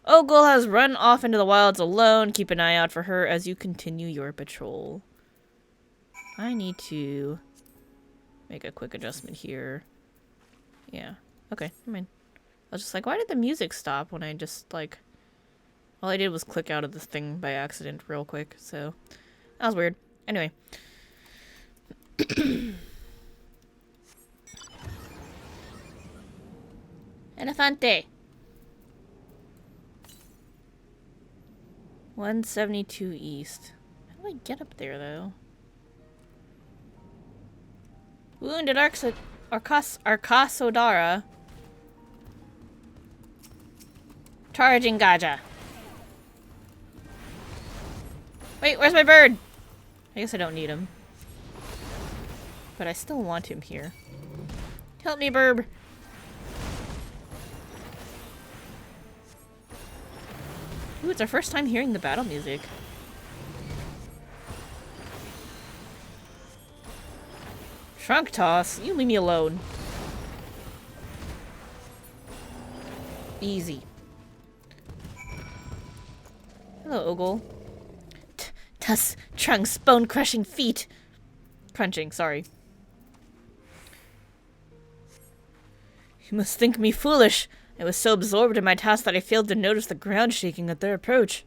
Ogul has run off into the wilds alone. Keep an eye out for her as you continue your patrol. I need to make a quick adjustment here. Yeah. Okay, I mean, I was just like, why did the music stop when I just, like... All I did was click out of this thing by accident real quick, so... That was weird. Anyway. Elefante! 172 east. How do I get up there, though? Wounded Arkasodara. Charging Gaja. Wait, where's my bird? I guess I don't need him. But I still want him here. Help me, Burb. Ooh, it's our first time hearing the battle music. Shrunk toss. You leave me alone. Easy. Hello, Ogul. Tuss, Trunk's bone-crushing feet. Crunching, sorry. You must think me foolish. I was so absorbed in my task that I failed to notice the ground shaking at their approach.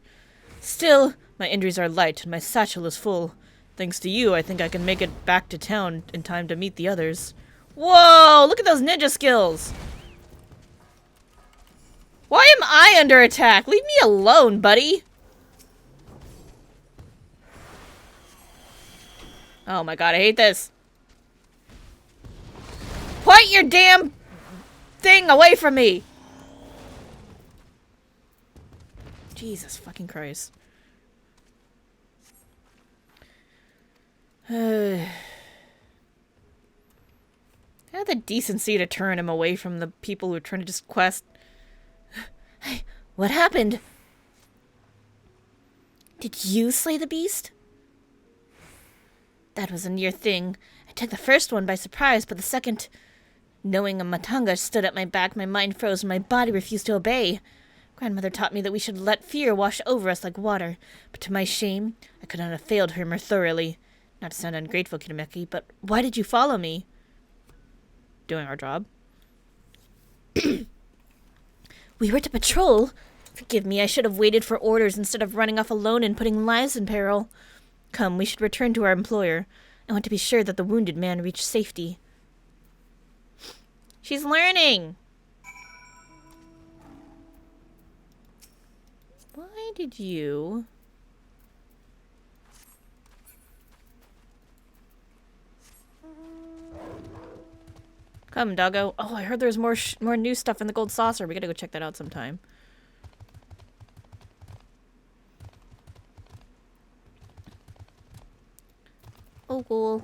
Still, my injuries are light and my satchel is full. Thanks to you, I think I can make it back to town in time to meet the others. Whoa! Look at those ninja skills! Why am I under attack? Leave me alone, buddy! Oh my god, I hate this. Put your damn thing away from me! Jesus fucking Christ. I had the decency to turn him away from the people who are trying to just quest. Hey, what happened? Did you slay the beast? That was a near thing. I took the first one by surprise, but the second... Knowing a Matanga stood at my back, my mind froze and my body refused to obey. Grandmother taught me that we should let fear wash over us like water, but to my shame, I could not have failed her more thoroughly. Not to sound ungrateful, Kitameki, but why did you follow me? Doing our job. We were to patrol. Forgive me, I should have waited for orders instead of running off alone and putting lives in peril. Come, we should return to our employer. I want to be sure that the wounded man reached safety. She's learning! Why did you... Come, doggo. Oh, I heard there's more new stuff in the gold saucer. We gotta go check that out sometime. Oh, cool.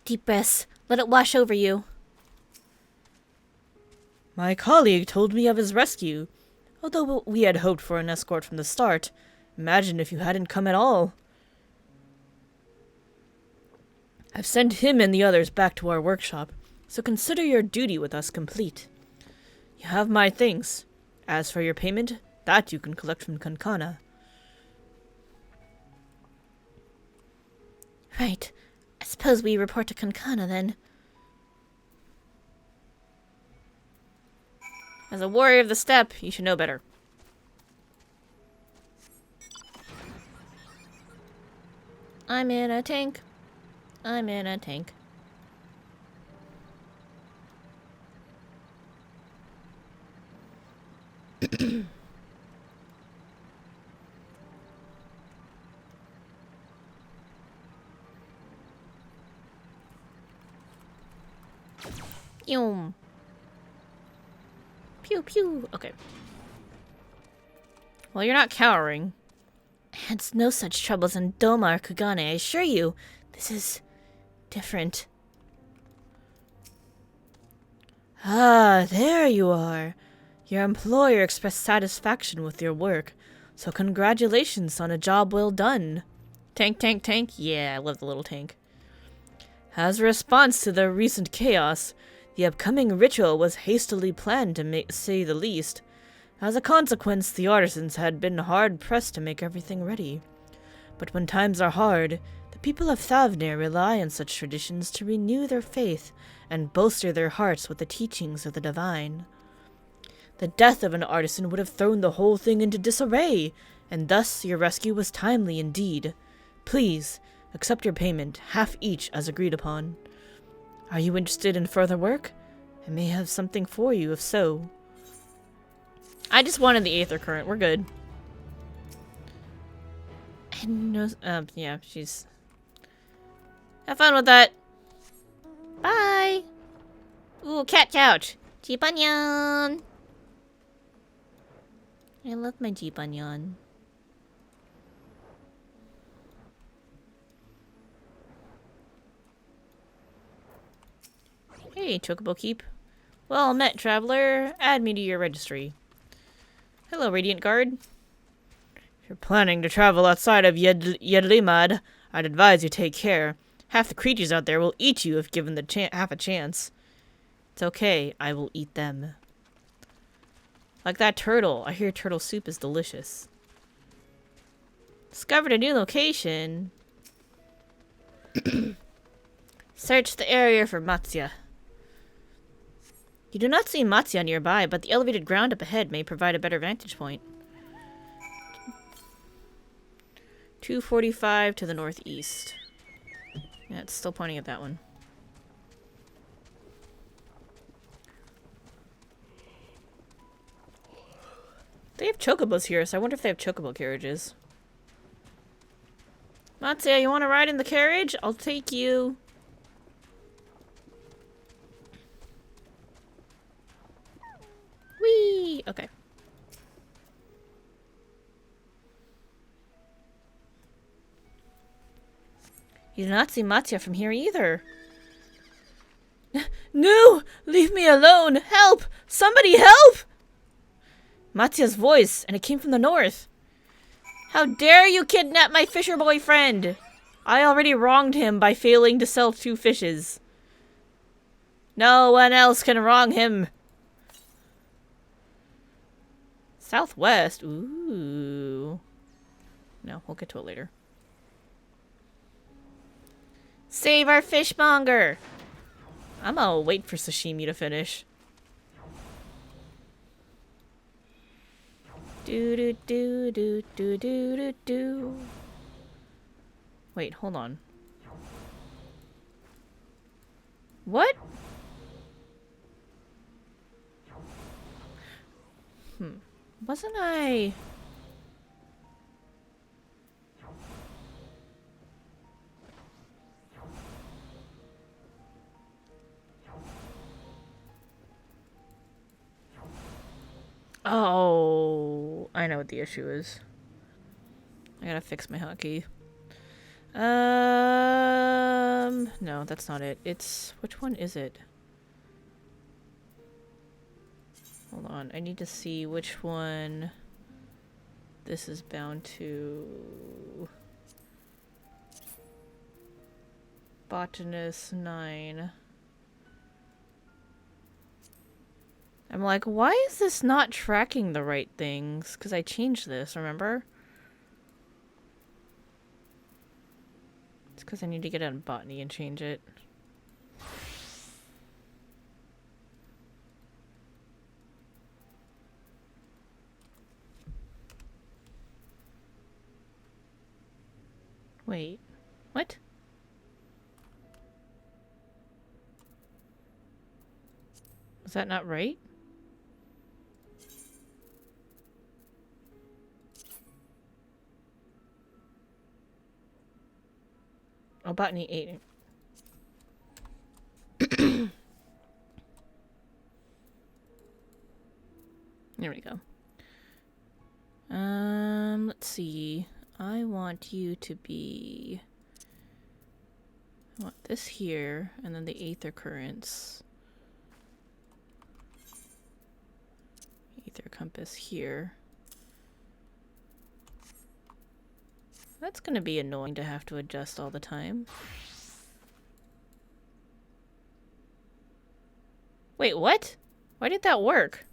Deep breaths. Let it wash over you. My colleague told me of his rescue. Although we had hoped for an escort from the start. Imagine if you hadn't come at all. I've sent him and the others back to our workshop, so consider your duty with us complete. You have my things. As for your payment, that you can collect from Kankana. Right. I suppose we report to Kankana then. As a warrior of the steppe, you should know better. I'm in a tank. I'm in a tank. Yum. Pew pew. Okay. Well, you're not cowering. I had no such troubles in Doma or Kugane, I assure you. This is different. Ah, there you are. Your employer expressed satisfaction with your work, so congratulations on a job well done. Tank, tank, tank. Yeah, I love the little tank. As a response to the recent chaos, the The upcoming ritual was hastily planned, to say the least. As a consequence, the artisans had been hard-pressed to make everything ready. But when times are hard, the people of Thavnir rely on such traditions to renew their faith and bolster their hearts with the teachings of the divine. The death of an artisan would have thrown the whole thing into disarray, and thus your rescue was timely indeed. Please, accept your payment, half each as agreed upon. Are you interested in further work? I may have something for you, if so. I just wanted the Aether Current. We're good. And no, yeah, she's... Have fun with that. Bye! Ooh, cat couch! Jeepanyan! I love my Jeepanyan. Hey, Chocobo Keep. Well met, traveler. Add me to your registry. Hello, Radiant Guard. If you're planning to travel outside of Yedlimad, I'd advise you take care. Half the creatures out there will eat you if given the half a chance. It's okay, I will eat them. Like that turtle. I hear turtle soup is delicious. Discovered a new location. Search the area for Matsya. You do not see Matsya nearby, but the elevated ground up ahead may provide a better vantage point. 245 to the northeast. Yeah, it's still pointing at that one. They have chocobos here, so I wonder if they have chocobo carriages. Matsya, you want to ride in the carriage? I'll take you. Whee! Okay. You do not see Matsya from here either. No! Leave me alone! Help! Somebody help! Matsya's voice, and it came from the north. How dare you kidnap my fisher boyfriend! I already wronged him by failing to sell 2 fishes. No one else can wrong him. Southwest? Ooh. No, we'll get to it later. Save our fishmonger! I'm gonna wait for sashimi to finish. Do do do do do do do do. Wait, hold on. What? Wasn't I... Oh, I know what the issue is. I gotta fix my hotkey. No, that's not it. It's... Which one is it? Hold on, I need to see which one this is bound to. Botanist 9. I'm like, why is this not tracking the right things? Because I changed this, remember? It's because I need to get on botany and change it. Wait, what? Is that not right? Oh, botany 8. There we go. Let's see. I want you to be... I want this here, and then the Aether Currents. Aether Compass here. That's gonna be annoying to have to adjust all the time. Wait, what? Why did that work?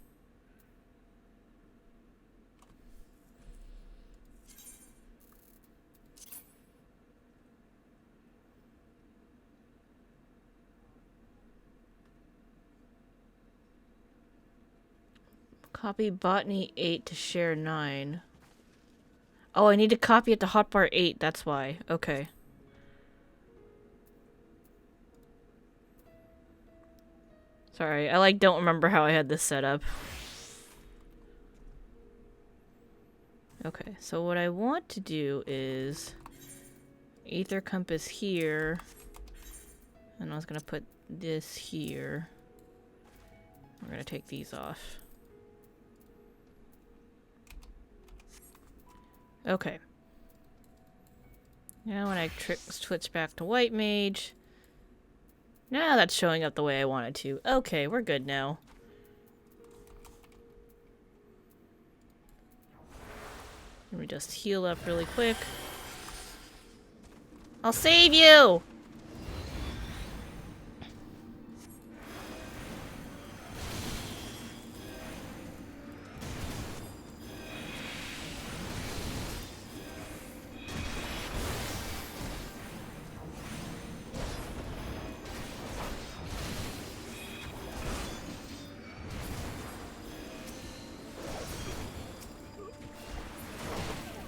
Copy Botany 8 to share 9. Oh, I need to copy it to Hotbar 8, that's why. Okay. Sorry, I don't remember how I had this set up. Okay, so what I want to do is Aether Compass here. And I was gonna put this here. We're gonna take these off. Okay. Now when I switch back to White Mage. Now that's showing up the way I wanted to. Okay, we're good now. Let me just heal up really quick. I'll save you!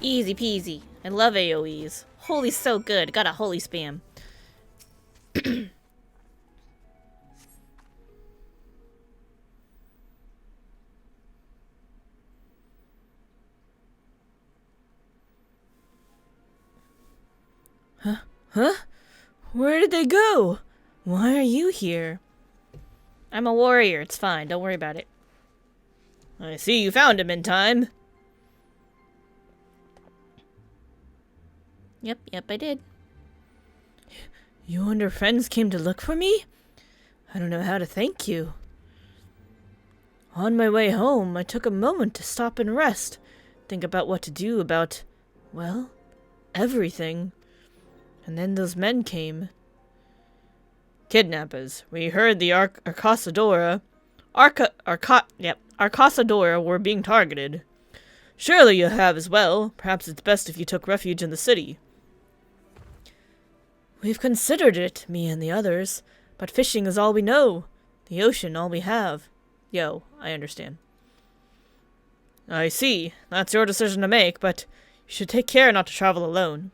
Easy peasy. I love AoEs. Holy so good. Got a holy spam. Huh? Where did they go? Why are you here? I'm a warrior. It's fine. Don't worry about it. I see you found him in time. Yep, I did. You and your friends came to look for me? I don't know how to thank you. On my way home, I took a moment to stop and rest. Think about what to do about, well, everything. And then those men came. Kidnappers. We heard the Arcasadora were being targeted. Surely you have as well. Perhaps it's best if you took refuge in the city. We've considered it, me and the others, but fishing is all we know. The ocean all we have. Yo, I understand. I see. That's your decision to make, but you should take care not to travel alone.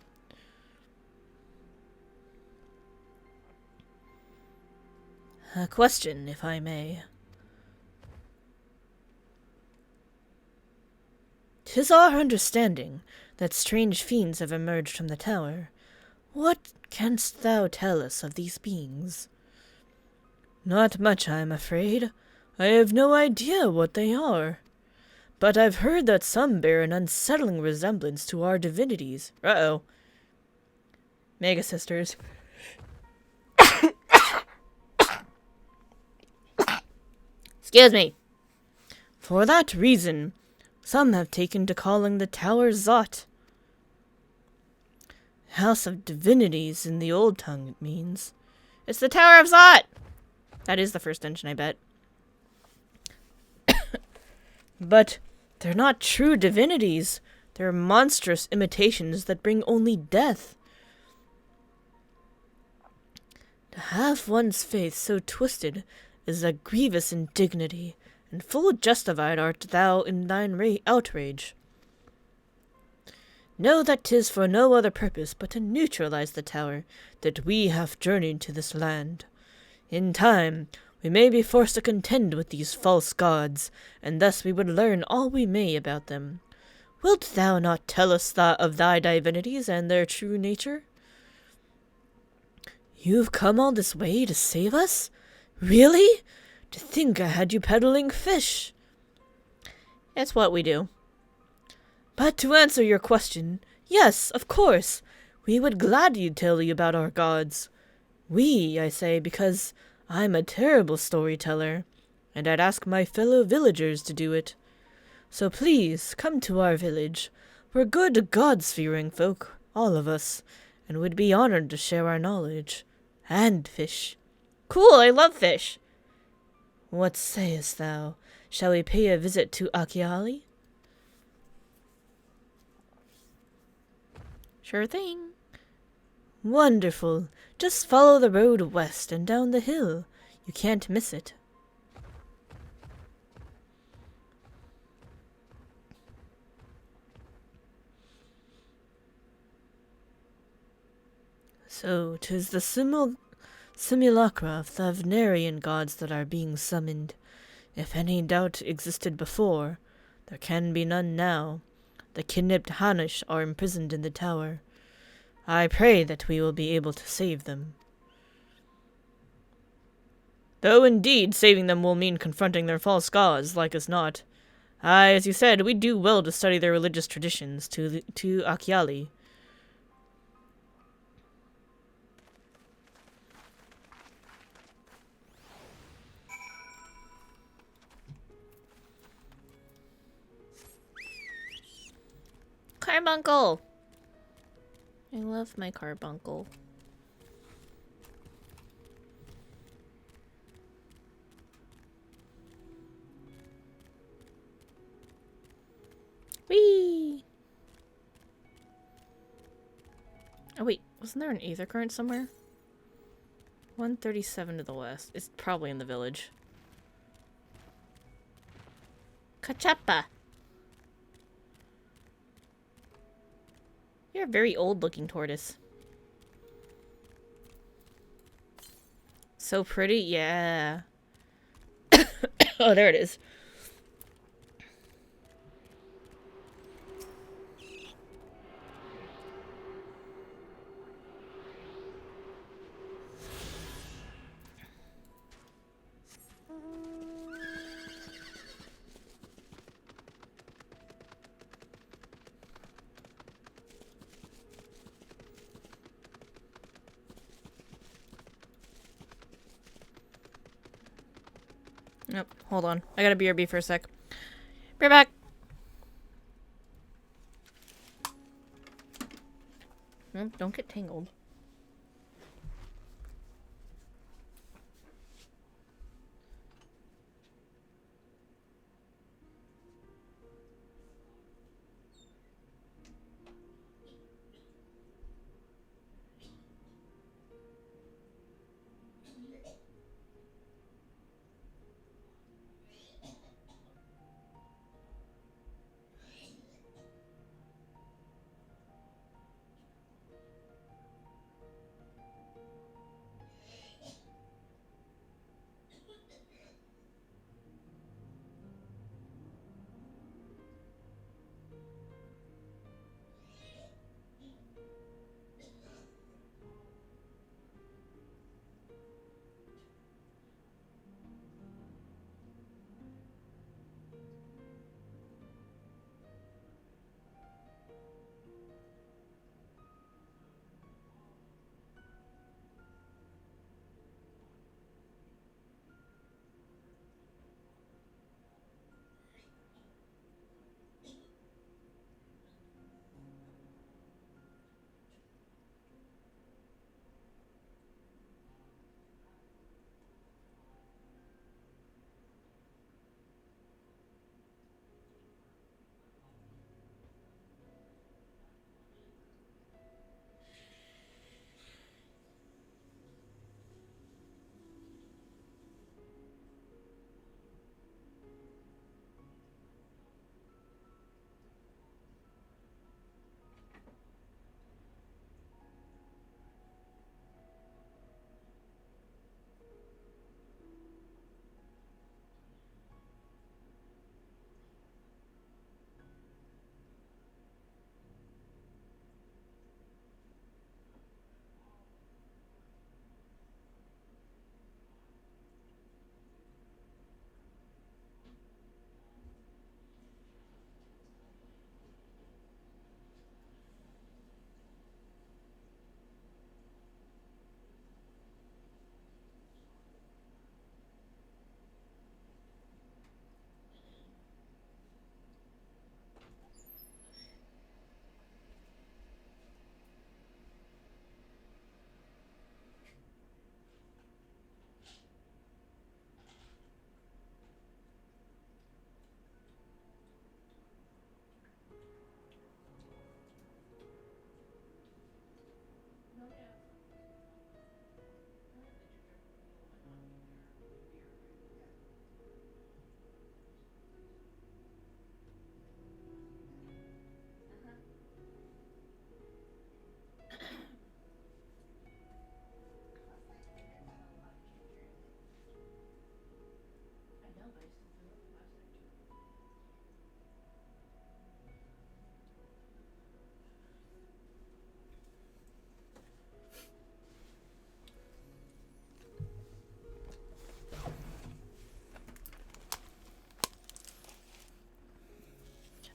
A question, if I may. 'Tis our understanding that strange fiends have emerged from the tower. What canst thou tell us of these beings? Not much, I am afraid. I have no idea what they are. But I've heard that some bear an unsettling resemblance to our divinities. Uh-oh. Mega Sisters. Excuse me. For that reason, some have taken to calling the tower Zot. House of Divinities in the old tongue, it means. It's the Tower of Zot! That is the first engine, I bet. But they're not true divinities. They're monstrous imitations that bring only death. To have one's faith so twisted is a grievous indignity, and full justified art thou in thine outrage. Know that 'tis for no other purpose but to neutralize the tower that we have journeyed to this land. In time, we may be forced to contend with these false gods, and thus we would learn all we may about them. Wilt thou not tell us of thy divinities and their true nature? You've come all this way to save us? Really? To think I had you peddling fish. It's what we do. But to answer your question, yes, of course, we would gladly tell you about our gods. We, I say, because I'm a terrible storyteller, and I'd ask my fellow villagers to do it. So please, come to our village. We're good God-fearing folk, all of us, and would be honored to share our knowledge. And fish. Cool, I love fish. What sayest thou? Shall we pay a visit to Achiali? Sure thing. Wonderful. Just follow the road west and down the hill. You can't miss it. So, 'tis the simulacra of the Venerian gods that are being summoned. If any doubt existed before, there can be none now. The kidnapped Hanush are imprisoned in the tower. I pray that we will be able to save them. Though indeed saving them will mean confronting their false gods, like as not. Aye, as you said, we do well to study their religious traditions to Achiali. Carbuncle! I love my carbuncle. Whee! Oh wait, wasn't there an aether current somewhere? 137 to the west. It's probably in the village. Kachapa! You're a very old-looking tortoise. So pretty? Yeah. Oh, there it is. Nope, hold on. I gotta BRB for a sec. Be right back. Nope, don't get tangled.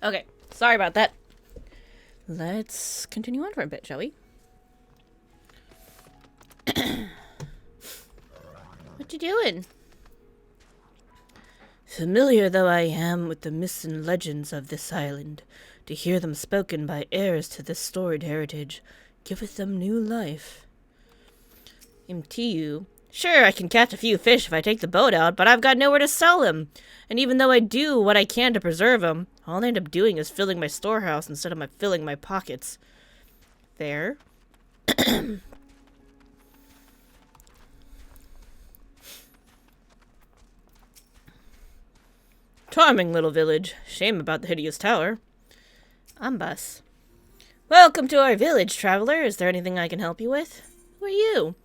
Okay, sorry about that. Let's continue on for a bit, shall we? What you doing? Familiar though I am with the myths and legends of this island, to hear them spoken by heirs to this storied heritage giveth them new life. MTU. Sure, I can catch a few fish if I take the boat out, but I've got nowhere to sell them. And even though I do what I can to preserve them, all I end up doing is filling my storehouse instead of filling my pockets. There. Charming little village. Shame about the hideous tower. I'm Bus. Welcome to our village, traveler. Is there anything I can help you with? Who are you?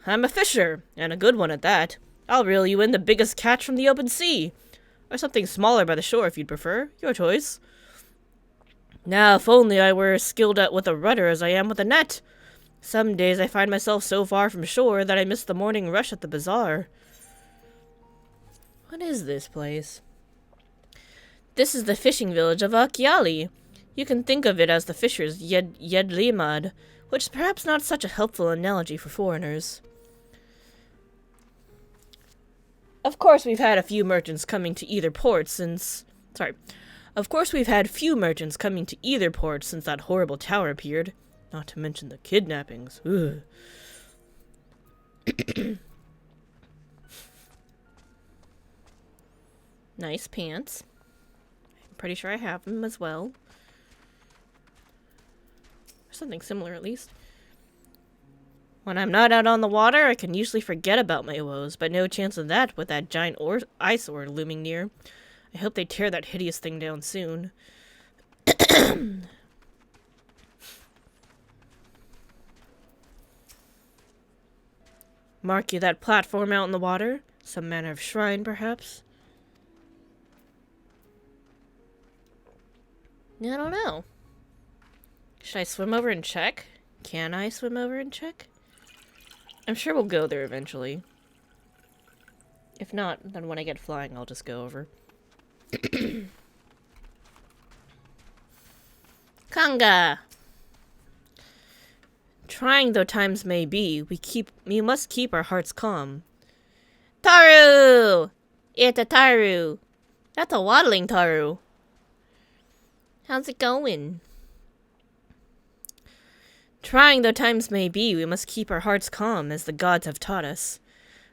I'm a fisher, and a good one at that. I'll reel you in the biggest catch from the open sea. Or something smaller by the shore if you'd prefer. Your choice. Now, if only I were as skilled with a rudder as I am with a net. Some days I find myself so far from shore that I miss the morning rush at the bazaar. What is this place? This is the fishing village of Akyali. You can think of it as the fisher's Yedlimad, which is perhaps not such a helpful analogy for foreigners. Of course we've had few merchants coming to either port since that horrible tower appeared. Not to mention the kidnappings. Ugh. Nice pants. I'm pretty sure I have them as well. Or something similar, at least. When I'm not out on the water, I can usually forget about my woes, but no chance of that with that giant ice ore looming near. I hope they tear that hideous thing down soon. Mark you that platform out in the water? Some manner of shrine, perhaps? I don't know. Should I swim over and check? Can I swim over and check? I'm sure we'll go there eventually. If not, then when I get flying, I'll just go over. Kanga! Trying though times may be, we must keep our hearts calm. Taru! It's a Taru. That's a waddling Taru. How's it going? Trying though times may be, we must keep our hearts calm, as the gods have taught us.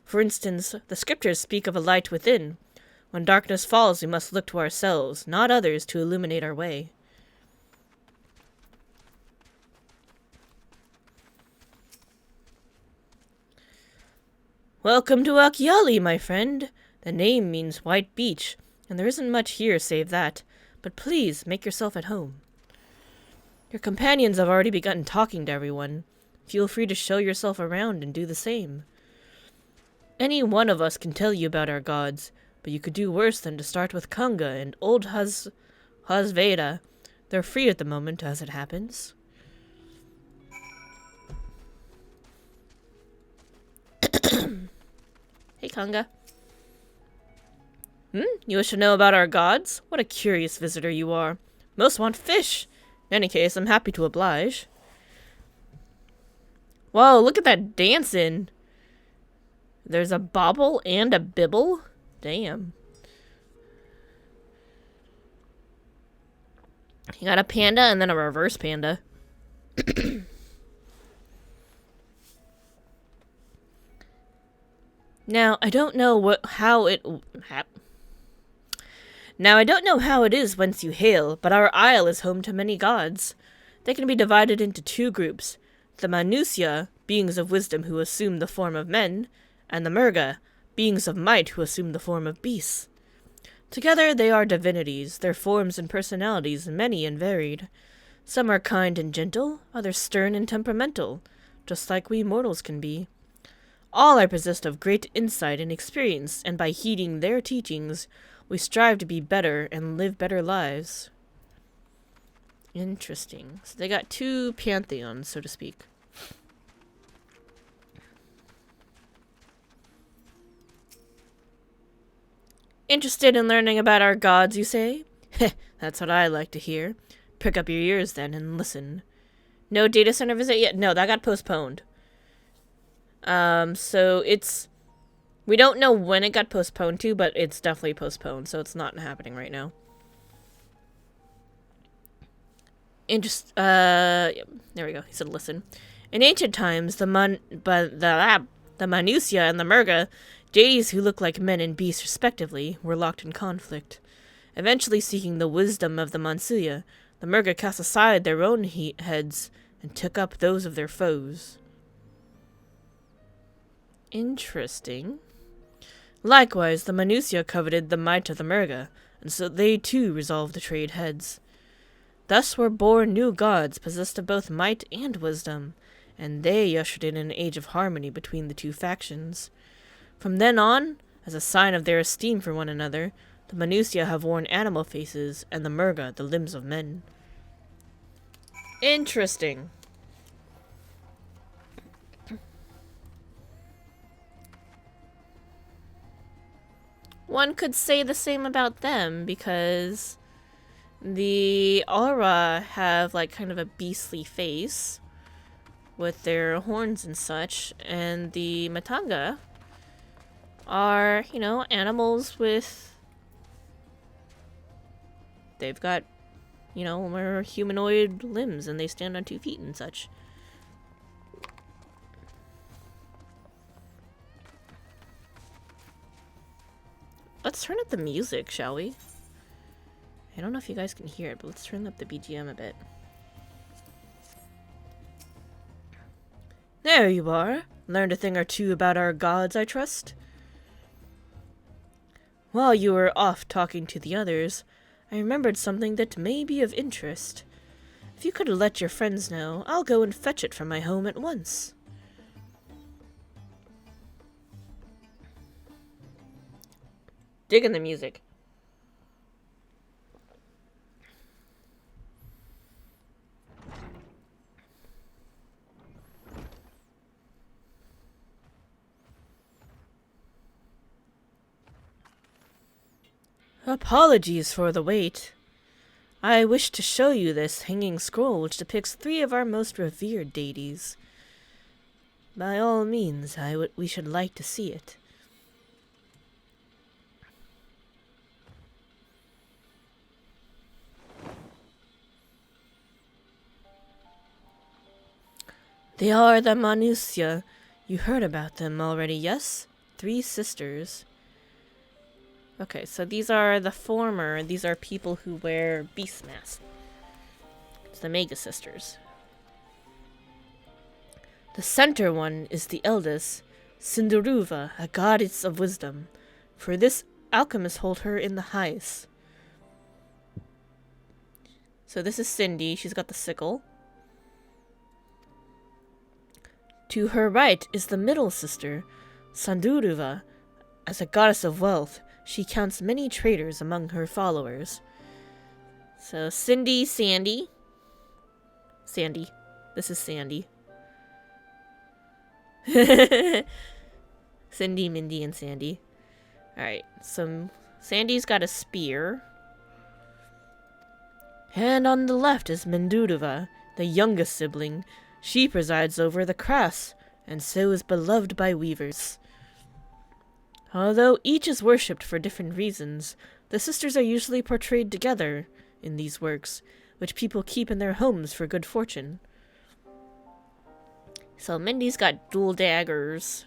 For instance, the scriptures speak of a light within. When darkness falls, we must look to ourselves, not others, to illuminate our way. Welcome to Akyali, my friend. The name means white beach, and there isn't much here save that. But please, make yourself at home. Your companions have already begun talking to everyone. Feel free to show yourself around and do the same. Any one of us can tell you about our gods, but you could do worse than to start with Kanga and old Hasveda. They're free at the moment, as it happens. Hey, Kanga. You wish to know about our gods? What a curious visitor you are. Most want fish. In any case, I'm happy to oblige. Whoa, look at that dancing. There's a bobble and a bibble? Damn. You got a panda and then a reverse panda. Now, I don't know how it is whence you hail, but our isle is home to many gods. They can be divided into two groups. The Manusya, beings of wisdom who assume the form of men, and the Murga, beings of might who assume the form of beasts. Together they are divinities, their forms and personalities many and varied. Some are kind and gentle, others stern and temperamental, just like we mortals can be. All are possessed of great insight and experience, and by heeding their teachings, we strive to be better and live better lives. Interesting. So they got two pantheons, so to speak. Interested in learning about our gods, you say? That's what I like to hear. Prick up your ears then and listen. No data center visit yet? No, that got postponed. So it's... We don't know when it got postponed to, but it's definitely postponed, so it's not happening right now. There we go. He said listen. In ancient times, the Manusia and the Murga, deities who look like men and beasts respectively, were locked in conflict. Eventually seeking the wisdom of the Mansuya, the Murga cast aside their own heads and took up those of their foes. Interesting. Likewise, the Manusia coveted the might of the Murga, and so they too resolved to trade heads. Thus were born new gods possessed of both might and wisdom, and they ushered in an age of harmony between the two factions. From then on, as a sign of their esteem for one another, the Manusia have worn animal faces, and the Murga the limbs of men. Interesting. One could say the same about them, because the Aura have, like, kind of a beastly face with their horns and such, and the Matanga are, you know, animals with... They've got, you know, more humanoid limbs, and they stand on 2 feet and such. Let's turn up the music, shall we? I don't know if you guys can hear it, but let's turn up the BGM a bit. There you are. Learned a thing or two about our gods, I trust? While you were off talking to the others, I remembered something that may be of interest. If you could let your friends know, I'll go and fetch it from my home at once. Digging the music. Apologies for the wait. I wish to show you this hanging scroll which depicts 3 of our most revered deities. By all means, we should like to see it. They are the Manusia. You heard about them already, yes? 3 sisters. Okay, so these are the former. These are people who wear beast masks. It's the Mega Sisters. The center one is the eldest, Cinderuva, a goddess of wisdom. For this, alchemists hold her in the highest. So this is Cindy. She's got the sickle. To her right is the middle sister, Sanduruva. As a goddess of wealth, she counts many traders among her followers. So Cindy, Sandy. Sandy. This is Sandy. Cindy, Mindy, and Sandy. Alright, so Sandy's got a spear. And on the left is Menduruva, the youngest sibling. She presides over the crafts, and so is beloved by weavers. Although each is worshipped for different reasons, the sisters are usually portrayed together in these works, which people keep in their homes for good fortune. So Mindy's got dual daggers.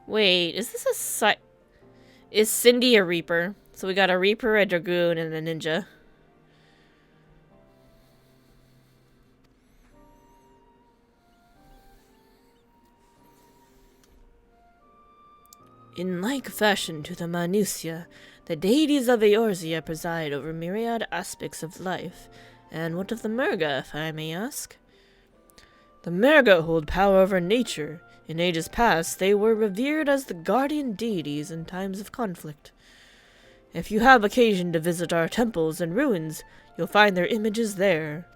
Wait, is this a Is Cindy a Reaper? So we got a Reaper, a Dragoon, and a Ninja. In like fashion to the Manusia, the deities of Eorzea preside over myriad aspects of life. And what of the Murga, if I may ask? The Murga hold power over nature. In ages past, they were revered as the guardian deities in times of conflict. If you have occasion to visit our temples and ruins, you'll find their images there.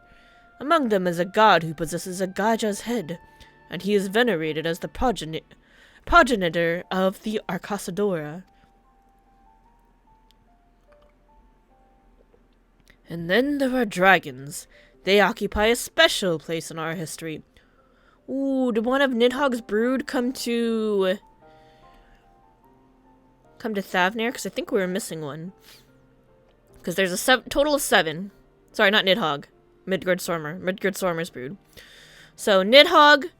Among them is a god who possesses a Gaja's head, and he is venerated as the progenitor of the Arcasadora. And then there are dragons. They occupy a special place in our history. Ooh, did one of Nidhogg's brood come to Thavnir? Because I think we were missing one. Because there's a total of 7. Sorry, not Nidhogg. Midgard-Stormer's brood. So Nidhogg,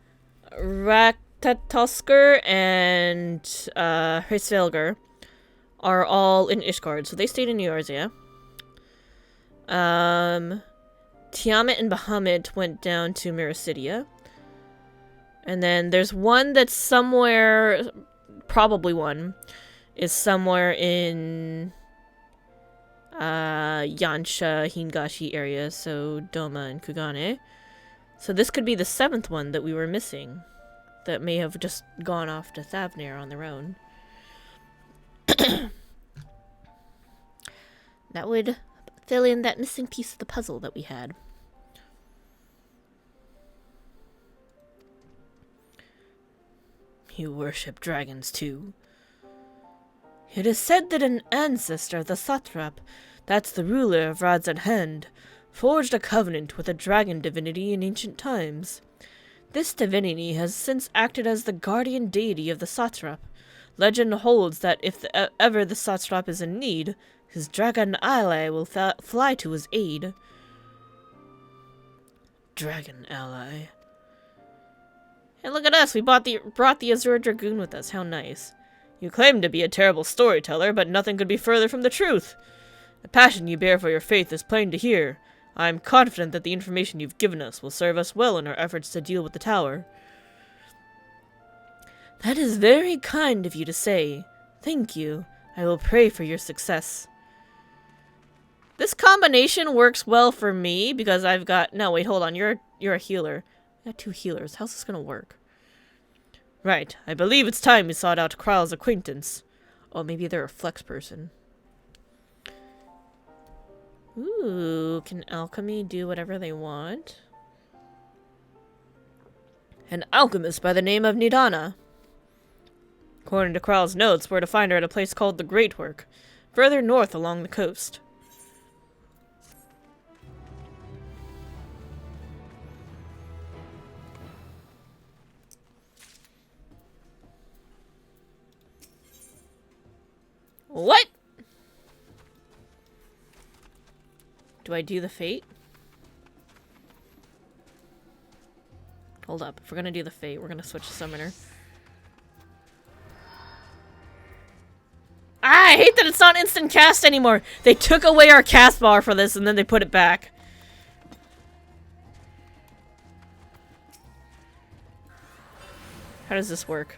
Raktatoskur, and Hrisvelgr are all in Ishgard. So they stayed in Eorzea. Tiamat and Bahamut went down to Miracidia. And then there's one that's somewhere, probably one, is somewhere in Yansha, Hingashi area, so Doma and Kugane. So this could be the 7th one that we were missing, that may have just gone off to Thavnir on their own. That would fill in that missing piece of the puzzle that we had. You worship dragons too. It is said that an ancestor, the Satrap, that's the ruler of Rad's Hand, forged a covenant with a dragon divinity in ancient times. This divinity has since acted as the guardian deity of the Satrap. Legend holds that if ever the Satrap is in need, his dragon ally will fly to his aid. Dragon ally. Hey, look at us! We brought the Azure Dragoon with us. How nice. You claim to be a terrible storyteller, but nothing could be further from the truth. The passion you bear for your faith is plain to hear. I am confident that the information you've given us will serve us well in our efforts to deal with the tower. That is very kind of you to say. Thank you. I will pray for your success. This combination works well for me because I've got... No, wait, hold on. You're a healer. I got 2 healers. How's this gonna work? Right. I believe it's time we sought out Kral's acquaintance. Oh, maybe they're a flex person. Ooh, can alchemy do whatever they want? An alchemist by the name of Nidana. According to Kral's notes, we're to find her at a place called the Great Work, further north along the coast. What? Do I do the fate? Hold up. If we're gonna do the fate, we're gonna switch to summoner. I hate that it's not instant cast anymore. They took away our cast bar for this and then they put it back. How does this work?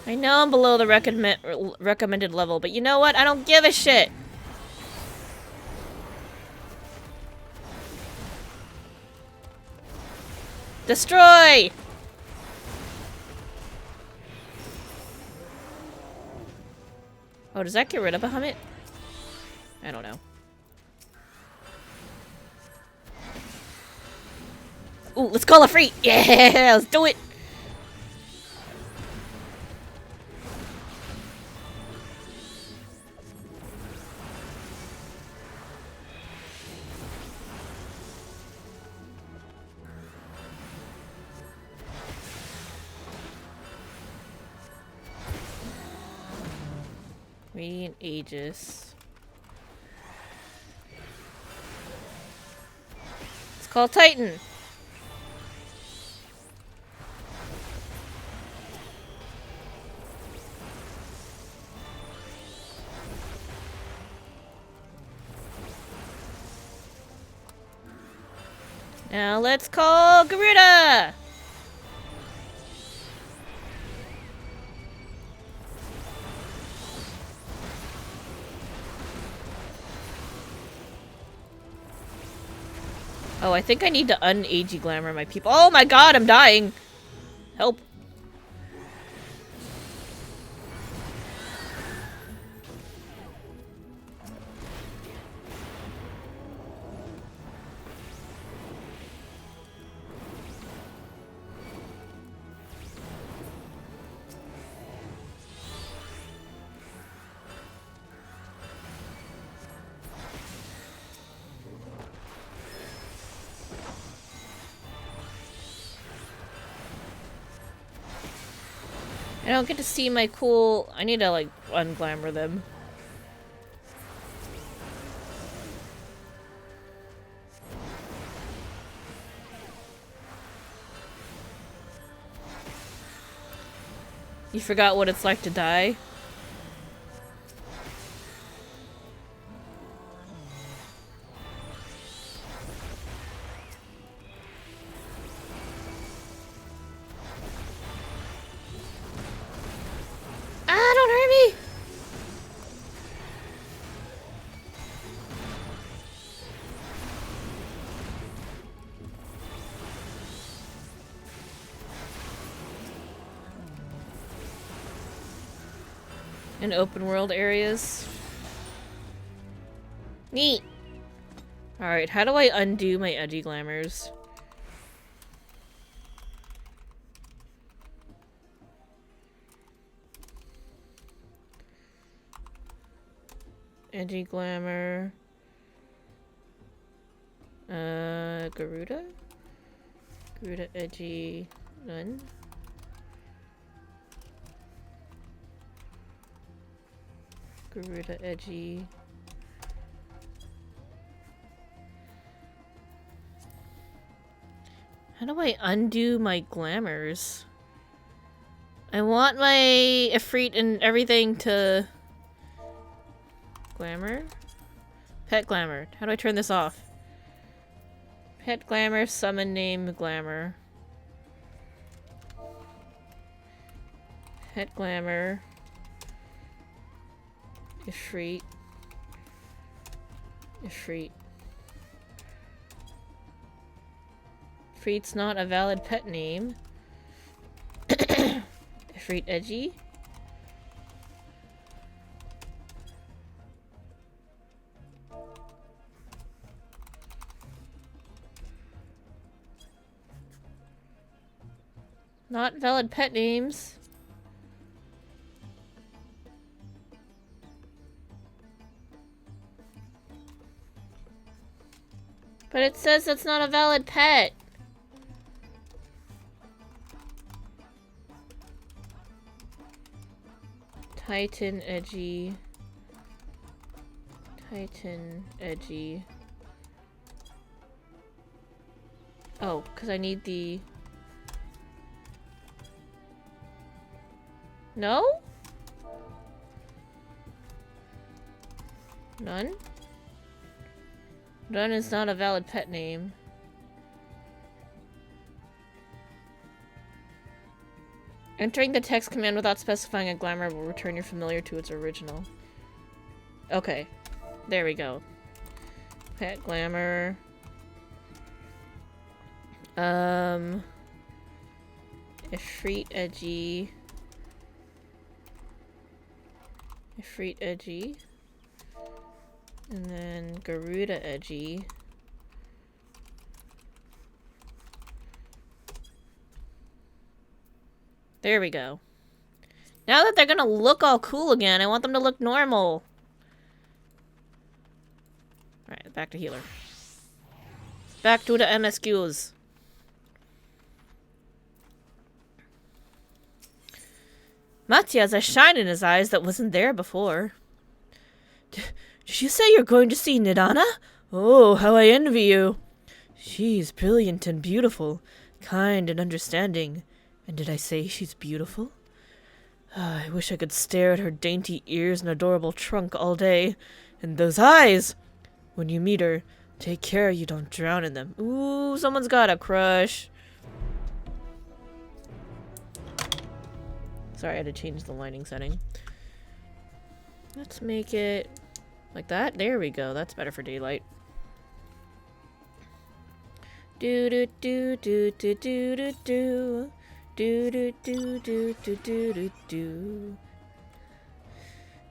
I know I'm below the recommended level, but you know what? I don't give a shit. Destroy! Oh, does that get rid of Bahamut? I don't know. Ooh, let's call a free! Yeah, let's do it! Radiant Aegis. It's called Titan. Now let's call Garuda! Oh, I think I need to un-AG glamour my people. Oh my god, I'm dying! Help. I don't get to see my cool... I need to, like, unglamour them. You forgot what it's like to die? Ah, don't hurt me! In open world areas. Neat! Alright, how do I undo my edgy glamours? Edgy glamour. Garuda? Garuda edgy. None. Garuda edgy. How do I undo my glamours? I want my Ifrit and everything to... Glamour? Pet glamour. How do I turn this off? Pet glamour, summon name glamour. Pet glamour. Ifrit. Ifrit. Ifrit's not a valid pet name. Ifrit edgy. Not valid pet names. But it says that's not a valid pet. Titan edgy. Titan edgy. Oh, because I need the... No? None? None is not a valid pet name. Entering the text command without specifying a glamour will return your familiar to its original. Okay. There we go. Pet glamour. Ifrit edgy. Ifrit edgy. And then Garuda edgy. There we go. Now that they're gonna look all cool again, I want them to look normal. Alright, back to healer. Back to the MSQs. Mattia has a shine in his eyes that wasn't there before. Did you say you're going to see Nidana? Oh, how I envy you. She's brilliant and beautiful, kind and understanding. And did I say she's beautiful? I wish I could stare at her dainty ears and adorable trunk all day. And those eyes! When you meet her, take care you don't drown in them. Ooh, someone's got a crush. Sorry, I had to change the lighting setting. Let's make it like that. There we go. That's better for daylight. Do do do do do do do do. Do do do do do do do do.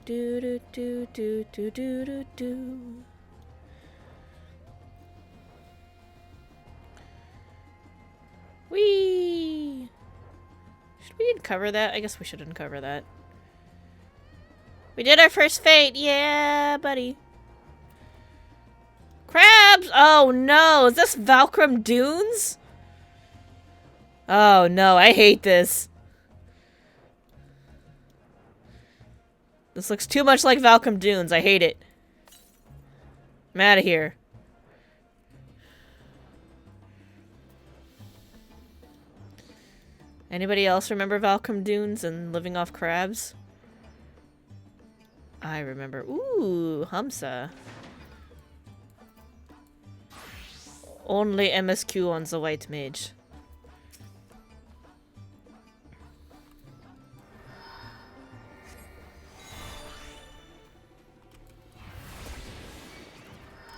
Do do do do do do do do. Whee! Should we uncover that? I guess we should uncover that. We did our first fate! Yeah, buddy. Crabs! Oh no! Is this Valkram Dunes? Oh no, I hate this. This looks too much like Valcom Dunes. I hate it. I'm out of here. Anybody else remember Valcom Dunes and living off crabs? I remember. Ooh, Hamsa. Only MSQ on the white mage.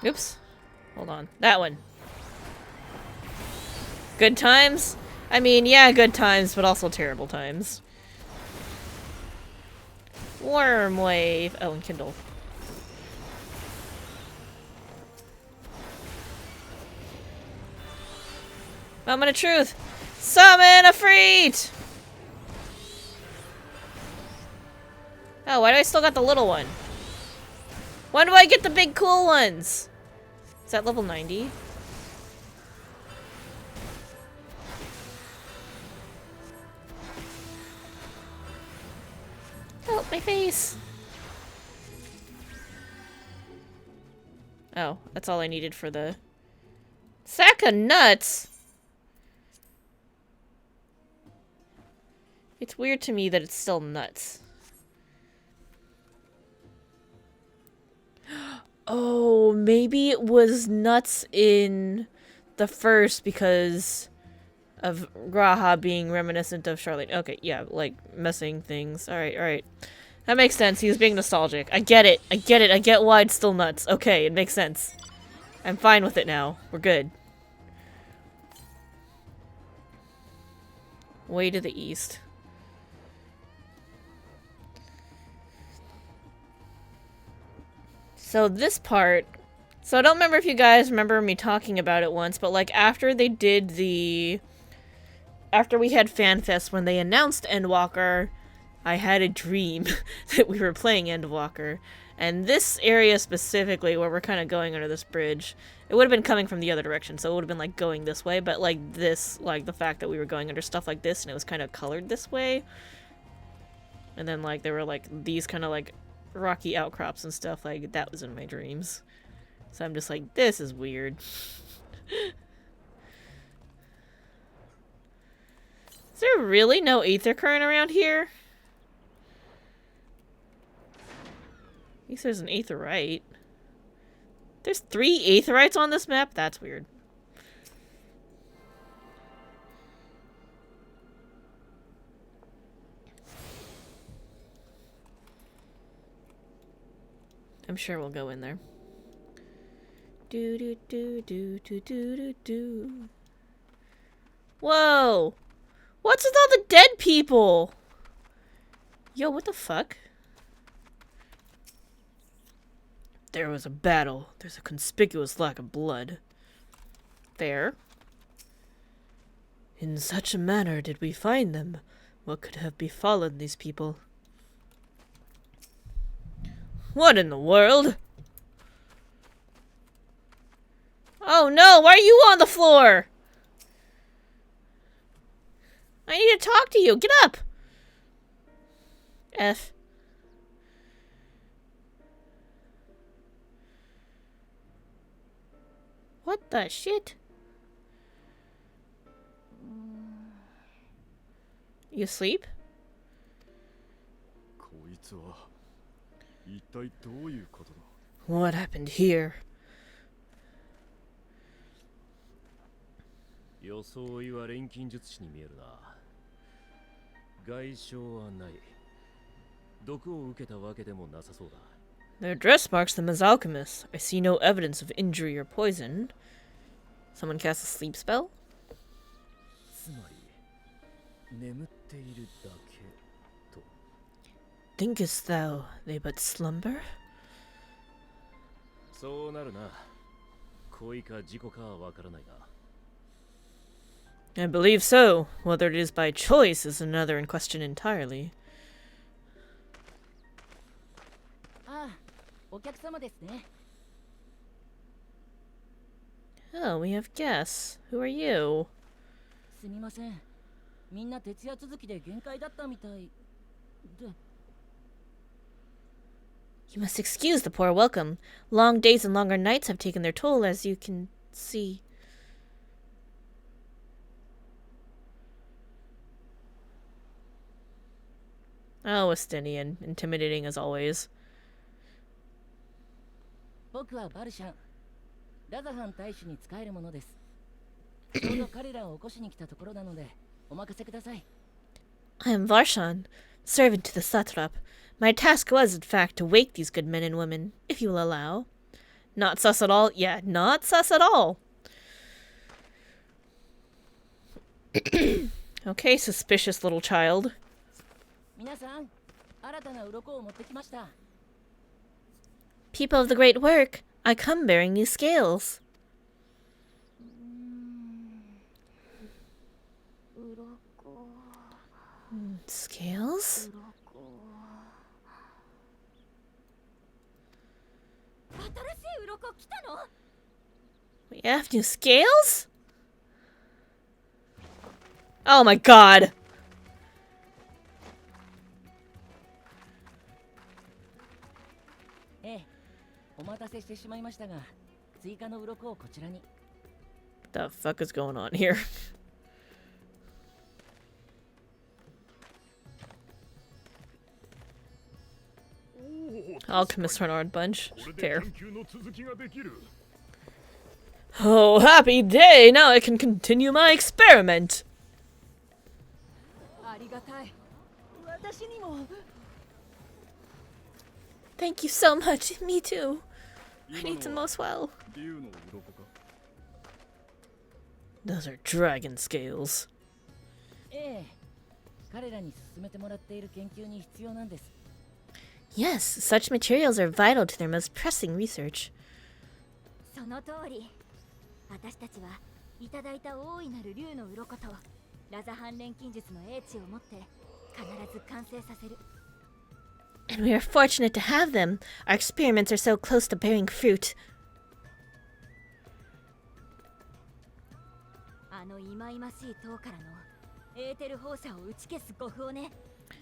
Oops. Hold on. That one. Good times? I mean, yeah, good times, but also terrible times. Worm wave. Oh, and Kindle. Moment of truth. Summon a Freet! Oh, why do I still got the little one? When do I get the big cool ones? Is that level 90? Oh, my face! Oh, that's all I needed for the... Sack of nuts! It's weird to me that it's still nuts. Oh, maybe it was nuts in the first because of Graha being reminiscent of Charlotte. Okay, yeah, like messing things. Alright, alright. That makes sense. He was being nostalgic. I get it. I get it. I get why it's still nuts. Okay, it makes sense. I'm fine with it now. We're good. Way to the east. So this part, so I don't remember if you guys remember me talking about it once, but like after they did after we had FanFest when they announced Endwalker, I had a dream that we were playing Endwalker. And this area specifically, where we're kind of going under this bridge, it would have been coming from the other direction, so it would have been like going this way, but like this, like the fact that we were going under stuff like this and it was kind of colored this way. And then like there were like these kind of like rocky outcrops and stuff, like that was in my dreams. So I'm just like, this is weird. Is there really no aether current around here? At least there's an aetherite. There's 3 aetherites on this map? That's weird. I'm sure we'll go in there. Do do do do do do do do. Whoa! What's with all the dead people? Yo, what the fuck? There was a battle. There's a conspicuous lack of blood. Fair. In such a manner did we find them. What could have befallen these people? What in the world? Oh no, why are you on the floor? I need to talk to you. Get up. F. What the shit? You asleep? What happened here? 装いは錬金術師に見えるな。外傷はない。毒を受けたわけでもなさそうだ。 Their dress marks them as alchemists. I see no evidence of injury or poison. Someone cast a sleep spell? つまり眠っているだけと。 Thinkest thou they but slumber? そうなるな。恋か事故かはわからないな。 I believe so. Whether it is by choice is another in question entirely. ああ、お客様ですね。 Oh, we have guests. Who are you? すみません。みんな徹夜続きで限界だったみたいで。You must excuse the poor welcome. Long days and longer nights have taken their toll, as you can see. Oh, Estinian. Intimidating as always. 僕はバルシャン。ラザハン大使に仕えるものです。ちょうど彼らを起こしに来たところなので、お任せください。I am Varshan, servant to the satrap. My task was, in fact, to wake these good men and women, if you will allow. Not sus at all? Yeah, not sus at all. Okay, suspicious little child. 皆さん、新たな鱗を持ってきました。People of the great work, I come bearing new scales. Scales? We have new scales? Oh my god! ええ、お待たせしてしまいましたが、追加の鱗をこちらに。The fuck is going on here? Alchemist Renard bunch. Fair. Oh, happy day! Now I can continue my experiment! ありがたい。私にも。Thank you so much. Me too. I need some most well. Those are dragon scales. ええ、彼らに進めてもらっている研究に必要なんです。Yes, such materials are vital to their most pressing research. その通り。私たちはいただいた大いなる竜の鱗とラザハン錬金術の英知を持って必ず完成させる。And we are fortunate to have them. Our experiments are so close to bearing fruit. あの忌々しい塔からのエーテル放射を打ち消す護符をね。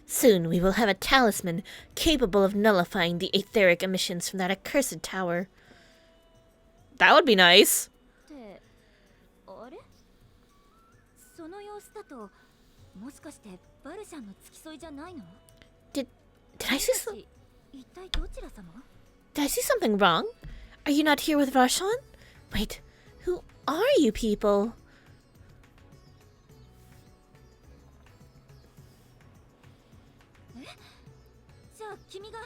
Soon we will have a talisman capable of nullifying the etheric emissions from that accursed tower. That would be nice. あれ？その様子だともしかしてバルシャンの付き添いじゃないの？ Did I see some? 一体どちら様？ Did I see something wrong? Are you not here with Varshan? Wait, who are you people? じゃあ君が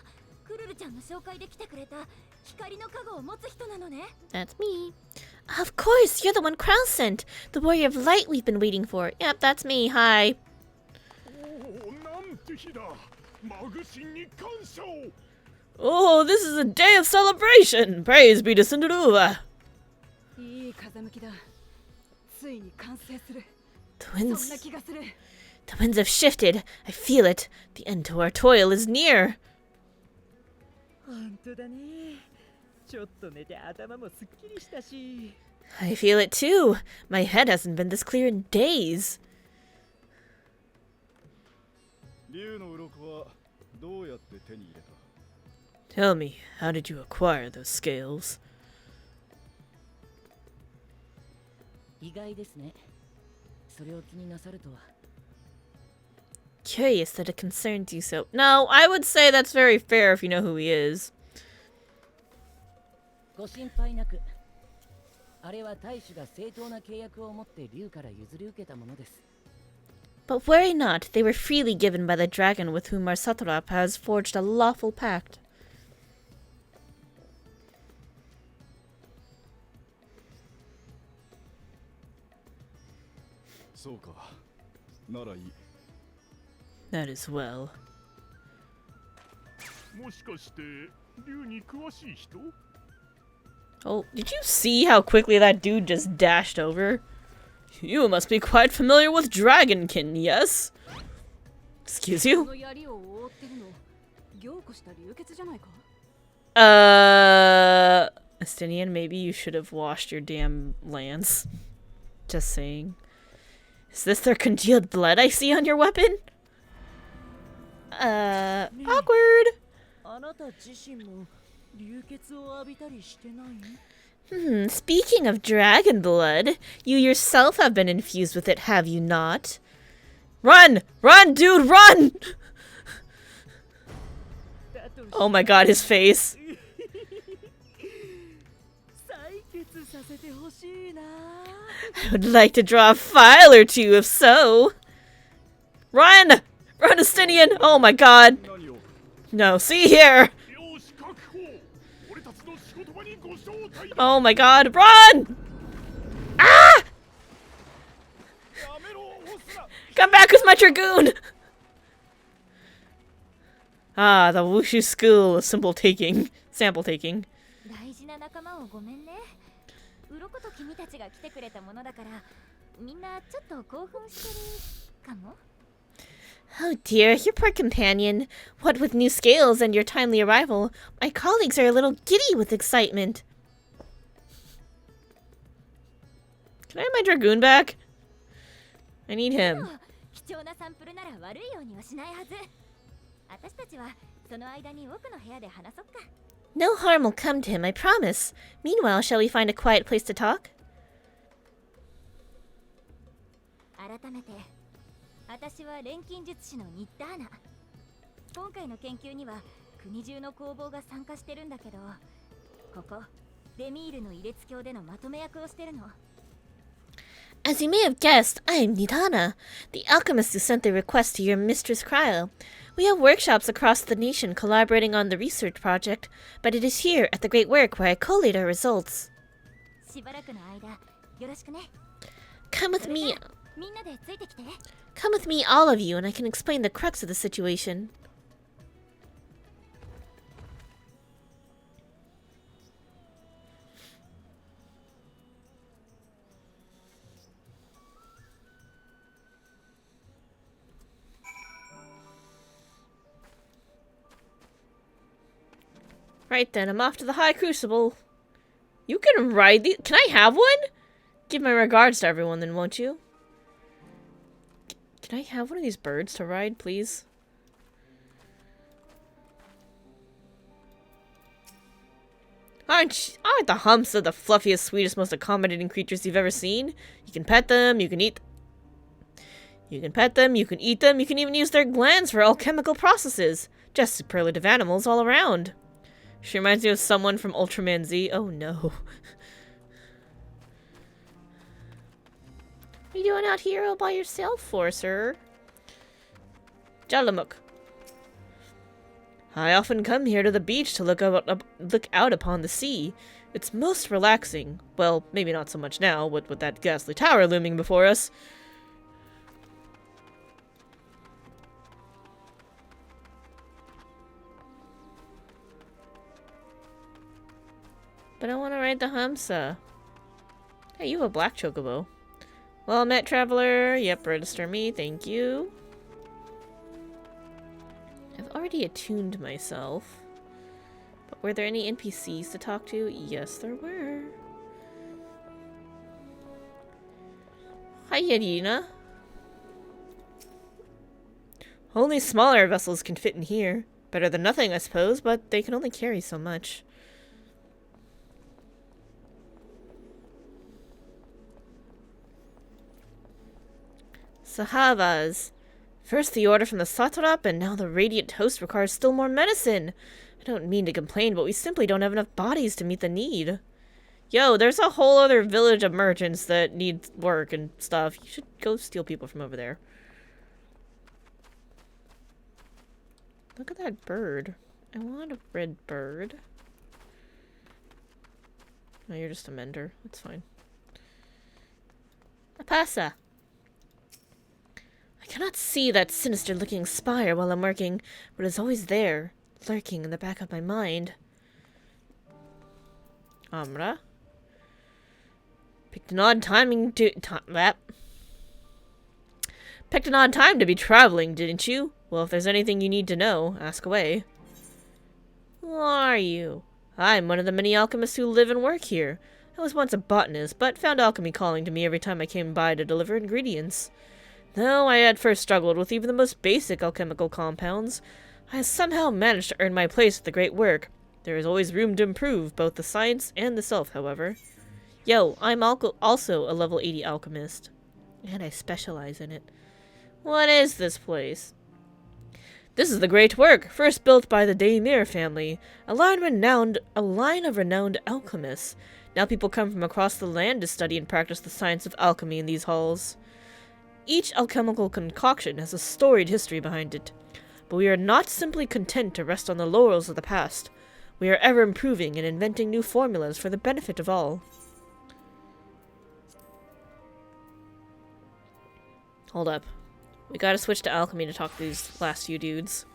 クルルちゃんの紹介で来てくれた光の加護を持つ人なのね。 That's me. Of course, you're the one Crown sent. The warrior of light we've been waiting for. Yep, that's me. Hi. Oh, this is a day of celebration. Praise be to Cinderuva. いい風向きだ。ついに完成する。 The そん winds, な気がする。 the winds have shifted. I feel it. The end to our toil is near. 本当だね。ちょっと寝て頭もすっきりしたし。I feel it too. My head hasn't been this clear in days. 竜の鱗はどうやって手に入れた？ Tell me, how did you acquire those scales? 意外ですね。それを気になさるとは。Curious that it concerns you so. No, I would say that's very fair if you know who he is. ご心配なく。あれは大使が正当な契約を持って竜から譲り受けたものです。But worry not, they were freely given by the dragon with whom our satrap has forged a lawful pact. そうか。ならいい。 That is well. もしかして竜に詳しい人？ Oh, did you see how quickly that dude just dashed over? You must be quite familiar with Dragonkin, yes? Excuse こ you? の槍を覆ってるの、凝固した流血じゃないか。Estinian, maybe you should have washed your damn lance. Just saying. Is this their congealed blood I see on your weapon? Awkward. Speaking of dragon blood, you yourself have been infused with it, have you not? Run! Run, dude, run! Oh my god, his face. I would like to draw a file or two, if so. Run! Run, Estinian! Oh my god. No, see here! Oh my god, run! Ah! Come back with my dragoon! Ah, the Wushu school of sample taking. 大事な仲間をごめんね。鱗と君たちが来てくれたものだから、みんなちょっと興奮してるかも。Oh dear, your poor companion. What with new scales and your timely arrival, my colleagues are a little giddy with excitement. Can I have my dragoon back? I need him. 貴重なサンプルなら悪いようにはしないはず。私たちはその間に奥の部屋で話そっか。No harm will come to him, I promise. Meanwhile, shall we find a quiet place to talk? 改めて、私は錬金術師のニッターナ。今回の研究には国中の工房が参加してるんだけど、ここデミールの異列教でのまとめ役をしてるの。As you may have guessed, I am Nidana, the alchemist who sent the request to your mistress Cryo. We have workshops across the nation collaborating on the research project, but it is here at the great work where I collate our results. しばらくの間、よろしくね。 Come with me. みんなでついてきて。 Come with me, all of you, and I can explain the crux of the situation. Right then, I'm off to the High Crucible. You can ride these. Can I have one? Give my regards to everyone then, won't you? Can I have one of these birds to ride, please? Aren't the humps the fluffiest, sweetest, most accommodating creatures you've ever seen? You can pet them, you can eat... You can pet them, you can eat them, you can even use their glands for alchemical processes. Just superlative animals all around. She reminds me of someone from Ultraman Z. Oh no. What are you doing out here all by yourself for, sir? Jalamuk. I often come here to the beach to look out upon the sea. It's most relaxing. Well, maybe not so much now, with that ghastly tower looming before us. But I want to ride the Hamsa. Hey, you have a black chocobo. Well met, traveler. Yep, register me. Thank you. I've already attuned myself. But were there any NPCs to talk to? Yes, there were. Hi, Yadina. Only smaller vessels can fit in here. Better than nothing, I suppose, but they can only carry so much. Sahavas. First the order from the Satrap, and now the Radiant Host requires still more medicine. I don't mean to complain, but we simply don't have enough bodies to meet the need. Yo, there's a whole other village of merchants that need work and stuff. You should go steal people from over there. Look at that bird. I want a red bird. No, you're just a mender. That's fine. Apasa. I cannot see that sinister-looking spire while I'm working, but it's always there, lurking in the back of my mind. Amra? Picked an odd timing to... Picked an odd time to be traveling, didn't you? Well, if there's anything you need to know, ask away. Who are you? I'm one of the many alchemists who live and work here. I was once a botanist, but found alchemy calling to me every time I came by to deliver ingredients. Though I had first struggled with even the most basic alchemical compounds, I have somehow managed to earn my place at the great work. There is always room to improve, both the science and the self, however. Yo, I'm also a level 80 alchemist. And I specialize in it. What is this place? This is the great work, first built by the Daemir family, a line of renowned alchemists. Now people come from across the land to study and practice the science of alchemy in these halls. Each alchemical concoction has a storied history behind it, but we are not simply content to rest on the laurels of the past. We are ever improving and inventing new formulas for the benefit of all. Hold up. We gotta switch to alchemy to talk to these last few dudes.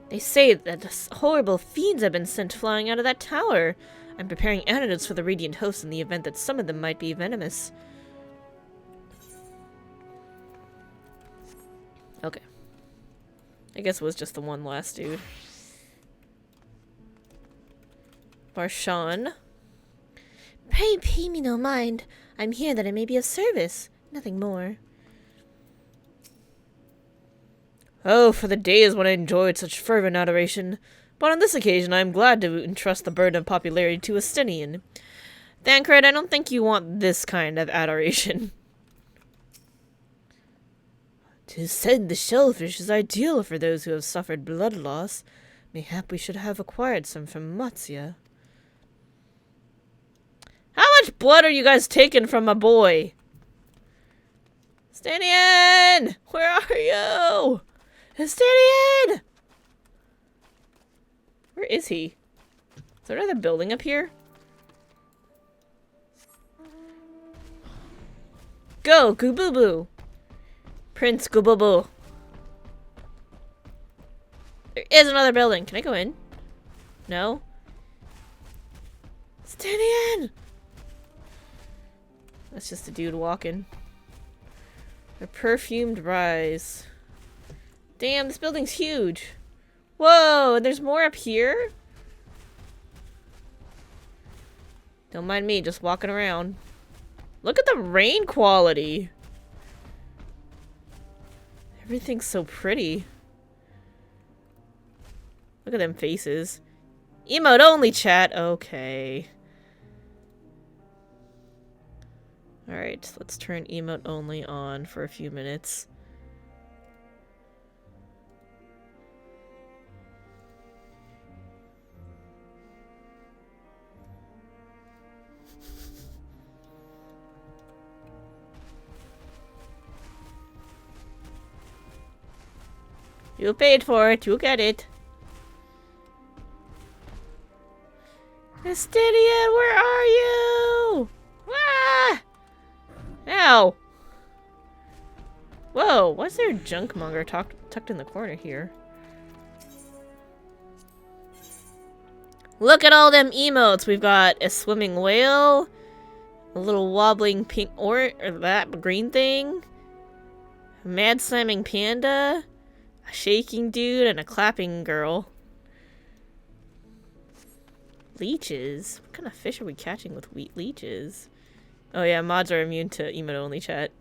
They say that horrible fiends have been sent flying out of that tower. I'm preparing antidotes for the Radiant Host in the event that some of them might be venomous. Okay. I guess it was just the one last dude. Barshan. Pray pay me no mind. I'm here that I may be of service. Nothing more. Oh, for the days when I enjoyed such fervent adoration. But on this occasion, I am glad to entrust the burden of popularity to a Stenian. Thancred, I don't think you want this kind of adoration. 'Tis said the shellfish is ideal for those who have suffered blood loss. Mayhap we should have acquired some from Matsya. How much blood are you guys taking from my boy? Stenian! Where are you? Stenian! Where is he? Is there another building up here? Go, Goobooboo! Prince Goobooboo. There is another building. Can I go in? No? Stenian! That's just a dude walking. A perfumed rise. Damn, this building's huge. Whoa, and there's more up here? Don't mind me, just walking around. Look at the rain quality. Everything's so pretty. Look at them faces. Emote only chat. Okay. Alright, let's turn emote only on for a few minutes. You paid for it, you get it. Estidian, where are you? Ah! Ow! Whoa, why is there a junkmonger tucked in the corner here? Look at all them emotes! We've got a swimming whale, a little wobbling pink or that green thing, a mad slamming panda, a shaking dude, and a clapping girl. Leeches? What kind of fish are we catching with leeches? Oh yeah, mods are immune to emote only chat.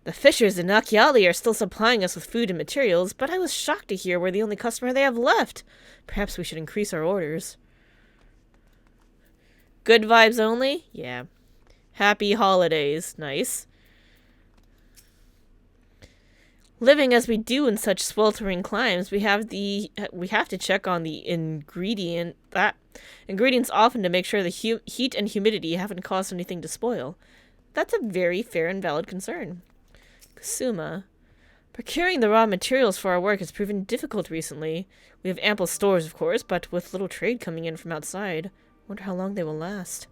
The fishers in Nakiali are still supplying us with food and materials, but I was shocked to hear we're the only customer they have left. Perhaps we should increase our orders. Good vibes only? Yeah. Happy holidays. Nice. Living as we do in such sweltering climes, we have to check on the ingredients often to make sure the heat and humidity haven't caused anything to spoil. That's a very fair and valid concern. Kasuma. Procuring the raw materials for our work has proven difficult recently. We have ample stores, of course, but with little trade coming in from outside, wonder how long they will last.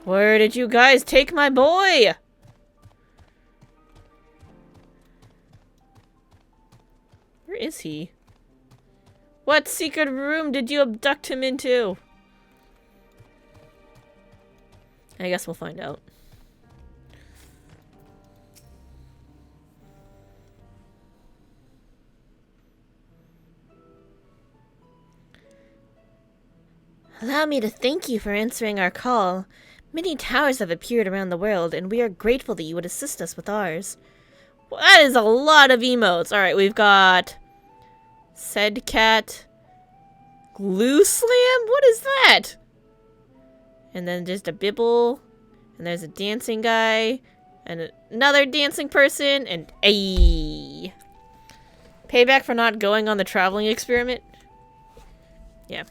Where did you guys take my boy? Where is he? What secret room did you abduct him into? I guess we'll find out. Allow me to thank you for answering our call. Many towers have appeared around the world, and we are grateful that you would assist us with ours. Well, that is a lot of emotes. Alright, we've got... Said cat... Glue slam? What is that? And then just a bibble. And there's a dancing guy. And another dancing person. And ayy. Payback for not going on the traveling experiment? Yeah.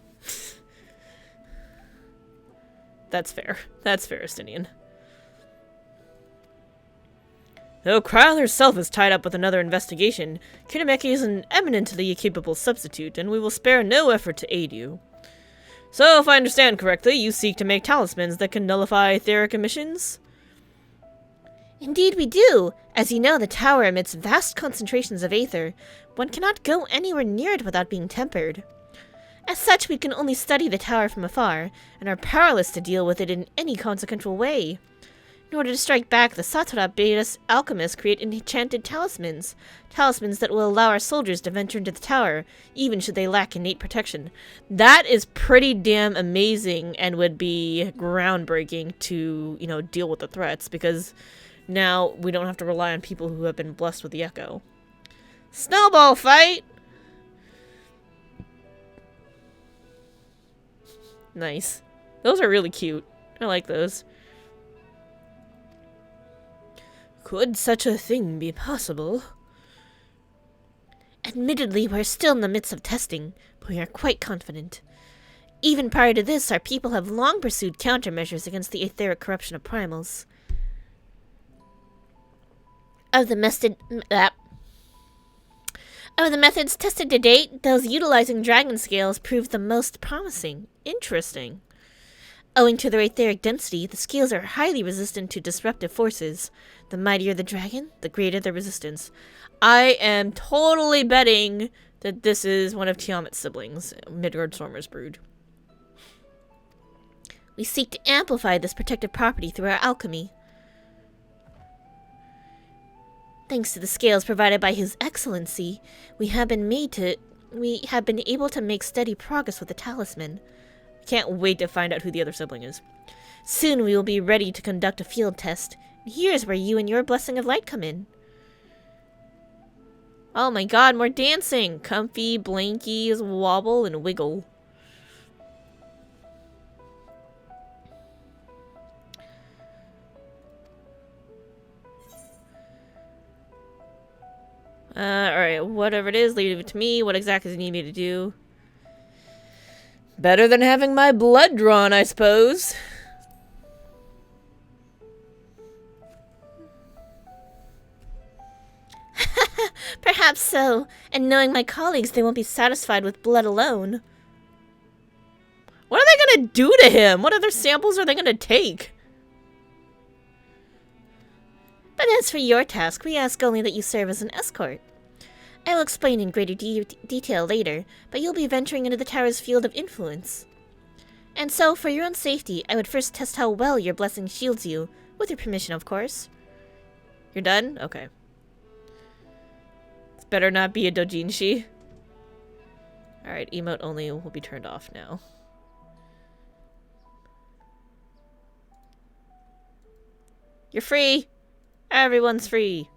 That's fair. That's fair, Estinian. Though Kryl herself is tied up with another investigation, Kinameki is an eminently capable substitute, and we will spare no effort to aid you. So, if I understand correctly, you seek to make talismans that can nullify etheric emissions? Indeed we do. As you know, the tower emits vast concentrations of aether. One cannot go anywhere near it without being tempered. As such, we can only study the tower from afar, and are powerless to deal with it in any consequential way. In order to strike back, the Satora bade us alchemists create enchanted talismans. Talismans that will allow our soldiers to venture into the tower, even should they lack innate protection. That is pretty damn amazing and would be groundbreaking to, you know, deal with the threats, because now we don't have to rely on people who have been blessed with the echo. Snowball fight! Nice. Those are really cute. I like those. Could such a thing be possible? Admittedly, we're still in the midst of testing, but we are quite confident. Even prior to this, our people have long pursued countermeasures against the etheric corruption of primals. Of the methods tested to date, those utilizing dragon scales proved the most promising. Interesting. Owing to their etheric density, the scales are highly resistant to disruptive forces. The mightier the dragon, the greater the resistance. I am totally betting that this is one of Tiamat's siblings, Midgard Stormer's brood. We seek to amplify this protective property through our alchemy. Thanks to the scales provided by His Excellency, we have been able to make steady progress with the talisman. Can't wait to find out who the other sibling is. Soon we will be ready to conduct a field test. And here's where you and your blessing of light come in. Oh my god, more dancing! Comfy, blankies, wobble, and wiggle. Alright, whatever it is, leave it to me. What exactly does it need me to do? Better than having my blood drawn, I suppose. Perhaps so. And knowing my colleagues, they won't be satisfied with blood alone. What are they gonna do to him? What other samples are they gonna take? But as for your task, we ask only that you serve as an escort. I will explain in greater detail later, but you'll be venturing into the tower's field of influence. And so, for your own safety, I would first test how well your blessing shields you, with your permission, of course. You're done? Okay. This better not be a dojinshi. Alright, emote only will be turned off now. You're free! Everyone's free!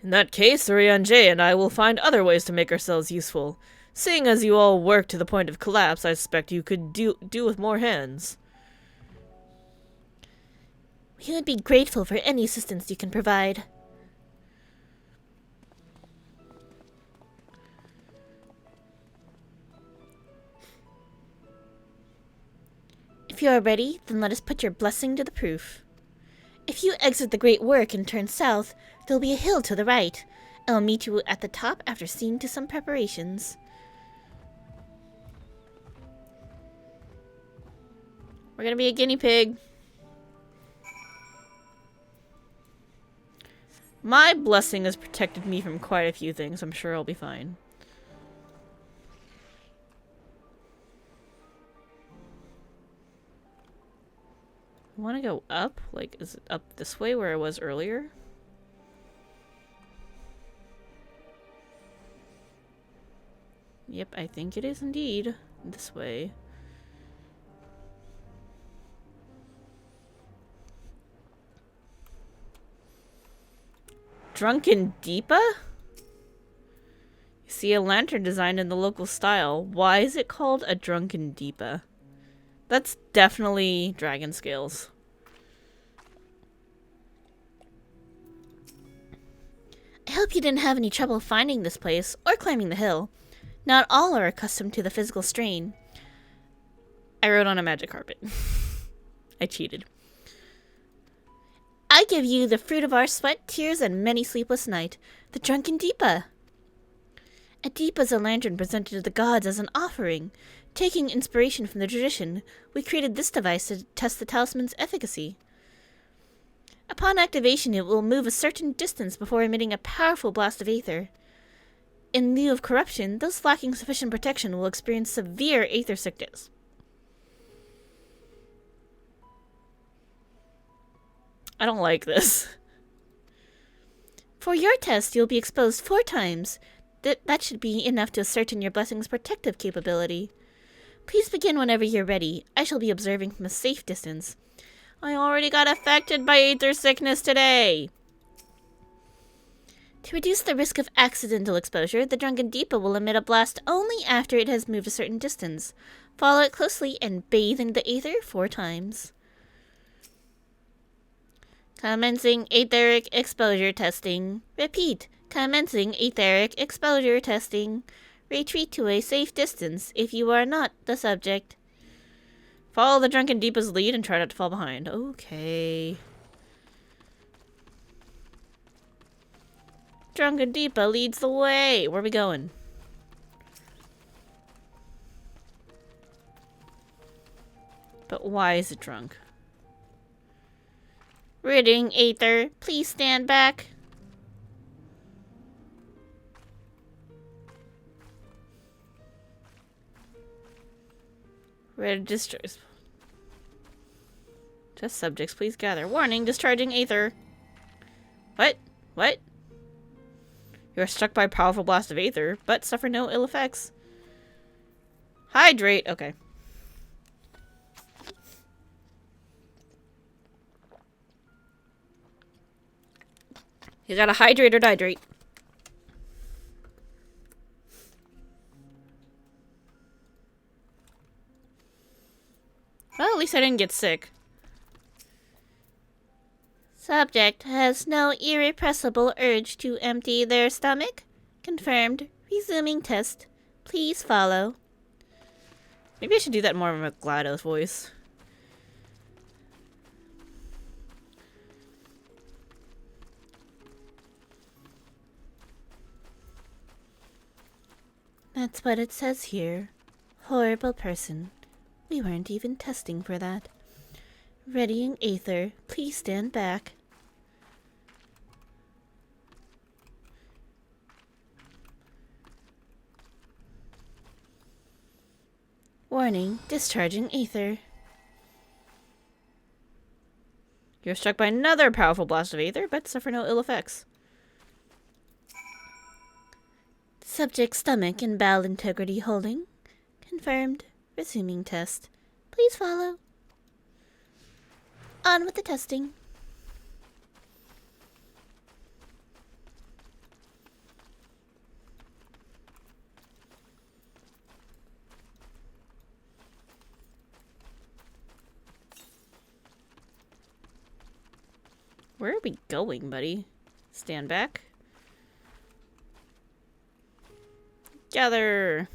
In that case, Urian-J and I will find other ways to make ourselves useful. Seeing as you all work to the point of collapse, I suspect you could do with more hands. We would be grateful for any assistance you can provide. If you are ready, then let us put your blessing to the proof. If you exit the great work and turn south, there will be a hill to the right. I will meet you at the top after seeing to some preparations. We're gonna be a guinea pig. My blessing has protected me from quite a few things. I'm sure I'll be fine. I want to go up? Like, is it up this way where I was earlier? Yep, I think it is indeed this way. Drunken Deepa? You see a lantern designed in the local style. Why is it called a Drunken Deepa? That's definitely dragon scales. I hope you didn't have any trouble finding this place or climbing the hill. Not all are accustomed to the physical strain. I rode on a magic carpet. I cheated. I give you the fruit of our sweat, tears, and many sleepless night, the Drunken Deepa. A deepa is a lantern presented to the gods as an offering. Taking inspiration from the tradition, we created this device to test the talisman's efficacy. Upon activation, it will move a certain distance before emitting a powerful blast of aether. In lieu of corruption, those lacking sufficient protection will experience severe aether sickness. I don't like this. For your test, you'll be exposed 4 times. That should be enough to ascertain your blessing's protective capability. Please begin whenever you're ready. I shall be observing from a safe distance. I already got affected by aether sickness today. To reduce the risk of accidental exposure, the Drunken Deepa will emit a blast only after it has moved a certain distance. Follow it closely and bathe in the aether 4 times. Commencing etheric exposure testing. Repeat. Commencing etheric exposure testing. Retreat to a safe distance if you are not the subject. Follow the Drunken Deepa's lead and try not to fall behind. Okay. Drunken Deepa leads the way. Where are we going? But why is it drunk? Ridding aether. Please stand back. Red discharge. Test subjects, please gather. Warning, discharging aether. What? What? You are struck by a powerful blast of aether, but suffer no ill effects. Hydrate. Okay. You gotta hydrate or dihydrate. Well, at least I didn't get sick. Subject has no irrepressible urge to empty their stomach. Confirmed. Resuming test. Please follow. Maybe I should do that more with GLaDOS voice. That's what it says here. Horrible person. We weren't even testing for that. Readying aether. Please stand back. Warning, discharging aether. You're struck by another powerful blast of aether, but suffer no ill effects. Subject stomach and bowel integrity holding. Confirmed. Resuming test. Please follow. On with the testing. Where are we going, buddy? Stand back. Gather.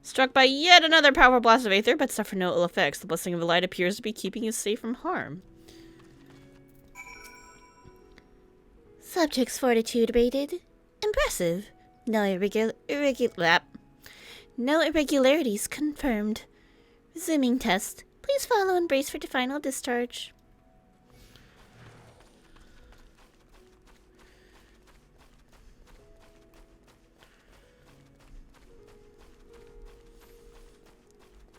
Struck by yet another powerful blast of aether, but suffer no ill effects. The blessing of the light appears to be keeping you safe from harm. Subject's fortitude rated. Impressive. No irregularities confirmed. Resuming test. Please follow and brace for the final discharge.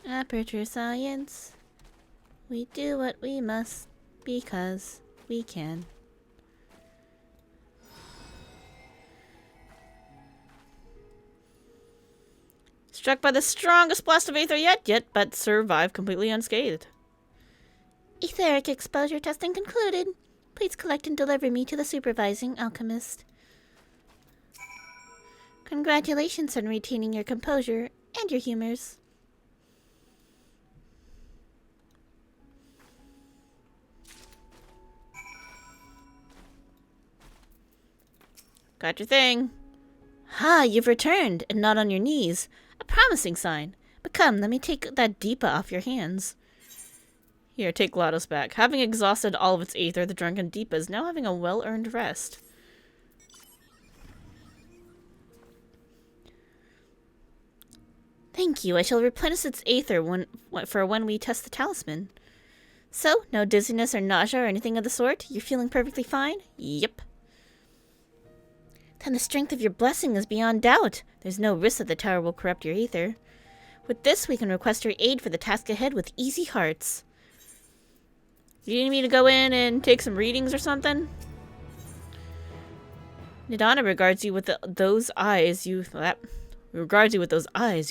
Aperture science. We do what we must because we can. Struck by the strongest blast of aether yet, but survived completely unscathed. Etheric exposure testing concluded. Please collect and deliver me to the supervising alchemist. Congratulations on retaining your composure and your humors. Got your thing. Ah, you've returned, and not on your knees. A promising sign. But come, let me take that Deepa off your hands. Here, take GLaDOS back. Having exhausted all of its aether, the drunken Deepa is now having a well-earned rest. Thank you. I shall replenish its aether for when we test the talisman. So, no dizziness or nausea or anything of the sort? You're feeling perfectly fine? Yep. Then the strength of your blessing is beyond doubt. There's no risk that the tower will corrupt your aether. With this, we can request your aid for the task ahead with easy hearts. You need me to go in and take some readings or something? Nidana regards you with those eyes you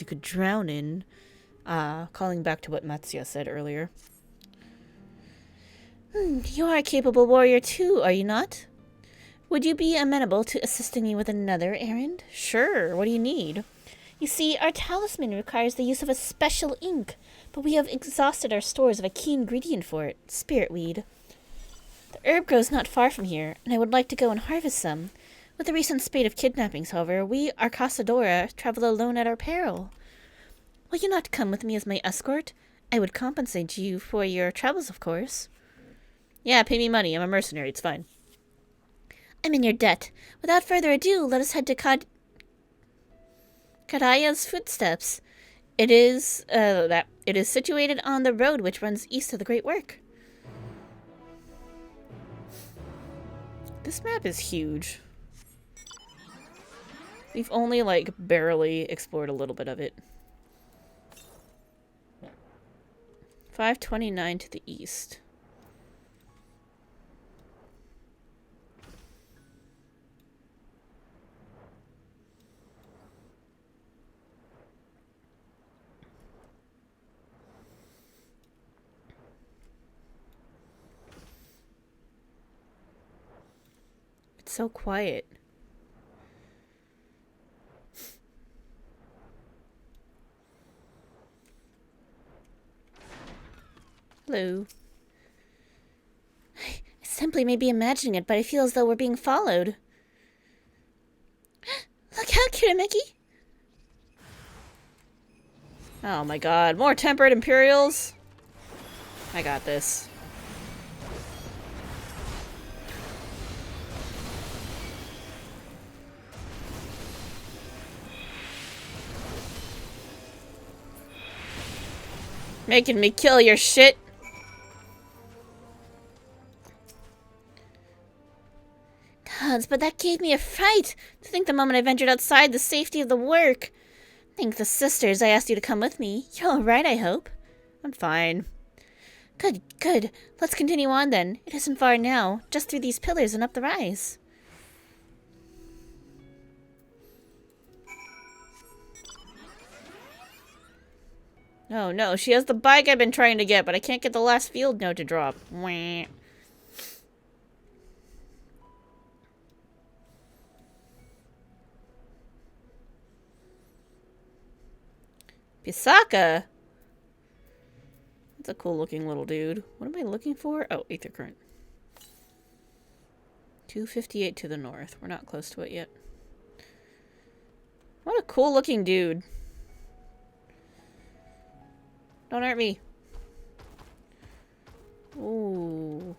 could drown in. Calling back to what Matsuya said earlier. You are a capable warrior too, are you not? Would you be amenable to assisting me with another errand? Sure, what do you need? You see, our talisman requires the use of a special ink, but we have exhausted our stores of a key ingredient for it, spirit weed. The herb grows not far from here, and I would like to go and harvest some. With the recent spate of kidnappings, however, we, our Casadora, travel alone at our peril. Will you not come with me as my escort? I would compensate you for your travels, of course. Yeah, pay me money. I'm a mercenary. It's fine. I'm in your debt. Without further ado, let us head to Kadaya's footsteps. It is situated on the road which runs east of the Great Work. This map is huge. We've only, like, barely explored a little bit of it. 529 to the east. It's so quiet. Hello. I simply may be imagining it, but I feel as though we're being followed. Look out, Kirameki! Oh my god, more temperate Imperials? I got this. Making me kill your shit. Gods, but that gave me a fright. To think the moment I ventured outside the safety of the work. Thank the sisters I asked you to come with me. You're all right, I hope. I'm fine. Good, good. Let's continue on then. It isn't far now. Just through these pillars and up the rise. No, no, she has the bike I've been trying to get, but I can't get the last field note to drop. Wah. Pisaka! That's a cool looking little dude. What am I looking for? Oh, Aether Current. 258 to the north. We're not close to it yet. What a cool looking dude. Don't hurt me. Ooh.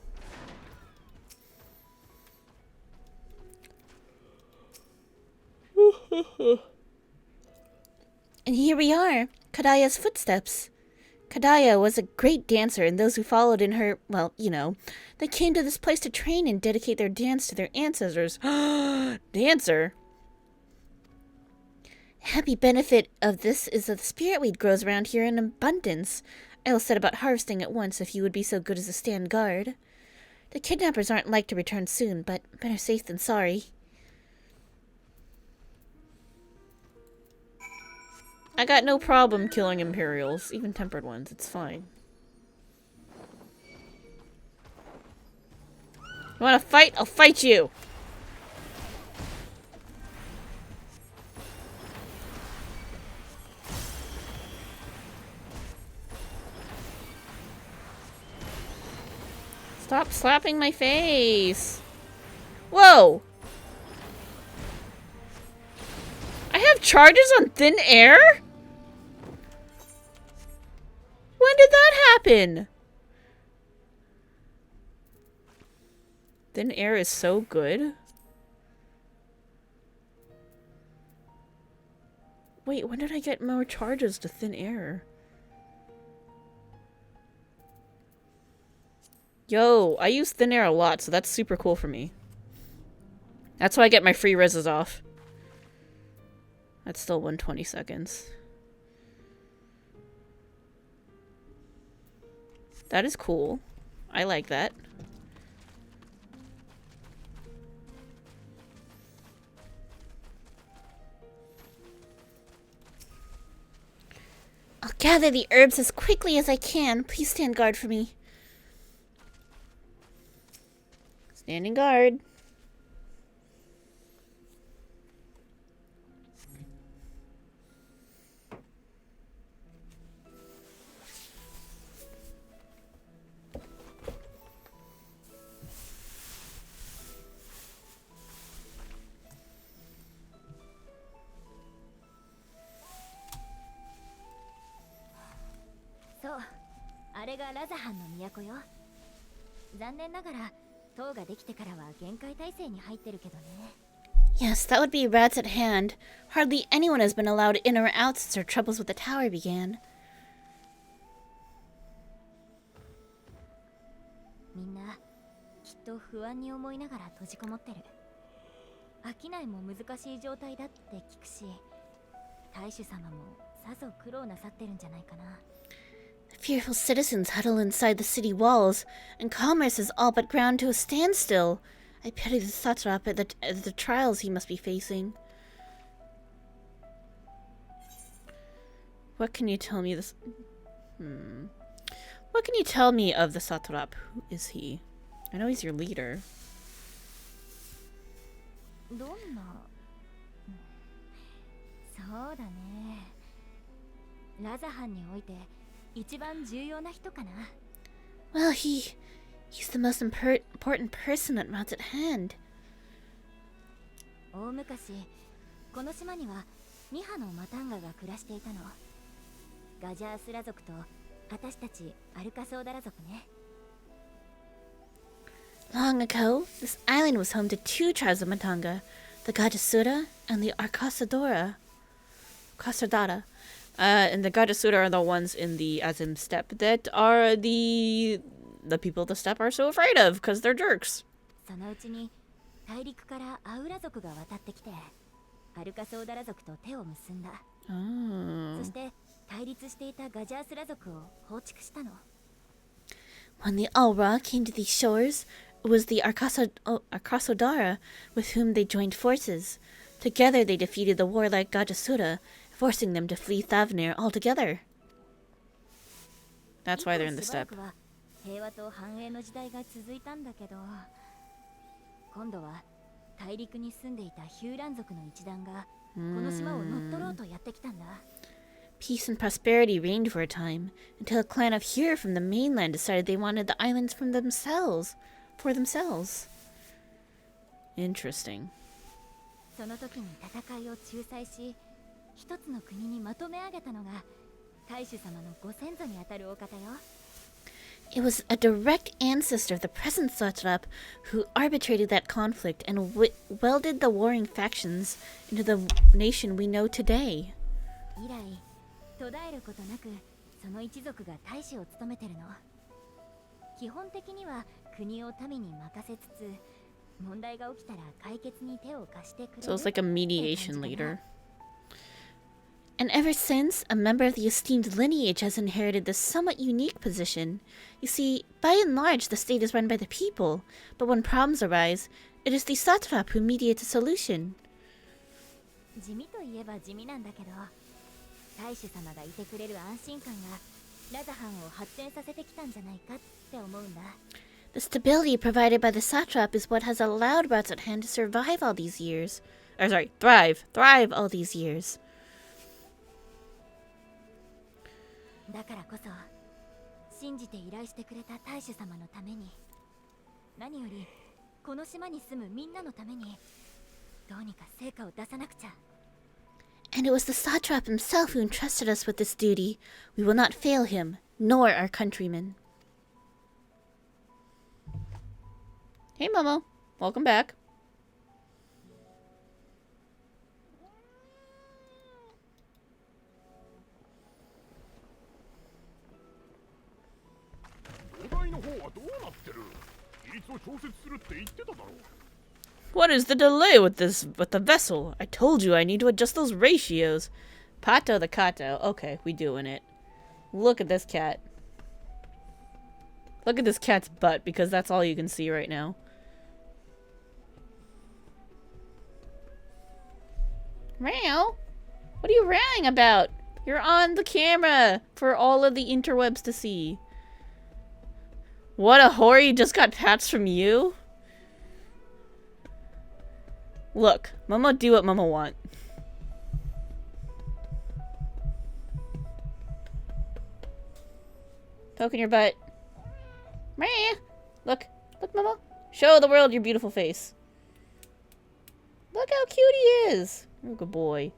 And here we are, Kadaya's footsteps. Kadaya was a great dancer, and those who followed in her, well, you know, they came to this place to train and dedicate their dance to their ancestors. Dancer? Happy benefit of this is that the spirit weed grows around here in abundance. I will set about harvesting at once if you would be so good as to stand guard. The kidnappers aren't like to return soon, but better safe than sorry. I got no problem killing Imperials, even tempered ones. It's fine. You wanna fight? I'll fight you! Stop slapping my face! Whoa! I have charges on thin air? When did that happen? Thin air is so good. Wait, when did I get more charges to thin air? Yo, I use thin air a lot, so that's super cool for me. That's how I get my free reses off. That's still 120 seconds. That is cool. I like that. I'll gather the herbs as quickly as I can. Please stand guard for me. Standing guard.そう、あれがラザハンの都よ。残念ながら塔ができてからは限界態勢に入ってるけどね。 Yes, that would be rats at hand. Hardly anyone has been allowed in or out since our troubles with the tower began. みんなきっと不安に思いながら閉じこもってる。商いも難しい状態だって聞くし、大主様もさぞ苦労なさってるんじゃないかな。 Fearful citizens huddle inside the city walls, and commerce is all but ground to a standstill. I pity the satrap at the trials he must be facing. What can you tell me this? What can you tell me of the satrap? Who is he? I know he's your leader. どんな、そうだね。ラザハンにおいて一番重要な人かな。 Well, he's the most important person at Rats at hand. 大昔、この島には2羽のマタンガが暮らしていたの。ガジャースラ族と私たちアルカソーダラ族ね。 Long ago, this island was home to two tribes of Matanga, the Gajasura and the Arcasadora. And the Gajasura are the ones in the Azim steppe that are the people of the steppe are so afraid of because they're jerks. そのうちに大陸からアウラ族が渡ってきて、アルカソーダラ族と手を結んだ。そして対立していたガジャースラ族を放逐したの。 When the Alra came to these shores, it was the Arcasodara with whom they joined forces. Together they defeated the warlike Gajasura, forcing them to flee Thavnir altogether. That's why they're in the steppe. 平和と繁栄の時代が続いたんだけど、今度は大陸に住んでいたヒューラン族の一団がこの島を乗っ取ろうとやってきたんだ。 Peace and prosperity reigned for a time, until a clan of Hyur from the mainland decided they wanted the islands for themselves. Interesting. その時に戦いを仲裁し、一つの国にまとめ上げたのが大主様のご先祖にあたるお方よ。 It was a direct ancestor of the present satrap who arbitrated that conflict and welded the warring factions into the nation we know today. 以来、途絶えることなくその一族が大使を務めてるの。基本的には国を民に任せつつ、問題が起きたら解決に手を貸してくれる。 So it's like a mediation leader. And ever since, a member of the esteemed lineage has inherited this somewhat unique position. You see, by and large, the state is run by the people, but when problems arise, it is the satrap who mediates a solution. 地味といえば地味なんだけど、大主様がいてくれる安心感がラザハンを発展させてきたんじゃないかって思うんだ。 The stability provided by the satrap is what has allowed Rats at Hand to survive all these years. Or sorry, thrive all these years. だからこそ信じて依頼してくれた大主様のために、何よりこの島に住むみんなのためにどうにか成果を出さなくちゃ。 And it was the satrap himself who entrusted us with this duty. We will not fail him, nor our countrymen. Hey, Momo. Welcome back. What is the delay with the vessel? I told you I need to adjust those ratios. Pato the Kato. Okay, we doing it. Look at this cat. Look at this cat's butt, because that's all you can see right now. Meow? What are you rowing about? You're on the camera for all of the interwebs to see. What a whore, you just got pats from you? Look, Momo do what Momo want. Poking your butt. Meh. Look, look, Momo. Show the world your beautiful face. Look how cute he is. You're a good boy.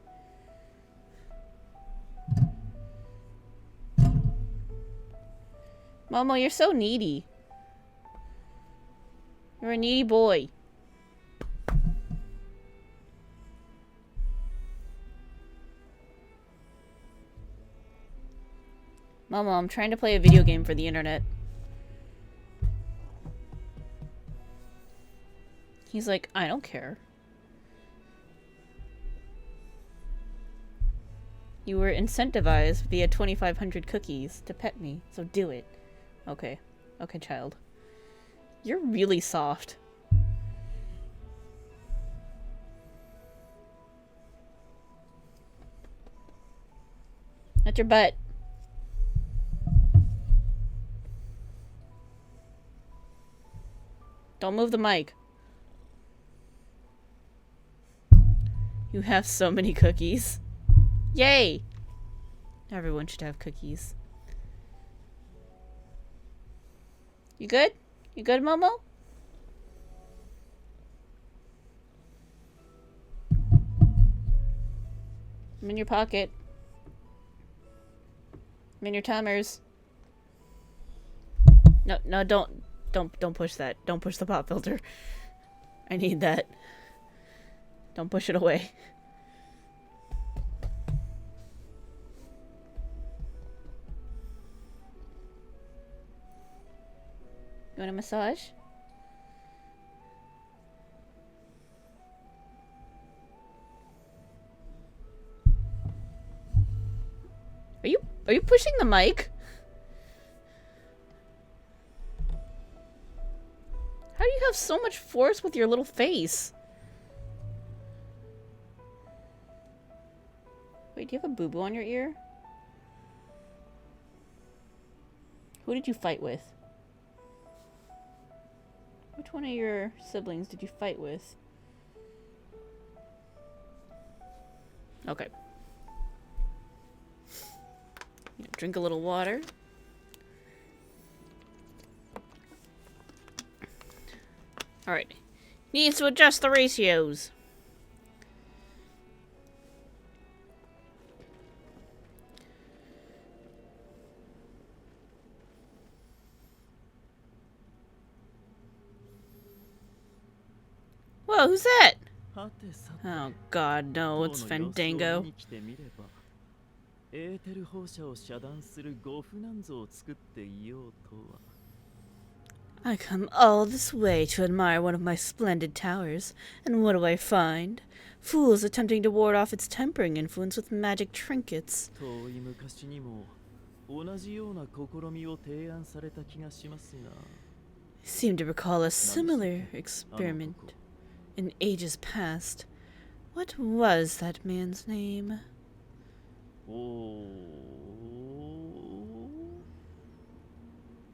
Momo, you're so needy. You're a needy boy. Momo, I'm trying to play a video game for the internet. He's like, I don't care. You were incentivized via 2,500 cookies to pet me, so do it. Okay. Okay, child. You're really soft. That's your butt. Don't move the mic. You have so many cookies. Yay! Everyone should have cookies. You good? You good, Momo? I'm in your pocket. I'm in your timers. No, don't push that. Don't push the pop filter. I need that. Don't push it away. You want a massage? Are you pushing the mic? How do you have so much force with your little face? Wait, do you have a boo-boo on your ear? Who did you fight with? Which one of your siblings did you fight with? Okay. Drink a little water. Alright. Needs to adjust the ratios. Whoa, who's that? Oh god, no, it's Fandango. I come all this way to admire one of my splendid towers, and what do I find? Fools attempting to ward off its tempering influence with magic trinkets. I seem to recall a similar experiment in ages past. What was that man's name?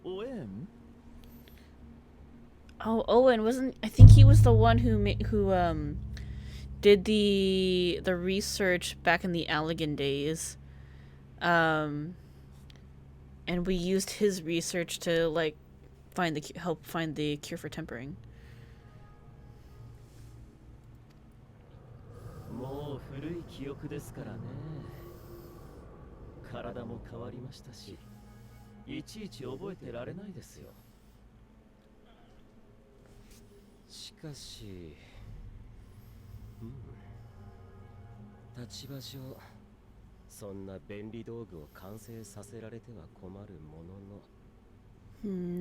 Owen? Oh, Owen wasn't. I think he was the one who did the research back in the Allegan days. And we used his research to like help find the cure for tempering. もう古い記憶ですからね。体も変わりましたし、いちいち覚えてられないですよ。しかし、立場上、そんな便利道具を完成させられては困るものの。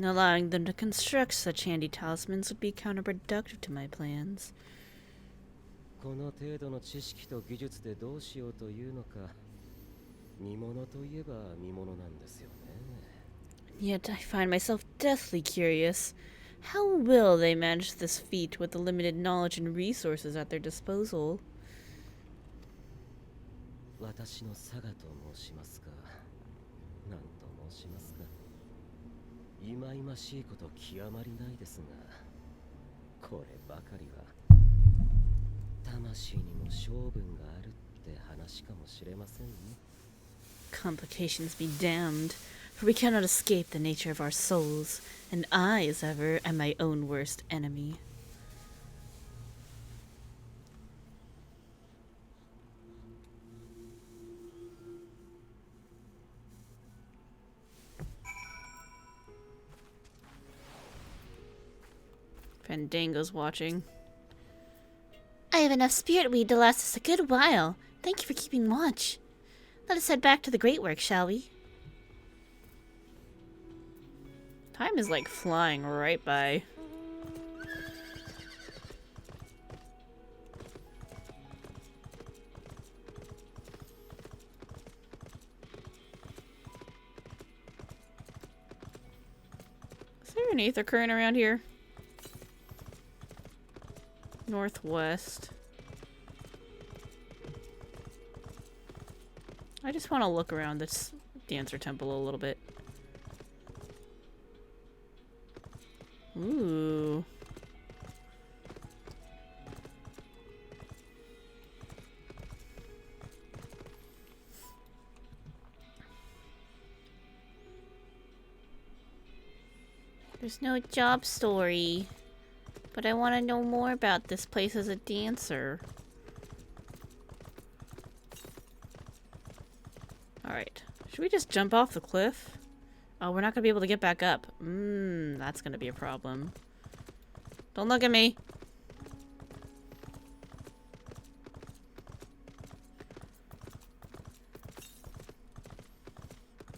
Allowing them to construct such handy talismans would be counterproductive to my plans. この程度の知識と技術でどうしようというのか、見物といえば見物なんですよね。Yet I find myself deathly curious. How will they manage this feat with the limited knowledge and resources at their disposal? 私の佐賀と申しますが、何と申しますか。忌々しいこと極まりないですが、こればかりは魂にも性分があるって話かもしれませんね。Complications be damned, for we cannot escape the nature of our souls, and I, as ever, am my own worst enemy. Fandango's watching. I have enough spirit weed to last us a good while. Thank you for keeping watch. Let us head back to the great work, shall we? Time is like flying right by. Is there an aether current around here? Northwest. I just want to look around this dancer temple a little bit. Ooh. There's no job story. But I want to know more about this place as a dancer. Alright. Should we just jump off the cliff? Oh, we're not gonna be able to get back up. That's gonna be a problem. Don't look at me.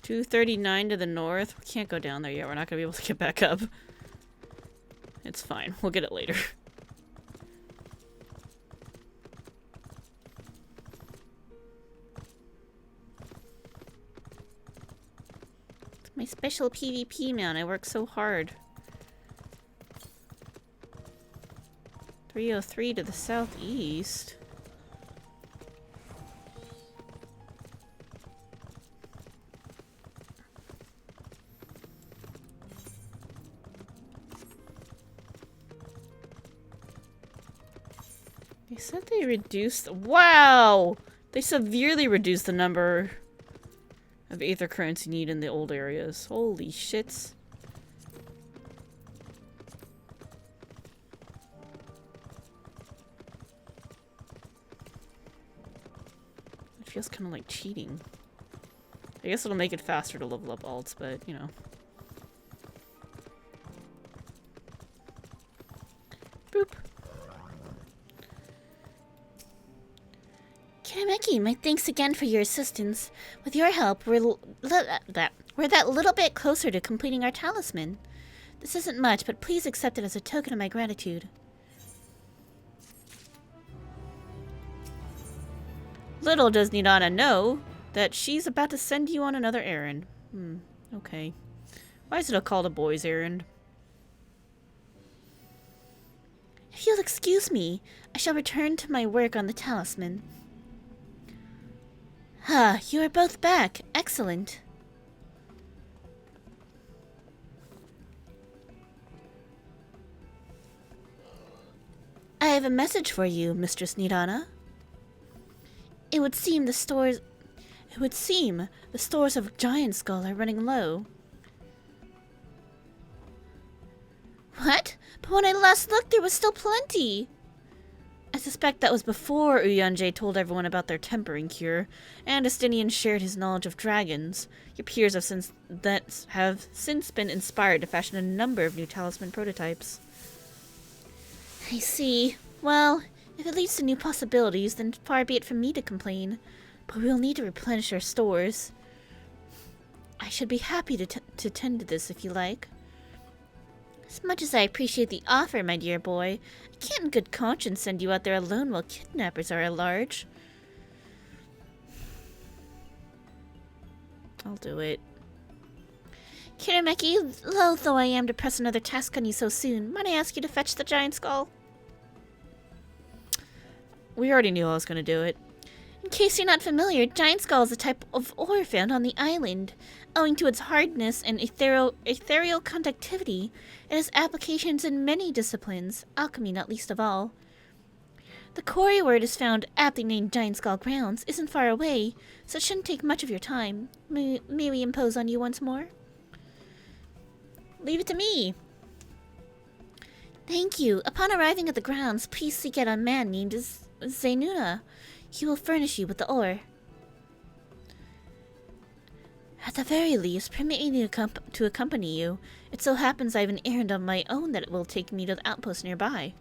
$239 to the north. We can't go down there yet. We're not gonna be able to get back up. It's fine. We'll get it later. It's my special PvP mount. I work so hard. 303 to the southeast. They said they reduced... Wow! They severely reduced the number of aether currents you need in the old areas. Holy shits. It feels kind of like cheating. I guess it'll make it faster to level up alts, but, you know. Boop. Karameki, my thanks again for your assistance. With your help, we're that little bit closer to completing our talisman. This isn't much, but please accept it as a token of my gratitude. Little does Nidana know that she's about to send you on another errand. Okay. Why is it called a boy's errand? If you'll excuse me, I shall return to my work on the talisman. Ah, you are both back. Excellent. I have a message for you, Mistress Nidana. It would seem the stores of Giant Skull are running low. What? But when I last looked, there was still plenty. I suspect that was before Uyanje told everyone about their tempering cure, and Estinian shared his knowledge of dragons. Your peers have since been inspired to fashion a number of new talisman prototypes. I see. Well, if it leads to new possibilities, then far be it from me to complain. But we will need to replenish our stores. I should be happy to tend to this if you like. As much as I appreciate the offer, my dear boy, I can't in good conscience send you out there alone while kidnappers are at large. I'll do it. Kirameki, loath though I am to press another task on you so soon, might I ask you to fetch the giant skull? We already knew I was going to do it. In case you're not familiar, giant skull is a type of ore found on the island. Owing to its hardness and ethereal conductivity, it has applications in many disciplines, alchemy not least of all. The quarry where it is found, aptly named Giant Skull Grounds, isn't far away, so it shouldn't take much of your time. May we impose on you once more? Leave it to me. Thank you. Upon arriving at the grounds, please seek out a man named Zenuna. He will furnish you with the ore. At the very least, permit me to accompany you. It so happens I have an errand of my own that will take me to the outpost nearby.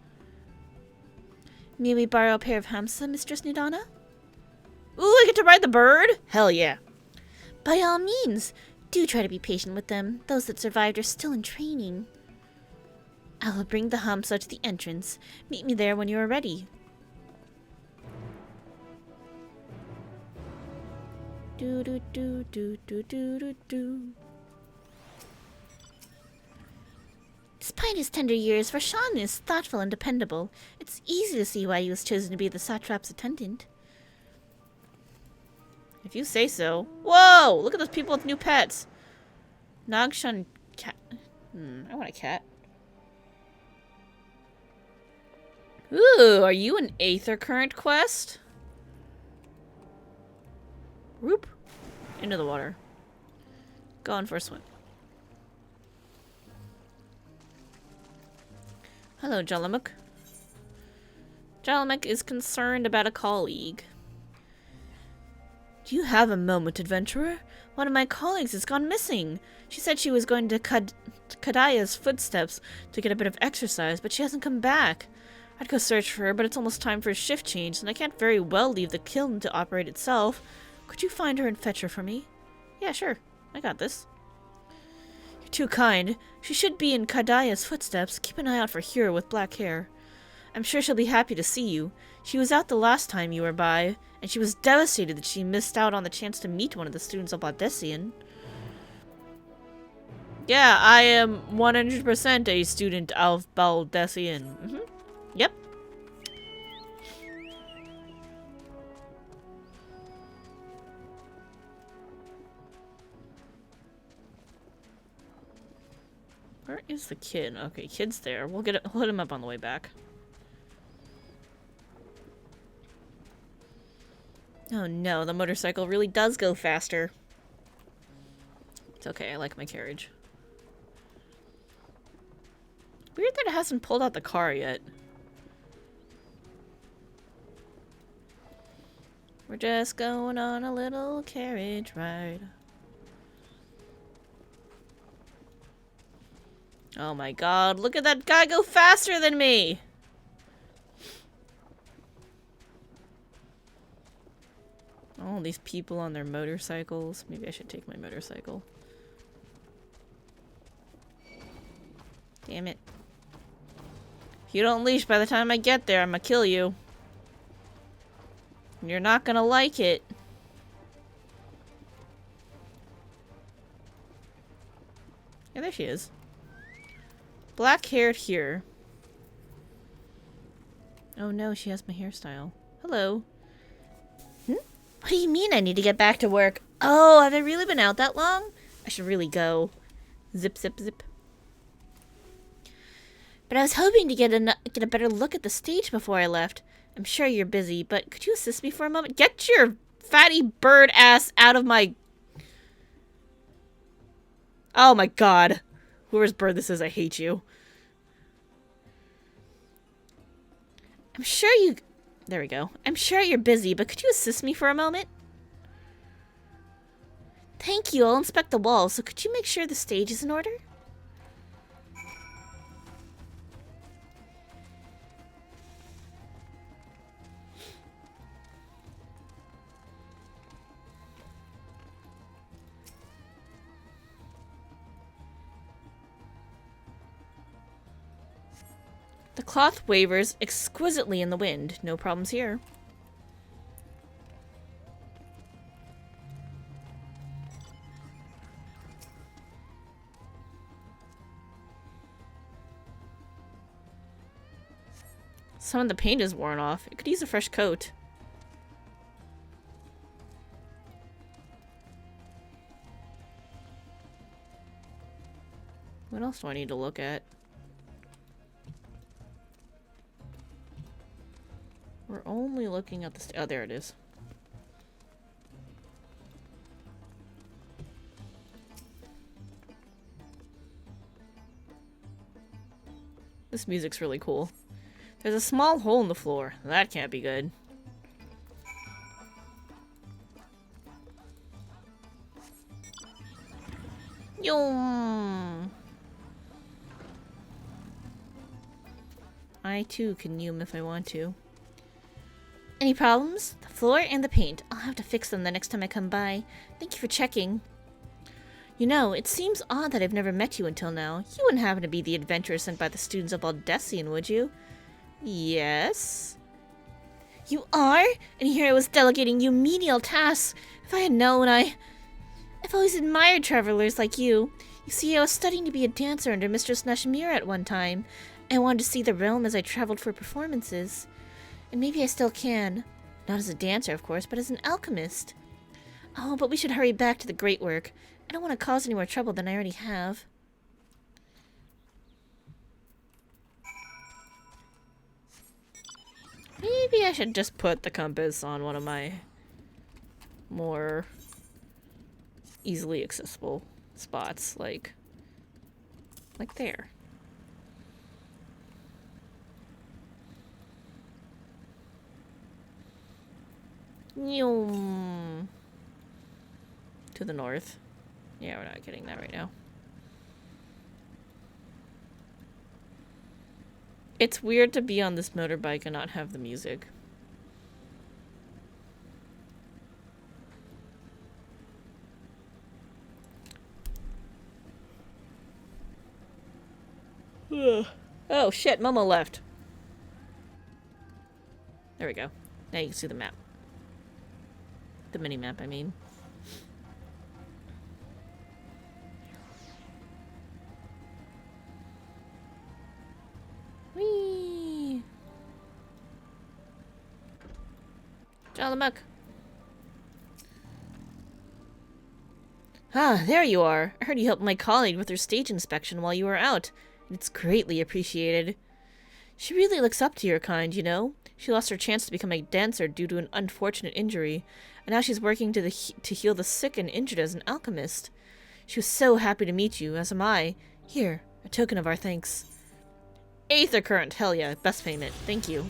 May we borrow a pair of hamsa, Mistress Nidana? Ooh, I get to ride the bird? Hell yeah. By all means, do try to be patient with them. Those that survived are still in training. I will bring the hamsa to the entrance. Meet me there when you are ready. Do do do do do do do do. Despite his tender years, Rashan is thoughtful and dependable. It's easy to see why he was chosen to be the satrap's attendant. If you say so. Whoa! Look at those people with new pets. Nagshan cat. I want a cat. Ooh, are you an Aether Current quest? Whoop. Into the water. Going for a swim. Hello, Jalamuk. Jalamuk is concerned about a colleague. Do you have a moment, adventurer? One of my colleagues has gone missing. She said she was going to Kadaya's footsteps to get a bit of exercise, but she hasn't come back. I'd go search for her, but it's almost time for a shift change, and I can't very well leave the kiln to operate itself. Could you find her and fetch her for me? Yeah, sure. I got this. You're too kind. She should be in Kadaya's footsteps. Keep an eye out for Hira with black hair. I'm sure she'll be happy to see you. She was out the last time you were by, and she was devastated that she missed out on the chance to meet one of the students of Baldessian. Yeah, I am 100% a student of Baldessian. Yep. Where is the kid? Okay, kid's there. We'll hit him up on the way back. Oh no, the motorcycle really does go faster. It's okay, I like my carriage. Weird that it hasn't pulled out the car yet. We're just going on a little carriage ride. Oh my god, look at that guy go faster than me! All these people on their motorcycles. Maybe I should take my motorcycle. Damn it. If you don't leash by the time I get there, I'm gonna kill you. And you're not gonna like it. Yeah, there she is. Black-haired here. Oh no, she has my hairstyle. Hello. What do you mean I need to get back to work? Oh, have I really been out that long? I should really go. Zip, zip, zip. But I was hoping to get a better look at the stage before I left. I'm sure you're busy, but could you assist me for a moment? Get your fatty bird ass out of my... Oh my god. Whoever's bird this is, I hate you. I'm sure you... There we go. I'm sure you're busy, but could you assist me for a moment? Thank you. I'll inspect the walls, so could you make sure the stage is in order? The cloth wavers exquisitely in the wind. No problems here. Some of the paint is worn off. It could use a fresh coat. What else do I need to look at? We're only looking at the... Oh, there it is. This music's really cool. There's a small hole in the floor. That can't be good. Yum! I too can yum if I want to. Any problems? The floor and the paint. I'll have to fix them the next time I come by. Thank you for checking. You know, it seems odd that I've never met you until now. You wouldn't happen to be the adventurer sent by the students of Aldessian, would you? Yes? You are? And here I was delegating you menial tasks. If I had known, I've always admired travelers like you. You see, I was studying to be a dancer under Mistress Nashimura at one time. I wanted to see the realm as I traveled for performances. And maybe I still can. Not as a dancer, of course, but as an alchemist. Oh, but we should hurry back to the great work. I don't want to cause any more trouble than I already have. Maybe I should just put the compass on one of my more easily accessible spots, like there. To the north. Yeah, we're not getting that right now. It's weird to be on this motorbike and not have the music. Ugh. Oh shit, Momo left. There we go. Now you can see the map. The mini-map, I mean. Whee! Jalamuck. Ah, there you are. I heard you helped my colleague with her stage inspection while you were out. It's greatly appreciated. She really looks up to your kind, you know. She lost her chance to become a dancer due to an unfortunate injury, and now she's working to heal the sick and injured as an alchemist. She was so happy to meet you, as am I. Here, a token of our thanks. Aether current, hell yeah, best payment. Thank you.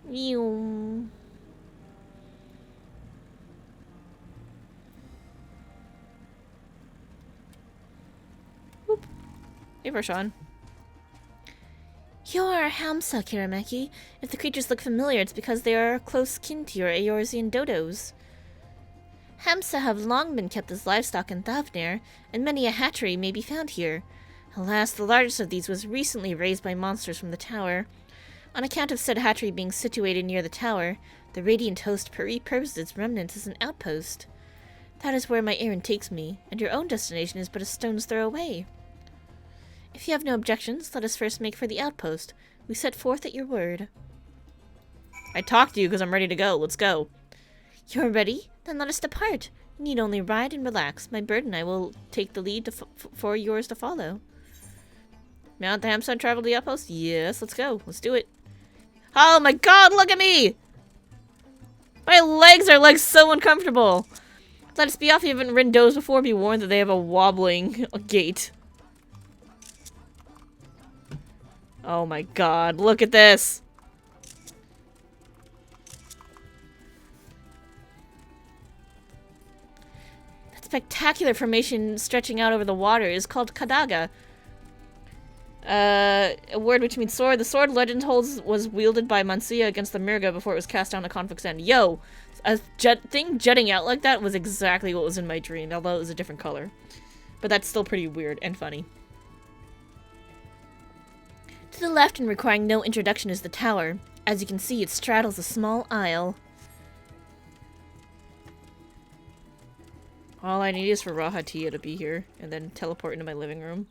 Meow. Whoop. Hey, Vershawn. You're Hamsa, Kirameki. If the creatures look familiar, it's because they are close kin to your Eorzean dodos. Hamsa have long been kept as livestock in Thavnir, and many a hatchery may be found here. Alas, the largest of these was recently raised by monsters from the tower. On account of said hatchery being situated near the tower, the Radiant Host repurposed its remnants as an outpost. That is where my errand takes me, and your own destination is but a stone's throw away. If you have no objections, let us first make for the outpost. We set forth at your word. I talked to you because I'm ready to go. Let's go. You're ready? Then let us depart. You need only ride and relax. My bird and I will take the lead for yours to follow. Mount the Hamster and travel to the outpost? Yes, let's go. Let's do it. Oh my god, look at me! My legs are like so uncomfortable. Let us be off. You haven't ridden does before. Be warned that they have a wobbling gait. Oh my god, look at this. That spectacular formation stretching out over the water is called Kadaga. A word which means sword. The sword legend holds was wielded by Mansia against the Mirga before it was cast down to Conflict's End. Yo, a thing jutting out like that was exactly what was in my dream, although it was a different color. But that's still pretty weird and funny. To the left and requiring no introduction is the tower. As you can see, it straddles a small isle. All I need is for Rahatia to be here and then teleport into my living room.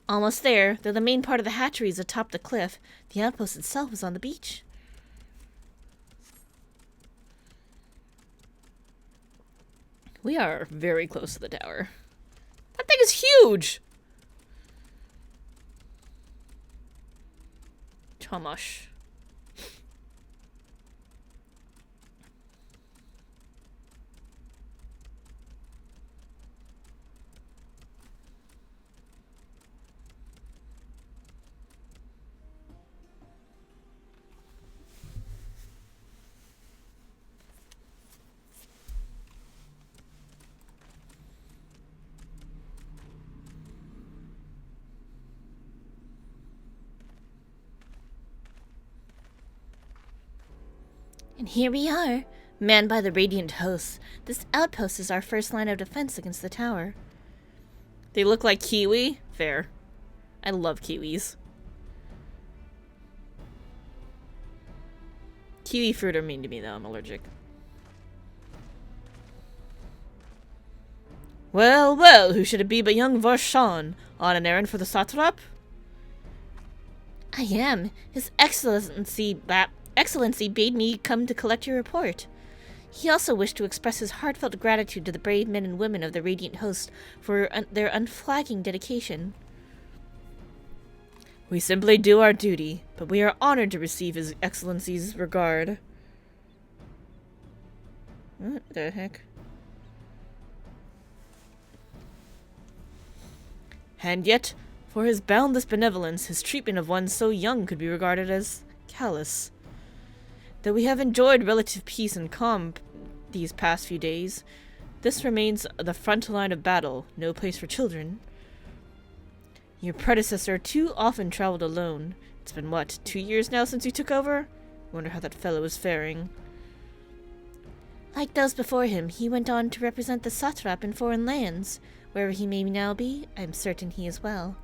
Almost there, though the main part of the hatchery is atop the cliff, the outpost itself is on the beach. We are very close to the tower. That thing is huge! Chamash. And here we are, manned by the Radiant Hosts. This outpost is our first line of defense against the tower. They look like kiwi? Fair. I love kiwis. Kiwi fruit are mean to me though, I'm allergic. Well, well, who should it be but young Varshan, on an errand for the satrap? I am. His Excellency bade me come to collect your report. He also wished to express his heartfelt gratitude to the brave men and women of the Radiant Host for their unflagging dedication. We simply do our duty, but we are honored to receive His Excellency's regard. What the heck? And yet, for his boundless benevolence, his treatment of one so young could be regarded as callous. Though we have enjoyed relative peace and calm these past few days, this remains the front line of battle, no place for children. Your predecessor too often traveled alone. It's been, what, 2 years now since you took over? Wonder how that fellow is faring. Like those before him, he went on to represent the satrap in foreign lands. Wherever he may now be, I am certain he is well.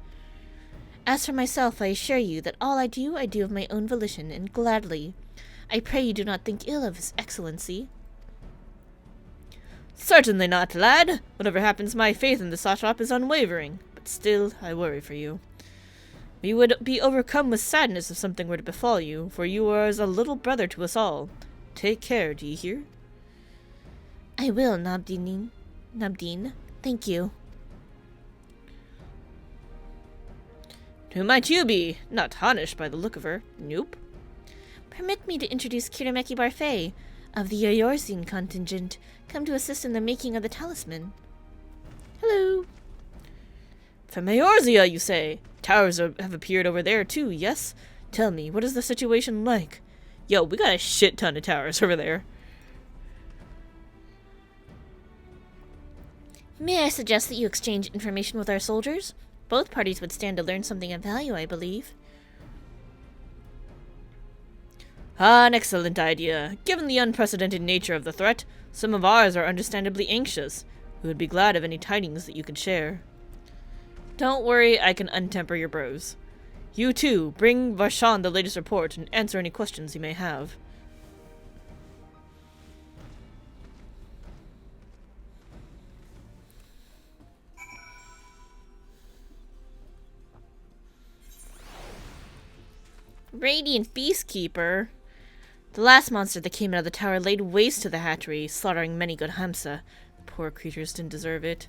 As for myself, I assure you that all I do of my own volition, and gladly. I pray you do not think ill of His Excellency. Certainly not, lad. Whatever happens, my faith in the satrap is unwavering. But still, I worry for you. We would be overcome with sadness if something were to befall you, for you are as a little brother to us all. Take care, do you hear? I will, Nabdeen. Thank you. Who might you be? Not Hanish by the look of her. Nope. Permit me to introduce Kirameki Barfei, of the Eorzean contingent, come to assist in the making of the talisman. Hello. From Eorzea, you say? Towers have appeared over there too, yes? Tell me, what is the situation like? Yo, we got a shit ton of towers over there. May I suggest that you exchange information with our soldiers? Both parties would stand to learn something of value, I believe. Ah, an excellent idea. Given the unprecedented nature of the threat, some of ours are understandably anxious. We would be glad of any tidings that you could share. Don't worry, I can untemper your bros. You too, bring Varshan the latest report and answer any questions you may have. Radiant Beastkeeper. The last monster that came out of the tower laid waste to the hatchery, slaughtering many good Hamsa. Poor creatures didn't deserve it.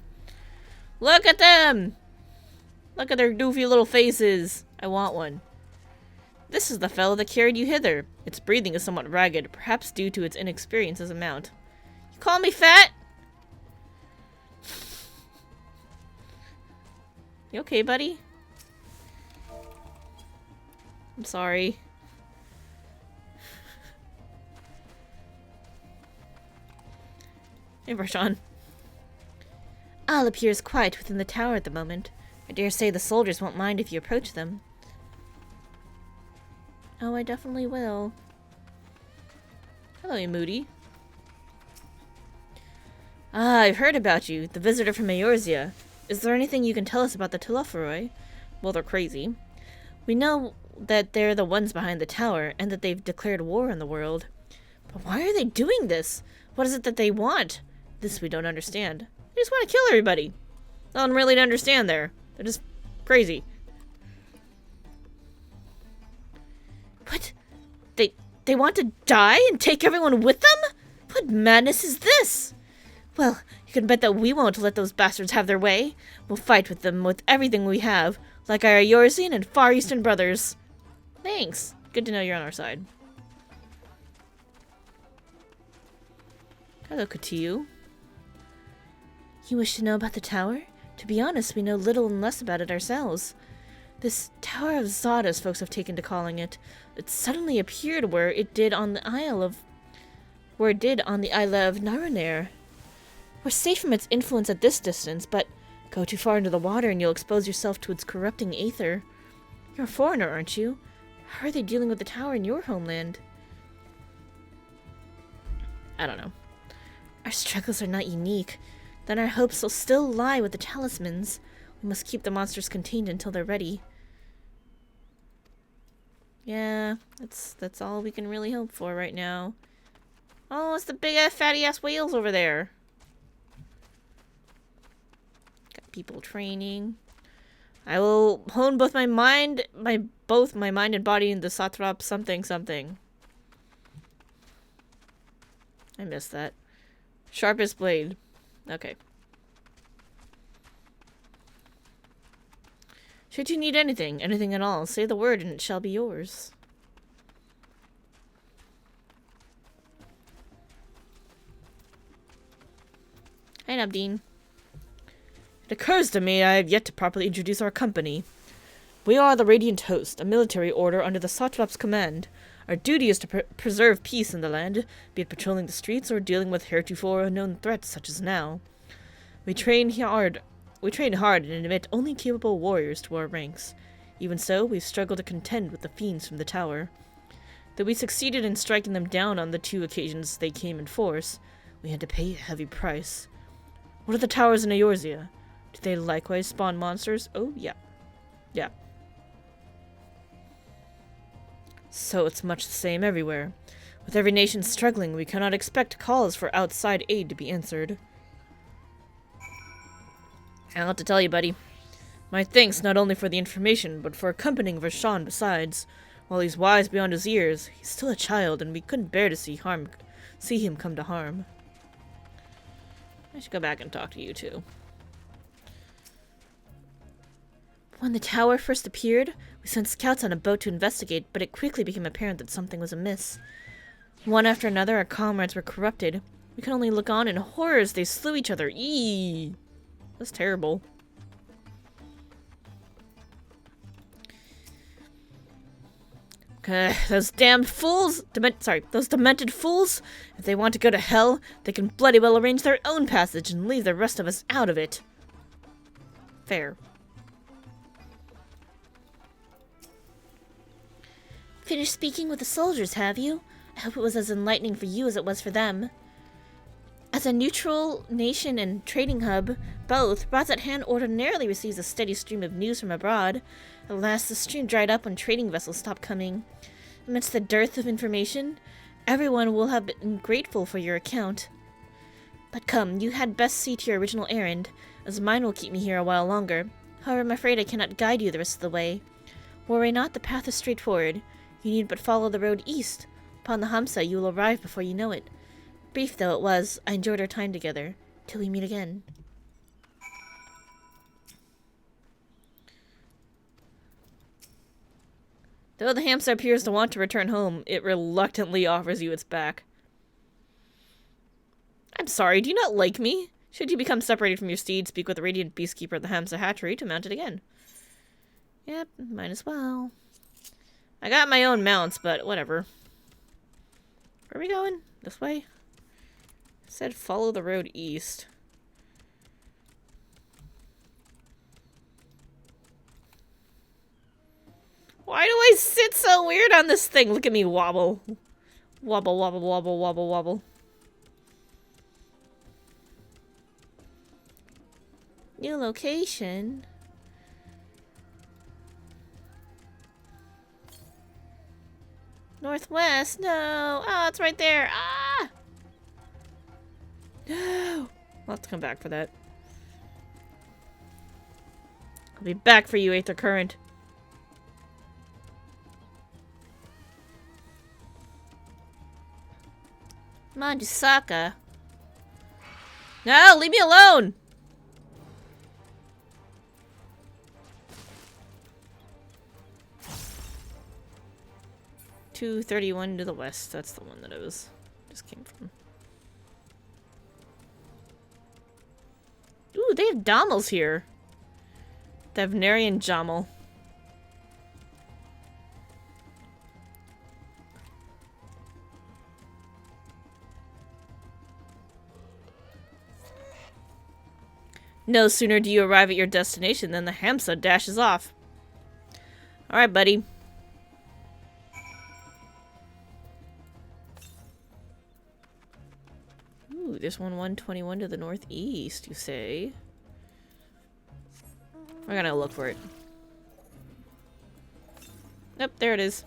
Look at them! Look at their doofy little faces. I want one. This is the fellow that carried you hither. Its breathing is somewhat ragged, perhaps due to its inexperience as a mount. You call me fat? You okay, buddy? I'm sorry. Hey, Rashawn. All appears quiet within the tower at the moment. I dare say the soldiers won't mind if you approach them. Oh, I definitely will. Hello, Moody. Ah, I've heard about you, the visitor from Eorzea. Is there anything you can tell us about the Telophoroi? Well, they're crazy. We know that they're the ones behind the tower, and that they've declared war on the world. But why are they doing this? What is it that they want? This we don't understand. They just want to kill everybody. Nothing really to understand there. They're just crazy. What? They want to die and take everyone with them? What madness is this? Well, you can bet that we won't let those bastards have their way. We'll fight with them with everything we have, like our Eorzean and Far Eastern brothers. Thanks. Good to know you're on our side. Hello, Katiyu. You wish to know about the tower? To be honest, we know little and less about it ourselves. This Tower of Zod, as folks have taken to calling it, it suddenly appeared where it did on the Isle of Narunair. We're safe from its influence at this distance, but go too far into the water and you'll expose yourself to its corrupting aether. You're a foreigner, aren't you? How are they dealing with the tower in your homeland? I don't know. Our struggles are not unique. Then our hopes will still lie with the talismans. We must keep the monsters contained until they're ready. Yeah, that's all we can really hope for right now. Oh, it's the big fatty ass whales over there. Got people training. I will hone both my mind, my mind and body into Satrap something something. I missed that. Sharpest blade. Okay. Should you need anything at all, say the word and it shall be yours. Hi, Nabdeen. It occurs to me I have yet to properly introduce our company. We are the Radiant Host, a military order under the Satrap's command. Our duty is to preserve peace in the land, be it patrolling the streets or dealing with heretofore unknown threats such as now. We train hard and admit only capable warriors to our ranks. Even so, we've struggled to contend with the fiends from the tower. Though we succeeded in striking them down on the 2 occasions they came in force, we had to pay a heavy price. What are the towers in Eorzea? Do they likewise spawn monsters? Oh, yeah. Yeah. So it's much the same everywhere. With every nation struggling, we cannot expect calls for outside aid to be answered. I don't have to tell you, buddy. My thanks not only for the information, but for accompanying Vershawn besides. While he's wise beyond his years, he's still a child, and we couldn't bear to see him come to harm. I should go back and talk to you, too. When the tower first appeared, we sent scouts on a boat to investigate, but it quickly became apparent that something was amiss. One after another, our comrades were corrupted. We could only look on in horror as they slew each other. Eee! That's terrible. Those damned fools! Those demented fools! If they want to go to hell, they can bloody well arrange their own passage and leave the rest of us out of it. Fair. Finished speaking with the soldiers, have you? I hope it was as enlightening for you as it was for them. As a neutral nation and trading hub, both, Razat Han ordinarily receives a steady stream of news from abroad. Alas, the stream dried up when trading vessels stopped coming. Amidst the dearth of information, everyone will have been grateful for your account. But come, you had best see to your original errand, as mine will keep me here a while longer. However, I'm afraid I cannot guide you the rest of the way. Worry not, the path is straightforward. You need but follow the road east. Upon the Hamsa, you will arrive before you know it. Brief though it was, I enjoyed our time together. Till we meet again. Though the hamster appears to want to return home, it reluctantly offers you its back. I'm sorry, do you not like me? Should you become separated from your steed, speak with the Radiant Beastkeeper at the Hamsa Hatchery to mount it again. Yep, might as well. I got my own mounts, but whatever. Where are we going? This way? It said follow the road east. Why do I sit so weird on this thing? Look at me wobble. Wobble, wobble, wobble, wobble, wobble. New location. Northwest? No. Oh, it's right there. Ah! No. I'll have to come back for that. I'll be back for you, Aether Current. Come on, Jusaka. No, leave me alone! $231 to the west. That's the one that I just came from. Ooh, they have Dommels here. The Havnarian Jommel. No sooner do you arrive at your destination than the Hamsa dashes off. Alright, buddy. Ooh, there's 121 to the northeast, you say? We're gonna look for it. Yep, there it is.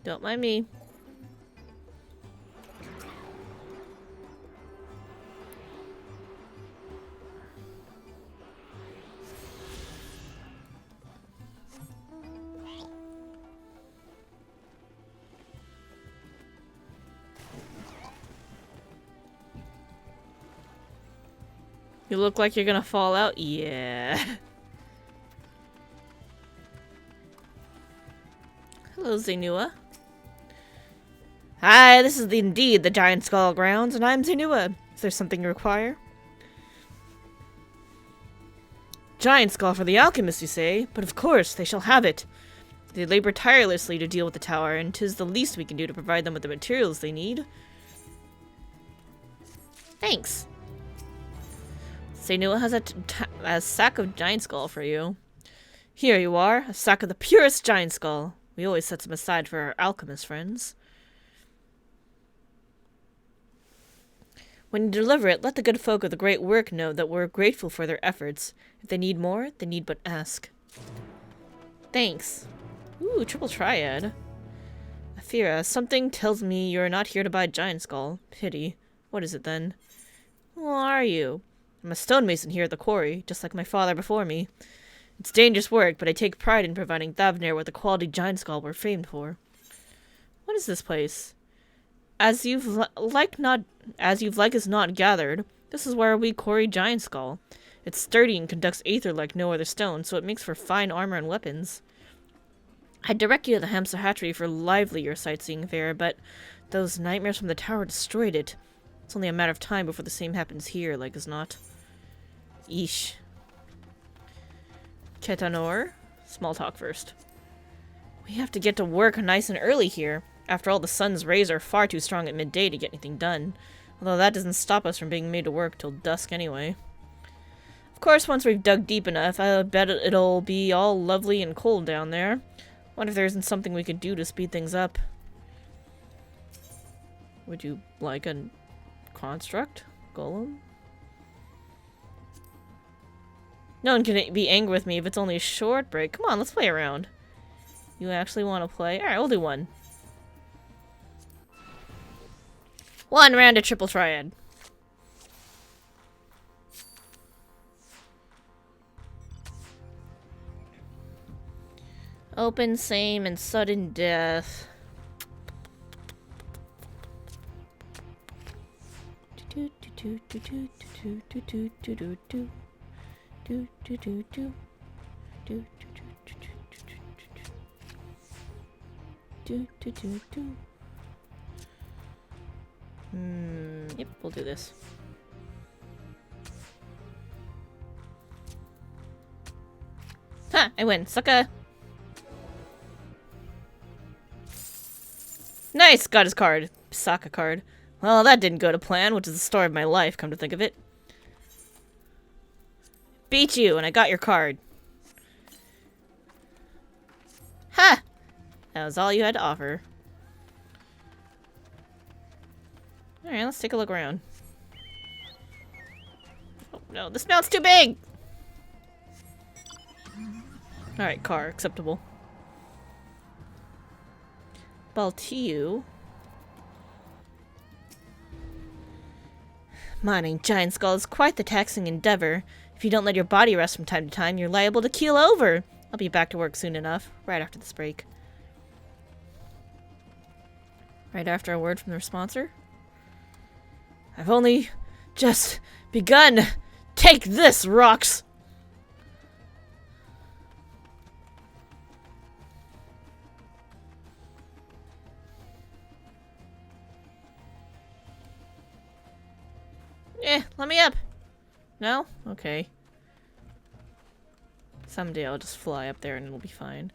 Don't mind me. You look like you're gonna fall out? Yeah. Hello, Zenua. Hi, this is indeed the Giant Skull Grounds, and I'm Zenua. Is there something you require? Giant Skull for the alchemists, you say? But of course, they shall have it. They labor tirelessly to deal with the tower, and 'tis the least we can do to provide them with the materials they need. Thanks. Senua has a sack of Giant Skull for you. Here you are, a sack of the purest Giant Skull. We always set some aside for our alchemist friends. When you deliver it, let the good folk of the Great Work know that we're grateful for their efforts. If they need more, they need but ask. Thanks. Ooh, triple triad. Athera, something tells me you're not here to buy Giant Skull. Pity. What is it then? Who are you? I'm a stonemason here at the quarry, just like my father before me. It's dangerous work, but I take pride in providing Thavnir with the quality Giant Skull we're famed for. What is this place? As you've like as not gathered, this is where we quarry Giant Skull. It's sturdy and conducts aether like no other stone, so it makes for fine armor and weapons. I'd direct you to the Hamsa Hatchery for livelier sightseeing fare, but those nightmares from the tower destroyed it. It's only a matter of time before the same happens here, like as not. Eesh. Ketanor? Small talk first. We have to get to work nice and early here. After all, the sun's rays are far too strong at midday to get anything done. Although that doesn't stop us from being made to work till dusk anyway. Of course, once we've dug deep enough, I bet it'll be all lovely and cold down there. Wonder if there isn't something we could do to speed things up. Would you like a construct? Golem? No one can be angry with me if it's only a short break. Come on, let's play around. You actually want to play? Alright, we'll do one. One round of triple triad. Open, same, and sudden death. Yep, we'll do this. Ha! I win, sucker! Nice! Got his card. Saka card. Well, that didn't go to plan, which is the story of my life, come to think of it. Beat you, and I got your card. Ha! That was all you had to offer. Alright, let's take a look around. Oh no, this mount's too big! Alright, car, acceptable. Baltiu. Mining giant skull is quite the taxing endeavor. If you don't let your body rest from time to time, you're liable to keel over. I'll be back to work soon enough, right after this break. Right after a word from their sponsor. I've only just begun. Take this, rocks! Let me up. No? Okay. Someday I'll just fly up there and it'll be fine.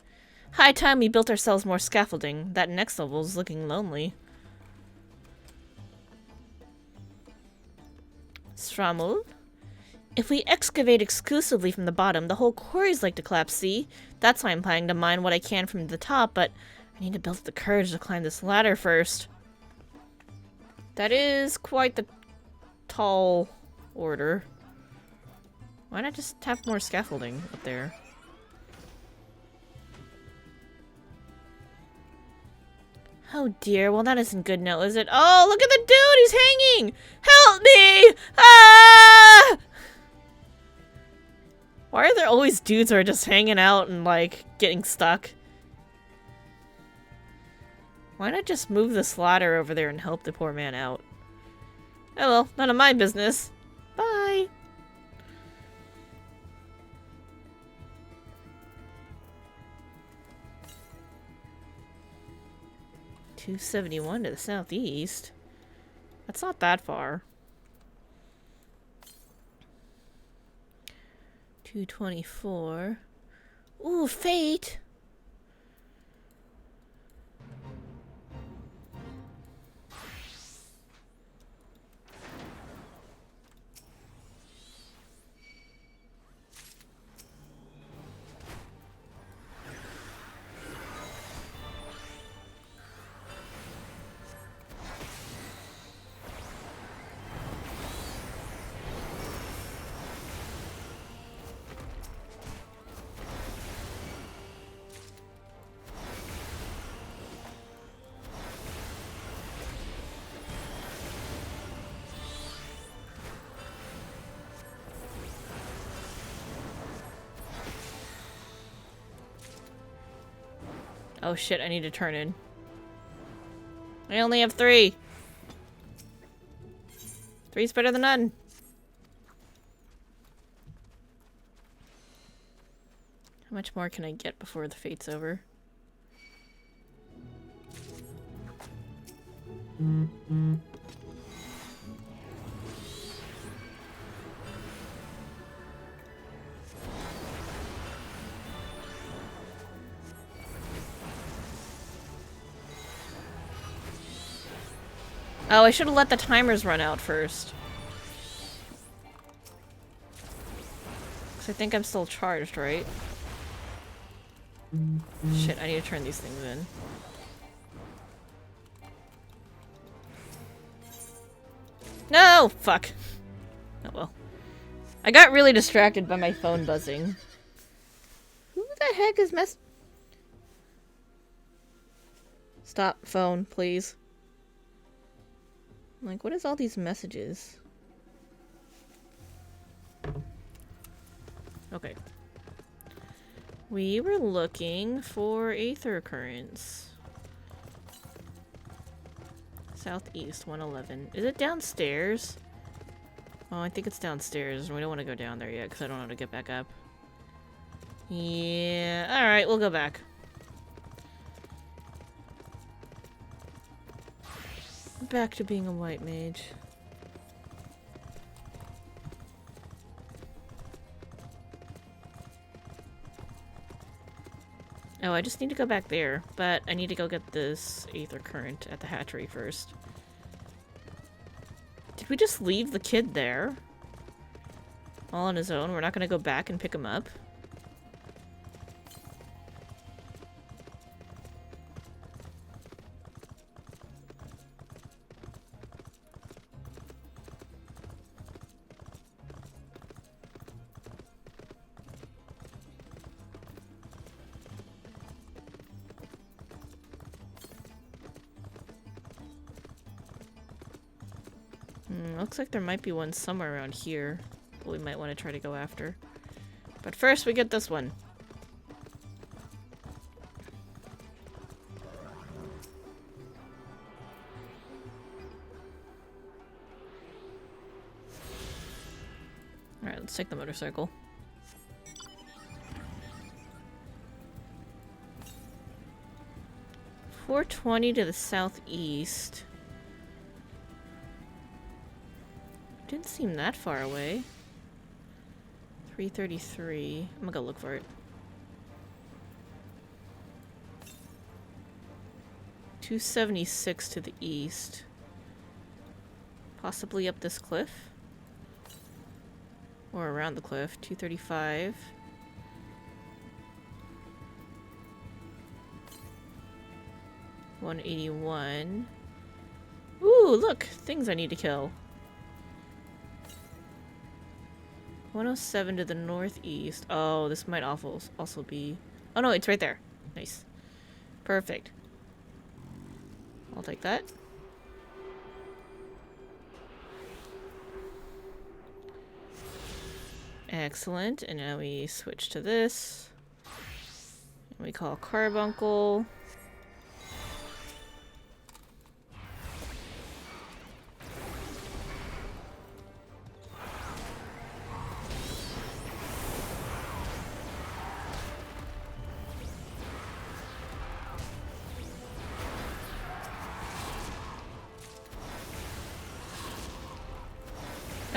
High time we built ourselves more scaffolding. That next level's looking lonely. Stramel? If we excavate exclusively from the bottom, the whole quarry's like to collapse, see? That's why I'm planning to mine what I can from the top, but I need to build the courage to climb this ladder first. That is quite the tall order. Why not just have more scaffolding up there? Oh dear, well that isn't good now, is it? Oh, look at the dude! He's hanging! Help me! Ah! Why are there always dudes who are just hanging out and, like, getting stuck? Why not just move this ladder over there and help the poor man out? Oh well, none of my business. Bye! $271 to the southeast. That's not that far. 224. Ooh, fate! Oh shit, I need to turn in. I only have 3. 3's better than none. How much more can I get before the fate's over? Oh, I should have let the timers run out first. 'Cause I think I'm still charged, right? Shit, I need to turn these things in. No! Fuck. Oh well. I got really distracted by my phone buzzing. Who the heck is Stop, phone, please. Like, what is all these messages? Okay. We were looking for aether currents. Southeast 111. Is it downstairs? Oh, I think it's downstairs. We don't want to go down there yet because I don't know how to get back up. Yeah, alright, we'll go back. Back to being a white mage. Oh, I just need to go back there, but I need to go get this aether current at the hatchery first. Did we just leave the kid there? All on his own? We're not gonna go back and pick him up? Looks like there might be one somewhere around here that we might want to try to go after. But first we get this one. Alright, let's take the motorcycle. $420 to the southeast. Didn't seem that far away. 333. I'm gonna go look for it. 276 to the east. Possibly up this cliff. Or around the cliff. 235. $181. Ooh, look! Things I need to kill. 107 to the northeast. Oh, this might also be... Oh no, it's right there. Nice. Perfect. I'll take that. Excellent. And now we switch to this. And we call Carbuncle.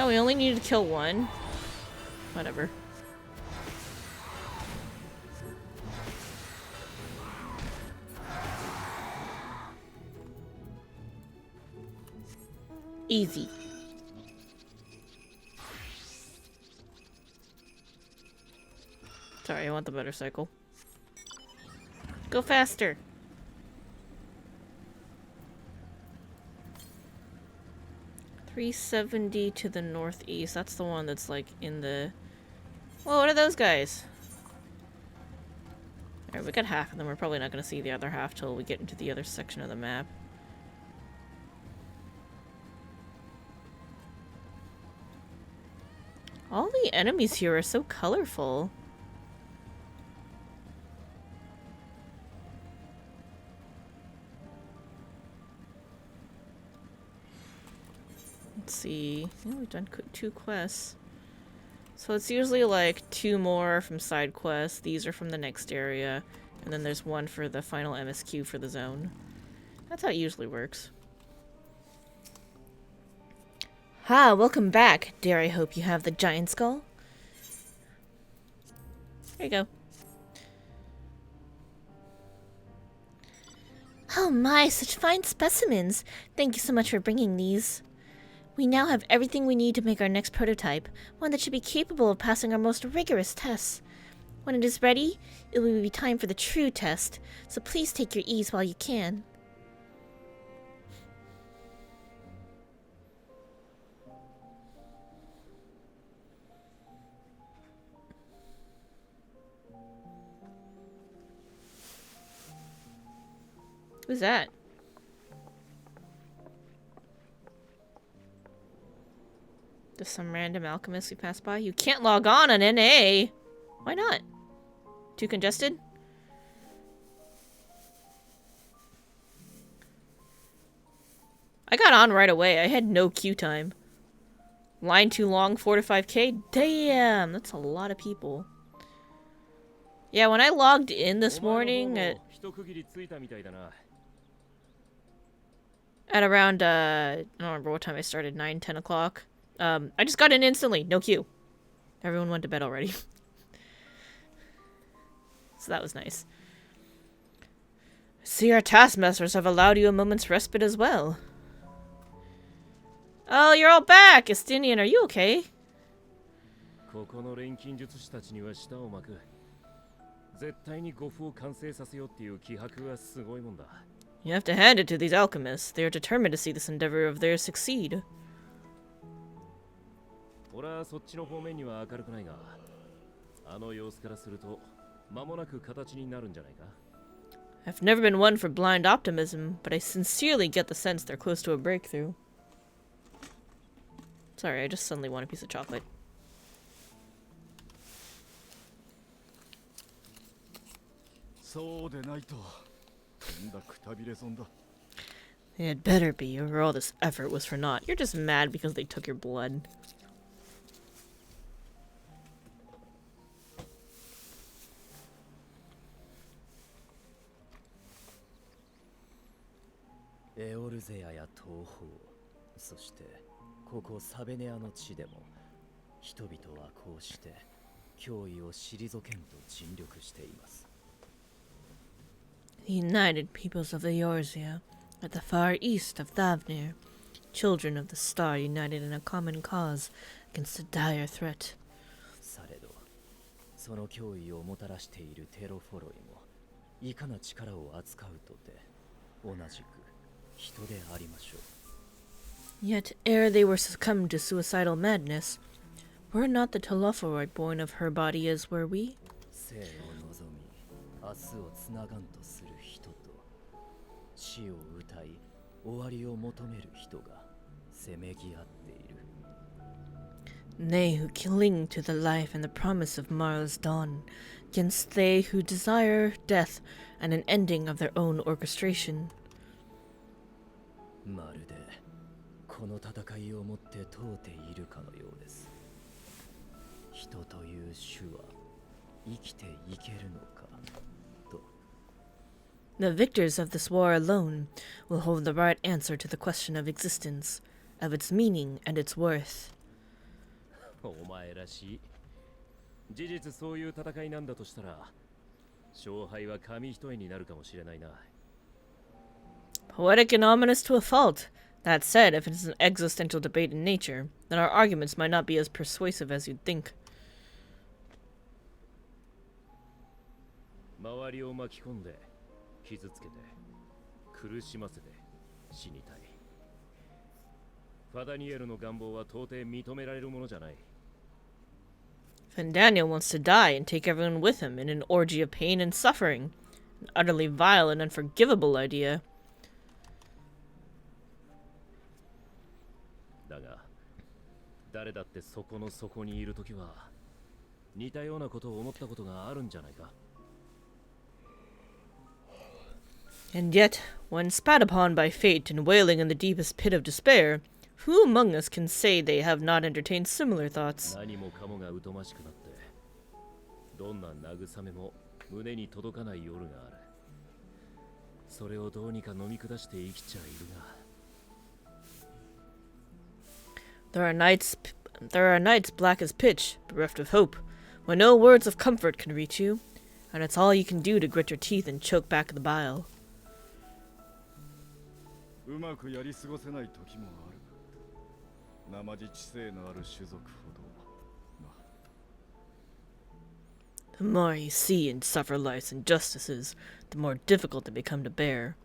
Oh, we only needed to kill one. Whatever. Easy. Sorry, I want the motorcycle. Go faster. $370 to the northeast. That's the one that's like in the... Whoa, what are those guys? Alright, we got half of them. We're probably not going to see the other half till we get into the other section of the map. All the enemies here are so colorful. Let's see. Oh, we've done 2 quests. So it's usually like 2 more from side quests. These are from the next area. And then there's 1 for the final MSQ for the zone. That's how it usually works. Ah, welcome back. Dare I hope you have the giant skull? There you go. Oh my, such fine specimens. Thank you so much for bringing these. We now have everything we need to make our next prototype, one that should be capable of passing our most rigorous tests. When it is ready, it will be time for the true test, so please take your ease while you can. Who's that? Just some random alchemist we passed by? You can't log on NA! Why not? Too congested? I got on right away. I had no queue time. Line too long, 4 to 5k? Damn, that's a lot of people. Yeah, when I logged in this morning at around, I don't remember what time I started, 9, 10 o'clock. I just got in instantly, no queue. Everyone went to bed already. So that was nice. See, our taskmasters have allowed you a moment's respite as well. Oh, you're all back! Estinian, are you okay? You have to hand it to these alchemists. They are determined to see this endeavor of theirs succeed. I've never been one for blind optimism, but I sincerely get the sense they're close to a breakthrough. Sorry, I just suddenly want a piece of chocolate. It had better be, or all this effort was for naught. You're just mad because they took your blood. The united peoples of the Eorzea, at the far east of Thavnir, children of the star united in a common cause against a dire threat. Yet, ere they were succumbed to suicidal madness, were not the Telophoroid born of her body as were we? They who cling to the life and the promise of Marl's dawn, against they who desire death and an ending of their own orchestration. The victors of this war alone will hold the right answer to the question of existence, of its meaning and its worth. Poetic and ominous to a fault. That said, if it is an existential debate in nature, then our arguments might not be as persuasive as you'd think. Fandaniel wants to die and take everyone with him in an orgy of pain and suffering. An utterly vile and unforgivable idea. And yet, when spat upon by fate and wailing in the deepest pit of despair, who among us can say they have not entertained similar thoughts? There are nights black as pitch, bereft of hope, when no words of comfort can reach you, and it's all you can do to grit your teeth and choke back the bile. The more you see and suffer life's injustices, the more difficult they become to bear.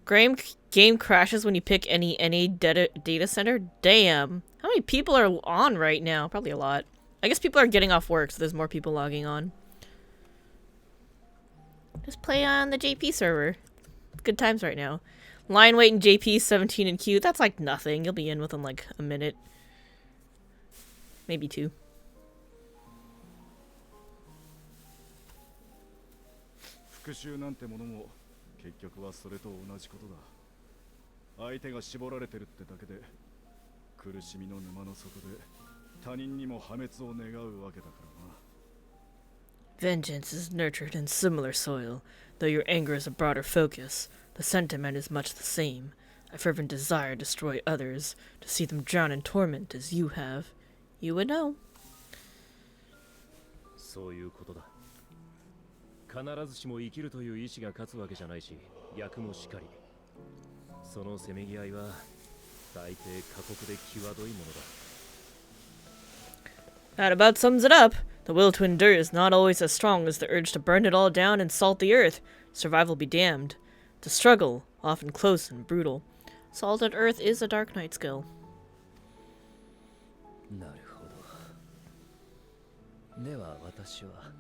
Game crashes when you pick any data center? Damn. How many people are on right now? Probably a lot. I guess people are getting off work, so there's more people logging on. Just play on the JP server. Good times right now. Line wait in JP, 17 in queue. That's like nothing. You'll be in within like a minute. Maybe 2. 復讐なんてものも結局はそれと同じことだ。相手が絞られてるってだけで苦しみの沼の底で他人にも破滅を願うわけだからな。 Vengeance is nurtured in similar soil, though your anger is a broader focus. The sentiment is much the same. A fervent desire to destroy others, to see them drown in torment as you have. You would know. そういうことだ。必ずしも生きるという意志が勝つわけじゃないし、役もしかり。そのせめぎ合いは大抵過酷で際どいものだ。 That about sums it up. The will to endure is not always as strong as the urge to burn it all down and salt the earth. Survival be damned. The struggle, often close and brutal. Salted earth is a Dark Knight skill. なるほど。では私は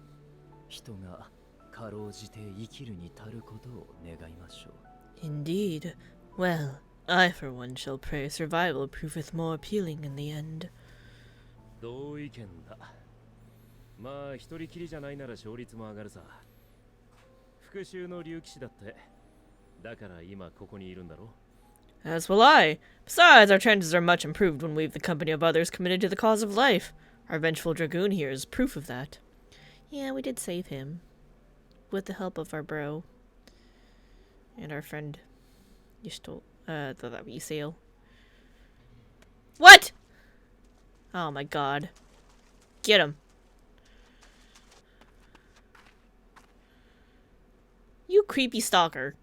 人がかろうじて生きるに足ることを願いましょう。 Indeed. Well, I for one shall pray survival proveth more appealing in the end. 同意見だ。まあ一人きりじゃないなら勝率も上がるさ。復讐の竜騎士だって。だから今ここにいるんだろ。 As will I. Besides, our chances are much improved when we have the company of others committed to the cause of life. Our vengeful dragoon here is proof of that. Yeah, we did save him. With the help of our bro. And our friend Ysael. What? Oh my god. Get him. You creepy stalker.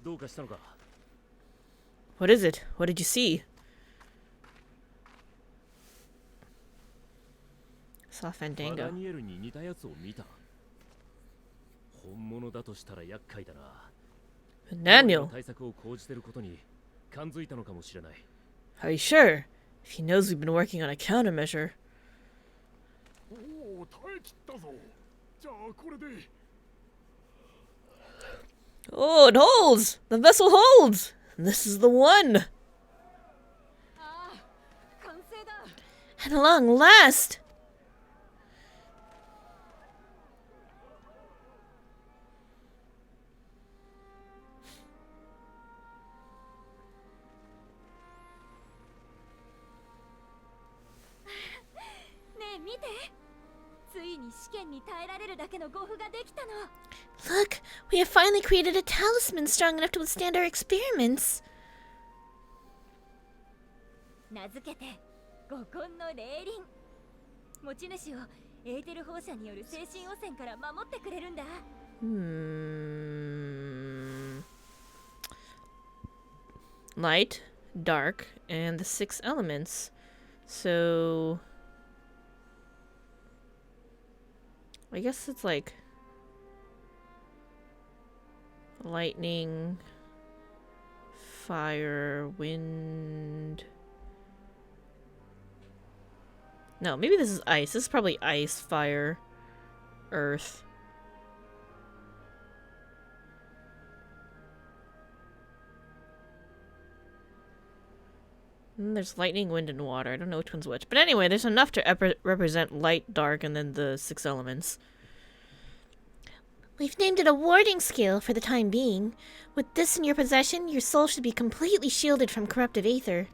どうかしたのか。 What is it? What did you see? Saw ダ Fandango. ニエルに似たやつを見た。本物だとしたら厄介だな。 Daniel. 対策を講じてることに感づいたのかもしれない。 Are you sure? If he knows we've been working on a countermeasure. おお、耐え切ったぞ。じゃあこれで。 Oh, it holds! The vessel holds! This is the one! At long last! Look, we have finally created a talisman strong enough to withstand our experiments. 名付けて五根の霊輪。持ち主をエーテル放射による精神汚染から守ってくれるんだ。Light, dark, and the 6 elements. So I guess it's like lightning, fire, wind. No, maybe this is ice. This is probably ice, fire, earth. And there's lightning, wind, and water. I don't know which one's which. But anyway, there's enough to represent light, dark, and then the 6 elements. We've named it a warding skill for the time being. With this in your possession, your soul should be completely shielded from corrupted aether.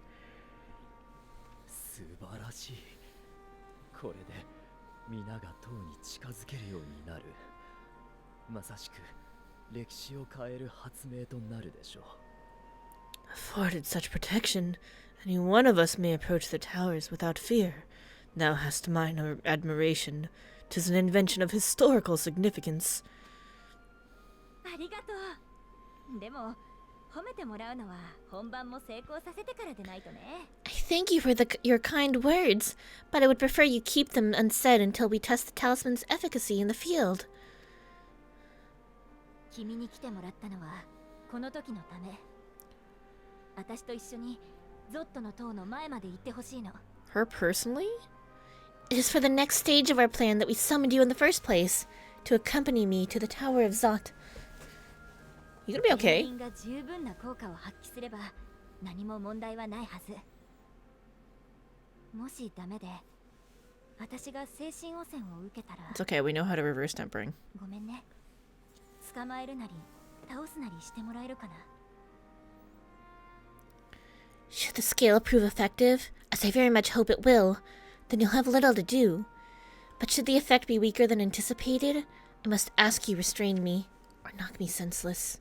素晴らしい。これで皆が塔に近づけるようになる。まさしく歴史を変える発明となるでしょう。 Afforded such protection, any one of us may approach the towers without fear. Thou hast mine admiration. 'Tis an invention of historical significance. ありがとう。でも褒めてもらうのは本番も成功させてからでないとね。 I thank you for your kind words, but I would prefer you keep them unsaid until we test the talisman's efficacy in the field. 君に来てもらったのはこの時のため。私と一緒にゾットの塔の前まで行ってほしいの。 Her personally? It is for the next stage of our plan that we summoned you in the first place, to accompany me to the Tower of Zot. You gonna be okay? 霊輪が十分な効果を発揮すれば何も問題はないはず。もしダメで私が精神汚染を受けたら。 It's okay, we know how to reverse tempering. ごめんね。捕まえるなり倒すなりしてもらえるかな。 Should the scale prove effective, as I very much hope it will, then you'll have little to do. But should the effect be weaker than anticipated, I must ask you restrain me, or knock me senseless.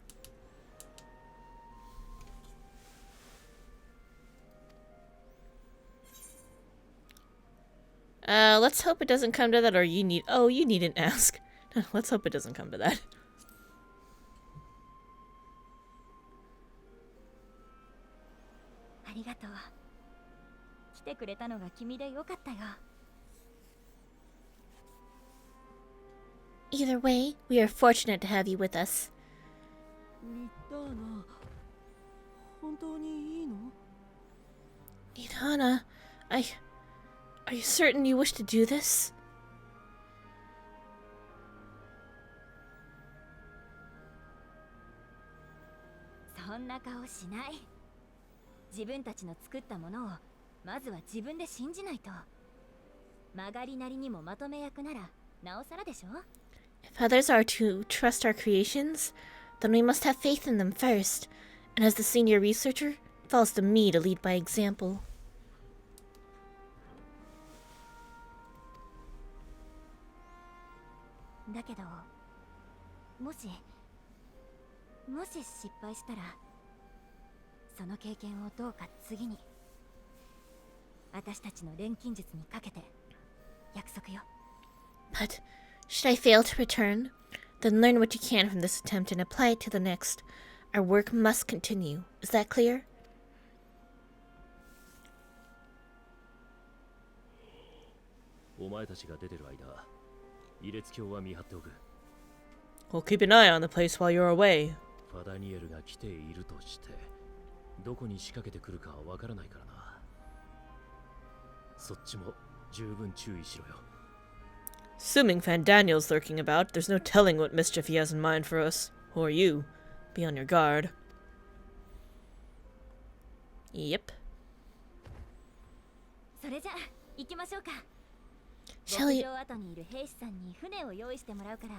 Let's hope it doesn't come to that, or you need- oh, you needn't ask. Let's hope it doesn't come to that. ありがとう。来てくれたのが君でよかったよ。 Either way, we are fortunate to have you with us. リターナ、本当にいいの？ Nidana, Are you certain you wish to do this? そんな顔しない。自分たちの作ったものをまずは自分で信じないと。曲がりなりにもまとめ役ならなおさらでしょ。 If others are to trust our creations, then we must have faith in them first. And as the senior researcher, it falls to me to lead by example. だけど、もし失敗したら、その経験をどうか次に、私たちの錬金術にかけて約束よ。 But should I fail to return, then learn what you can from this attempt and apply it to the next. Our work must continue. Is that clear? お前たちが出てる間、イレツ教は見張っておく。 We'll keep an eye on the place while you're away. ファダニエルが来ているとして、どこに仕掛けてくるかはわからないからな。そっちも十分注意しろよ。 Assuming Fandaniel's lurking about, there's no telling what mischief he has in mind for us. Or you. Be on your guard. Yep. それじゃ行きましょうか。 Shall we? 牧場跡にいる兵士さんに船を用意してもらうから、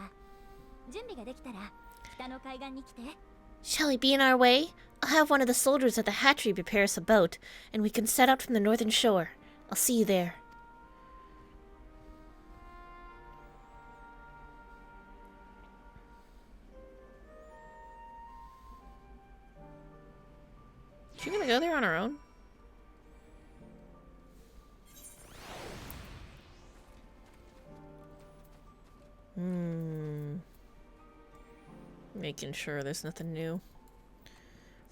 準備ができたら北の海岸に来て。 Shall we be in our way? I'll have one of the soldiers at the hatchery prepare us a boat, and we can set out from the northern shore. I'll see you there. Is she gonna go there on her own? Making sure there's nothing new.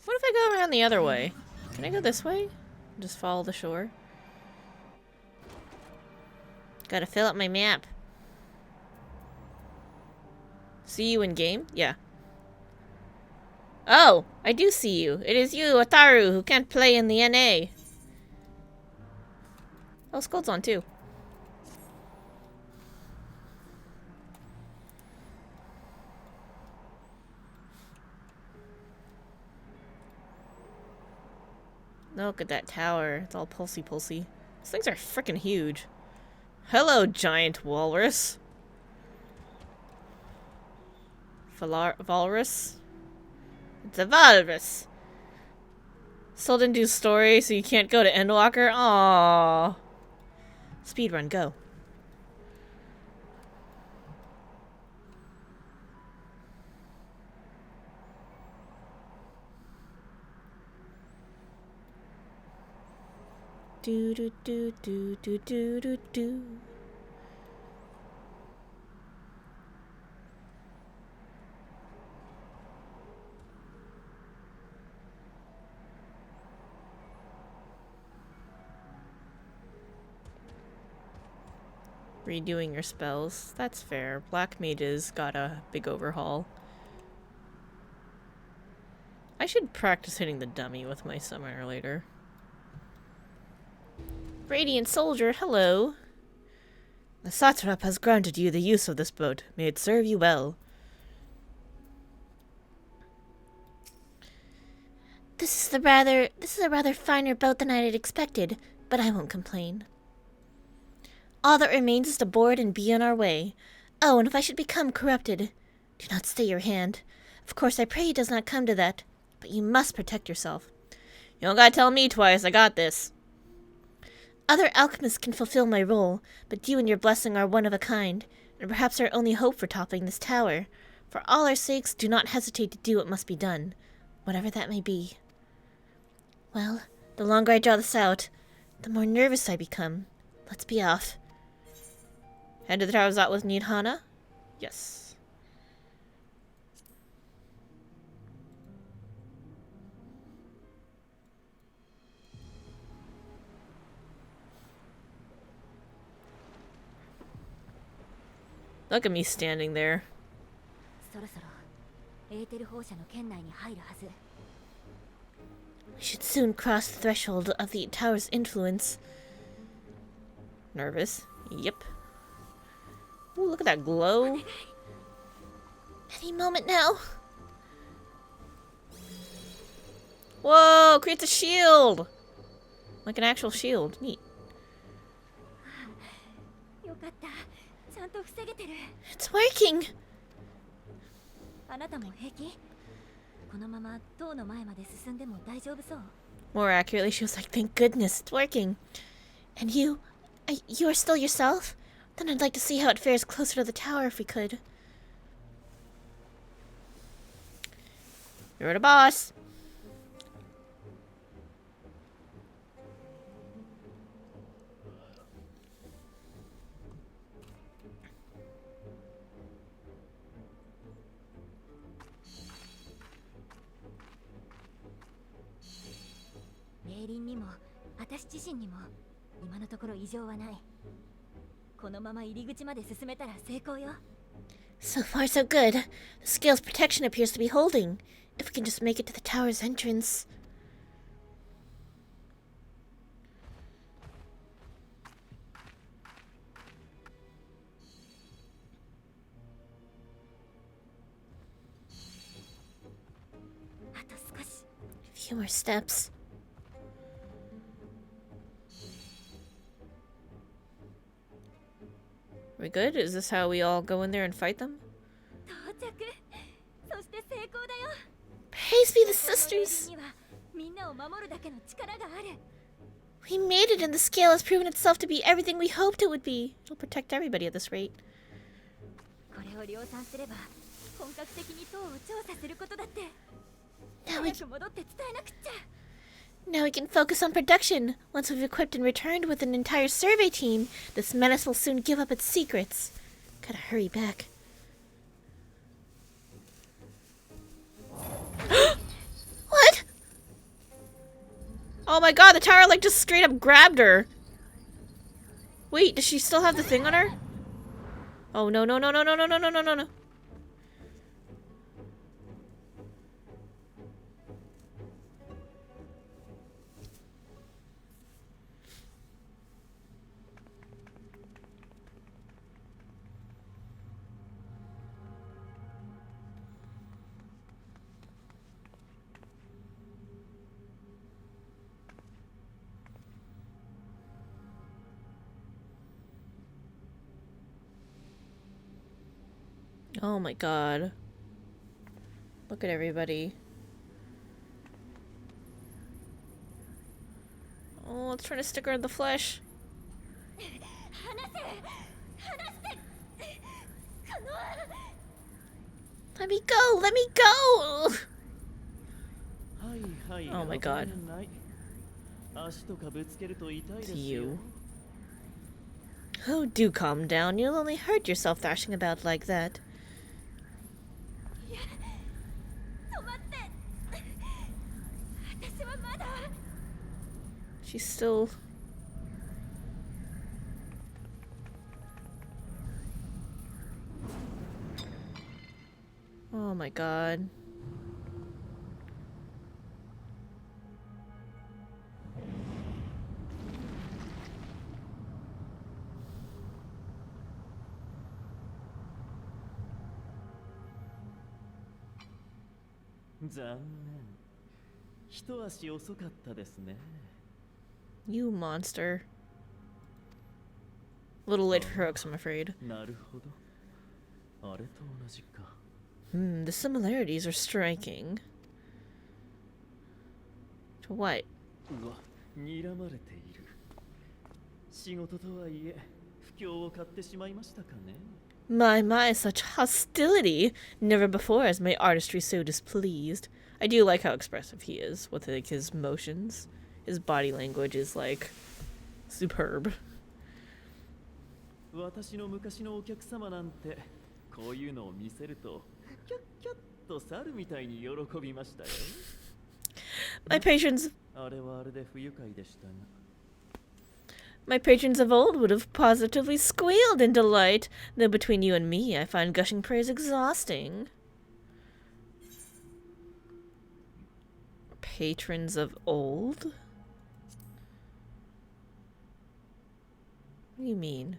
What if I go around the other way? Can I go this way? Just follow the shore? Gotta fill up my map. See you in game? Yeah. Oh, I do see you. It is you, Ataru, who can't play in the NA. Oh, Scold's on too. Look at that tower. It's all pulsy-pulsy. These things are freaking huge. Hello, giant walrus. Walrus? It's a walrus. Still didn't do story, so you can't go to Endwalker? Aww. Speedrun, go. Do do do do do do do do. Redoing your spells. That's fair. Black Mage's got a big overhaul. I should practice hitting the dummy with my summoner later. Radiant Soldier, hello. The Satrap has granted you the use of this boat. May it serve you well. This is a rather finer boat than I had expected, but I won't complain. All that remains is to board and be on our way. Oh, and if I should become corrupted, Do not stay your hand. Of course, I pray it does not come to that, but you must protect yourself. You don't gotta tell me twice. I got this. Other alchemists can fulfill my role, but you and your blessing are one of a kind, and perhaps our only hope for toppling this tower. For all our sakes, do not hesitate to do what must be done, whatever that may be. Well, the longer I draw this out, the more nervous I become. Let's be off. Head to the towers out with Nidhana? Yes. Look at me standing there. そろそろエーテル放射の圏内に入るはず。 We should soon cross the threshold of the tower's influence. Nervous. Yep. Ooh, look at that glow. Any moment now. Whoa, creates a shield. Like an actual shield. Neat. よかった。ちゃんと防げてる。 It's working. あなたも平気？このまま塔の前まで進んでも大丈夫そう？ More accurately, she was like, Thank goodness, it's working. And you? You are still yourself? Then I'd like to see how it fares closer to the tower if we could. you're the boss. Mei Rin にも私自身にも今のところ異常はない。このまま入り口まで進めたら成功よ。 So far, so good. The scale's protection appears to be holding. If we can just make it to the tower's entrance. A few more steps. We good? Is this how we all go in there and fight them? 到着。そして成功だよ。 Praise be the この sisters! にはみんなを守るだけの力がある。 We made it, and the scale has proven itself to be everything we hoped it would be. It'll protect everybody at this rate. これを量産すれば本格的に塔を調査することだって。 Now we, 早く戻って伝えなくっちゃ。 now we can focus on production. Once we've equipped and returned with an entire survey team, this menace will soon give up its secrets. Gotta hurry back. What? Oh my god, the tower like just straight up grabbed her. Wait, does she still have the thing on her? Oh no no no no no no no no no no no. Oh my god. Look at everybody. Oh, it's trying to stick her in the flesh. Let me go! Let me go! Oh my god. It's you. Oh, do calm down. You'll only hurt yourself thrashing about like that. 止まって。私はまだ。 She's still... Oh my god. You monster. A little late for hooks, I'm afraid. なるほど。あれと同じか。The similarities are striking. To what? うわ、睨まれている。仕事とはいえ、不況を買ってしまいましたかね。My, such hostility! Never before has my artistry so displeased. I do like how expressive he is with like his motions. His body language is like superb. 私の昔のお客様なんて、こういうのを見せると、キャッキャッと猿みたいに喜びましたよ。My patrons あれはあれで不愉快でしたが。My patrons of old would have positively squealed in delight, though between you and me, I find gushing praise exhausting. Patrons of old? What do you mean?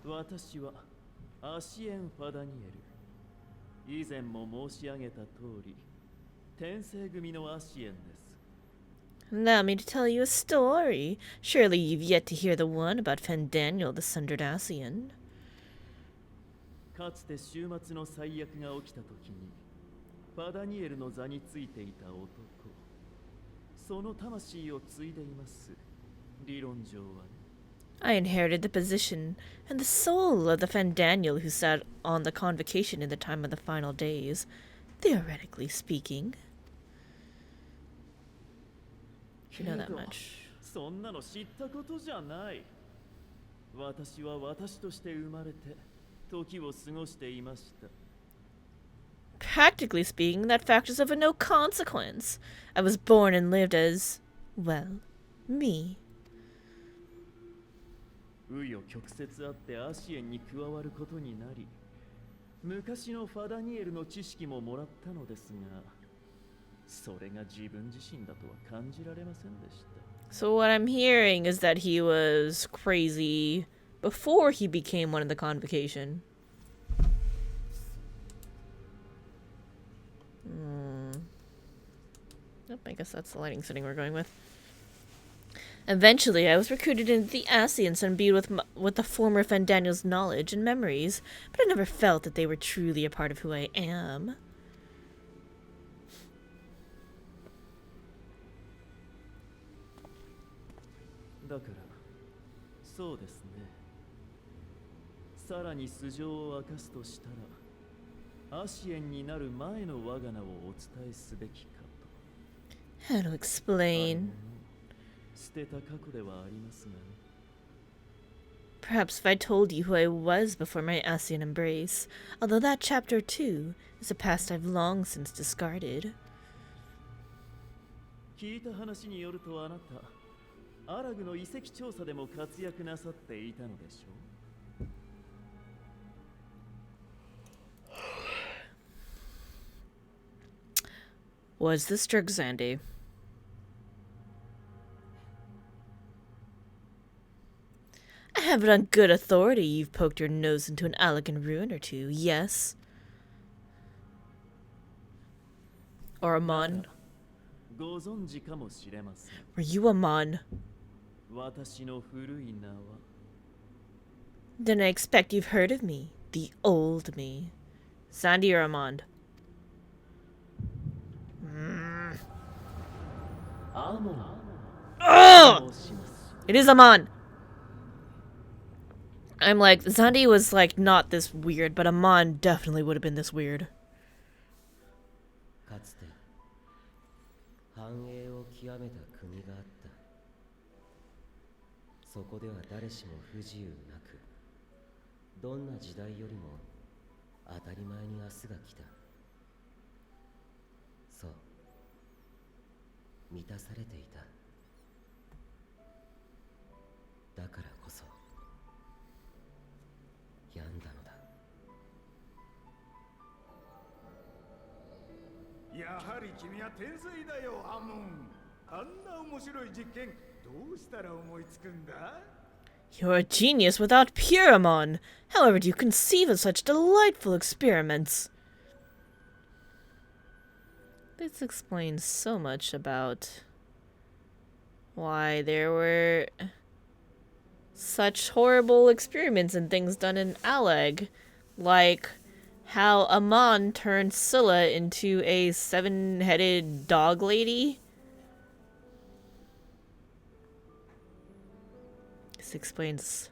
私はアシエン・ファダニエル。以前も申し上げた通り、天聖組のアシエンです。Allow me to tell you a story. Surely you've yet to hear the one about Fandaniel the Sundered Asian. かつて週末の最悪が起きた時に、ファダニエルの座についていた男、その魂を継いでいます。理論上はね。I inherited the position and the soul of the Fandaniel who sat on the convocation in the time of the final days, theoretically speaking. You know that much. そんなの知ったことじゃない。私は私として生まれて時を過ごしていました。Practically speaking, that fact is of no consequence. I was born and lived as, well, me. 紆余曲折あってアシエンに加わることになり、昔のファダニエルの知識ももらったのですが、それが自分自身だとは感じられませんでした。So what I'm hearing is that he was crazy before he became one of the convocation. Nope, I guess that's the lighting setting we're going with. Eventually, I was recruited into the Asians and imbued with the former Fandaniel's knowledge and memories, but I never felt that they were truly a part of who I am. だから、そうですね。さらに素性を明かすとしたら、アシエンになる前の我が名をお伝えすべきかと。How to explain? 捨てた過去ではありますがね。Perhaps if I told you who I was before my Asian embrace, although that chapter too is a past I've long since discarded. 聞いた話によるとあなた、アラグの遺跡調査でも活躍なさっていたのでしょう。Was this Drugzandi? I have it on good authority you've poked your nose into an elegant ruin or two, yes? Or a mon? ご存知かもしれません。 Were you a mon? 私の古い名は Then I expect you've heard of me, the old me. Sandy or Amond? Oh! It is Amon! I'm like, Zandi was like not this weird, but Amon definitely would have been this weird. かつて繁栄を極めた国があった。そこでは誰しも不自由なく、どんな時代よりも当たり前に明日が来た。そう、満たされていた。だからこそ病んだのだ。やはり君は天才だよ、アモン。あんな面白い実験、どうしたら思いつくんだ？ You're a genius without pure Amon. However do you conceive of such delightful experiments? This explains so much about why there were such horrible experiments and things done in Alag, like how Amon turned Scylla into a 7-headed dog lady. This explains.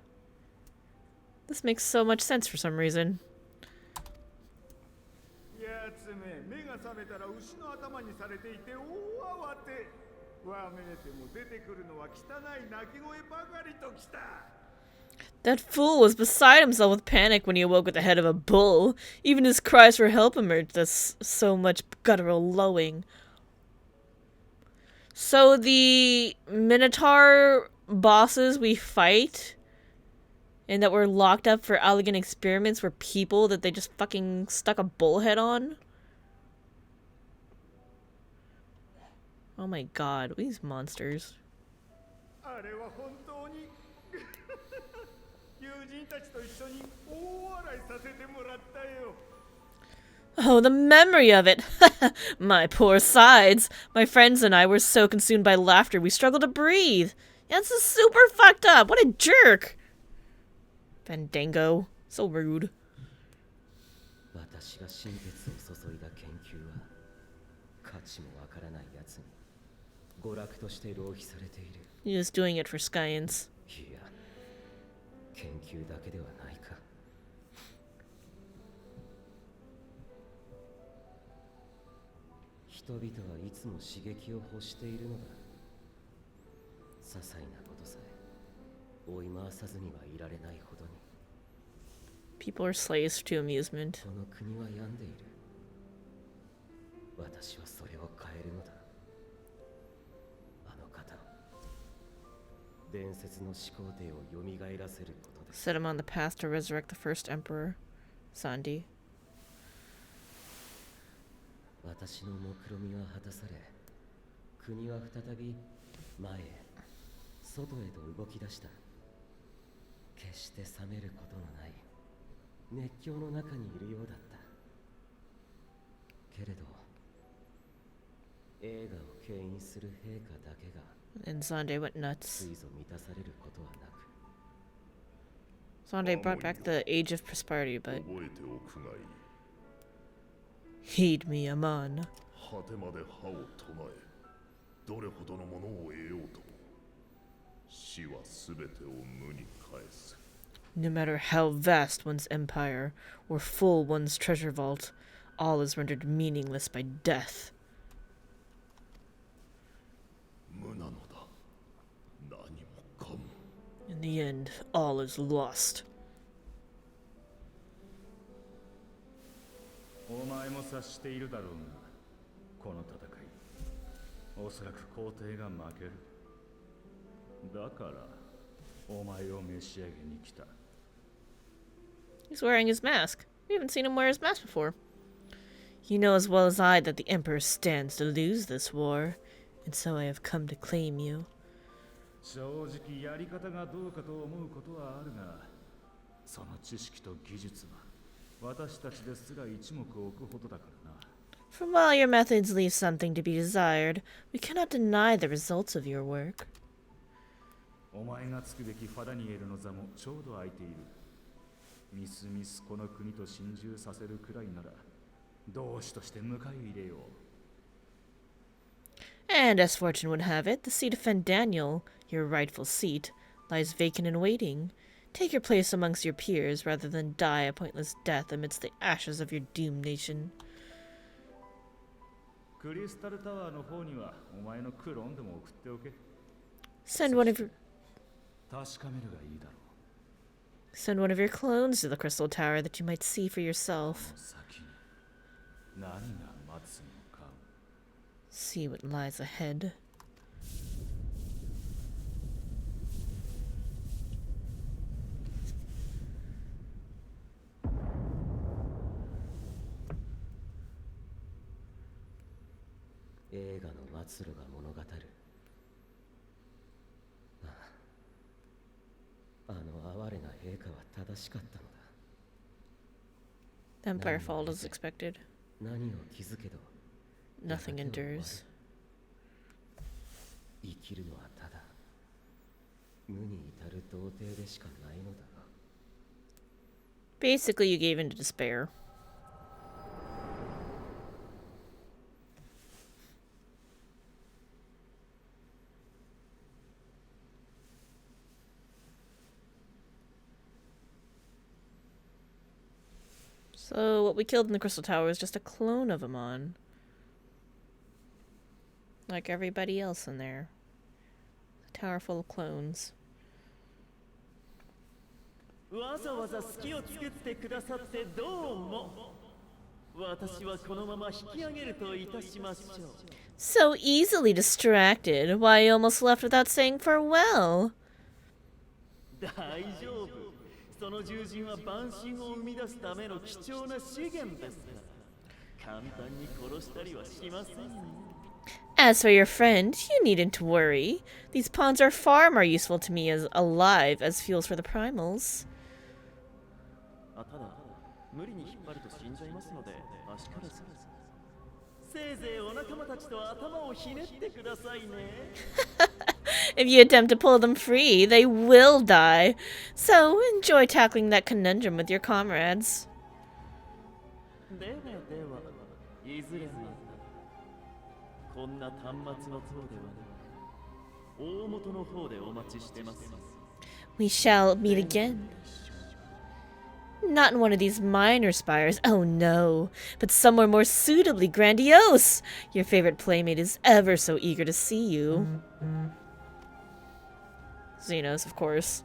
This makes so much sense for some reason. やつめ、目が覚めたら牛の頭にされていて大慌て。わめいても出てくるのは汚い鳴き声ばかりときた。 That fool was beside himself with panic when he awoke at the head of a bull. Even his cries for help emerged as so much guttural lowing. So the Minotaur bosses we fight and that were locked up for elegant experiments were people that they just fucking stuck a bullhead on? Oh my god, these monsters. あれは本当に友人たちと一緒に大笑いさせてもらったよ。 Oh, the memory of it! My poor sides. My friends and I were so consumed by laughter we struggled to breathe. That's super fucked up. What a jerk. Fandango. So rude. 私が心血を注いだ研究は価値もわからないやつに娯楽として浪費されている。 He's just doing it for science. いや、研究だけではないか。人々はいつも刺激を欲しているのだ。些細なことさえ追い回さずにはいられないほどに。 People are slaves to amusement. この国は病んでいる。私はそれを変えるのだ。あの方の伝説の始皇帝を蘇らせることで。 Set him on the path to resurrect the first emperor, Sandi. 私の目論みは果たされ、国は再び前へ、外へと動き出した。決して冷めることのない熱狂の中にいるようだった。けれど、映画を牽引する陛下だけが And Sande went つ nuts. いぞ満たされることはなく、 Sande brought back the age of prosperity, but 覚えておくがいい。 heed me, Amon. 果てまで歯を唱え、どれほどのものを得ようとも、死はすべてを無に返す。 No matter how vast one's empire or full one's treasure vault, all is rendered meaningless by death. 無なのだ。何もかも。 In the end, all is lost. お前も察しているだろうが、この戦い、おそらく皇帝が負ける。だから、お前を召し上げに来た。 He's wearing his mask. We haven't seen him wear his mask before. You know as well as I that the Emperor stands to lose this war, and so I have come to claim you. 正直やり方がどうかと思うことはあるが、その知識と技術は私たちですら一目置くほどだからな。 For while your methods leave something to be desired, we cannot deny the results of your work. お前がつくべきファダニエルの座もちょうど空いている。みすみすこの国と心中させるくらいなら、同志として迎え入れよう。 And as fortune would have it, the seat of Fandaniel, your rightful seat, lies vacant and waiting. Take your place amongst your peers rather than die a pointless death amidst the ashes of your doomed nation. クリスタルタワーの方にはお前のクローンでも送っておけ。 Send one of your 確かめるがいいだろう。 Send one of your clones to the Crystal Tower that you might see for yourself. 先に何が待つのか。 See what lies ahead.映画の末路が物語る。あの哀れな陛下は正しかったのだ。 The Empire followed as expected. 何を気づけど Nothing endures. 生きるのはただ無に至る童貞でしかないのだが。 Basically, you gave in to despair. So, what we killed in the Crystal Tower is just a clone of Amon. Like everybody else in there. A tower full of clones. わざわざ隙を作ってくださってどうも。私はこのまま引き上げるといたしましょう。 So easily distracted. Why, you almost left without saying farewell. 大丈夫。その獣人は万神を生み出すための貴重な資源ですから。簡単に殺したりはしませんよ。 As for your friend, you needn't worry. These pawns are far more useful to me as alive as fuels for the primals. ただ無理に引っ張ると死んじゃいますので足からずせいぜいお仲間たちと頭をひねってくださいね。 If you attempt to pull them free, they will die. So enjoy tackling that conundrum with your comrades. ではでは、いずれまた。こんな端末の方ではなく、大元の方でお待ちしてます。 We shall meet again. Not in one of these minor spires, oh no, but somewhere more suitably grandiose. Your favorite playmate is ever so eager to see you. Xenos, of course.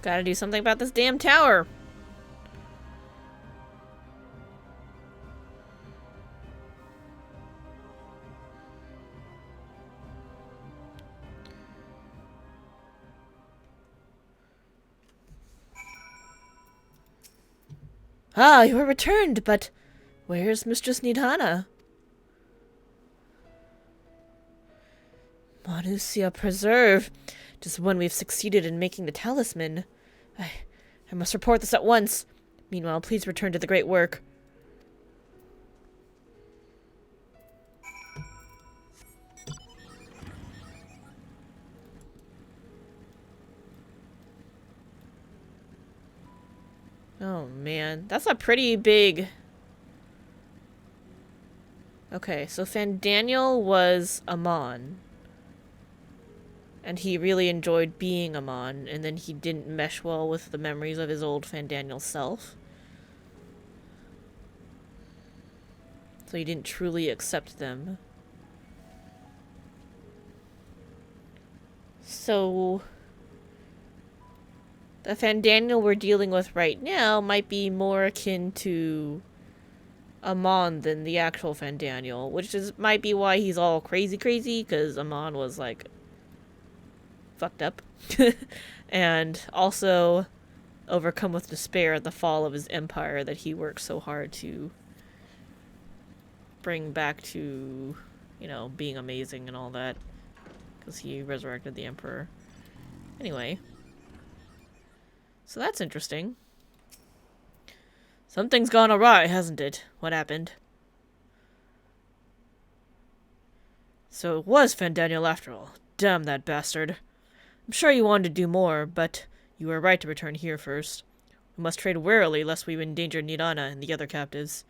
Gotta do something about this damn tower. Ah, you are returned, but where's Mistress Nidhana? Manusia Preserve. Just when we've succeeded in making the talisman. I must report this at once. Meanwhile, please return to the great work. Oh man, that's a pretty big... Okay, so Fandaniel was Amon. And he really enjoyed being Amon, and then he didn't mesh well with the memories of his old Fandaniel self. So he didn't truly accept them. So... the Fandaniel we're dealing with right now might be more akin to Amon than the actual Fandaniel, which might be why he's all crazy, because Amon was, like, fucked up. And also overcome with despair at the fall of his empire that he worked so hard to bring back to, you know, being amazing and all that. Because he resurrected the emperor. Anyway. So that's interesting. Something's gone awry, hasn't it? What happened? So it was Fandaniel after all. Damn that bastard. I'm sure you wanted to do more, but you were right to return here first. We must trade warily lest we endanger Nidhana and the other captives.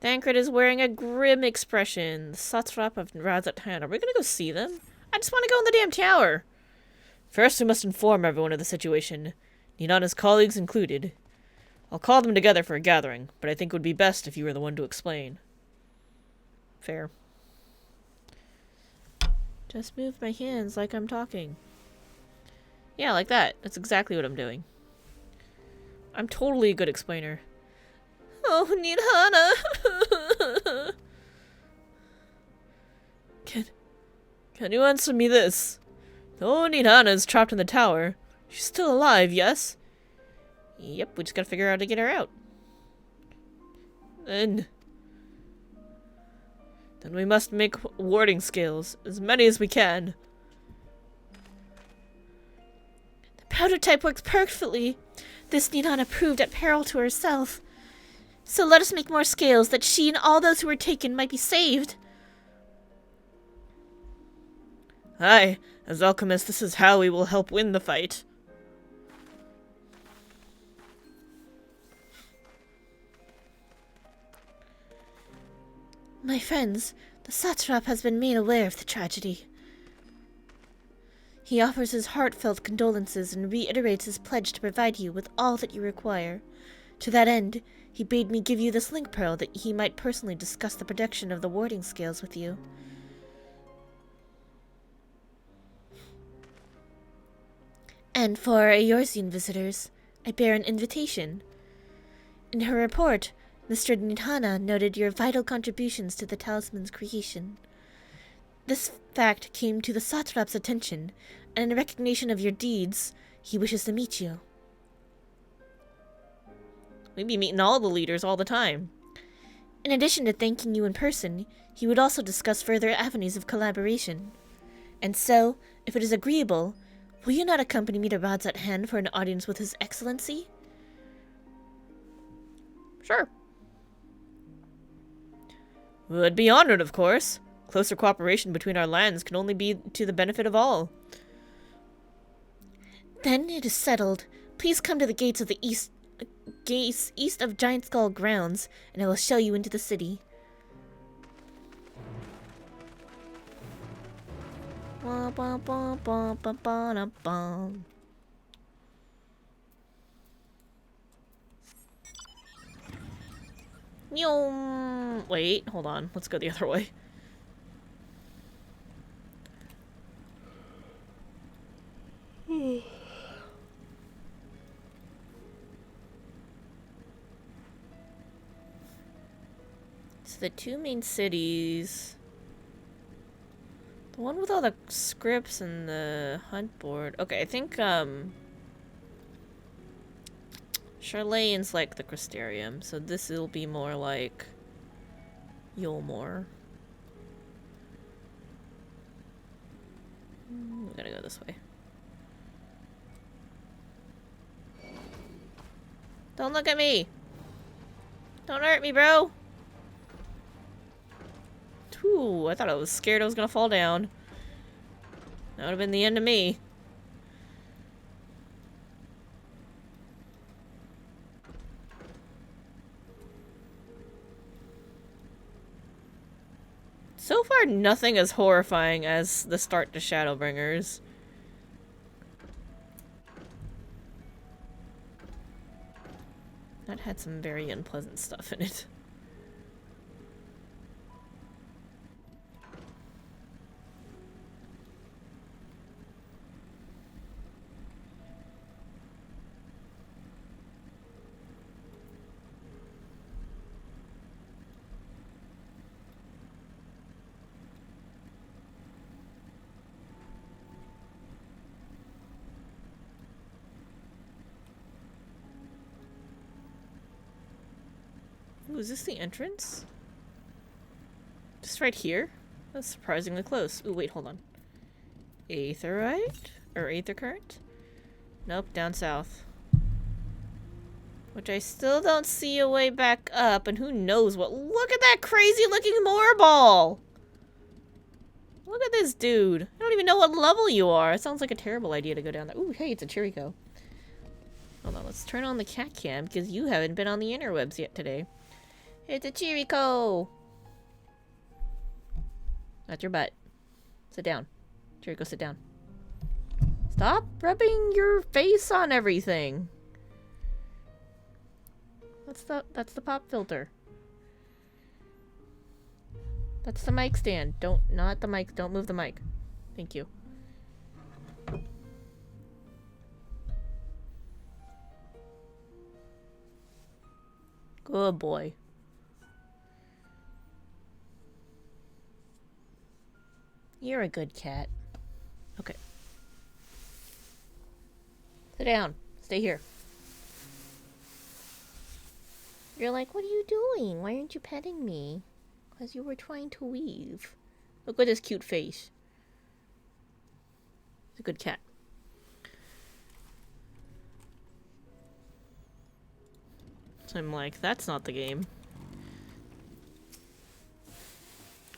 Thancred is wearing a grim expression. The satrap of Razat-Han. Are we gonna go see them? I just want to go in the damn tower. First, we must inform everyone of the situation. Nidhana's colleagues included. I'll call them together for a gathering, but I think it would be best if you were the one to explain. Fair. Just move my hands like I'm talking. Yeah, like that. That's exactly what I'm doing. I'm totally a good explainer. Oh, Nidhana! Can you answer me this? Oh, Nidhana is trapped in the tower. She's still alive, yes? Yep, we just gotta figure out how to get her out. Then Then we must make warding scales, as many as we can. The prototype works perfectly. This Nidana proved at peril to herself. So let us make more scales, that she and all those who were taken might be saved. Aye, as alchemists, this is how we will help win the fight. My friends, the satrap has been made aware of the tragedy. He offers his heartfelt condolences and reiterates his pledge to provide you with all that you require. To that end, he bade me give you this link pearl that he might personally discuss the production of the warding scales with you. And for our Eorzean visitors, I bear an invitation. In her report, Mr. Nidhana noted your vital contributions to the talisman's creation. This fact came to the satrap's attention, and in recognition of your deeds, he wishes to meet you. We be meeting all the leaders all the time. In addition to thanking you in person, he would also discuss further avenues of collaboration. And so, if it is agreeable, will you not accompany me to Rod's at Hand for an audience with His Excellency? Sure. Would be honored, of course. Closer cooperation between our lands can only be to the benefit of all. Then it is settled. Please come to the gates of the east of Giant Skull grounds, and I will show you into the city. Wait, hold on. Let's go the other way. So the two main cities. The one with all the scripts and the hunt board. Okay, I think Charlane's like the Crystarium, so this will be more like Yulmore. We gotta go this way. Don't look at me! Don't hurt me, bro! Ooh, I thought I was scared I was gonna fall down. That would have been the end of me. So far, nothing as horrifying as the start to Shadowbringers. That had some very unpleasant stuff in it. Ooh, is this the entrance? Just right here? That's surprisingly close. Ooh, wait, hold on. Aetherite? Or Aether Current? Nope, down south. Which I still don't see a way back up, and who knows what- Look at that crazy looking Moorball! Look at this dude. I don't even know what level you are. It sounds like a terrible idea to go down there. Ooh, hey, it's a Chirico. Hold on, let's turn on the cat cam, because you haven't been on the interwebs yet today. It's a Chirico! That's your butt. Sit down. Chirico, sit down. Stop rubbing your face on everything. That's the pop filter. That's the mic stand. Not the mic. Don't move the mic. Thank you. Good boy. You're a good cat. Okay. Sit down. Stay here. You're like, what are you doing? Why aren't you petting me? As you were trying to weave. Look at his cute face. He's a good cat. So I'm like, that's not the game.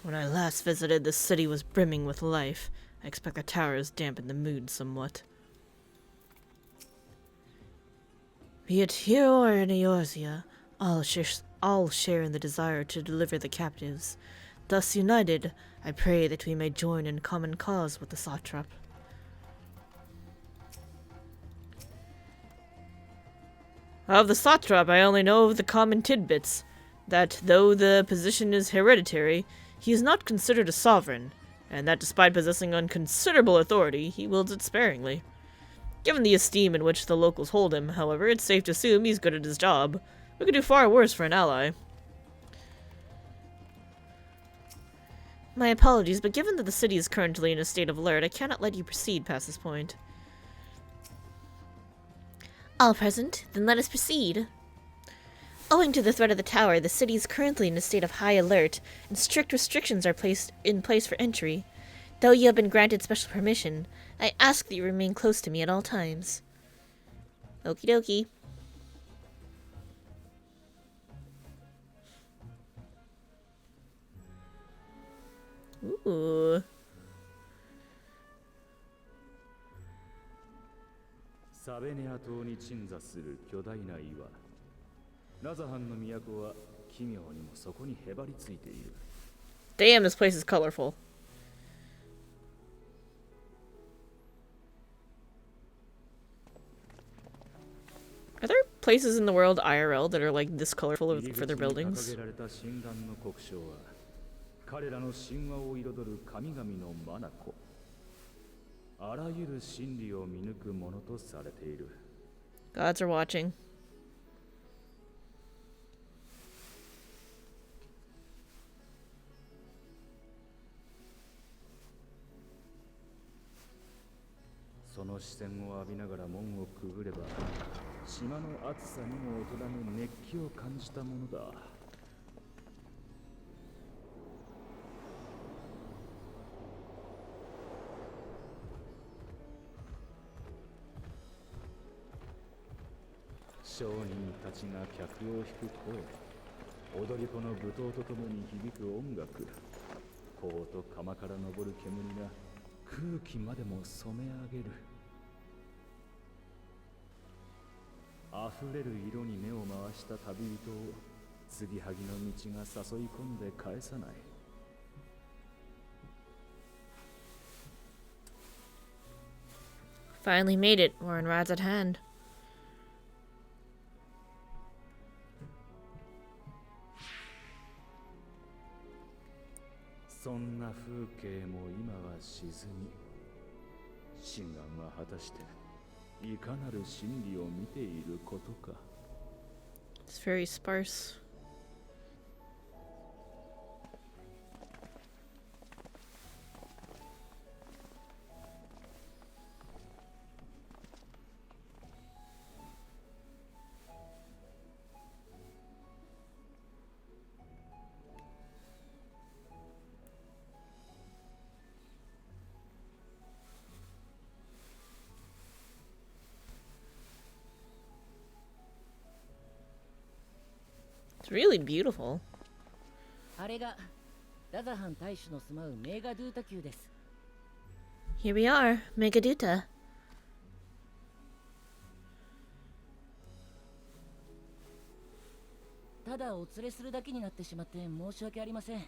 When I last visited, the city was brimming with life. I expect the towers dampened the mood somewhat. Be it here or in Eorzea, all share in the desire to deliver the captives. Thus united, I pray that we may join in common cause with the satrap. Of the satrap, I only know of the common tidbits, that though the position is hereditary, he is not considered a sovereign, and that despite possessing considerable authority, he wields it sparingly. Given the esteem in which the locals hold him, however, it's safe to assume he's good at his job. We could do far worse for an ally. My apologies, but given that the city is currently in a state of alert, I cannot let you proceed past this point. All present, then let us proceed. Owing to the threat of the tower, the city is currently in a state of high alert, and strict restrictions are placed in place for entry. Though you have been granted special permission, I ask that you remain close to me at all times. Okie dokie. Ooh. サベネア島に鎮座する巨大な岩。ラザハンの都は奇妙にもそこにへばりついている。 Damn, this place is colorful. Are there places in the world IRL that are like this colorful for their buildings? 彼らの神話を彩る神々の眼。あらゆる真理を見抜くものとされている。 Gods are watching. その視線を浴びながら門をくぐれば、島の暑さにも劣らぬ熱気を感じたものだ。商人たちが客を引く声、踊り子の舞踏とともに響く音楽、こうと釜から昇る煙が空気までも染め上げる。溢れる色に目を回した旅人を継ぎはぎの道が誘い込んで返さない。Finally made it. We're in Rad's at hand. そんな風景も今は沈み、真眼は果たしていかなる真理を見ていることか。 It's very sparse. It's really beautiful. あれがラザハン大使の住まうメガドゥータ宮です。 Here we are, Megaduta. ただお連れするだけになってしまって申し訳ありません。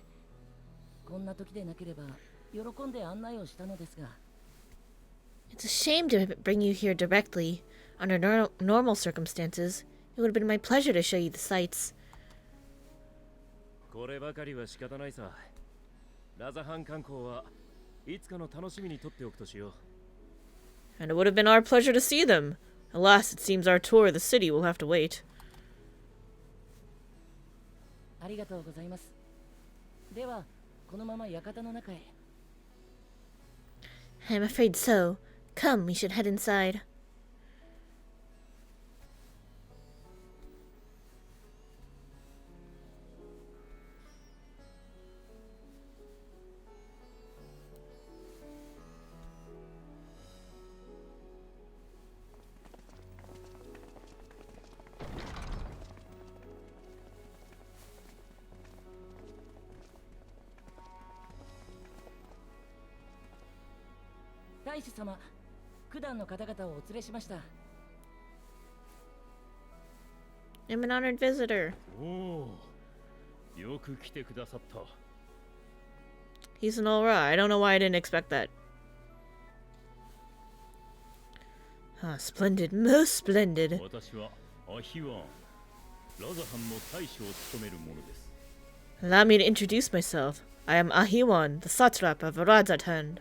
こんな時でなければ喜んで案内をしたのですが。 It's a shame to bring you here directly. Under normal circumstances, it would have been my pleasure to show you the sights. こればかりは仕方ないさ。ラザハン観光はいつかの楽しみにとっておくとしよう。 And it would have been our pleasure to see them. Alas, it seems our tour of the city will have to wait. ありがとうございます。では、このまま館の中へ。 I'm afraid so. Come, we should head inside. 大使様、九段の方々をお連れしました。 I'm an honored visitor. おお、よく来てくださった。 He's an Aura. I don't know why I didn't expect that. Ah, splendid. Most splendid. 私はアヒワン、ラザハンの大使を務める者です。 Allow me to introduce myself. I am Ahiwan, the satrap of Radzatan.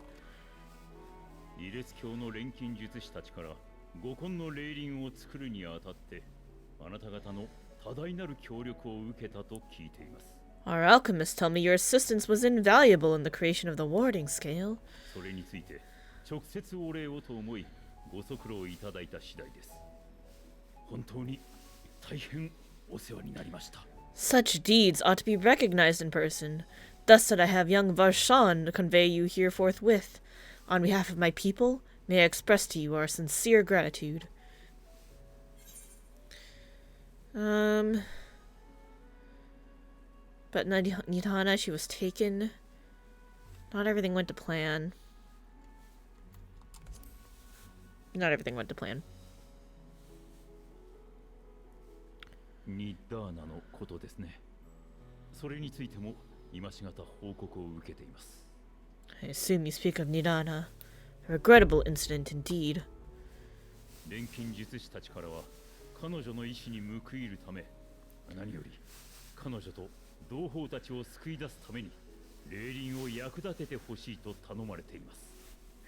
異列教の錬金術師たちから五根の霊輪を作るにあたって、あなた方の多大なる協力を受けたと聞いています。 Our alchemists tell me your assistance was invaluable in the creation of the warding scale. それについて直接お礼をと思いご足労いただいた次第です。本当に大変お世話になりました。 Such deeds ought to be recognized in person. Thus did I have young Varshan convey you here forthwith. On behalf of my people, may I express to you our sincere gratitude. But Nidhana, she was taken. Not everything went to plan. Not everything went to plan. ニッダーナのことですね。それについても今しがた報告を受けています。 I assume you speak of Nidhana. A regrettable incident indeed. 錬金術師たちからは彼女の意志に報いるため、何より彼女と同胞たちを救い出すために霊輪を役立ててほしいと頼まれています。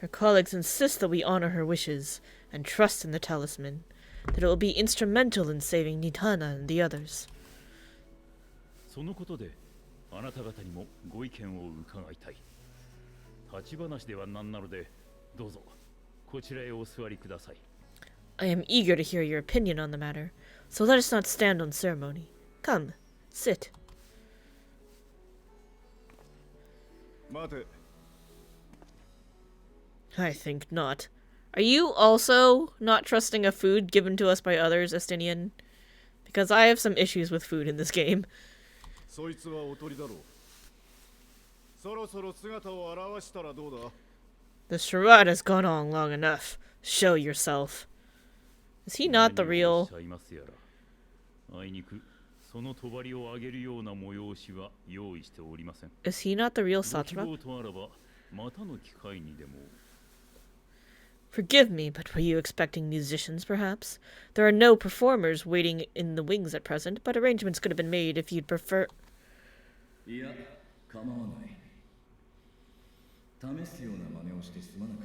Her colleagues insist that we honor her wishes and trust in the talisman, that it will be instrumental in saving Nidhana and the others. そのことであなた方にもご意見を伺いたい。立ち話ではなんなので、どうぞこちらへお座りください。 I am eager to hear your opinion on the matter, so let us not stand on ceremony. Come, sit. 待て。 I think not. Are you also not trusting a food given to us by others, Estinian? Because I have some issues with food in this game. そいつはおとりだろう。そろそろ姿を現したらどうだ？ The charade has gone on long enough. Show yourself. Is he not the real? あいにくその帳を上げるような催しは用意しておりません。 Is he not the real ご希 satrap? 望とあらばまたの機会にでも。 Forgive me, but were you expecting musicians, perhaps? There are no performers waiting in the wings at present, but arrangements could have been made if you'd prefer. いや、構わない。試すような真似をしてすまなかっ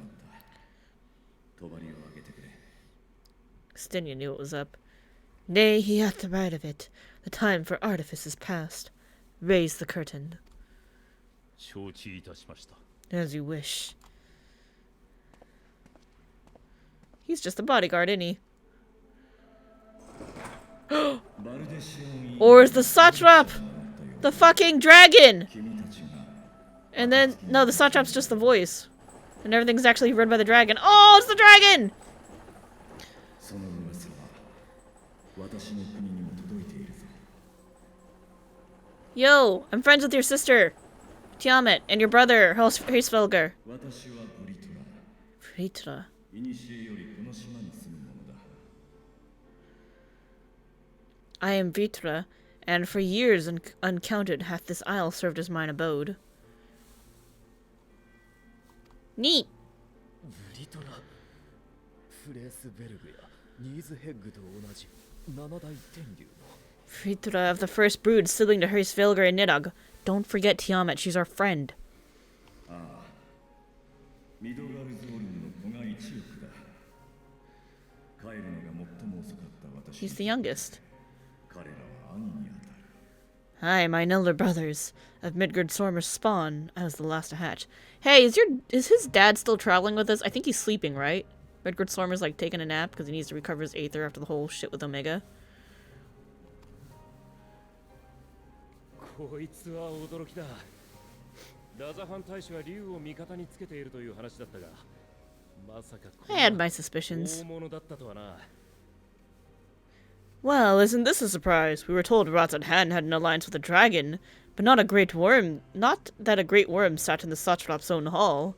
た。帳を上げてくれ。 Stenya knew it was up. Nay, he hath the right of it. The time for artifice is past. Raise the curtain. 承知いたしました。 As you wish. He's just a bodyguard, isn't he? Or is the satrap the fucking dragon? And then, no, the satrap's just the voice. And everything's actually run by the dragon. Oh, it's the dragon! Yo, I'm friends with your sister, Tiamat, and your brother, Hraesvelgr. Vritra. I am Vritra, and for years uncounted hath this isle served as mine abode. Neat! Vritra of the first brood, sibling to Hraesvelgr and Nidhogg. Don't forget Tiamat, she's our friend. He's the youngest. Hi, mine elder brothers. Of Midgard Sormer's spawn, I was the last to hatch. Hey, is his dad still traveling with us? I think he's sleeping, right? Midgard Sormer's like taking a nap because he needs to recover his aether after the whole shit with Omega. こいつは驚きだ。ラザハン大使は竜を味方につけているという話だったが、まさか I had my suspicions. 大物だったとはな。 Well, isn't this a surprise? We were told Radzatan had an alliance with a dragon, but not a great worm. Not that a great worm sat in the satrap's own hall.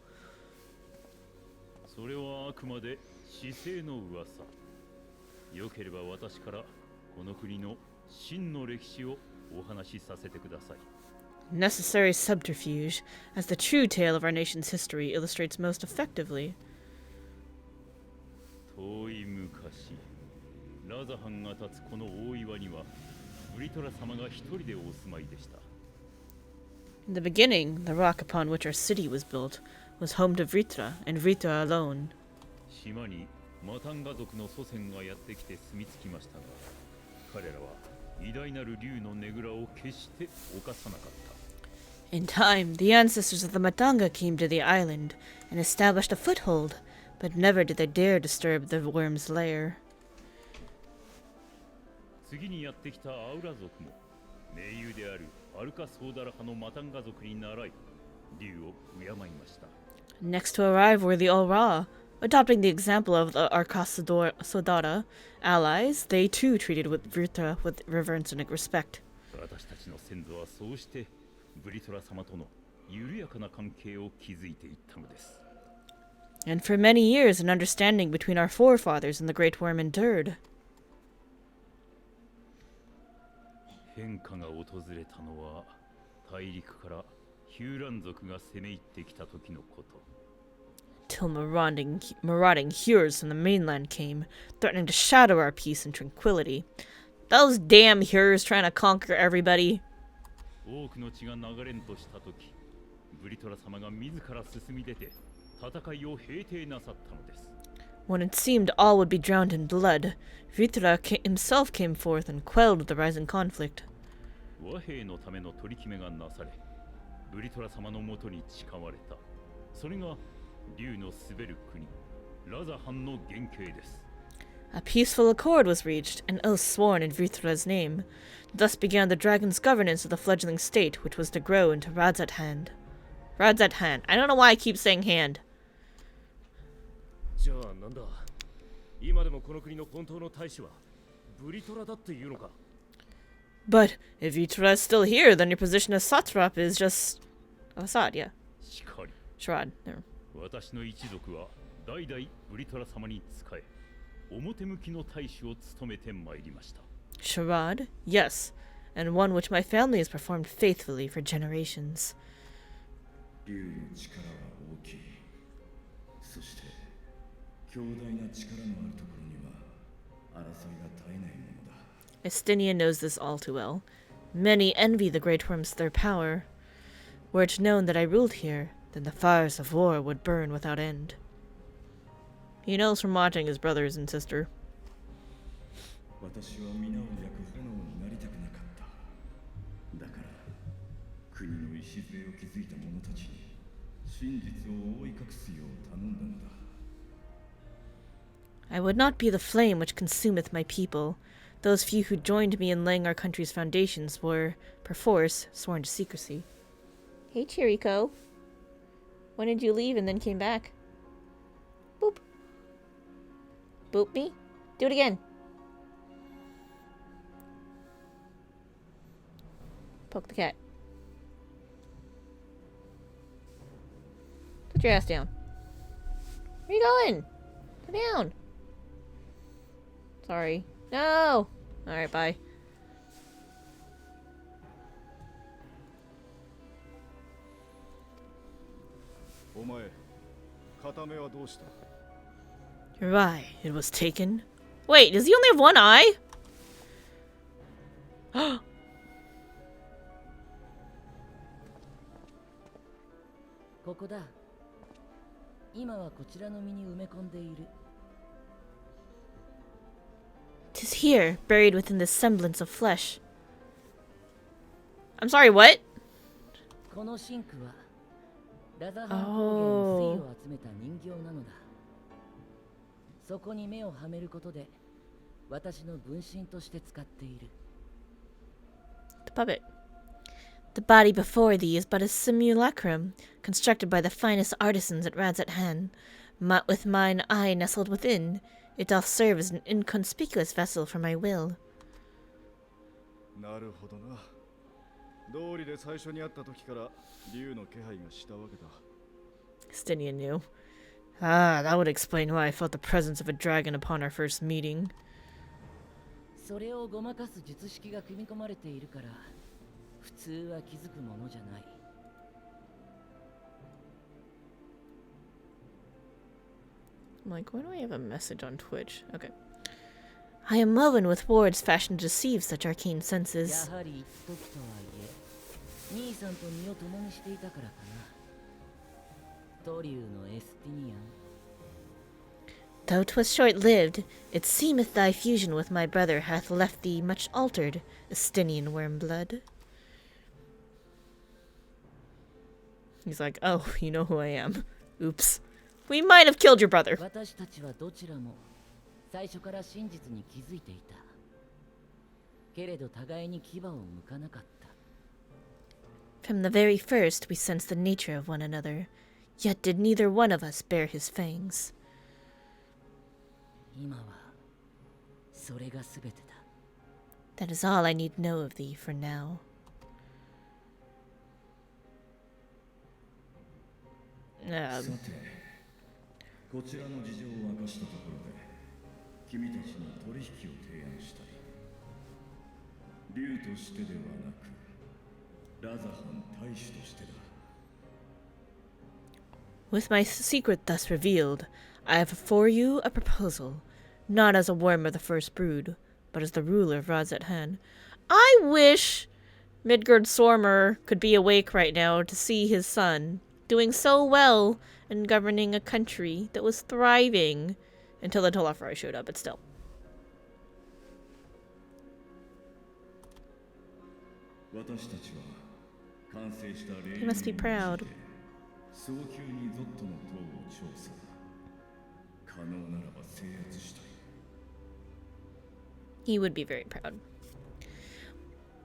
それはあくまで市政の噂。よければ私からこの国の真の歴史をお話しさせてください。Necessary subterfuge, as the true tale of our nation's history illustrates most effectively. 遠い昔、ラザハンが立つこの大岩にはブリトラ様が一人でお住まいでした。In the beginning, the rock upon which our city was built was home to Vritra, and Vritra alone. 島にマタンガ族の祖先がやってきて住み着きましたが、彼らは偉大なる竜のねぐらを決して犯さなかった。In time, the ancestors of the Matanga came to the island and established a foothold, but never did they dare disturb the worm's lair. 次にやってきたアウラ族も盟友であるアルカソーダラ派のマタンガ族に倣い竜を敬いました。 Next to arrive were the Ulra. Adopting the example of the Sodara allies, they too treated with Vritra with reverence and respect. 私たちの先祖はそうしてブリトラ様との緩やかな関係を築いていったのです。 And for many years, an understanding between our forefathers and the Great Worm endured. 変化が訪れたのは大陸からヒューラン族が攻め入ってきた時のこと。 Till marauding Hures from the mainland came, threatening to shatter our peace and tranquility. Those damn Hures trying to conquer everybody. 多くの血が流れんとした時、ブリトラ様が自ら進み出て戦いを平定なさったのです。 When it seemed all would be drowned in blood, Vritra himself came forth and quelled the rising conflict. 和平のための取り決めがなされ、ブリトラ様のもとに誓われた。それが竜の滑る国、ラザハンの原型です。 A peaceful accord was reached, an oath sworn in Vritra's name. Thus began the dragon's governance of the fledgling state, which was to grow into Radzat Hand. Radzat Hand. I don't know why I keep saying hand. じゃあなんだ、今でもこの国の本当の大使はブリトラだっていうのか。 But if Vritra is still here, then your position as satrap is just Assad, yeah. しかり。 Sharad. Never. 私の一族は代々ブリトラ様に仕え、表向きの大使を務めてまいりました。 Sharad? Yes, and one which my family has performed faithfully for generations. 竜の力は大きい。そして強大な力のあるところには争いが絶えないものだ。 Estinian knows this all too well. Many envy the Great Worm's their power. Were it known that I ruled here, then the fires of war would burn without end. He knows from watching his brothers and sister. 私は皆を焼く炎になりたくなかった。だから国の礎を築いた者たちに真実を覆い隠すよう頼んだのだ。 I would not be the flame which consumeth my people. Those few who joined me in laying our country's foundations were, perforce, sworn to secrecy. Hey, Chiriko. When did you leave and then came back? Boop. Boop me? Do it again. Poke the cat. Put your ass down. Where you going? Go down. Sorry. No! Alright, bye. Your eye, it was taken? Wait, does he only have one eye? ここだ。今はこちらの身に埋め込んでいる。 'Tis here, buried within this semblance of flesh. I'm sorry, what? このシンクはラザハン高原の水を集めた人形なのだ。そこに目をはめることで私の分身として使っている。 The puppet. The body before thee is but a simulacrum, constructed by the finest artisans at Radzat Han. With mine eye nestled within, it doth serve as an inconspicuous vessel for my will. なるほどな。道理で最初に会った時から竜の気配がしたわけだ。Stinian knew. Ah, that would explain why I felt the presence of a dragon upon our first meeting. それをごまかす術式が組み込まれているから、普通は気づくものじゃない。I'm like, why do I have a message on Twitch? Okay. I am woven with wards fashioned to deceive such arcane senses. やはり一時とはいえ、兄さんと身を共にしていたからかな。トリューのエスティニアン。Though 'twas short-lived, it seemeth thy fusion with my brother hath left thee much altered, Estinian wormblood. He's like, oh, you know who I am. Oops. We might have killed your brother. 私たちはどちらも最初から真実に気づいていた。けれど互いに牙を向かなかった。From the very first we sensed the nature of one another, yet did neither one of us bare his fangs. 今はそれがすべてだ。That is all I need know of thee for now. さて、こちらの事情を明かしたところで、君たちに取引を提案したい。竜としてではなく、ラザハン大使としてだ。With my secret thus revealed, I have for you a proposal, not as a worm of the first brood, but as the ruler of Razathan. I wish Midgard Sormer could be awake right now to see his son doing so well in governing a country that was thriving until the Tolafari showed up, but still. He must be proud. He would be very proud.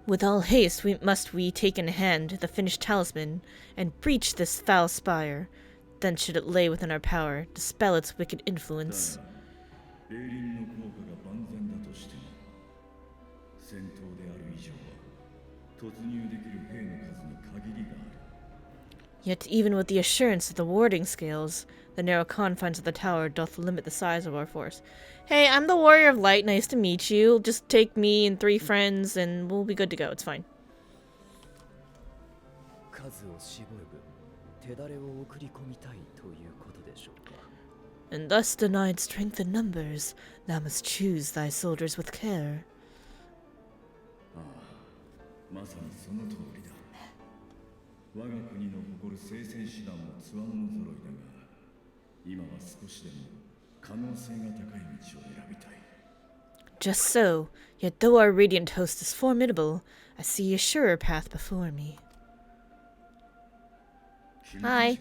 With all haste must we take in hand the finished talisman and breach this foul spire. Then should it lay within our power, dispel its wicked influence. Yet even with the assurance of the warding scales, the narrow confines of the tower doth limit the size of our force. Hey, I'm the Warrior of Light, nice to meet you. Just take me and 3 friends and we'll be good to go, it's fine. And thus denied strength in numbers, thou must choose thy soldiers with care. Just so, yet though our radiant host is formidable, I see a surer path before me. Hi.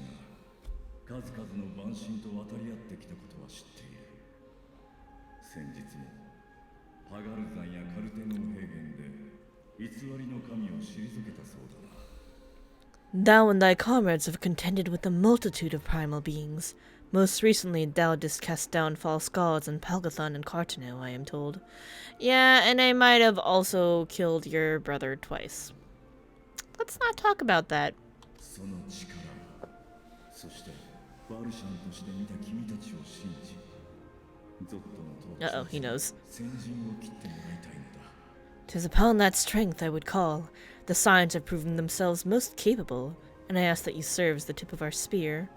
Thou and thy comrades have contended with a multitude of primal beings. Most recently, thou didst cast down false gods in Palgathon and Cartano, I am told. Yeah, and I might have also killed your brother twice. Let's not talk about that. Uh-oh, he knows. 'Tis upon that strength I would call. The signs have proven themselves most capable, and I ask that you serve as the tip of our spear.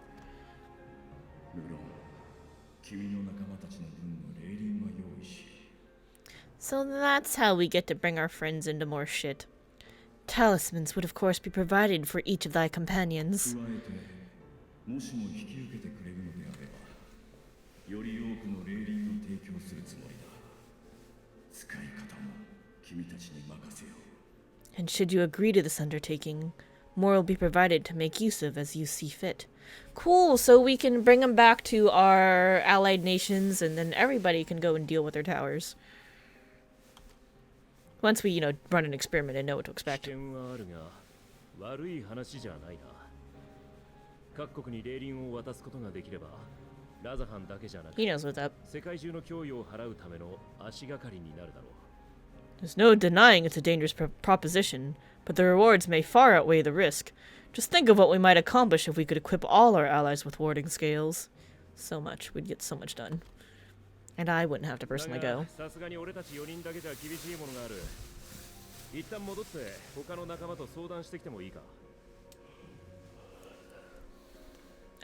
So that's how we get to bring our friends into more shit. Talismans would of course be provided for each of thy companions. And should you agree to this undertaking, more will be provided to make use of as you see fit. Cool, so we can bring them back to our allied nations, and then everybody can go and deal with their towers. Once we, run an experiment and know what to expect. He knows what's up. There's no denying it's a dangerous proposition, but the rewards may far outweigh the risk. Just think of what we might accomplish if we could equip all our allies with warding scales. so much. We'd get so much done. And I wouldn't have to personally go. さすがに俺たち4人だけじゃ厳しいものがある。一旦戻って他の仲間と相談してきてもいいか。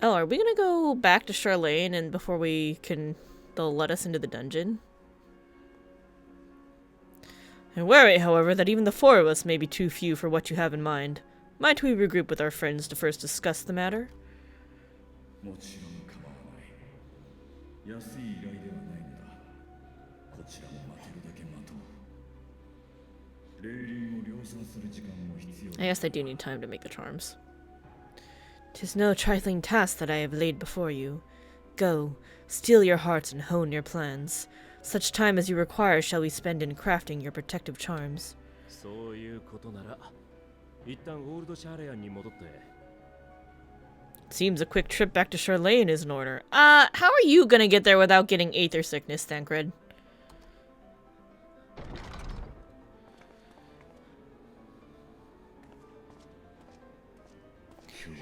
Oh, are we gonna go back to Charlene and before they'll let us into the dungeon? I'm wary, however, that even the four of us may be too few for what you have in mind. Might we regroup with our friends to first discuss the matter? もちろん構わない。安い依頼ではないのだ。こちらも待てるだけ待とう。霊輪を量産する時間も必要だ。 I guess I do need time to make the charms. 'Tis no trifling task that I have laid before you. Go, steel your hearts and hone your plans. Such time as you require shall we spend in crafting your protective charms. そういうことなら、一旦オールドシャーレアンに戻って。Seems a quick trip back to Charlene is in order. How are you gonna get there without getting aether sickness, Thancred?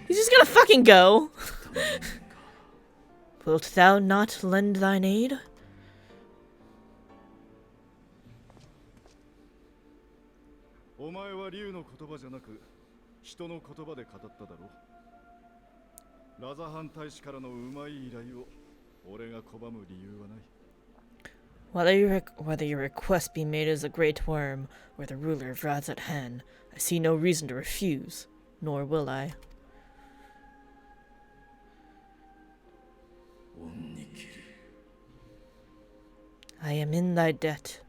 He's just gonna fucking go. Wilt thou not lend thine aid? お前は竜の言葉じゃなく人の言葉で語っただろ。ラザハン大使からのうまい依頼を俺が拒む理由はない。Whether your request be made as a great worm or the ruler of Rad's at hand, I see no reason to refuse, nor will I. 恩に切る。 I am in thy debt.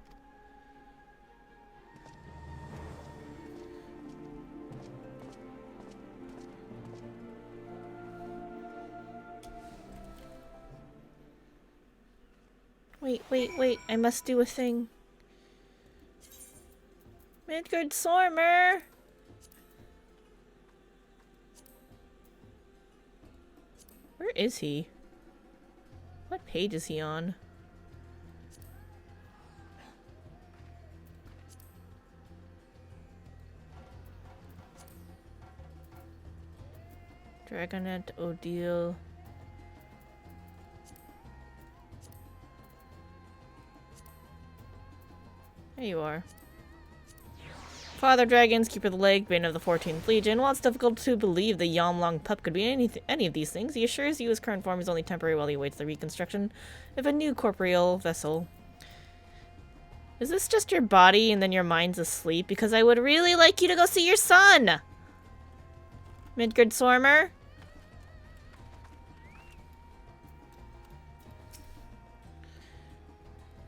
Wait, I must do a thing. Midgard Sormer! Where is he? What page is he on? Dragonet, Odile. There you are. Father Dragons, Keeper of the Lake, Bane of the 14th Legion. While it's difficult to believe the Yamlong pup could be any of these things, he assures you his current form is only temporary while he awaits the reconstruction of a new corporeal vessel. Is this just your body and then your mind's asleep? Because I would really like you to go see your son! Midgard Sormer?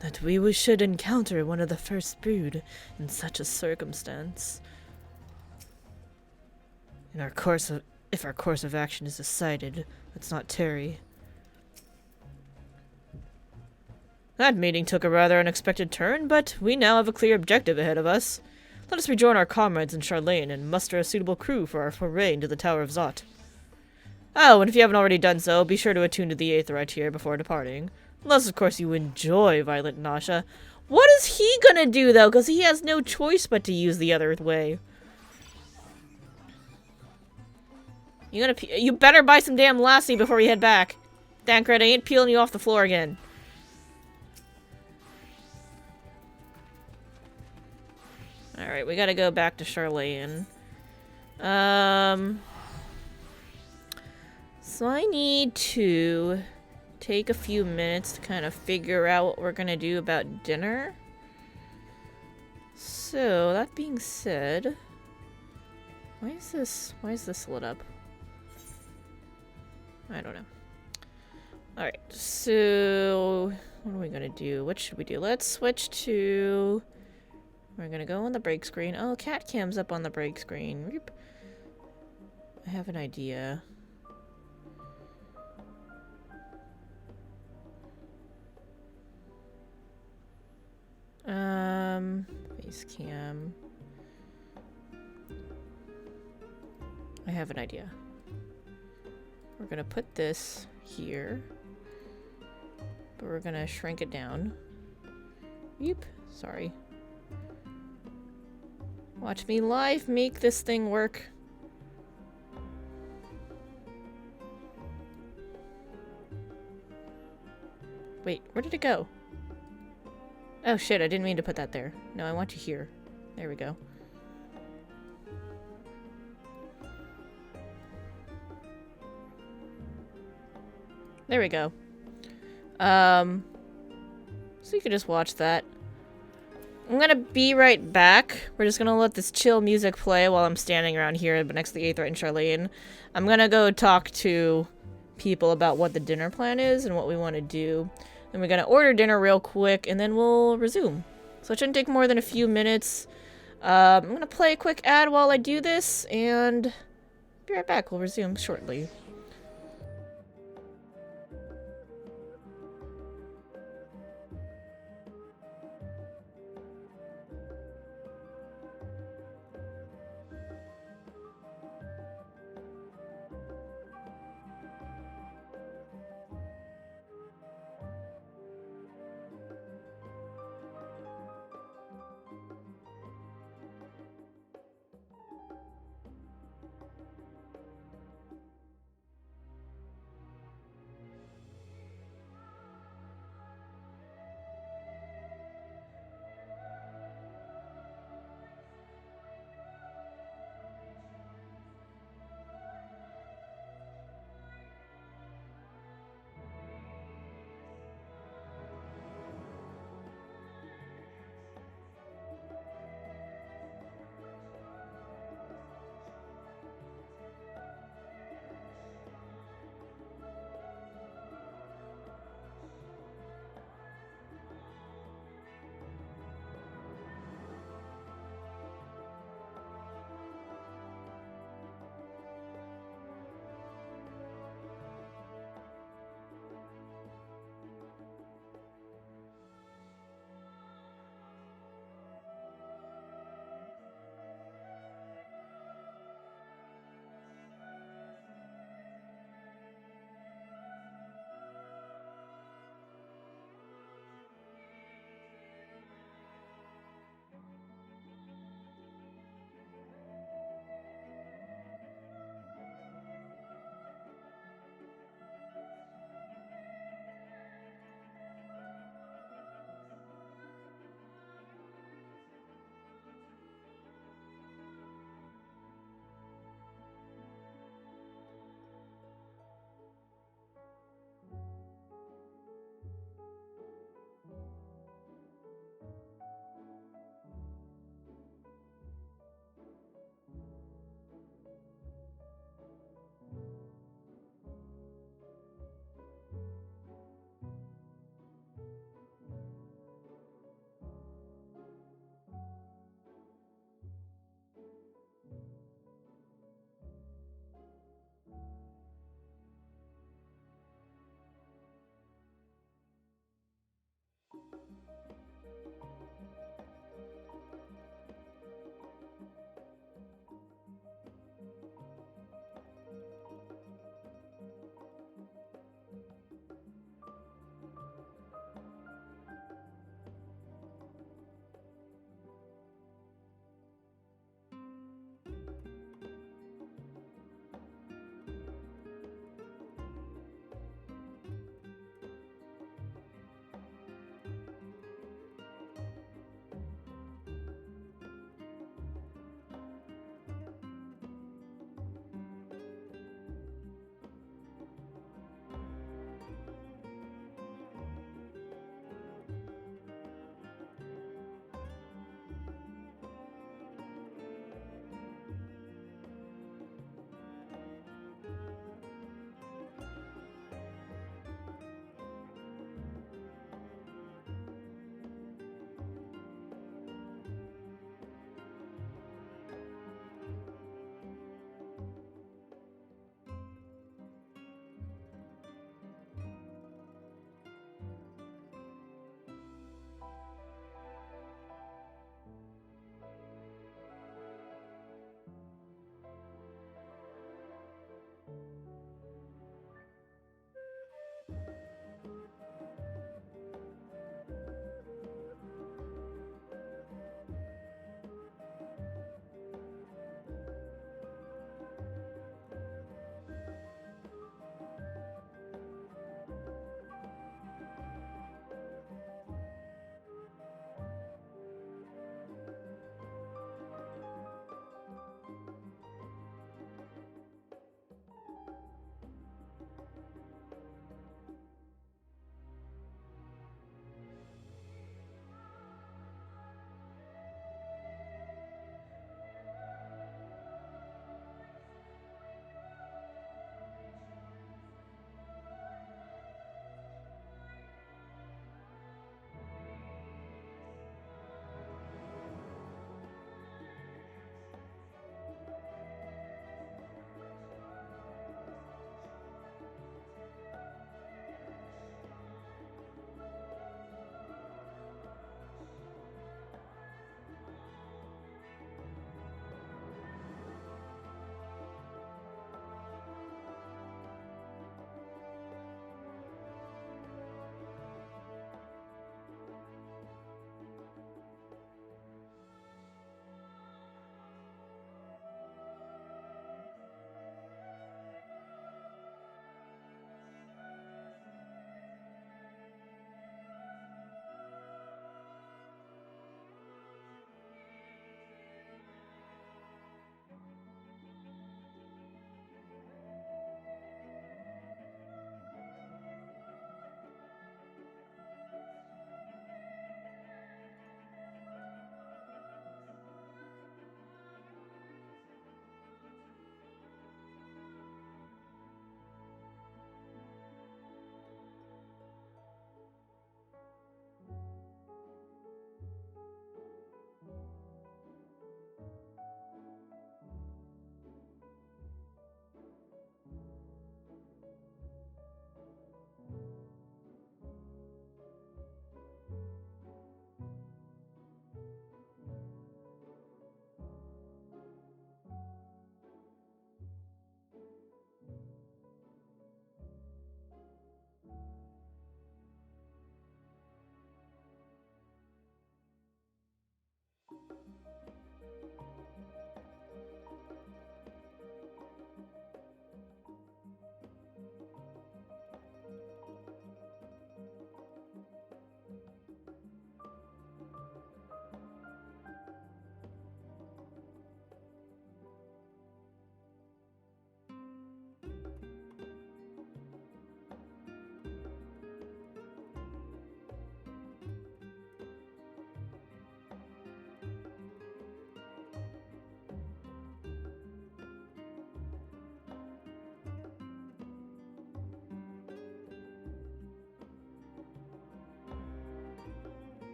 That we should encounter one of the first brood in such a circumstance. If our course of action is decided, let's not tarry. That meeting took a rather unexpected turn, but we now have a clear objective ahead of us. Let us rejoin our comrades in Charlene and muster a suitable crew for our foray into the Tower of Zot. Oh, and if you haven't already done so, be sure to attune to the Aetheryte here before departing. Unless, of course, you enjoy Violent Nausea. What is he gonna do, though? Because he has no choice but to use the other way. You better buy some damn Lassie before we head back. Thancred, I ain't peeling you off the floor again. Alright, we gotta go back to Charlene. So I need to take a few minutes to kind of figure out what we're gonna do about dinner. So, that being said... Why is this lit up? I don't know. Alright, so... What are we gonna do? What should we do? Let's switch to... We're gonna go on the break screen. Oh, cat cam's up on the break screen. Reep. I have an idea. Face cam. I have an idea. We're gonna put this here, but we're gonna shrink it down. Yeep, sorry. Watch me live make this thing work. Wait, where did it go? Oh shit, I didn't mean to put that there. No, I want you here. There we go. There we go. So you can just watch that. I'm gonna be right back. We're just gonna let this chill music play while I'm standing around here next to the Aether and Charlene. I'm gonna go talk to people about what the dinner plan is and what we want to do. Then we're gonna order dinner real quick and then we'll resume. So it shouldn't take more than a few minutes. I'm gonna play a quick ad while I do this and be right back. We'll resume shortly.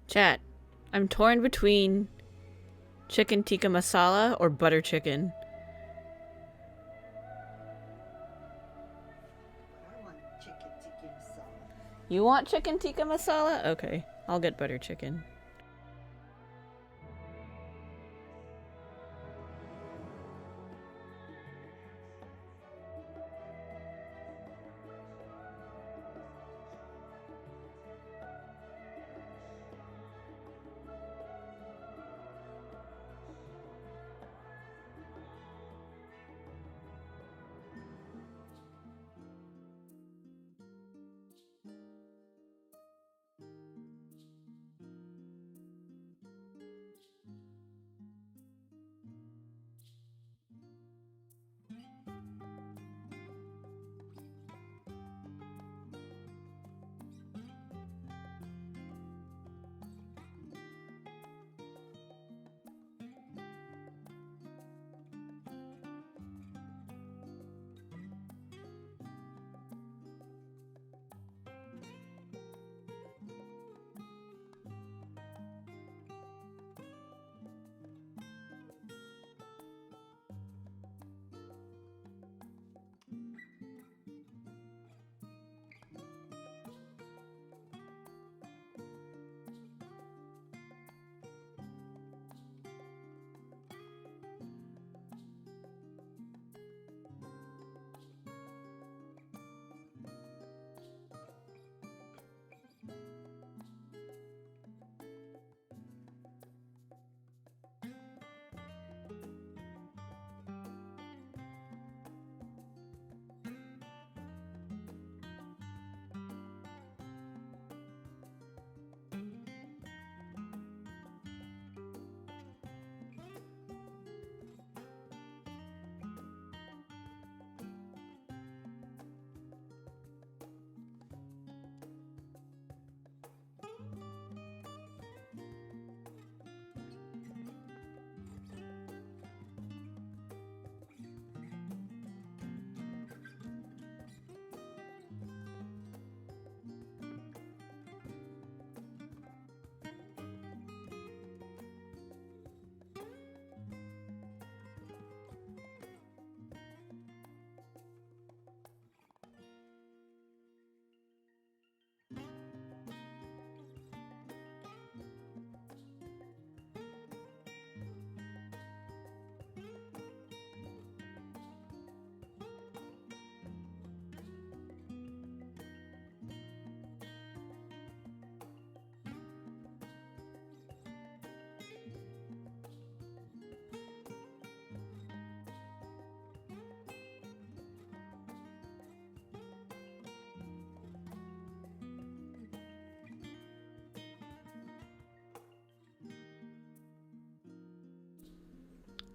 Chat. I'm torn between chicken tikka masala or butter chicken. I want chicken tikka masala. You want chicken tikka masala? Okay, I'll get butter chicken.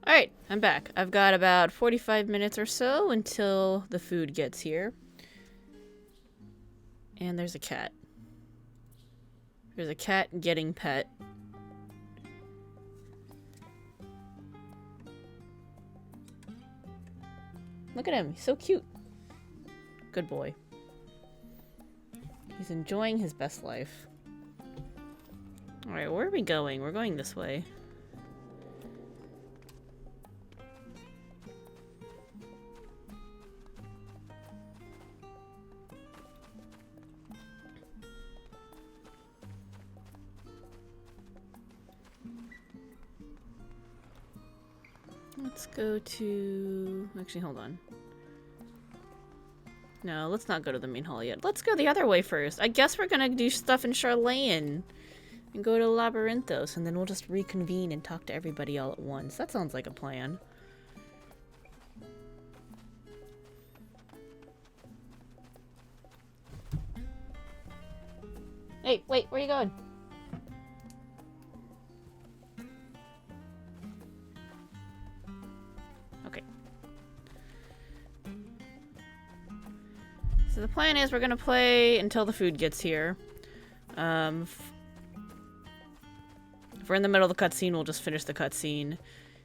Alright, I'm back. I've got about 45 minutes or so until the food gets here. And there's a cat. There's a cat getting pet. Look at him, he's so cute. Good boy. He's enjoying his best life. Alright, where are we going? We're going this way. Let's go to... Actually, hold on. No, let's not go to the main hall yet. Let's go the other way first. I guess we're gonna do stuff in Charlayan. And go to Labyrinthos, and then we'll just reconvene and talk to everybody all at once. That sounds like a plan. Hey, wait, where are you going? Okay. So the plan is we're gonna play until the food gets here. If we're in the middle of the cutscene, we'll just finish the cutscene.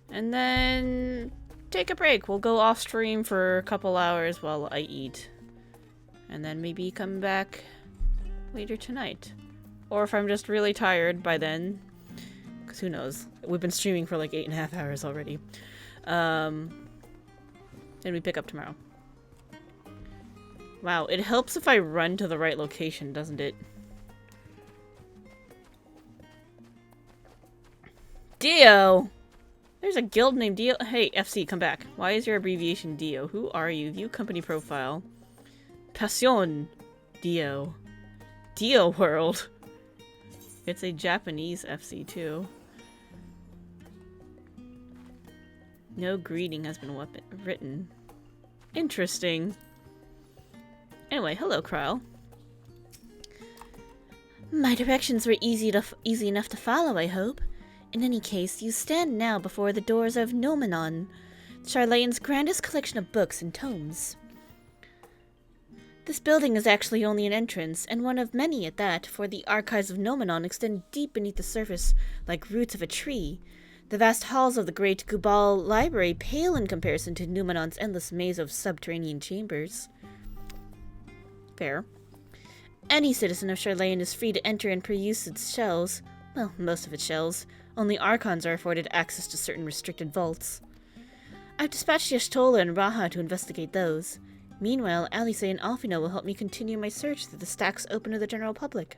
And then take a break. We'll go off stream for a couple hours while I eat. And then maybe come back later tonight. Or if I'm just really tired by then. Because who knows? We've been streaming for like 8.5 hours already. And we pick up tomorrow. Wow, it helps if I run to the right location, doesn't it? Dio! There's a guild named Dio. Hey, FC, come back. Why is your abbreviation Dio? Who are you? View company profile. Passion. Dio. Dio World. It's a Japanese FC, too. No greeting has been written. Interesting. Anyway, hello, Kryle. My directions were easy enough to follow, I hope. In any case, you stand now before the doors of Nomenon, Charlane's grandest collection of books and tomes. This building is actually only an entrance, and one of many at that, for the archives of Nomenon extend deep beneath the surface like roots of a tree. The vast halls of the great Gubal library pale in comparison to Numenon's endless maze of subterranean chambers. Fair. Any citizen of Charlane is free to enter and peruse its shells. Well, most of its shells. Only Archons are afforded access to certain restricted vaults. I've dispatched Yashtola and Raha to investigate those. Meanwhile, Alice and Alfino will help me continue my search through the stacks open to the general public.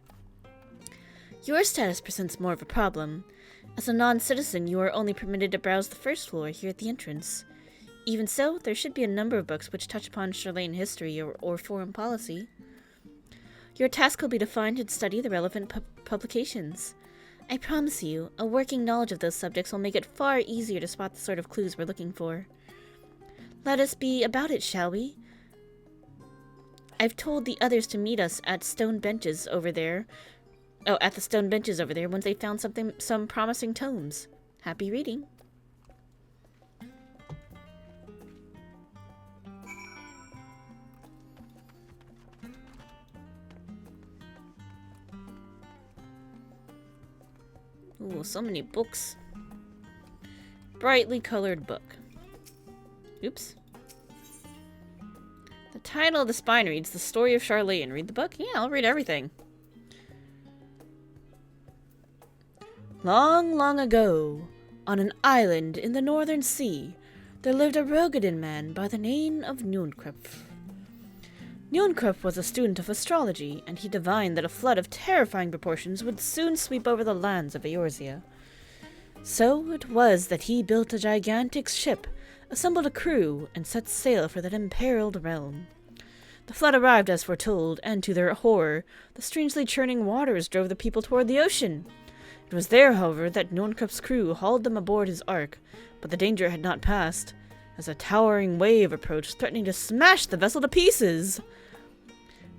Your status presents more of a problem. As a non-citizen, you are only permitted to browse the first floor here at the entrance. Even so, there should be a number of books which touch upon Charlane history or foreign policy. Your task will be to find and study the relevant publications. I promise you, a working knowledge of those subjects will make it far easier to spot the sort of clues we're looking for. Let us be about it, shall we? I've told the others to meet us at stone benches over there. Oh, at the stone benches over there once they found some promising tomes. Happy reading. Ooh, so many books. Brightly colored book. Oops. The title of the spine reads, The Story of Charlane. Read the book? Yeah, I'll read everything. Long, long ago, on an island in the northern sea, there lived a Rogadin man by the name of Nunkrep. Nunkrep was a student of astrology, and he divined that a flood of terrifying proportions would soon sweep over the lands of Eorzea. So it was that he built a gigantic ship, assembled a crew, and set sail for that imperiled realm. The flood arrived as foretold, and to their horror, the strangely churning waters drove the people toward the ocean. It was there, however, that Nunkrep's crew hauled them aboard his ark, but the danger had not passed, as a towering wave approached, threatening to smash the vessel to pieces.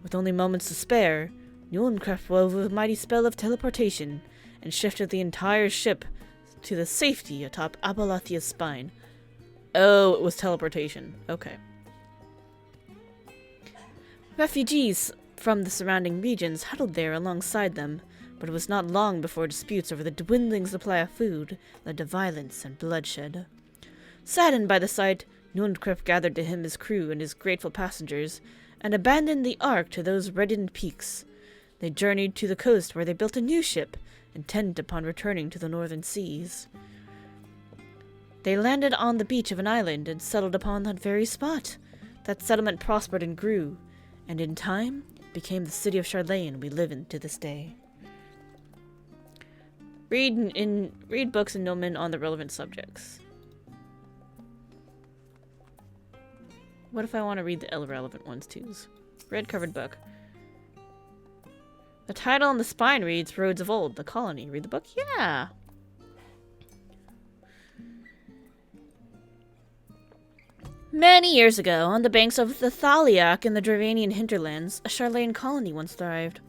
With only moments to spare, Nunkrep wove a mighty spell of teleportation, and shifted the entire ship to the safety atop Abalathia's spine. Oh, it was teleportation. Okay. Refugees from the surrounding regions huddled there alongside them, but it was not long before disputes over the dwindling supply of food led to violence and bloodshed. Saddened by the sight, Nunkrep gathered to him his crew and his grateful passengers, and abandoned the ark to those reddened peaks. They journeyed to the coast where they built a new ship, intent upon returning to the northern seas. They landed on the beach of an island and settled upon that very spot. That settlement prospered and grew, and in time became the city of Charlane we live in to this day. Read books in Nomen on the relevant subjects. What if I want to read the irrelevant ones too? Red covered book. The title on the spine reads Roads of Old, the Colony. Read the book? Yeah. Many years ago, on the banks of the Thaliak in the Dravanian hinterlands, a Charlane colony once thrived.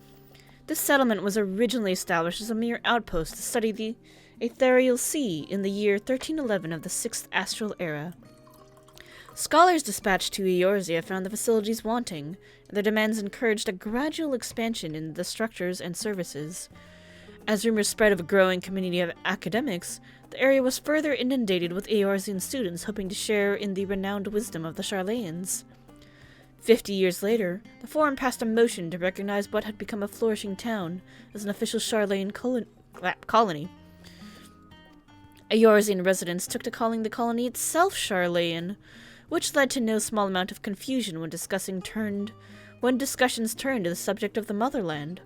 This settlement was originally established as a mere outpost to study the Ethereal Sea in the year 1311 of the 6th Astral Era. Scholars dispatched to Eorzea found the facilities wanting, and their demands encouraged a gradual expansion in the structures and services. As rumors spread of a growing community of academics, the area was further inundated with Eorzean students hoping to share in the renowned wisdom of the Charlanes. 50 years later, the Forum passed a motion to recognize what had become a flourishing town as an official Charlene colony. Eorzean residents took to calling the colony itself Charlayan, which led to no small amount of confusion when discussions turned to the subject of the motherland.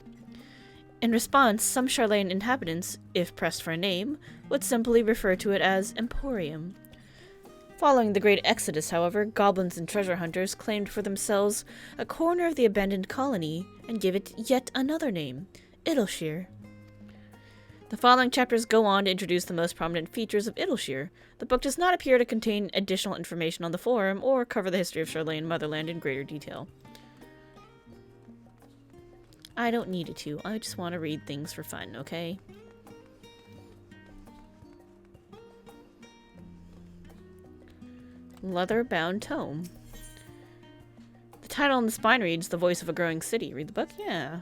In response, some Charlayan inhabitants, if pressed for a name, would simply refer to it as Emporium. Following the Great Exodus, however, goblins and treasure hunters claimed for themselves a corner of the abandoned colony and gave it yet another name, Idleshire. The following chapters go on to introduce the most prominent features of Idleshire. The book does not appear to contain additional information on the Forum or cover the history of Charlayan Motherland in greater detail. I don't need it to. I just want to read things for fun, okay? Leather-bound tome. The title on the spine reads, The Voice of a Growing City. Read the book? Yeah.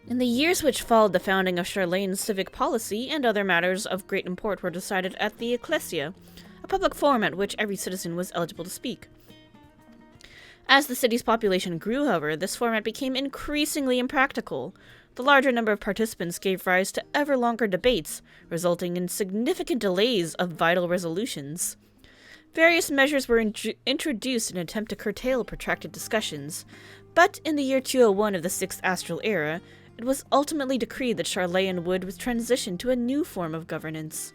In the years which followed the founding of Charlane's civic policy and other matters of great import were decided at the Ecclesia, a public forum at which every citizen was eligible to speak. As the city's population grew, however, this format became increasingly impractical. The larger number of participants gave rise to ever longer debates, resulting in significant delays of vital resolutions. Various measures were introduced in an attempt to curtail protracted discussions, but in the year 201 of the 6th Astral Era, it was ultimately decreed that Charlayan would transition to a new form of governance.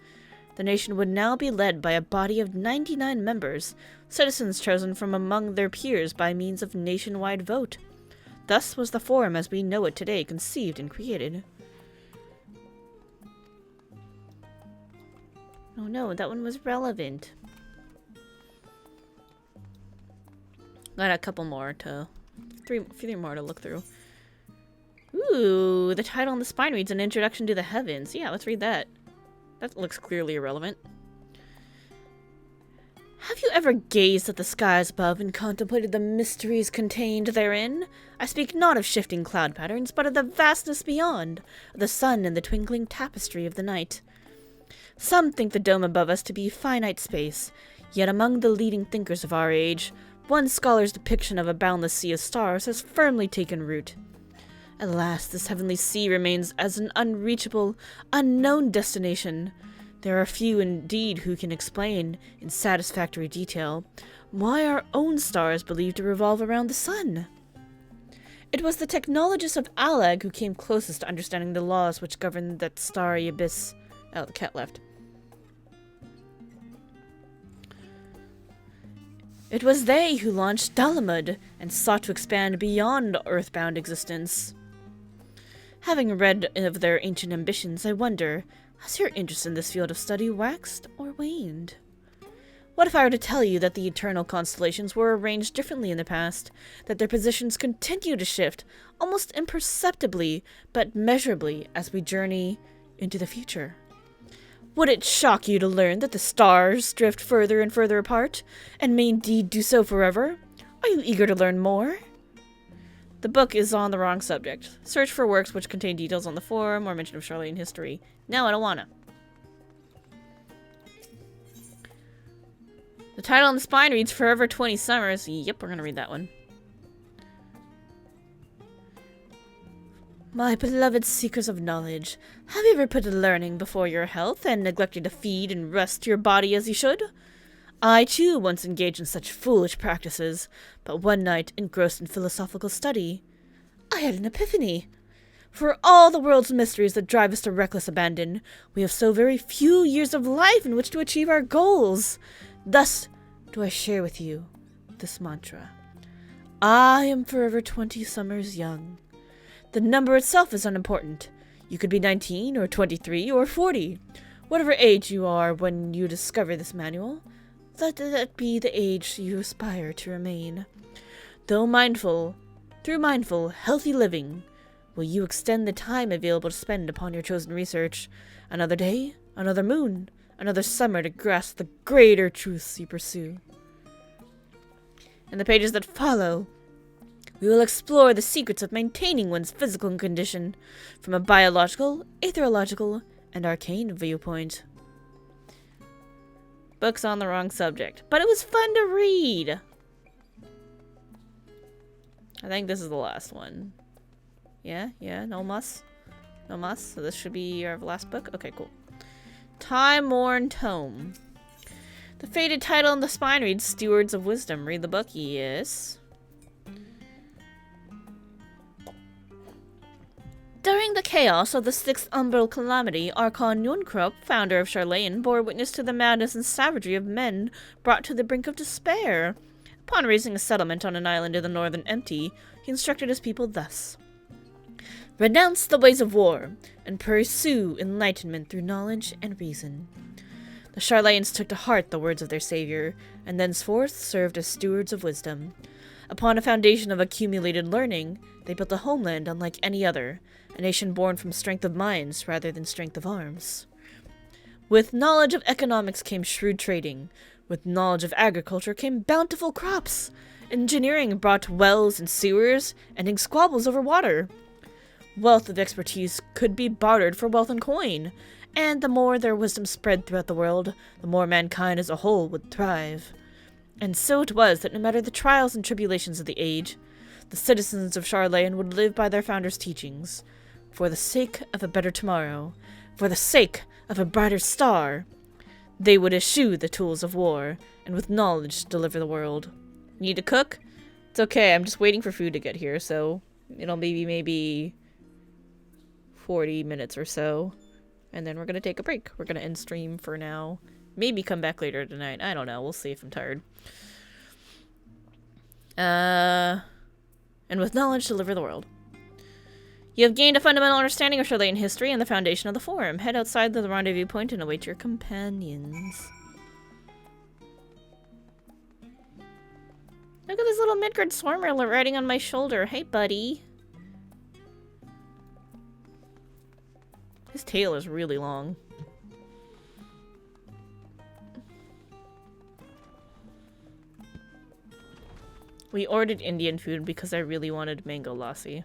The nation would now be led by a body of 99 members, citizens chosen from among their peers by means of nationwide vote. Thus was the Forum as we know it today conceived and created. Oh no, that one was relevant. Got a couple more to... three more to look through. Ooh, the title on the spine reads An Introduction to the Heavens. Yeah, let's read that. That looks clearly irrelevant. Have you ever gazed at the skies above and contemplated the mysteries contained therein? I speak not of shifting cloud patterns, but of the vastness beyond, of the sun and the twinkling tapestry of the night. Some think the dome above us to be finite space, yet among the leading thinkers of our age, one scholar's depiction of a boundless sea of stars has firmly taken root. Alas, this heavenly sea remains as an unreachable, unknown destination. There are few indeed who can explain, in satisfactory detail, why our own star is believed to revolve around the sun. It was the technologist of Alag who came closest to understanding the laws which govern that starry abyss. Oh, the cat left. It was they who launched Dalamud and sought to expand beyond earthbound existence. Having read of their ancient ambitions, I wonder, has your interest in this field of study waxed or waned? What if I were to tell you that the eternal constellations were arranged differently in the past, that their positions continue to shift, almost imperceptibly, but measurably, as we journey into the future? Would it shock you to learn that the stars drift further and further apart, and may indeed do so forever? Are you eager to learn more? The book is on the wrong subject. Search for works which contain details on the Forum or mention of Charlayan history. No, I don't wanna. The title on the spine reads Forever 20 Summers. Yep, we're gonna read that one. My beloved seekers of knowledge, have you ever put learning before your health and neglected to feed and rest your body as you should? I, too, once engaged in such foolish practices, but one night, engrossed in philosophical study, I had an epiphany. For all the world's mysteries that drive us to reckless abandon, we have so very few years of life in which to achieve our goals. Thus do I share with you this mantra. I am forever 20 summers young. The number itself is unimportant. You could be 19 or 23 or 40. Whatever age you are when you discover this manual, let that be the age you aspire to remain. Through mindful, healthy living, will you extend the time available to spend upon your chosen research. Another day, another moon, another summer to grasp the greater truths you pursue. In the pages that follow, we will explore the secrets of maintaining one's physical condition from a biological, aetherological, and arcane viewpoint. Books on the wrong subject. But it was fun to read. I think this is the last one. Yeah, no muss. No muss. So this should be our last book? Okay, cool. Time-Worn Tome. The faded title on the spine reads Stewards of Wisdom. Read the book? Yes. During the chaos of the Sixth Umbral Calamity, Archon Yunkrop, founder of Charlayan, bore witness to the madness and savagery of men brought to the brink of despair. Upon raising a settlement on an island in the northern Empty, he instructed his people thus. Renounce the ways of war, and pursue enlightenment through knowledge and reason. The Charlayans took to heart the words of their savior, and thenceforth served as stewards of wisdom. Upon a foundation of accumulated learning, they built a homeland unlike any other, a nation born from strength of minds rather than strength of arms. With knowledge of economics came shrewd trading. With knowledge of agriculture came bountiful crops. Engineering brought wells and sewers, ending squabbles over water. Wealth of expertise could be bartered for wealth and coin, and the more their wisdom spread throughout the world, the more mankind as a whole would thrive. And so it was that no matter the trials and tribulations of the age, the citizens of Charlayan would live by their founder's teachings. For the sake of a better tomorrow, for the sake of a brighter star, they would eschew the tools of war, and with knowledge deliver the world. Need to cook? It's okay, I'm just waiting for food to get here, so it'll maybe 40 minutes or so. And then we're gonna take a break. We're gonna end stream for now. Maybe come back later tonight. I don't know. We'll see if I'm tired. And with knowledge, deliver the world. You have gained a fundamental understanding of Charlayan history and the foundation of the Forum. Head outside the rendezvous point and await your companions. Look at this little Midgard Swarmer riding on my shoulder. Hey, buddy. His tail is really long. We ordered Indian food because I really wanted mango lassi.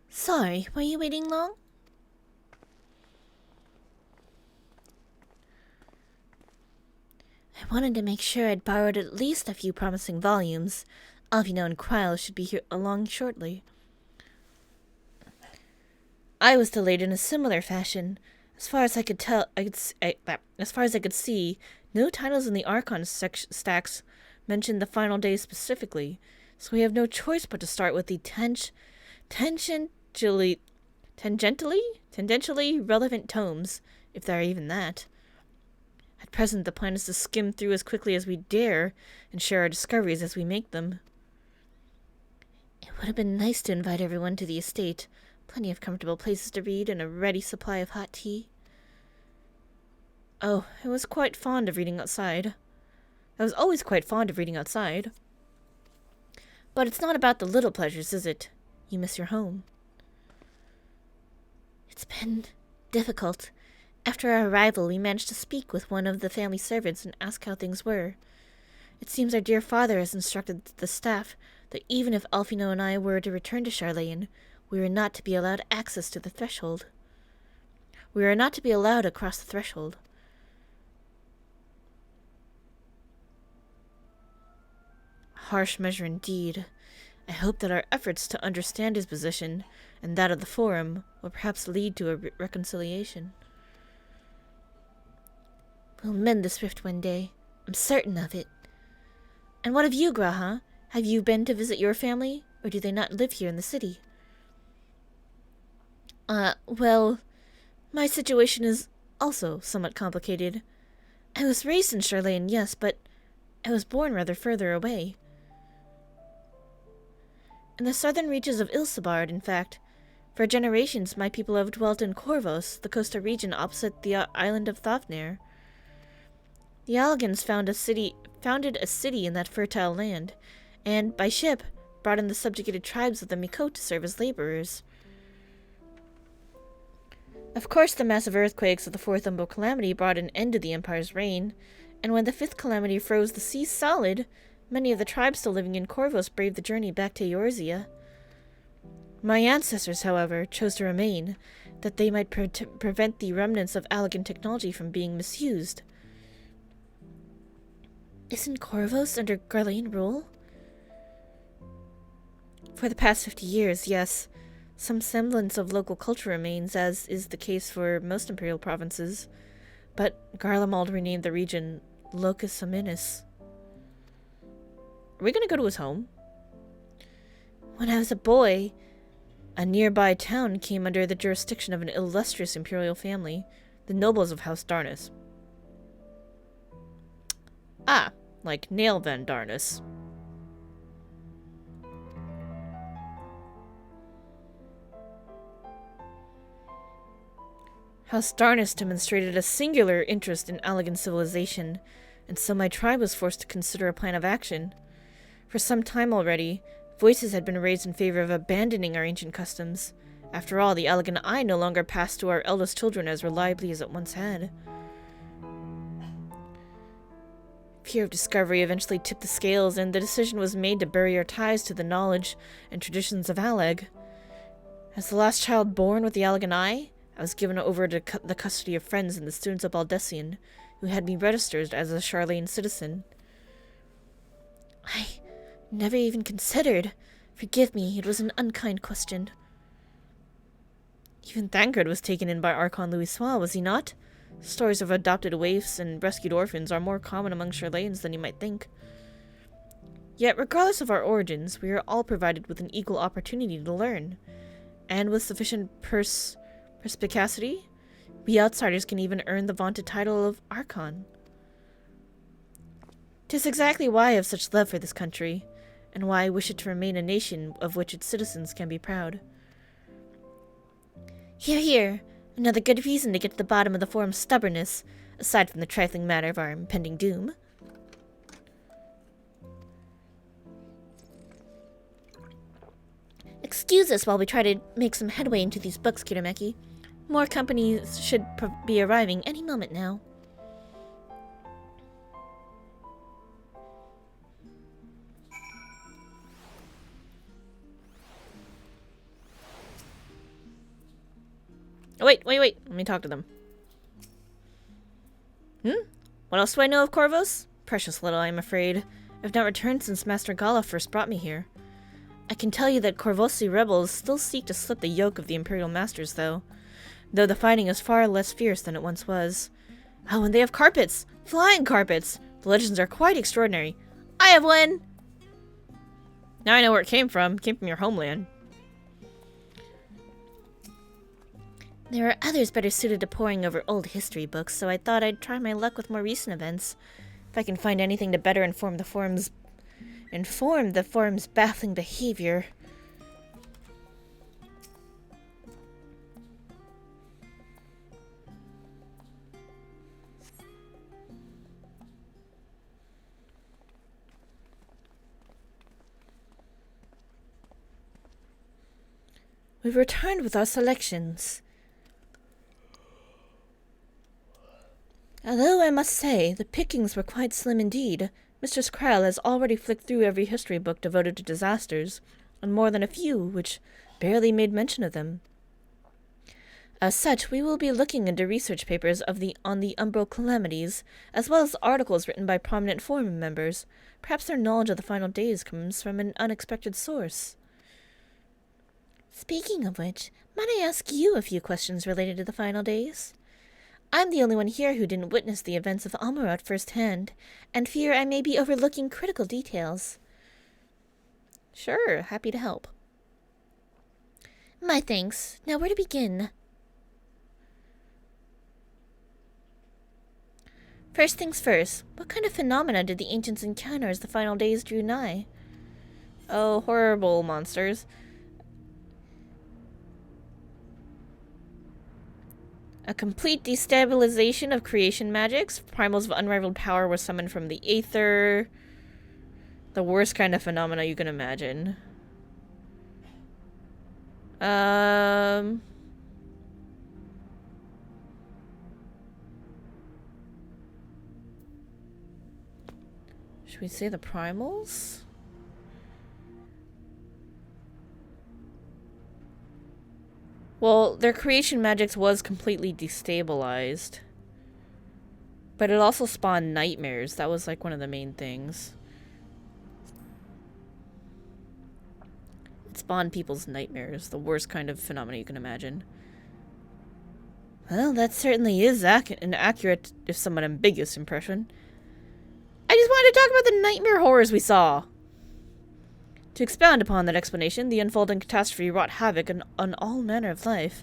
Sorry, were you waiting long? I wanted to make sure I'd borrowed at least a few promising volumes. Alvino and Kryl should be here along shortly. I was delayed in a similar fashion. As far as I could see, no titles in the Archon stacks mentioned the final day specifically, so we have no choice but to start with the tangentially relevant tomes, if there are even that. At present, the plan is to skim through as quickly as we dare and share our discoveries as we make them. It would have been nice to invite everyone to the estate. Plenty of comfortable places to read and a ready supply of hot tea. Oh, I was quite fond of reading outside. I was always quite fond of reading outside. But it's not about the little pleasures, is it? You miss your home. It's been difficult. After our arrival, we managed to speak with one of the family servants and ask how things were. It seems our dear father has instructed the staff that even if Alfino and I were to return to Charlayan, we were not to be allowed access to the threshold. We are not to be allowed across the threshold. Harsh measure indeed. I hope that our efforts to understand his position and that of the Forum will perhaps lead to a reconciliation. We'll mend this rift one day. I'm certain of it. And what of you, Graha? Have you been to visit your family, or do they not live here in the city? Well, my situation is also somewhat complicated. I was raised in Charlayan, yes, but I was born rather further away. In the southern reaches of Ilsabard, in fact. For generations, my people have dwelt in Corvos, the coastal region opposite the island of Thofnir. The Alligans founded a city in that fertile land, and, by ship, brought in the subjugated tribes of the Miko to serve as laborers. Of course, the massive earthquakes of the Fourth Umbo Calamity brought an end to the Empire's reign, and when the Fifth Calamity froze the seas solid, many of the tribes still living in Corvos braved the journey back to Eorzea. My ancestors, however, chose to remain, that they might prevent the remnants of Allagan technology from being misused. Isn't Corvos under Garlean rule? For the past 50 years, yes. Some semblance of local culture remains, as is the case for most imperial provinces, but Garlemald renamed the region Locus Hominis. Are we going to go to his home? When I was a boy, a nearby town came under the jurisdiction of an illustrious imperial family, the nobles of House Darnus. Ah, like Nail Van Darnus. House Darnus demonstrated a singular interest in Allagan civilization, and so my tribe was forced to consider a plan of action. For some time already, voices had been raised in favor of abandoning our ancient customs. After all, the Allagan Eye no longer passed to our eldest children as reliably as it once had. Fear of discovery eventually tipped the scales, and the decision was made to bury our ties to the knowledge and traditions of Allag. As the last child born with the Allagan Eye, I was given over to the custody of friends and the students of Baldessian, who had me registered as a Charlene citizen. I never even considered. Forgive me, it was an unkind question. Even Thancred was taken in by Archon Louisoix, was he not? Stories of adopted waifs and rescued orphans are more common among Charlanes than you might think. Yet, regardless of our origins, we are all provided with an equal opportunity to learn. And with sufficient perspicacity, we outsiders can even earn the vaunted title of Archon. 'Tis exactly why I have such love for this country, and why I wish it to remain a nation of which its citizens can be proud. Hear, hear! Another good reason to get to the bottom of the forum's stubbornness, aside from the trifling matter of our impending doom. Excuse us while we try to make some headway into these books, Kirameki. More companies should be arriving any moment now. Oh, wait. Let me talk to them. What else do I know of Corvos? Precious little, I'm afraid. I've not returned since Master Gala first brought me here. I can tell you that Corvosi rebels still seek to slip the yoke of the Imperial Masters, though the fighting is far less fierce than it once was. Oh, and they have carpets! Flying carpets! The legends are quite extraordinary. I have one! Now I know where it came from. It came from your homeland. There are others better suited to poring over old history books, so I thought I'd try my luck with more recent events. If I can find anything to better inform the forum's baffling behavior. We've returned with our selections. Although I must say, the pickings were quite slim indeed. Mistress Krell has already flicked through every history book devoted to disasters, and more than a few which barely made mention of them. As such, we will be looking into research papers on the Umbral calamities, as well as articles written by prominent forum members. Perhaps their knowledge of the final days comes from an unexpected source. Speaking of which, might I ask you a few questions related to the final days? I'm the only one here who didn't witness the events of Amarot firsthand, and fear I may be overlooking critical details. Sure, happy to help. My thanks. Now where to begin? First things first, what kind of phenomena did the ancients encounter as the final days drew nigh? Oh, horrible monsters. A complete destabilization of creation magics. Primals of unrivaled power were summoned from the aether. The worst kind of phenomena you can imagine. Should we say the primals? Well, their creation magics was completely destabilized. But it also spawned nightmares. That was like one of the main things. It spawned people's nightmares. The worst kind of phenomena you can imagine. Well, that certainly is an accurate, if somewhat ambiguous impression. I just wanted to talk about the nightmare horrors we saw. To expound upon that explanation, the unfolding catastrophe wrought havoc on all manner of life.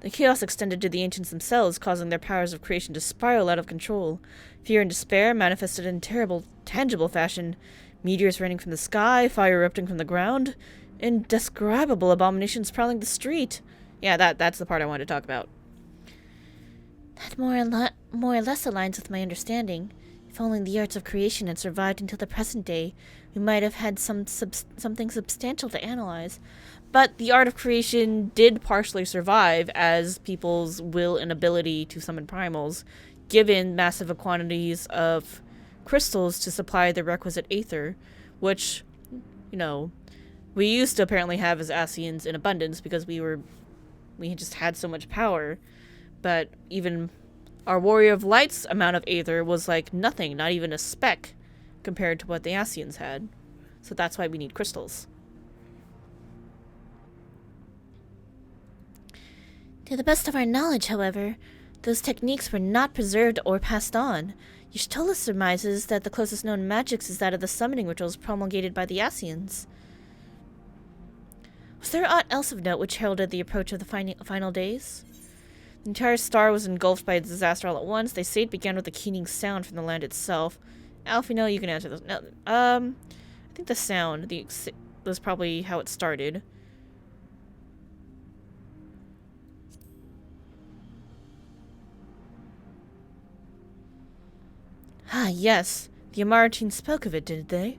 The chaos extended to the ancients themselves, causing their powers of creation to spiral out of control. Fear and despair manifested in terrible, tangible fashion. Meteors raining from the sky, fire erupting from the ground, indescribable abominations prowling the street. Yeah, that's the part I wanted to talk about. That more or less aligns with my understanding. If only the arts of creation had survived until the present day, we might have had something substantial to analyze. But the art of creation did partially survive as people's will and ability to summon primals, given massive quantities of crystals to supply the requisite aether, which, you know, we used to apparently have as Asians in abundance because we just had so much power. But even our Warrior of Light's amount of aether was like nothing, not even a speck, compared to what the Asians had. So that's why we need crystals. To the best of our knowledge, however, those techniques were not preserved or passed on. Y'shtola surmises that the closest known magics is that of the summoning rituals promulgated by the Asians. Was there aught else of note which heralded the approach of the final days? The entire star was engulfed by a disaster all at once. They say it began with a keening sound from the land itself. Alfie, you can answer this. No, I think the sound was probably how it started. Ah, yes. The Amaranthine spoke of it, did they?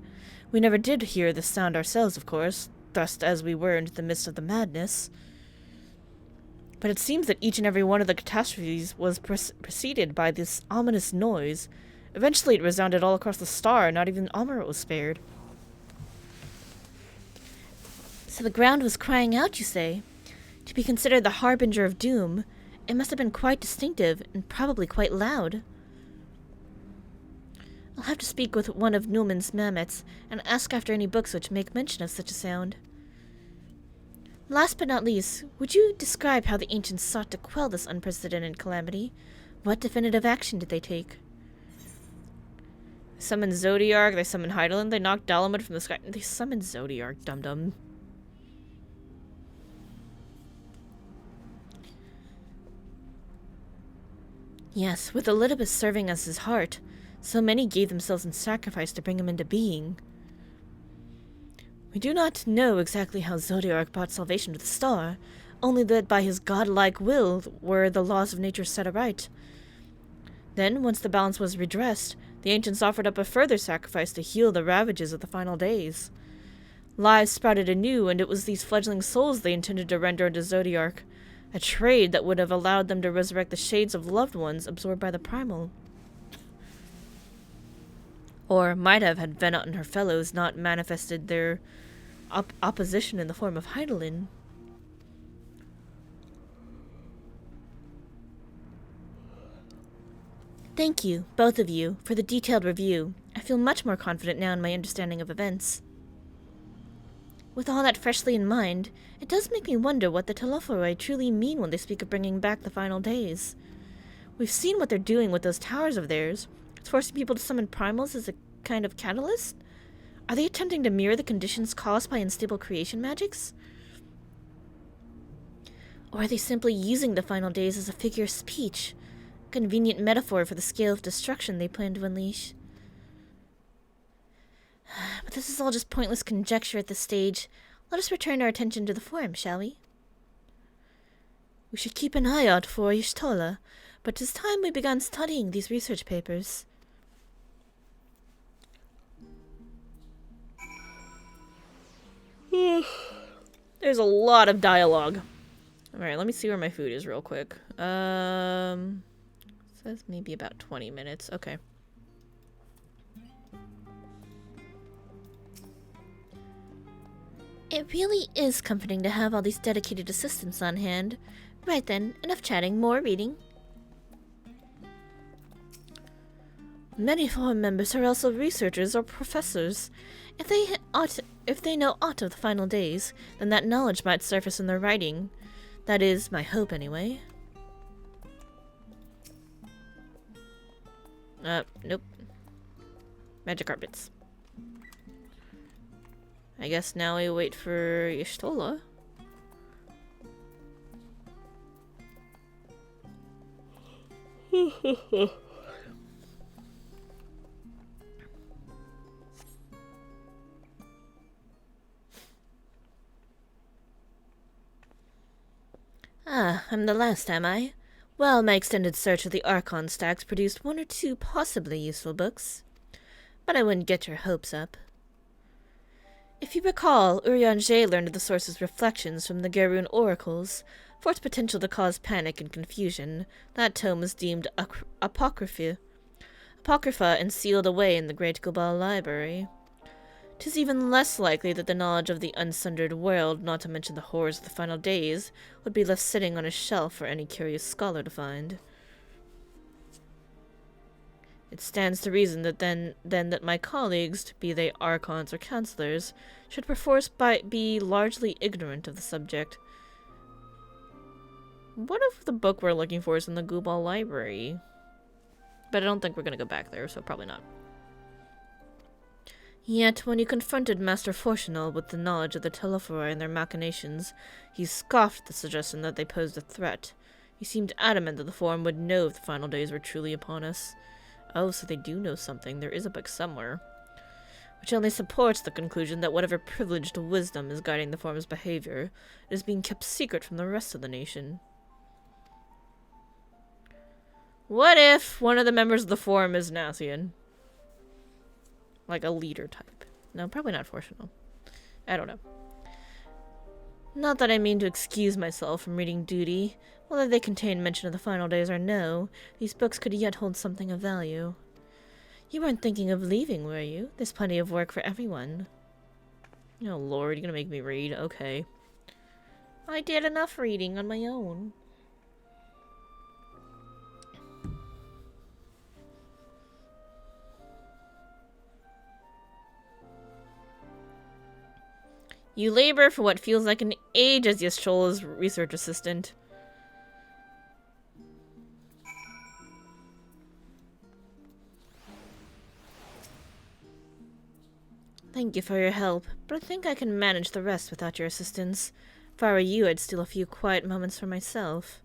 We never did hear the sound ourselves, of course, thrust as we were into the midst of the madness. But it seems that each and every one of the catastrophes was preceded by this ominous noise. Eventually it resounded all across the star, not even Amaret was spared. So the ground was crying out, you say? To be considered the harbinger of doom, it must have been quite distinctive, and probably quite loud. I'll have to speak with one of Newman's mammoths, and ask after any books which make mention of such a sound. Last but not least, would you describe how the ancients sought to quell this unprecedented calamity? What definitive action did they take? They summoned Zodiark, they summoned Heidelin, they knocked Dalamud from the sky. They summoned Zodiark, dum-dum. Yes, with Elidibus serving as his heart, so many gave themselves in sacrifice to bring him into being. We do not know exactly how Zodiark brought salvation to the star, only that by his godlike will were the laws of nature set aright. Then, once the balance was redressed, the ancients offered up a further sacrifice to heal the ravages of the final days. Lives sprouted anew, and it was these fledgling souls they intended to render into Zodiark, a trade that would have allowed them to resurrect the shades of loved ones absorbed by the primal. Or might have had Venat and her fellows not manifested their opposition in the form of Heidelin. Thank you, both of you, for the detailed review. I feel much more confident now in my understanding of events. With all that freshly in mind, it does make me wonder what the Telophoroi truly mean when they speak of bringing back the final days. We've seen what they're doing with those towers of theirs. It's forcing people to summon primals as a kind of catalyst? Are they attempting to mirror the conditions caused by unstable creation magics? Or are they simply using the final days as a figure of speech? A convenient metaphor for the scale of destruction they plan to unleash? But this is all just pointless conjecture at this stage. Let us return our attention to the forum, shall we? We should keep an eye out for Y'shtola, but 'tis time we began studying these research papers. There's a lot of dialogue. Alright, let me see where my food is real quick. Says maybe about 20 minutes. Okay. It really is comforting to have all these dedicated assistants on hand. Right then, enough chatting, more reading. Many forum members are also researchers or professors. If they know aught of the final days, then that knowledge might surface in their writing. That is my hope, anyway. Nope. Magic carpets. I guess now we wait for Y'shtola. Ah, I'm the last, am I? Well, my extended search of the Archon stacks produced one or two possibly useful books. But I wouldn't get your hopes up. If you recall, Urianger learned of the source's reflections from the Garoon oracles. For its potential to cause panic and confusion, that tome was deemed apocrypha and sealed away in the Great Gubal Library. 'Tis even less likely that the knowledge of the unsundered world, not to mention the horrors of the final days, would be left sitting on a shelf for any curious scholar to find. It stands to reason that then that my colleagues, be they archons or counselors, should perforce be largely ignorant of the subject. What if the book we're looking for is in the Gubal Library? But I don't think we're going to go back there, so probably not. Yet, when he confronted Master Fortunal with the knowledge of the Telephori and their machinations, he scoffed at the suggestion that they posed a threat. He seemed adamant that the Forum would know if the final days were truly upon us. Oh, so they do know something. There is a book somewhere. Which only supports the conclusion that whatever privileged wisdom is guiding the Forum's behavior, it is being kept secret from the rest of the nation. What if one of the members of the Forum is Nathian? Like a leader type. No, probably not Fortunal. I don't know. Not that I mean to excuse myself from reading Duty. Whether they contain mention of the final days or no, these books could yet hold something of value. You weren't thinking of leaving, were you? There's plenty of work for everyone. Oh lord, you're gonna make me read? Okay. I did enough reading on my own. You labor for what feels like an age as Y'shtola's research assistant. Thank you for your help, but I think I can manage the rest without your assistance. If I were you, I'd steal a few quiet moments for myself.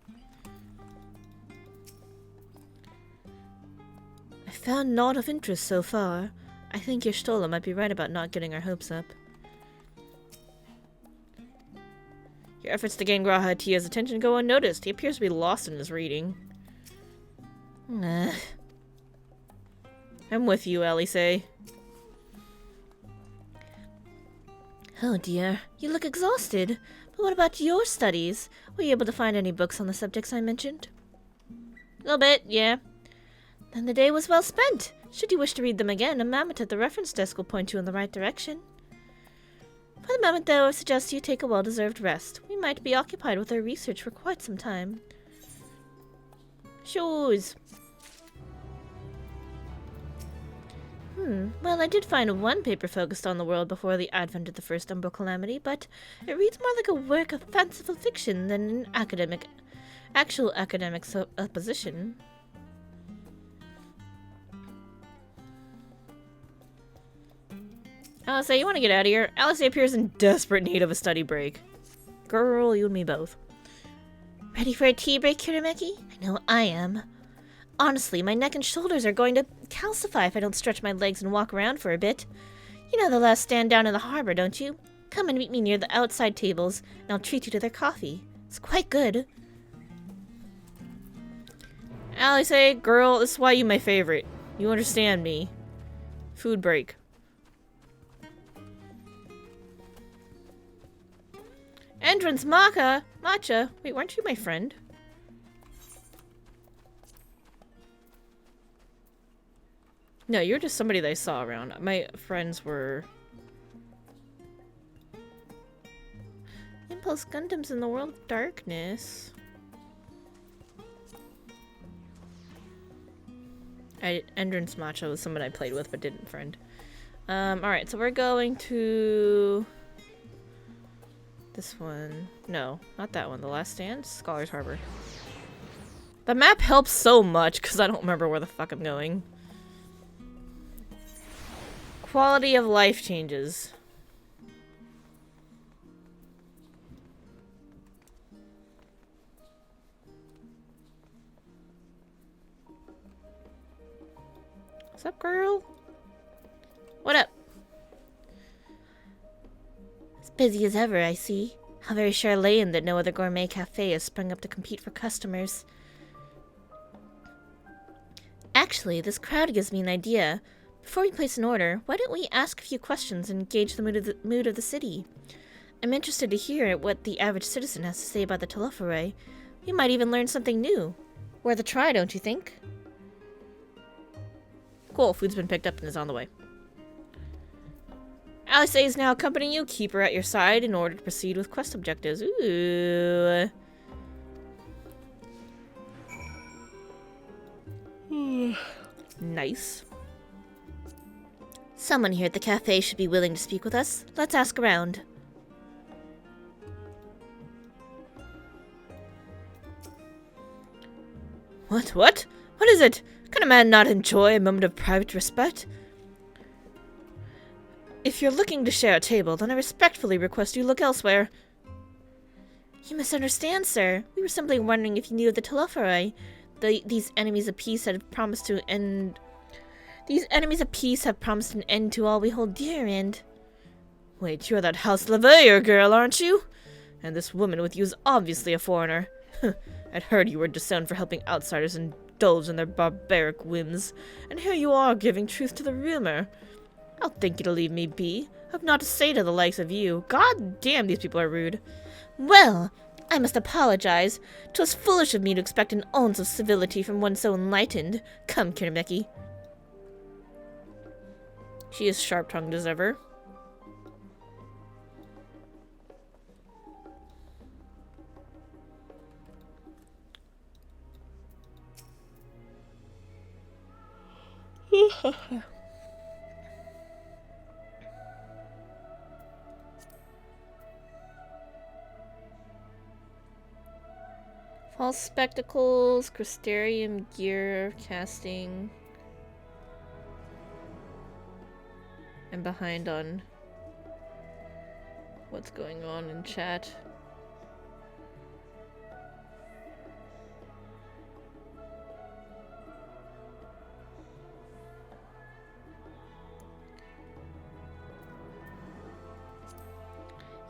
I found naught of interest so far. I think Y'shtola might be right about not getting our hopes up. Your efforts to gain Graha Tia's attention go unnoticed. He appears to be lost in his reading. I'm with you, Alice. Oh dear, you look exhausted. But what about your studies? Were you able to find any books on the subjects I mentioned? A little bit, yeah. Then the day was well spent. Should you wish to read them again, a mammoth at the reference desk will point you in the right direction. For the moment, though, I suggest you take a well-deserved rest. We might be occupied with our research for quite some time. Shoes. Well, I did find one paper focused on the world before the advent of the first Umbral Calamity, but it reads more like a work of fanciful fiction than an actual academic opposition. Alice, you want to get out of here? Alice appears in desperate need of a study break. Girl, you and me both. Ready for a tea break, Kirameki? I know I am. Honestly, my neck and shoulders are going to calcify if I don't stretch my legs and walk around for a bit. You know the last stand down in the harbor, don't you? Come and meet me near the outside tables, and I'll treat you to their coffee. It's quite good. Alice, girl, this is why you my favorite. You understand me. Food break. Entrance Matcha. Wait, weren't you my friend? No, you're just somebody that I saw around. My friends were... Impulse Gundams in the World of Darkness. Endurance Macho was someone I played with but didn't friend. Alright, so we're going to... this one. No, not that one. The Last Stand? Scholar's Harbor. The map helps so much because I don't remember where the fuck I'm going. Quality of life changes. What's up, girl? What up? As busy as ever, I see. How very Charlatan that no other gourmet cafe has sprung up to compete for customers. Actually, this crowd gives me an idea. Before we place an order, why don't we ask a few questions and gauge the mood of the city? I'm interested to hear what the average citizen has to say about the Telophoroi. We might even learn something new. Worth a try, don't you think? Cool, food's been picked up and is on the way. Alice is now accompanying you. Keep her at your side in order to proceed with quest objectives. Ooh. Nice. Someone here at the cafe should be willing to speak with us. Let's ask around. What? What is it? Can a man not enjoy a moment of private respect? If you're looking to share a table, then I respectfully request you look elsewhere. You misunderstand, sir. We were simply wondering if you knew of the Telophoroi. These enemies of peace have promised an end to all we hold dear, and... Wait, you're that House Leveilleur girl, aren't you? And this woman with you is obviously a foreigner. I'd heard you were disowned for helping outsiders indulge in their barbaric whims, and here you are giving truth to the rumor. I'll think you to leave me be. I've naught to say to the likes of you. God damn, these people are rude. Well, I must apologize. 'Twas foolish of me to expect an ounce of civility from one so enlightened. Come, Kirmeki. She is sharp-tongued as ever. False spectacles, Crystarium gear, casting. I'm behind on what's going on in chat.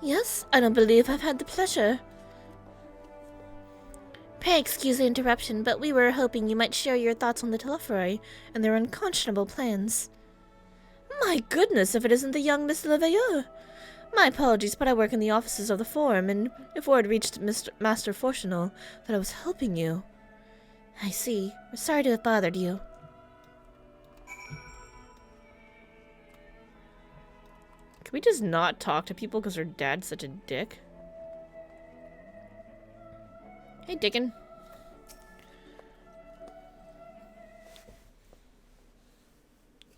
Yes, I don't believe I've had the pleasure. Pray excuse the interruption, but we were hoping you might share your thoughts on the Telophoroi and their unconscionable plans. My goodness, if it isn't the young Miss Leveilleur! My apologies, but I work in the offices of the Forum, and if word reached Master Fortunal that I was helping you... I see. We're sorry to have bothered you. Can we just not talk to people because her dad's such a dick? Hey, Dickin.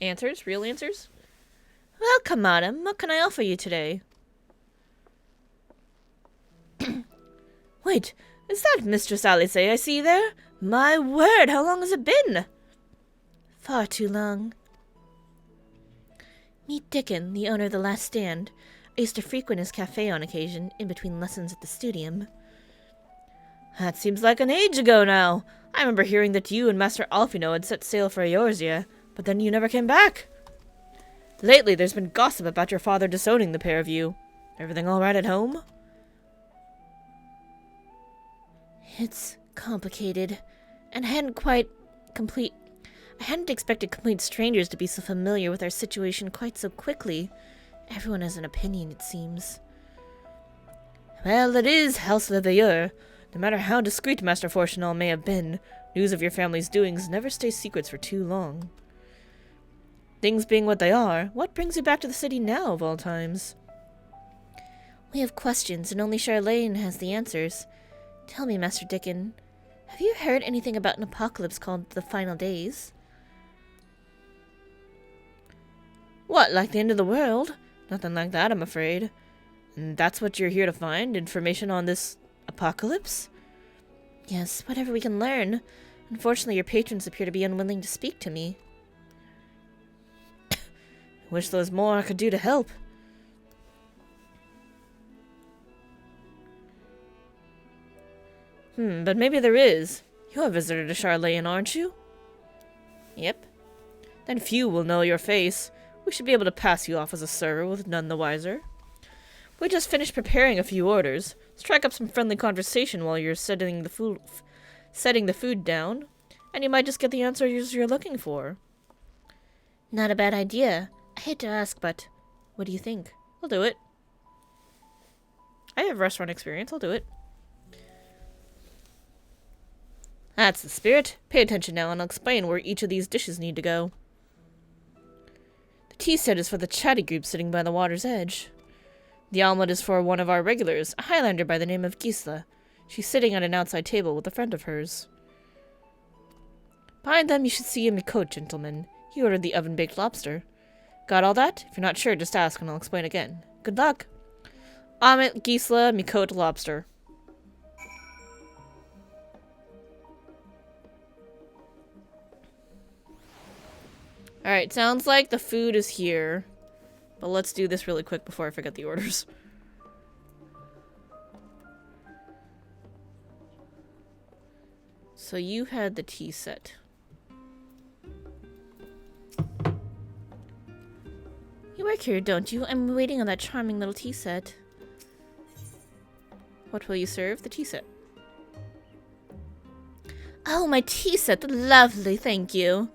Answers? Real answers? Welcome, madam. What can I offer you today? Wait, is that Mistress Alice I see there? My word, how long has it been? Far too long. Meet Dickin, the owner of the Last Stand. I used to frequent his cafe on occasion, in between lessons at the studium. That seems like an age ago now. I remember hearing that you and Master Alfino had set sail for Eorzea, but then you never came back. Lately, there's been gossip about your father disowning the pair of you. Everything all right at home? It's complicated, and I hadn't expected complete strangers to be so familiar with our situation quite so quickly. Everyone has an opinion, it seems. Well, it is House Leveilleur. No matter how discreet Master Fortunal may have been, news of your family's doings never stays secrets for too long. Things being what they are, what brings you back to the city now, of all times? We have questions, and only Charlene has the answers. Tell me, Master Dickon, have you heard anything about an apocalypse called the Final Days? What, like the end of the world? Nothing like that, I'm afraid. And that's what you're here to find? Information on this apocalypse? Yes, whatever we can learn. Unfortunately, your patrons appear to be unwilling to speak to me. I wish there was more I could do to help. But maybe there is. You're a visitor to Charlene, aren't you? Yep. Then few will know your face. We should be able to pass you off as a server with none the wiser. We just finished preparing a few orders. Strike up some friendly conversation while you're setting the food down, and you might just get the answers you're looking for. Not a bad idea. I hate to ask, but what do you think? I'll do it. I have restaurant experience. I'll do it. That's the spirit. Pay attention now, and I'll explain where each of these dishes need to go. The tea set is for the chatty group sitting by the water's edge. The omelet is for one of our regulars, a Highlander by the name of Gisela. She's sitting at an outside table with a friend of hers. Behind them you should see a Mikote gentleman. He ordered the oven-baked lobster. Got all that? If you're not sure, just ask and I'll explain again. Good luck! Omelet, Gisela, Mikote, lobster. Alright, sounds like the food is here. But let's do this really quick before I forget the orders. So you had the tea set. You work here, don't you? I'm waiting on that charming little tea set. What will you serve? The tea set. Oh, my tea set. Lovely, thank you.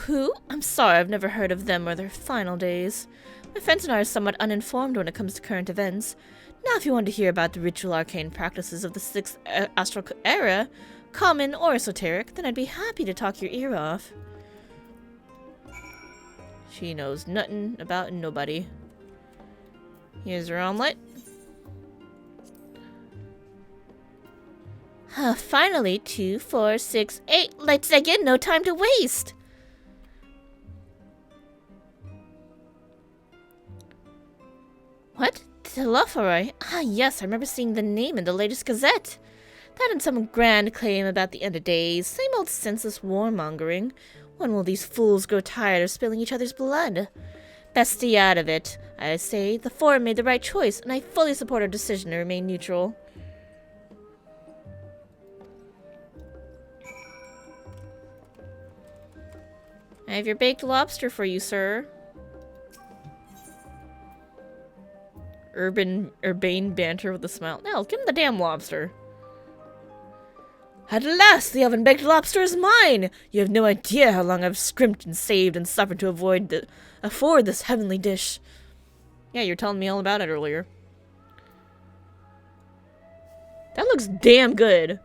Who? I'm sorry, I've never heard of them or their final days. My friends and I are somewhat uninformed when it comes to current events. Now, if you want to hear about the ritual arcane practices of the 6th astral era, common or esoteric, then I'd be happy to talk your ear off. She knows nothing about nobody. Here's her omelet. Finally, 2, 4, 6, 8. Let's dig in, no time to waste. What? Telophorai? Ah, yes, I remember seeing the name in the latest gazette. That and some grand claim about the end of days. Same old senseless warmongering. When will these fools grow tired of spilling each other's blood? Best stay out of it. I say, the Forum made the right choice, and I fully support our decision to remain neutral. I have your baked lobster for you, sir. Urbane banter with a smile. No, give him the damn lobster. At last, the oven-baked lobster is mine! You have no idea how long I've scrimped and saved and suffered to afford this heavenly dish. Yeah, you were telling me all about it earlier. That looks damn good.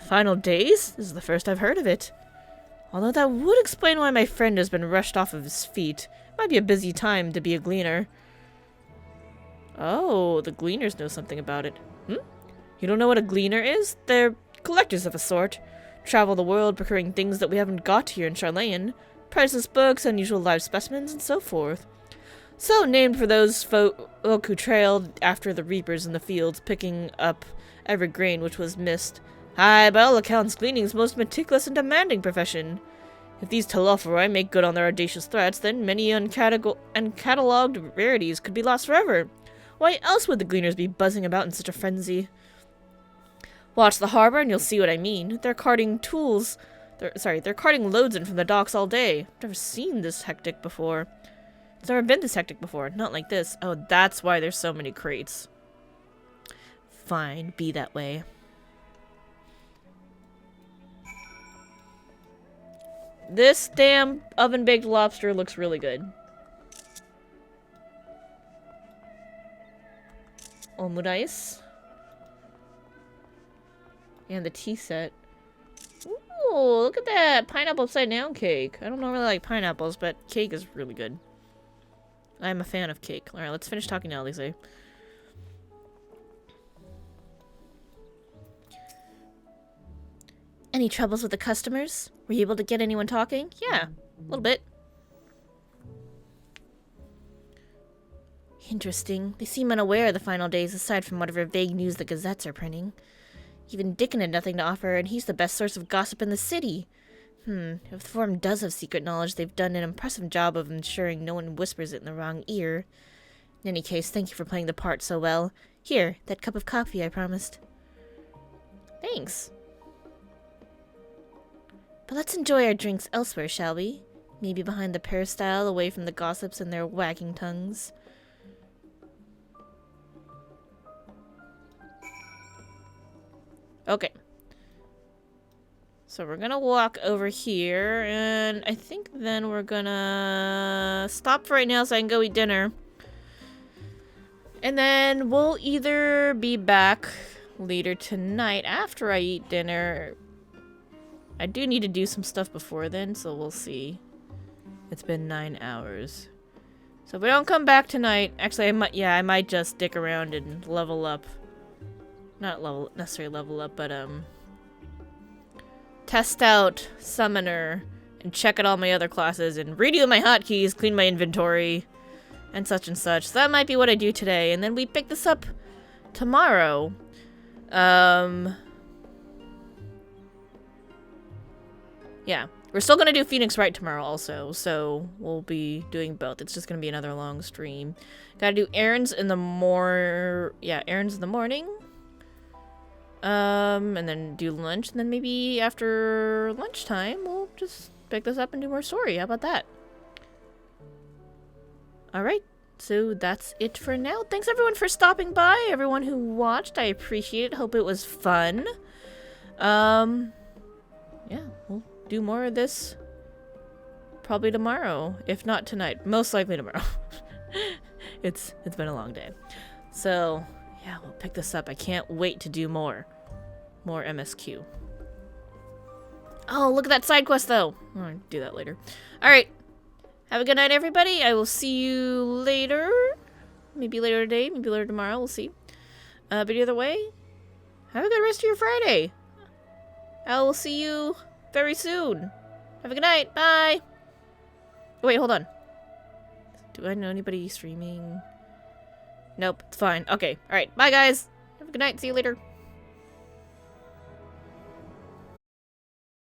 Final days? This is the first I've heard of it. Although that would explain why my friend has been rushed off of his feet. Might be a busy time to be a gleaner. Oh, the gleaners know something about it. You don't know what a gleaner is? They're collectors of a sort. Travel the world procuring things that we haven't got here in Charlene. Priceless books, unusual live specimens, and so forth. So named for those folk who trailed after the reapers in the fields, picking up every grain which was missed. Aye, by all accounts, gleaning's most meticulous and demanding profession. If these Telophorai make good on their audacious threats, then many uncatalogued rarities could be lost forever. Why else would the gleaners be buzzing about in such a frenzy? Watch the harbor and you'll see what I mean. They're carting they're carting loads in from the docks all day. I've never seen this hectic before. It's never been this hectic before. Not like this. Oh, that's why there's so many crates. Fine, be that way. This damn oven-baked lobster looks really good. Omurice. And the tea set. Ooh, look at that! Pineapple upside down cake. I don't normally like pineapples, but cake is really good. I'm a fan of cake. Alright, let's finish talking to Elise. Any troubles with the customers? Were you able to get anyone talking? Yeah, a little bit. Interesting. They seem unaware of the final days aside from whatever vague news the gazettes are printing. Even Dickon had nothing to offer, and he's the best source of gossip in the city. If the Forum does have secret knowledge, they've done an impressive job of ensuring no one whispers it in the wrong ear. In any case, thank you for playing the part so well. Here, that cup of coffee I promised. Thanks. But let's enjoy our drinks elsewhere, shall we? Maybe behind the peristyle, away from the gossips and their wagging tongues. Okay. So we're gonna walk over here, and I think then we're gonna stop for right now so I can go eat dinner. And then we'll either be back later tonight after I eat dinner. I do need to do some stuff before then, so we'll see. It's been 9 hours. So if we don't come back tonight, actually I might just stick around and level up. Not necessarily level up, but test out Summoner and check out all my other classes and redo my hotkeys, clean my inventory, and such and such. So that might be what I do today, and then we pick this up tomorrow. Yeah, we're still gonna do Phoenix Wright tomorrow also, so we'll be doing both. It's just gonna be another long stream. Gotta do errands in the errands in the morning. And then do lunch, and then maybe after lunchtime, we'll just pick this up and do more story. How about that? Alright, so that's it for now. Thanks everyone for stopping by, everyone who watched. I appreciate it. Hope it was fun. Yeah, we'll do more of this probably tomorrow, if not tonight. Most likely tomorrow. It's been a long day. So, yeah, we'll pick this up. I can't wait to do more. More MSQ. Oh, look at that side quest, though. I'll do that later. Alright. Have a good night, everybody. I will see you later. Maybe later today. Maybe later tomorrow. We'll see. But either way, have a good rest of your Friday. I will see you very soon. Have a good night. Bye. Oh, wait, hold on. Do I know anybody streaming? Nope, it's fine. Okay, alright. Bye, guys. Have a good night. See you later.